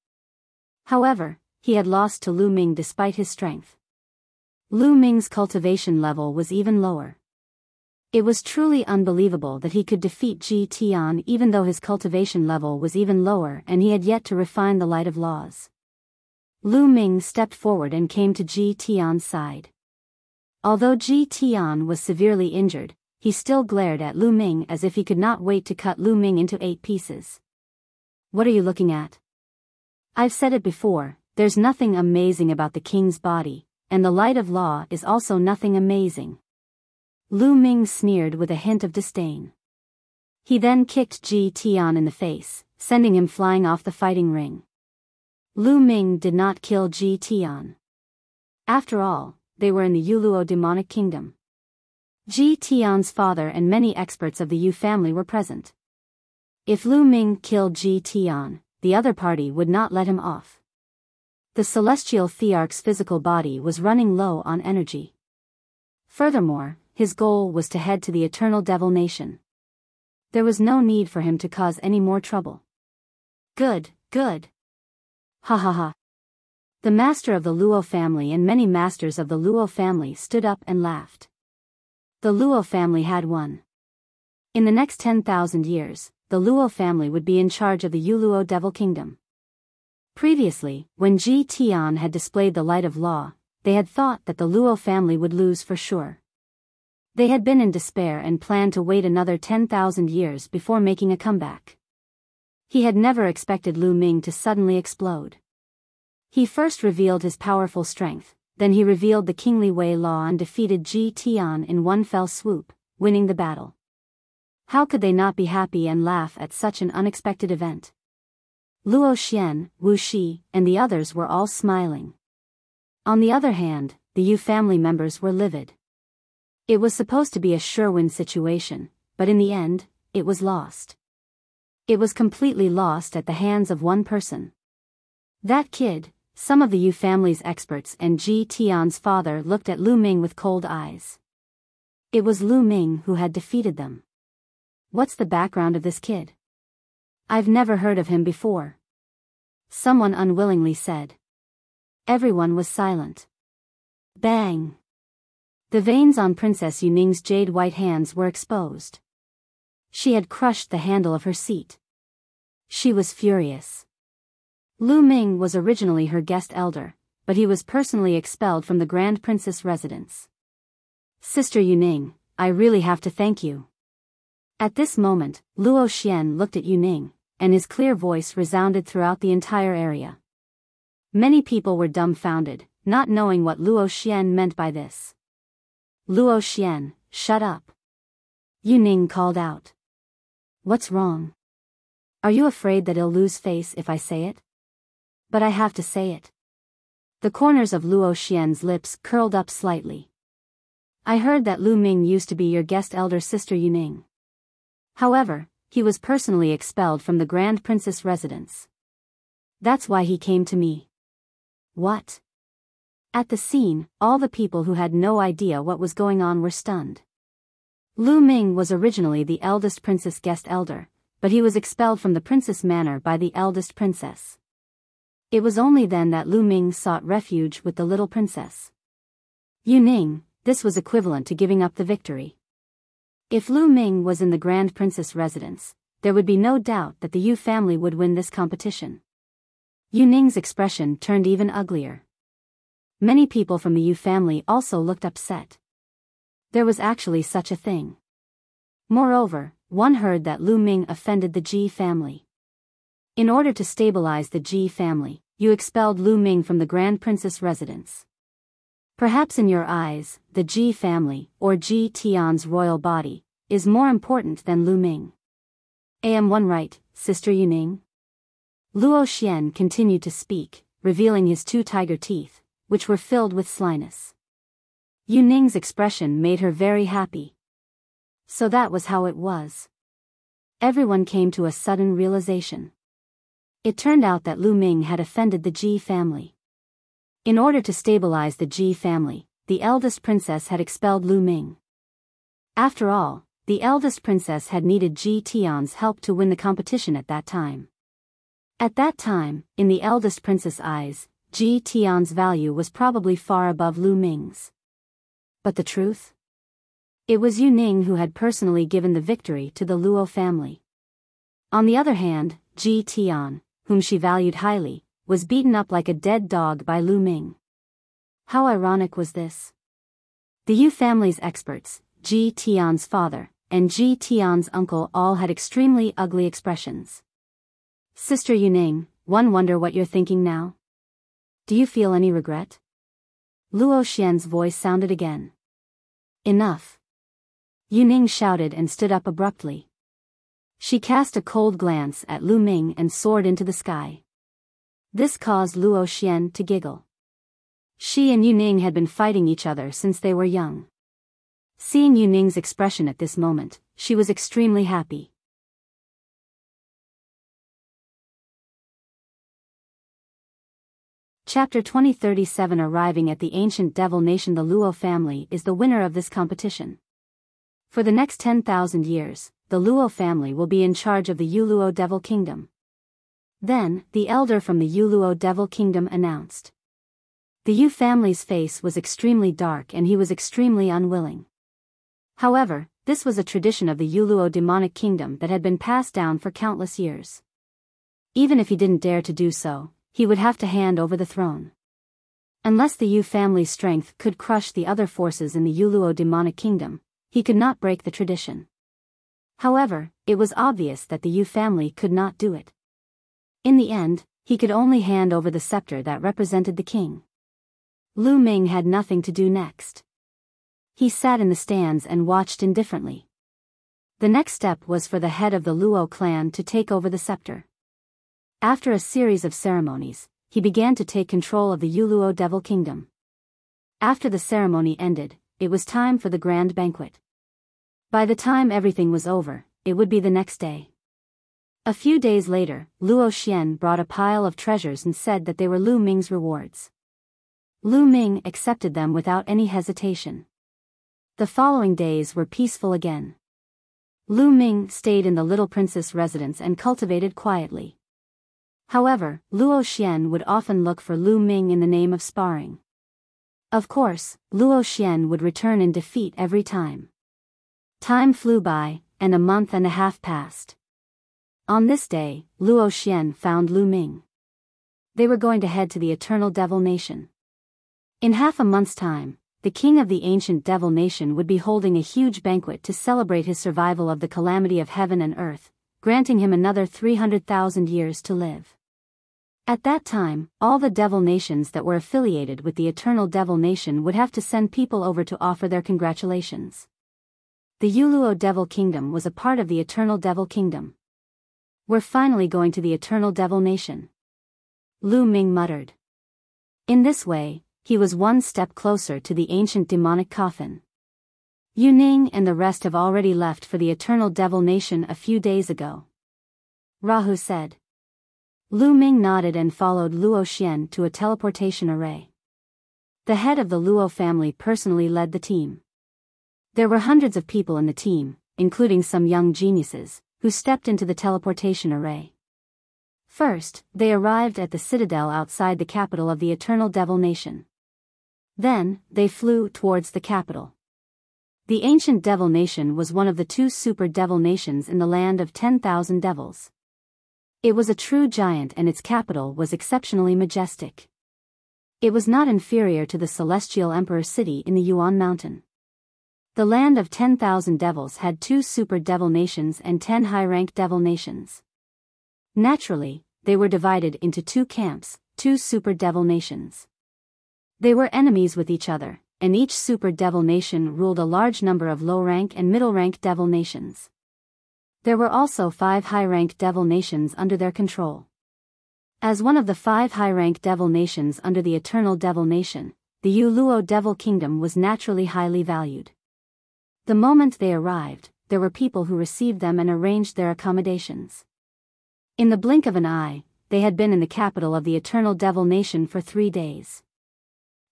However, he had lost to Lu Ming despite his strength. Lu Ming's cultivation level was even lower. It was truly unbelievable that he could defeat Ji Tian even though his cultivation level was even lower and he had yet to refine the light of laws. Lu Ming stepped forward and came to Ji Tian's side. Although Ji Tian was severely injured, he still glared at Lu Ming as if he could not wait to cut Lu Ming into 8 pieces. What are you looking at? I've said it before, there's nothing amazing about the king's body, and the light of law is also nothing amazing. Lu Ming sneered with a hint of disdain. He then kicked Ji Tian in the face, sending him flying off the fighting ring. Lu Ming did not kill Ji Tian. After all, they were in the Youluo demonic kingdom. Ji Tian's father and many experts of the Yu family were present. If Lu Ming killed Ji Tian, the other party would not let him off. The celestial thearch's physical body was running low on energy. Furthermore, his goal was to head to the Eternal Devil Nation. There was no need for him to cause any more trouble. Good, good. Ha ha ha. The master of the Luo family and many masters of the Luo family stood up and laughed. The Luo family had won. In the next 10,000 years, the Luo family would be in charge of the Youluo Devil Kingdom. Previously, when Ji Tian had displayed the light of law, they had thought that the Luo family would lose for sure. They had been in despair and planned to wait another 10,000 years before making a comeback. He had never expected Lu Ming to suddenly explode. He first revealed his powerful strength, then he revealed the kingly Wei law and defeated Ji Tian in one fell swoop, winning the battle. How could they not be happy and laugh at such an unexpected event? Luo Xian, Wu Shi, and the others were all smiling. On the other hand, the Yu family members were livid. It was supposed to be a sure-win situation, but in the end, it was lost. It was completely lost at the hands of one person. That kid. Some of the Yu family's experts and Ji Tian's father looked at Lu Ming with cold eyes. It was Lu Ming who had defeated them. What's the background of this kid? I've never heard of him before. Someone unwillingly said. Everyone was silent. Bang! The veins on Princess Yuning's jade-white hands were exposed. She had crushed the handle of her seat. She was furious. Lu Ming was originally her guest elder, but he was personally expelled from the Grand Princess residence. Sister Yuning, I really have to thank you. At this moment, Luo Xian looked at Yuning, and his clear voice resounded throughout the entire area. Many people were dumbfounded, not knowing what Luo Xian meant by this. Luo Xian, shut up. Yuning called out. What's wrong? Are you afraid that I'll lose face if I say it? But I have to say it. The corners of Luo Xian's lips curled up slightly. I heard that Lu Ming used to be your guest elder sister Yuning. However, he was personally expelled from the Grand Princess residence. That's why he came to me. What? At the scene, all the people who had no idea what was going on were stunned. Lu Ming was originally the eldest princess guest elder, but he was expelled from the princess manor by the eldest princess. It was only then that Lu Ming sought refuge with the little princess. Yuning, this was equivalent to giving up the victory. If Lu Ming was in the Grand Princess residence, there would be no doubt that the Yu family would win this competition. Yuning's expression turned even uglier. Many people from the Yu family also looked upset. There was actually such a thing. Moreover, one heard that Lu Ming offended the Ji family. In order to stabilize the Ji family, you expelled Lu Ming from the Grand Princess residence. Perhaps in your eyes, the Ji family, or Ji Tian's royal body, is more important than Lu Ming. Am one right, Sister Yuning? Luo Xian continued to speak, revealing his two tiger teeth, which were filled with slyness. Yuning's expression made her very happy. So that was how it was. Everyone came to a sudden realization. It turned out that Lu Ming had offended the Ji family. In order to stabilize the Ji family, the eldest princess had expelled Lu Ming. After all, the eldest princess had needed Ji Tian's help to win the competition at that time. At that time, in the eldest princess' eyes, Ji Tian's value was probably far above Lu Ming's. But the truth? It was Yuning who had personally given the victory to the Luo family. On the other hand, Ji Tian, whom she valued highly, was beaten up like a dead dog by Lu Ming. How ironic was this? The Yu family's experts, Ji Tian's father, and Ji Tian's uncle all had extremely ugly expressions. Sister Yuning, one wonder what you're thinking now? Do you feel any regret? Luo Xian's voice sounded again. Enough. Yuning shouted and stood up abruptly. She cast a cold glance at Lu Ming and soared into the sky. This caused Luo Xian to giggle. She and Yuning had been fighting each other since they were young. Seeing Yuning's expression at this moment, she was extremely happy. Chapter 2037. Arriving at the ancient devil nation, the Luo family is the winner of this competition. For the next 10,000 years, the Luo family will be in charge of the Youluo Devil Kingdom. Then, the elder from the Youluo Devil Kingdom announced. The Yu family's face was extremely dark and he was extremely unwilling. However, this was a tradition of the Youluo demonic kingdom that had been passed down for countless years. Even if he didn't dare to do so, he would have to hand over the throne. Unless the Yu family's strength could crush the other forces in the Youluo demonic kingdom, he could not break the tradition. However, it was obvious that the Yu family could not do it. In the end, he could only hand over the scepter that represented the king. Lu Ming had nothing to do next. He sat in the stands and watched indifferently. The next step was for the head of the Luo clan to take over the scepter. After a series of ceremonies, he began to take control of the Youluo Devil Kingdom. After the ceremony ended, it was time for the grand banquet. By the time everything was over, it would be the next day. A few days later, Luo Xian brought a pile of treasures and said that they were Lu Ming's rewards. Lu Ming accepted them without any hesitation. The following days were peaceful again. Lu Ming stayed in the little princess residence and cultivated quietly. However, Luo Xian would often look for Lu Ming in the name of sparring. Of course, Luo Xian would return in defeat every time. Time flew by, and a month and a half passed. On this day, Luo Xian found Lu Ming. They were going to head to the Eternal Devil Nation. In half a month's time, the king of the ancient Devil Nation would be holding a huge banquet to celebrate his survival of the calamity of heaven and earth, granting him another 300,000 years to live. At that time, all the Devil Nations that were affiliated with the Eternal Devil Nation would have to send people over to offer their congratulations. The Youluo Devil Kingdom was a part of the Eternal Devil Kingdom. We're finally going to the Eternal Devil Nation. Lu Ming muttered. In this way, he was one step closer to the ancient demonic coffin. Yu Ning and the rest have already left for the Eternal Devil Nation a few days ago. Rahu said. Lu Ming nodded and followed Luo Xian to a teleportation array. The head of the Luo family personally led the team. There were hundreds of people in the team, including some young geniuses, who stepped into the teleportation array. First, they arrived at the citadel outside the capital of the Eternal Devil Nation. Then, they flew towards the capital. The ancient Devil Nation was one of the 2 super Devil Nations in the land of 10,000 devils. It was a true giant and its capital was exceptionally majestic. It was not inferior to the Celestial Emperor City in the Yuan Mountain. The land of 10,000 devils had 2 super devil nations and 10 high-rank devil nations. Naturally, they were divided into 2 camps, 2 super devil nations. They were enemies with each other, and each super devil nation ruled a large number of low-rank and middle-rank devil nations. There were also 5 high-rank devil nations under their control. As one of the 5 high-rank devil nations under the Eternal Devil Nation, the Youluo Devil Kingdom was naturally highly valued. The moment they arrived, there were people who received them and arranged their accommodations. In the blink of an eye, they had been in the capital of the Eternal Devil Nation for 3 days.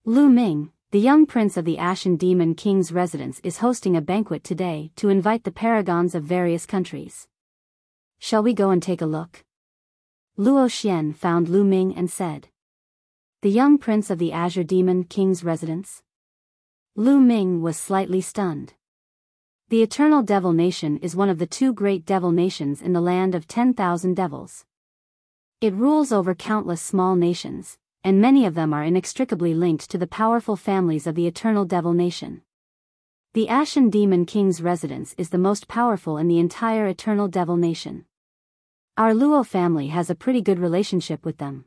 Lu Ming, the young prince of the Ashen Demon King's residence, is hosting a banquet today to invite the paragons of various countries. Shall we go and take a look? Luo Xian found Lu Ming and said. The young prince of the Azure Demon King's residence? Lu Ming was slightly stunned. The Eternal Devil Nation is one of the 2 great devil nations in the land of 10,000 devils. It rules over countless small nations, and many of them are inextricably linked to the powerful families of the Eternal Devil Nation. The Ashen Demon King's residence is the most powerful in the entire Eternal Devil Nation. Our Luo family has a pretty good relationship with them.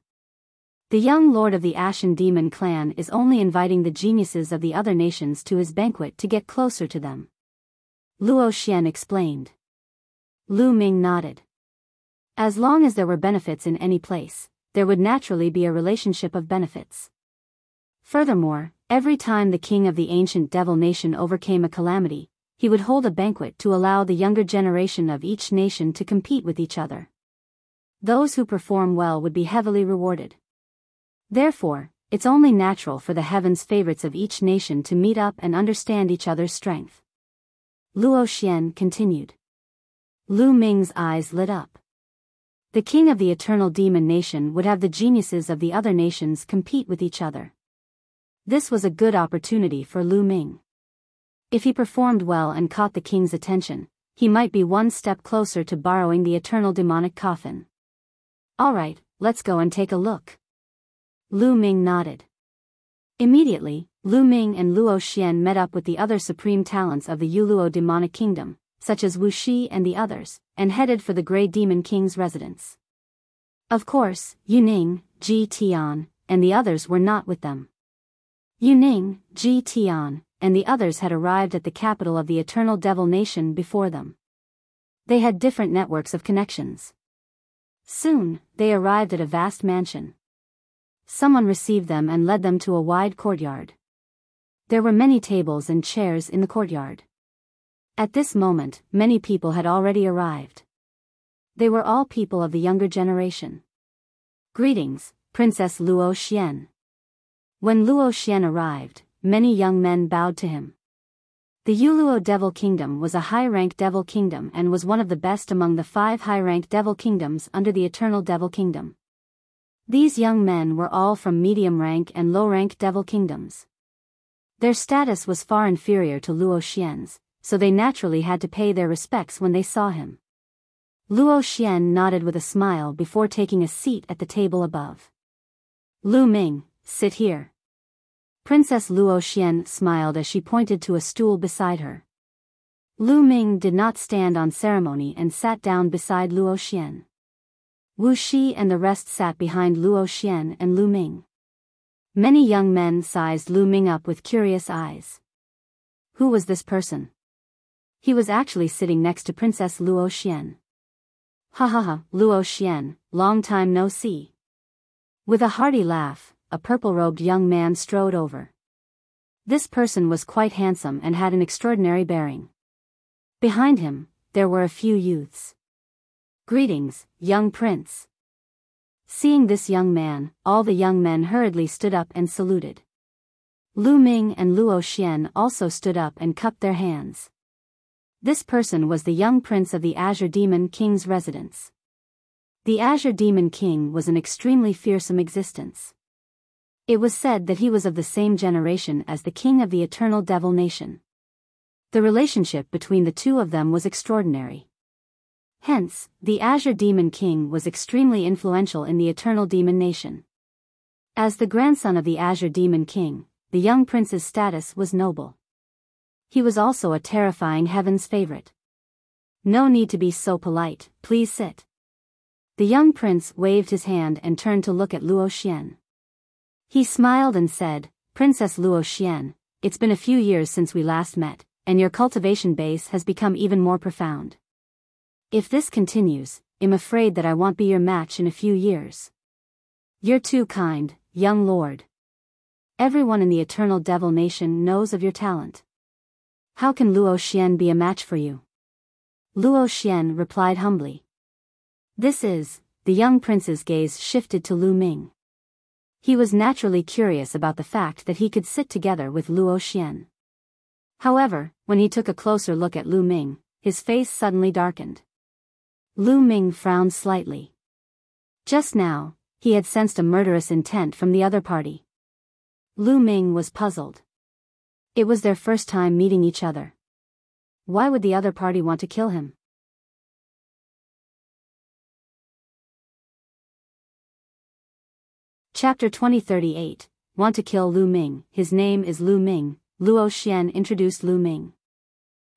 The young lord of the Ashen Demon clan is only inviting the geniuses of the other nations to his banquet to get closer to them. Luo Xian explained. Lu Ming nodded. As long as there were benefits in any place, there would naturally be a relationship of benefits. Furthermore, every time the king of the ancient devil nation overcame a calamity, he would hold a banquet to allow the younger generation of each nation to compete with each other. Those who perform well would be heavily rewarded. Therefore, it's only natural for the heavens' favorites of each nation to meet up and understand each other's strength. Luo Xian continued. Lu Ming's eyes lit up. The king of the eternal demon nation would have the geniuses of the other nations compete with each other. This was a good opportunity for Lu Ming. If he performed well and caught the king's attention, he might be one step closer to borrowing the eternal demonic coffin. Alright, let's go and take a look. Lu Ming nodded. Immediately, Lu Ming and Luo Xian met up with the other supreme talents of the Youluo demonic kingdom, such as Wu Shi and the others, and headed for the Grey Demon King's residence. Of course, Yuning, Ji Tian, and the others were not with them. Yuning, Ji Tian, and the others had arrived at the capital of the Eternal Devil Nation before them. They had different networks of connections. Soon, they arrived at a vast mansion. Someone received them and led them to a wide courtyard. There were many tables and chairs in the courtyard. At this moment, many people had already arrived. They were all people of the younger generation. Greetings, Princess Luo Xian. When Luo Xian arrived, many young men bowed to him. The Youluo Devil Kingdom was a high-ranked devil kingdom and was one of the best among the 5 high-ranked devil kingdoms under the Eternal Devil Kingdom. These young men were all from medium-rank and low-rank devil kingdoms. Their status was far inferior to Luo Xian's, so they naturally had to pay their respects when they saw him. Luo Xian nodded with a smile before taking a seat at the table above. Lu Ming, sit here. Princess Luo Xian smiled as she pointed to a stool beside her. Lu Ming did not stand on ceremony and sat down beside Luo Xian. Wu Shi and the rest sat behind Luo Xian and Lu Ming. Many young men sized Lu Ming up with curious eyes. Who was this person? He was actually sitting next to Princess Luo Xian. Ha ha ha, Luo Xian, long time no see. With a hearty laugh, a purple-robed young man strode over. This person was quite handsome and had an extraordinary bearing. Behind him, there were a few youths. Greetings, young prince. Seeing this young man, all the young men hurriedly stood up and saluted. Lu Ming and Luo Xian also stood up and cupped their hands. This person was the young prince of the Azure Demon King's residence. The Azure Demon King was an extremely fearsome existence. It was said that he was of the same generation as the king of the Eternal Devil Nation. The relationship between the two of them was extraordinary. Hence, the Azure Demon King was extremely influential in the Eternal Demon Nation. As the grandson of the Azure Demon King, the young prince's status was noble. He was also a terrifying heaven's favorite. No need to be so polite, please sit. The young prince waved his hand and turned to look at Luo Xian. He smiled and said, Princess Luo Xian, it's been a few years since we last met, and your cultivation base has become even more profound. If this continues, I'm afraid that I won't be your match in a few years. You're too kind, young lord. Everyone in the Eternal Devil Nation knows of your talent. How can Luo Xian be a match for you? Luo Xian replied humbly. The young prince's gaze shifted to Lu Ming. He was naturally curious about the fact that he could sit together with Luo Xian. However, when he took a closer look at Lu Ming, his face suddenly darkened. Lu Ming frowned slightly. Just now, he had sensed a murderous intent from the other party. Lu Ming was puzzled. It was their first time meeting each other. Why would the other party want to kill him? Chapter 2038, Want to kill Lu Ming. His name is Lu Ming. Luo Xian introduced Lu Ming.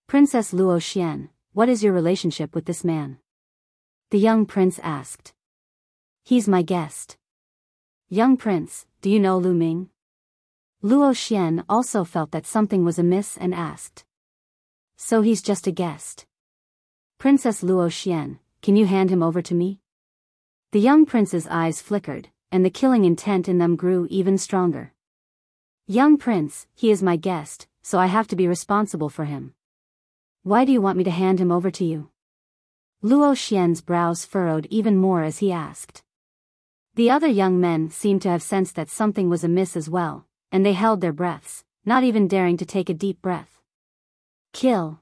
Princess Luo Xian, what is your relationship with this man? The young prince asked. He's my guest. Young prince, do you know Lu Ming? Luo Xian also felt that something was amiss and asked. So he's just a guest. Princess Luo Xian, can you hand him over to me? The young prince's eyes flickered, and the killing intent in them grew even stronger. Young prince, he is my guest, so I have to be responsible for him. Why do you want me to hand him over to you? Luo Xian's brows furrowed even more as he asked. The other young men seemed to have sensed that something was amiss as well, and they held their breaths, not even daring to take a deep breath. Kill.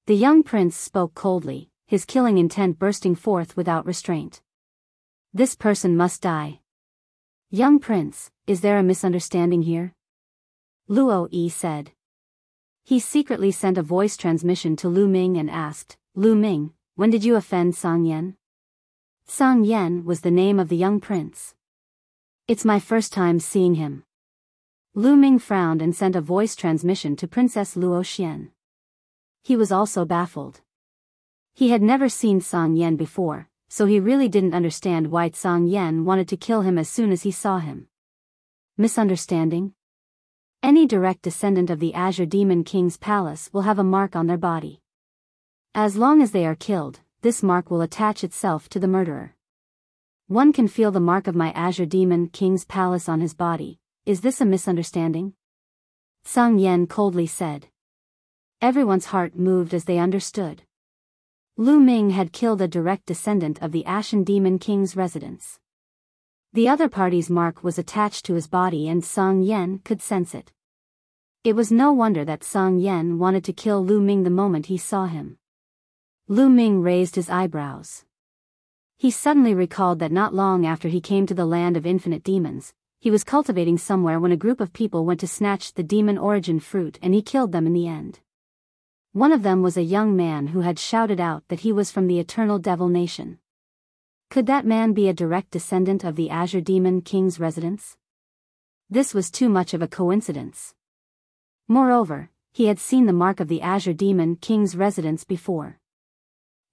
The young prince spoke coldly, his killing intent bursting forth without restraint. This person must die. Young prince, is there a misunderstanding here? Luo said. He secretly sent a voice transmission to Lu Ming and asked, Lu Ming, when did you offend Song Yan? Song Yan was the name of the young prince. It's my first time seeing him. Lu Ming frowned and sent a voice transmission to Princess Luo Xian. He was also baffled. He had never seen Song Yan before, so he really didn't understand why Song Yan wanted to kill him as soon as he saw him. Misunderstanding? Any direct descendant of the Azure Demon King's palace will have a mark on their body. As long as they are killed, this mark will attach itself to the murderer. One can feel the mark of my Azure Demon King's palace on his body. Is this a misunderstanding? Song Yan coldly said. Everyone's heart moved as they understood. Lu Ming had killed a direct descendant of the Ashen Demon King's residence. The other party's mark was attached to his body and Song Yan could sense it. It was no wonder that Song Yan wanted to kill Lu Ming the moment he saw him. Lu Ming raised his eyebrows. He suddenly recalled that not long after he came to the land of infinite demons, he was cultivating somewhere when a group of people went to snatch the demon origin fruit and he killed them in the end. One of them was a young man who had shouted out that he was from the Eternal Devil Nation. Could that man be a direct descendant of the Azure Demon King's residence? This was too much of a coincidence. Moreover, he had seen the mark of the Azure Demon King's residence before.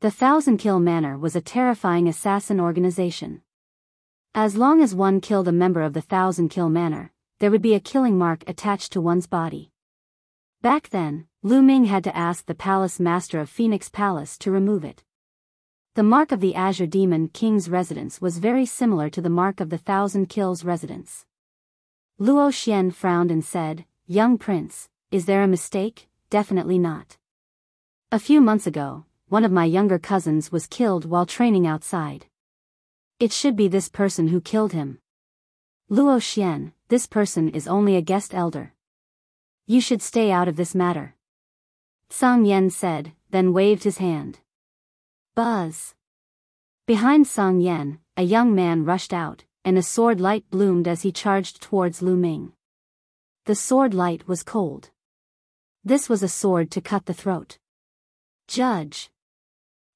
The Thousand Kill Manor was a terrifying assassin organization. As long as one killed a member of the Thousand Kill Manor, there would be a killing mark attached to one's body. Back then, Lu Ming had to ask the palace master of Phoenix Palace to remove it. The mark of the Azure Demon King's residence was very similar to the mark of the Thousand Kills residence. Luo Xian frowned and said, Young prince, is there a mistake? Definitely not. A few months ago, one of my younger cousins was killed while training outside. It should be this person who killed him. Luo Xian, this person is only a guest elder. You should stay out of this matter. Song Yan said, then waved his hand. Buzz. Behind Song Yan, a young man rushed out, and a sword light bloomed as he charged towards Lu Ming. The sword light was cold. This was a sword to cut the throat. Judge.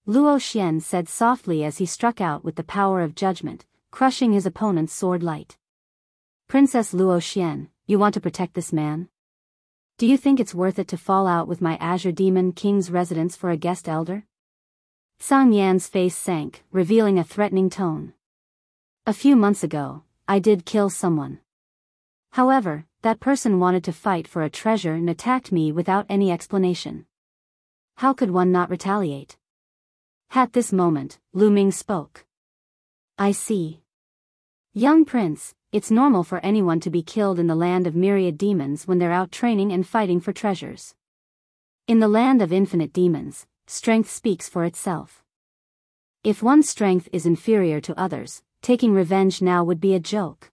Luo Xian said softly as he struck out with the power of judgment, crushing his opponent's sword light. Princess Luo Xian, you want to protect this man? Do you think it's worth it to fall out with my Azure Demon King's residence for a guest elder? Song Yan's face sank, revealing a threatening tone. A few months ago, I did kill someone. However, that person wanted to fight for a treasure and attacked me without any explanation. How could one not retaliate? At this moment, Lu Ming spoke. I see. Young prince, it's normal for anyone to be killed in the land of myriad demons when they're out training and fighting for treasures. In the land of infinite demons, strength speaks for itself. If one's strength is inferior to others, taking revenge now would be a joke.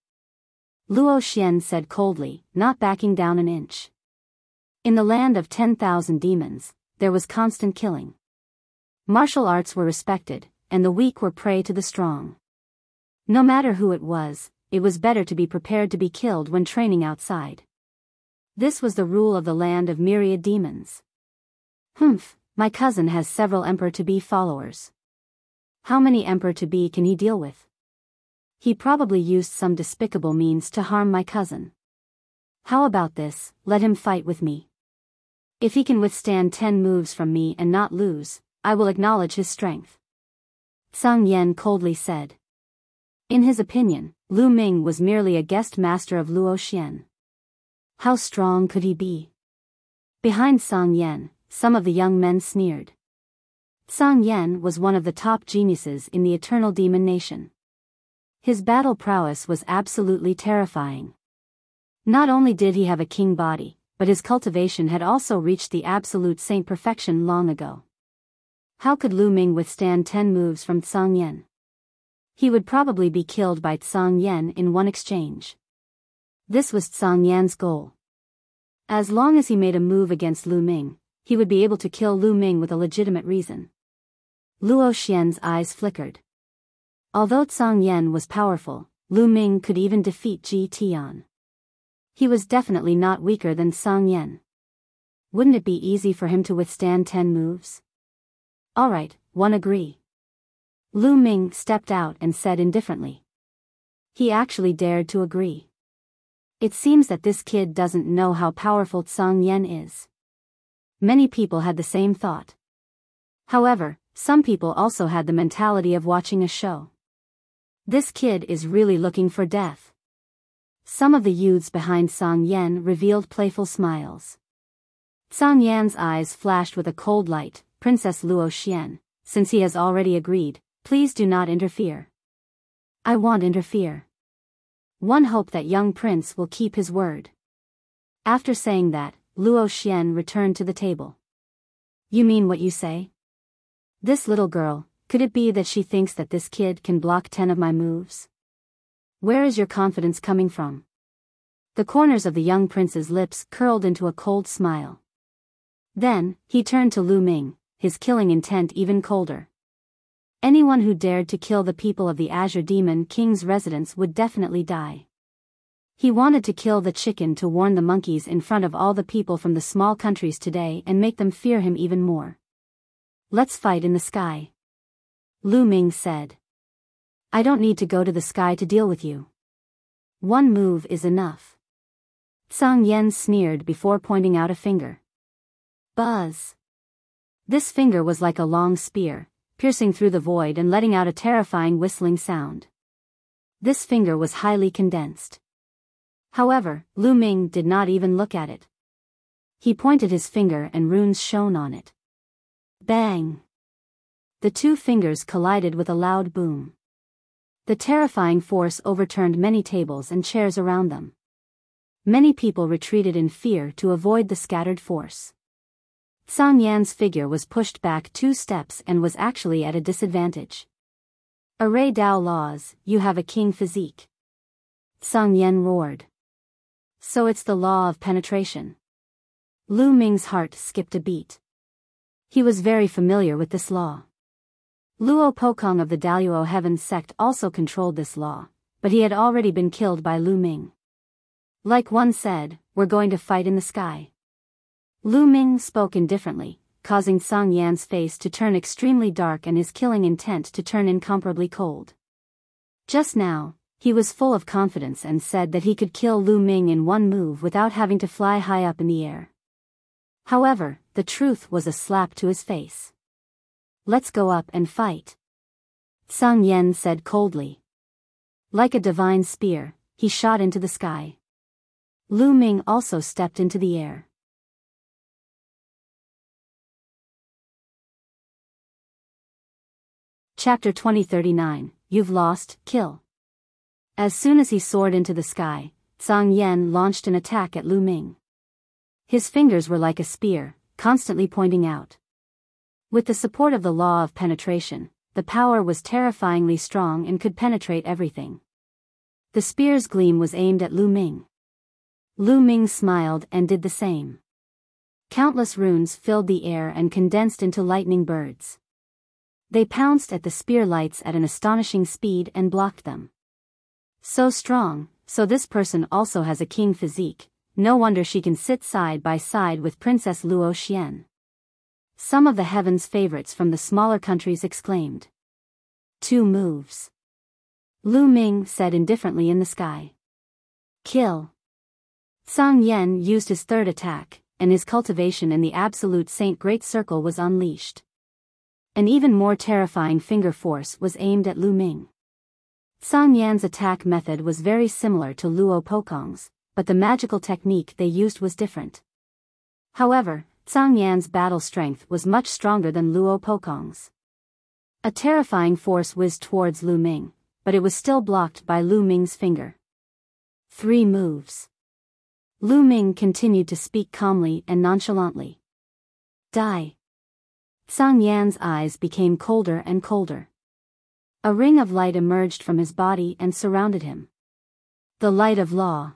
Luo Xian said coldly, not backing down an inch. In the land of 10,000 demons, there was constant killing. Martial arts were respected, and the weak were prey to the strong. No matter who it was better to be prepared to be killed when training outside. This was the rule of the land of myriad demons. My cousin has several Emperor-to-be followers. How many Emperor-to-be can he deal with? He probably used some despicable means to harm my cousin. How about this, let him fight with me. If he can withstand 10 moves from me and not lose, I will acknowledge his strength. Song Yan coldly said. In his opinion, Lu Ming was merely a guest master of Luo Xian. How strong could he be? Behind Song Yan, some of the young men sneered. Song Yan was one of the top geniuses in the Eternal Demon Nation. His battle prowess was absolutely terrifying. Not only did he have a king body, but his cultivation had also reached the absolute saint perfection long ago. How could Lu Ming withstand 10 moves from Song Yan? He would probably be killed by Song Yan in one exchange. This was Song Yan's goal. As long as he made a move against Lu Ming, he would be able to kill Lu Ming with a legitimate reason. Luo Xian's eyes flickered. Although Zhang Yan was powerful, Lu Ming could even defeat Ji Tian. He was definitely not weaker than Zhang Yan. Wouldn't it be easy for him to withstand 10 moves? Alright, one agree. Lu Ming stepped out and said indifferently. He actually dared to agree. It seems that this kid doesn't know how powerful Zhang Yan is. Many people had the same thought. However, some people also had the mentality of watching a show. This kid is really looking for death. Some of the youths behind Zhang Yan revealed playful smiles. Zhang Yan's eyes flashed with a cold light. Princess Luo Xian, since he has already agreed, please do not interfere. I won't interfere. One hope that young prince will keep his word. After saying that, Luo Xian returned to the table. You mean what you say? This little girl, could it be that she thinks that this kid can block 10 of my moves? Where is your confidence coming from? The corners of the young prince's lips curled into a cold smile. Then, he turned to Lu Ming, his killing intent even colder. Anyone who dared to kill the people of the Azure Demon King's residence would definitely die. He wanted to kill the chicken to warn the monkeys in front of all the people from the small countries today and make them fear him even more. Let's fight in the sky. Lu Ming said. I don't need to go to the sky to deal with you. One move is enough. Zhang Yan sneered before pointing out a finger. Buzz. This finger was like a long spear, piercing through the void and letting out a terrifying whistling sound. This finger was highly condensed. However, Lu Ming did not even look at it. He pointed his finger and runes shone on it. Bang! The two fingers collided with a loud boom. The terrifying force overturned many tables and chairs around them. Many people retreated in fear to avoid the scattered force. Zhang Yan's figure was pushed back 2 steps and was actually at a disadvantage. Array Dao laws, you have a king physique. Zhang Yan roared. So it's the law of penetration. Lu Ming's heart skipped a beat. He was very familiar with this law. Luo Pokong of the Daluo Heaven sect also controlled this law, but he had already been killed by Lu Ming. Like one said, we're going to fight in the sky. Lu Ming spoke indifferently, causing Zhang Yan's face to turn extremely dark and his killing intent to turn incomparably cold. Just now, he was full of confidence and said that he could kill Lu Ming in one move without having to fly high up in the air. However, the truth was a slap to his face. Let's go up and fight. Zhang Yan said coldly. Like a divine spear, he shot into the sky. Lu Ming also stepped into the air. Chapter 2039, You've Lost, Kill. As soon as he soared into the sky, Zhang Yan launched an attack at Lu Ming. His fingers were like a spear, constantly pointing out. With the support of the law of penetration, the power was terrifyingly strong and could penetrate everything. The spear's gleam was aimed at Lu Ming. Lu Ming smiled and did the same. Countless runes filled the air and condensed into lightning birds. They pounced at the spear lights at an astonishing speed and blocked them. So strong, so this person also has a king physique, no wonder she can sit side by side with Princess Luo Xian. Some of the heaven's favorites from the smaller countries exclaimed. 2 moves. Lu Ming said indifferently in the sky. Kill. Zhang Yan used his third attack, and his cultivation in the absolute Saint Great Circle was unleashed. An even more terrifying finger force was aimed at Lu Ming. Zhang Yan's attack method was very similar to Luo Pokong's, but the magical technique they used was different. However, Zhang Yan's battle strength was much stronger than Luo Pokong's. A terrifying force whizzed towards Lu Ming, but it was still blocked by Lu Ming's finger. 3 moves. Lu Ming continued to speak calmly and nonchalantly. Die. Zhang Yan's eyes became colder and colder. A ring of light emerged from his body and surrounded him. The light of law.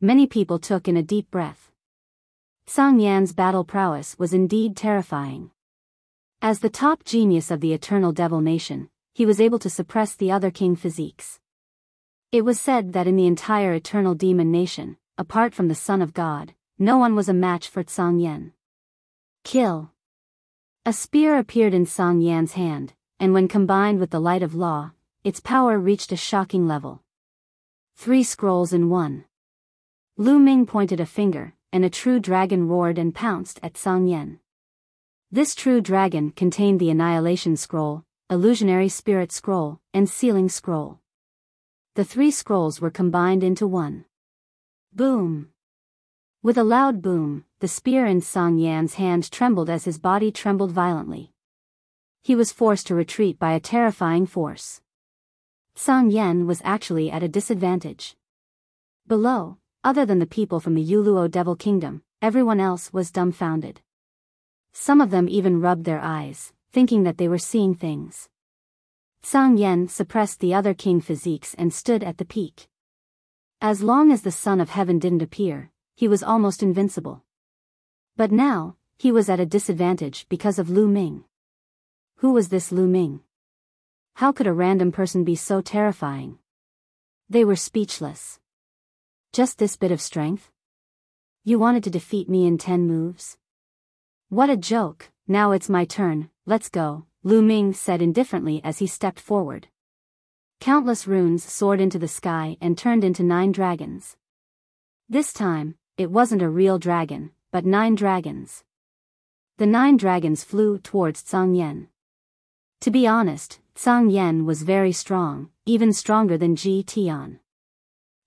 Many people took in a deep breath. Zhang Yan's battle prowess was indeed terrifying. As the top genius of the Eternal Devil Nation, he was able to suppress the other king physiques. It was said that in the entire Eternal Demon Nation, apart from the Son of God, no one was a match for Tsang Yen. Kill. A spear appeared in Tsang Yan's hand, and when combined with the light of law, its power reached a shocking level. 3 scrolls in 1. Lu Ming pointed a finger, and a true dragon roared and pounced at Tsang Yen. This true dragon contained the Annihilation Scroll, Illusionary Spirit Scroll, and Sealing Scroll. The 3 scrolls were combined into one. Boom! With a loud boom, the spear in Tsang Yan's hand trembled as his body trembled violently. He was forced to retreat by a terrifying force. Tsang Yen was actually at a disadvantage. Below, other than the people from the Youluo Devil Kingdom, everyone else was dumbfounded. Some of them even rubbed their eyes, thinking that they were seeing things. Tsang Yen suppressed the other king physiques and stood at the peak. As long as the Son of Heaven didn't appear, he was almost invincible. But now, he was at a disadvantage because of Lu Ming. Who was this Lu Ming? How could a random person be so terrifying? They were speechless. Just this bit of strength? You wanted to defeat me in 10 moves? What a joke. Now it's my turn, let's go, Lu Ming said indifferently as he stepped forward. Countless runes soared into the sky and turned into 9 dragons. This time, it wasn't a real dragon, but 9 dragons. The 9 dragons flew towards Tsang Yen. To be honest, Tsang Yen was very strong, even stronger than Ji Tian.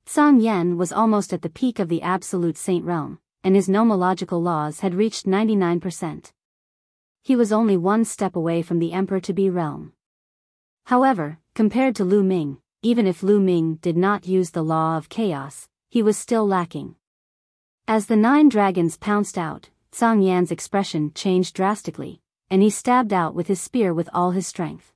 Tsang Yen was almost at the peak of the absolute saint realm, and his nomological laws had reached 99%. He was only 1 step away from the Emperor to be realm. However, compared to Lu Ming, even if Lu Ming did not use the law of chaos, he was still lacking. As the 9 dragons pounced out, Tsang Yan's expression changed drastically, and he stabbed out with his spear with all his strength.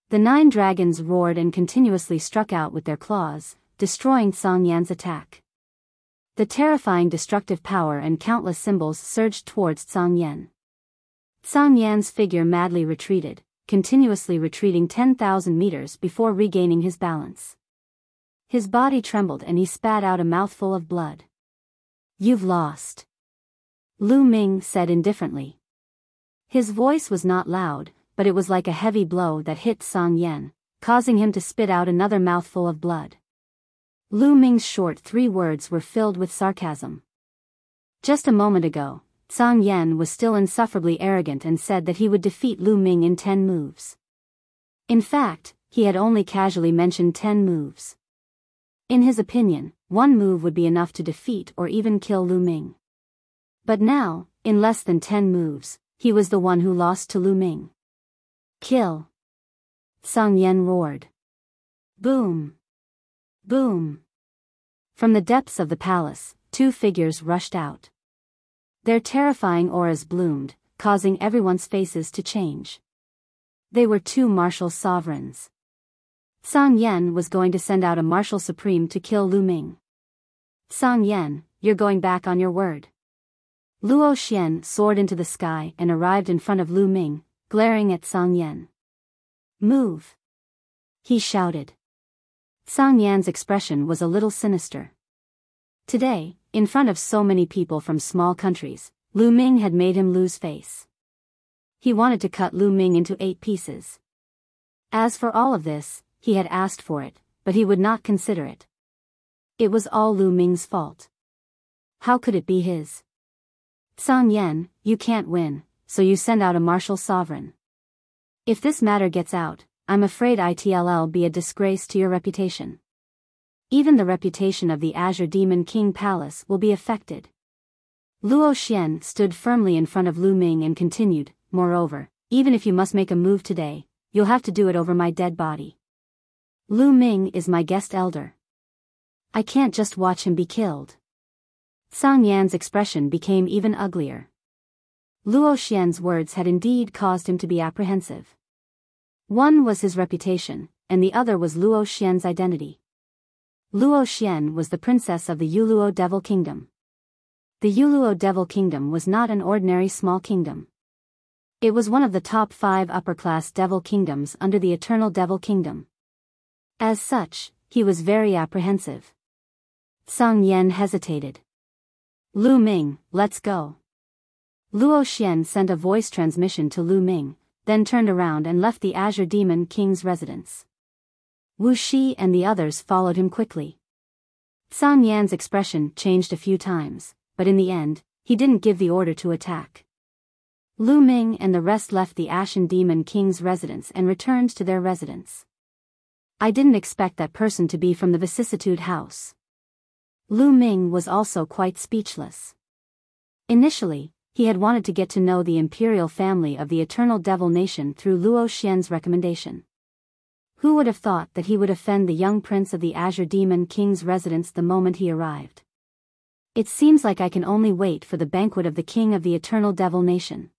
The 9 dragons roared and continuously struck out with their claws, destroying Tsang Yan's attack. The terrifying destructive power and countless symbols surged towards Tsang Yen. Tsang Yan's figure madly retreated, continuously retreating 10,000 meters before regaining his balance. His body trembled and he spat out a mouthful of blood. You've lost, Lu Ming said indifferently. His voice was not loud, but it was like a heavy blow that hit Tsang Yen, causing him to spit out another mouthful of blood. Lu Ming's short 3 words were filled with sarcasm. Just a moment ago, Tsang Yen was still insufferably arrogant and said that he would defeat Lu Ming in 10 moves. In fact, he had only casually mentioned 10 moves. In his opinion, 1 move would be enough to defeat or even kill Lu Ming. But now, in less than 10 moves, he was the one who lost to Lu Ming. Kill! Tsang Yen roared. Boom! Boom! From the depths of the palace, 2 figures rushed out. Their terrifying auras bloomed, causing everyone's faces to change. They were 2 martial sovereigns. Tsang Yen was going to send out a martial supreme to kill Lu Ming. Tsang Yen, you're going back on your word. Luo Xian soared into the sky and arrived in front of Lu Ming, glaring at Tsang Yen. Move! He shouted. Tsang Yan's expression was a little sinister. Today, in front of so many people from small countries, Lu Ming had made him lose face. He wanted to cut Lu Ming into 8 pieces. As for all of this, he had asked for it, but he would not consider it. It was all Lu Ming's fault. How could it be his? Tsang Yen, you can't win, so you send out a martial sovereign. If this matter gets out, I'm afraid it'll be a disgrace to your reputation. Even the reputation of the Azure Demon King Palace will be affected. Luo Xian stood firmly in front of Lu Ming and continued, moreover, even if you must make a move today, you'll have to do it over my dead body. Lu Ming is my guest elder. I can't just watch him be killed. Tsang Yan's expression became even uglier. Luo Xian's words had indeed caused him to be apprehensive. One was his reputation, and the other was Luo Xian's identity. Luo Xian was the princess of the Youluo Devil Kingdom. The Youluo Devil Kingdom was not an ordinary small kingdom. It was one of the top 5 upper-class devil kingdoms under the Eternal Devil Kingdom. As such, he was very apprehensive. Song Yan hesitated. Lu Ming, let's go. Luo Xian sent a voice transmission to Lu Ming, then turned around and left the Azure Demon King's residence. Wu Shi and the others followed him quickly. Song Yan's expression changed a few times, but in the end, he didn't give the order to attack. Lu Ming and the rest left the Ashen Demon King's residence and returned to their residence. I didn't expect that person to be from the Vicissitude House. Lu Ming was also quite speechless. Initially, he had wanted to get to know the imperial family of the Eternal Devil Nation through Luo Xian's recommendation. Who would have thought that he would offend the young prince of the Azure Demon King's residence the moment he arrived? It seems like I can only wait for the banquet of the king of the Eternal Devil Nation.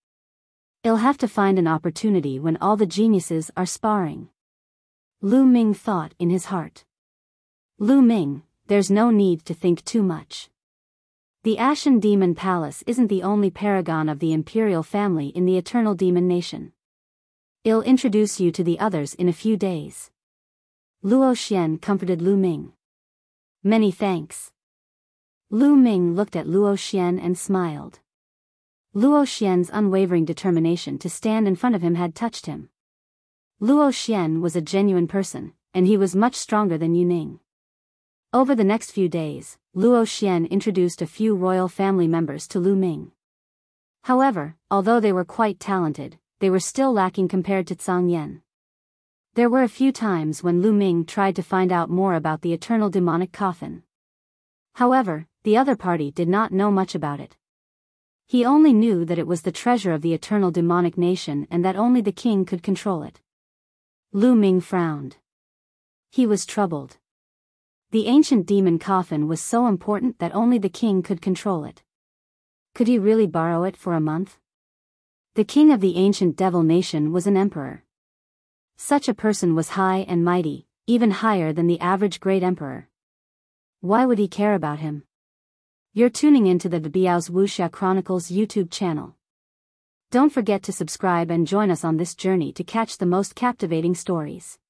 I'll have to find an opportunity when all the geniuses are sparring. Lu Ming thought in his heart. Lu Ming, there's no need to think too much. The Ashen Demon Palace isn't the only paragon of the imperial family in the Eternal Demon Nation. I'll introduce you to the others in a few days. Luo Xian comforted Lu Ming. Many thanks. Lu Ming looked at Luo Xian and smiled. Luo Xian's unwavering determination to stand in front of him had touched him. Luo Xian was a genuine person, and he was much stronger than Yu Ning. Over the next few days, Luo Xian introduced a few royal family members to Lu Ming. However, although they were quite talented, they were still lacking compared to Song Yan. There were a few times when Lu Ming tried to find out more about the eternal demonic coffin. However, the other party did not know much about it. He only knew that it was the treasure of the eternal demonic nation and that only the king could control it. Lu Ming frowned. He was troubled. The ancient demon coffin was so important that only the king could control it. Could he really borrow it for a month? The king of the ancient devil nation was an emperor. Such a person was high and mighty, even higher than the average great emperor. Why would he care about him? You're tuning into the Biyao's Wuxia Chronicles YouTube channel. Don't forget to subscribe and join us on this journey to catch the most captivating stories.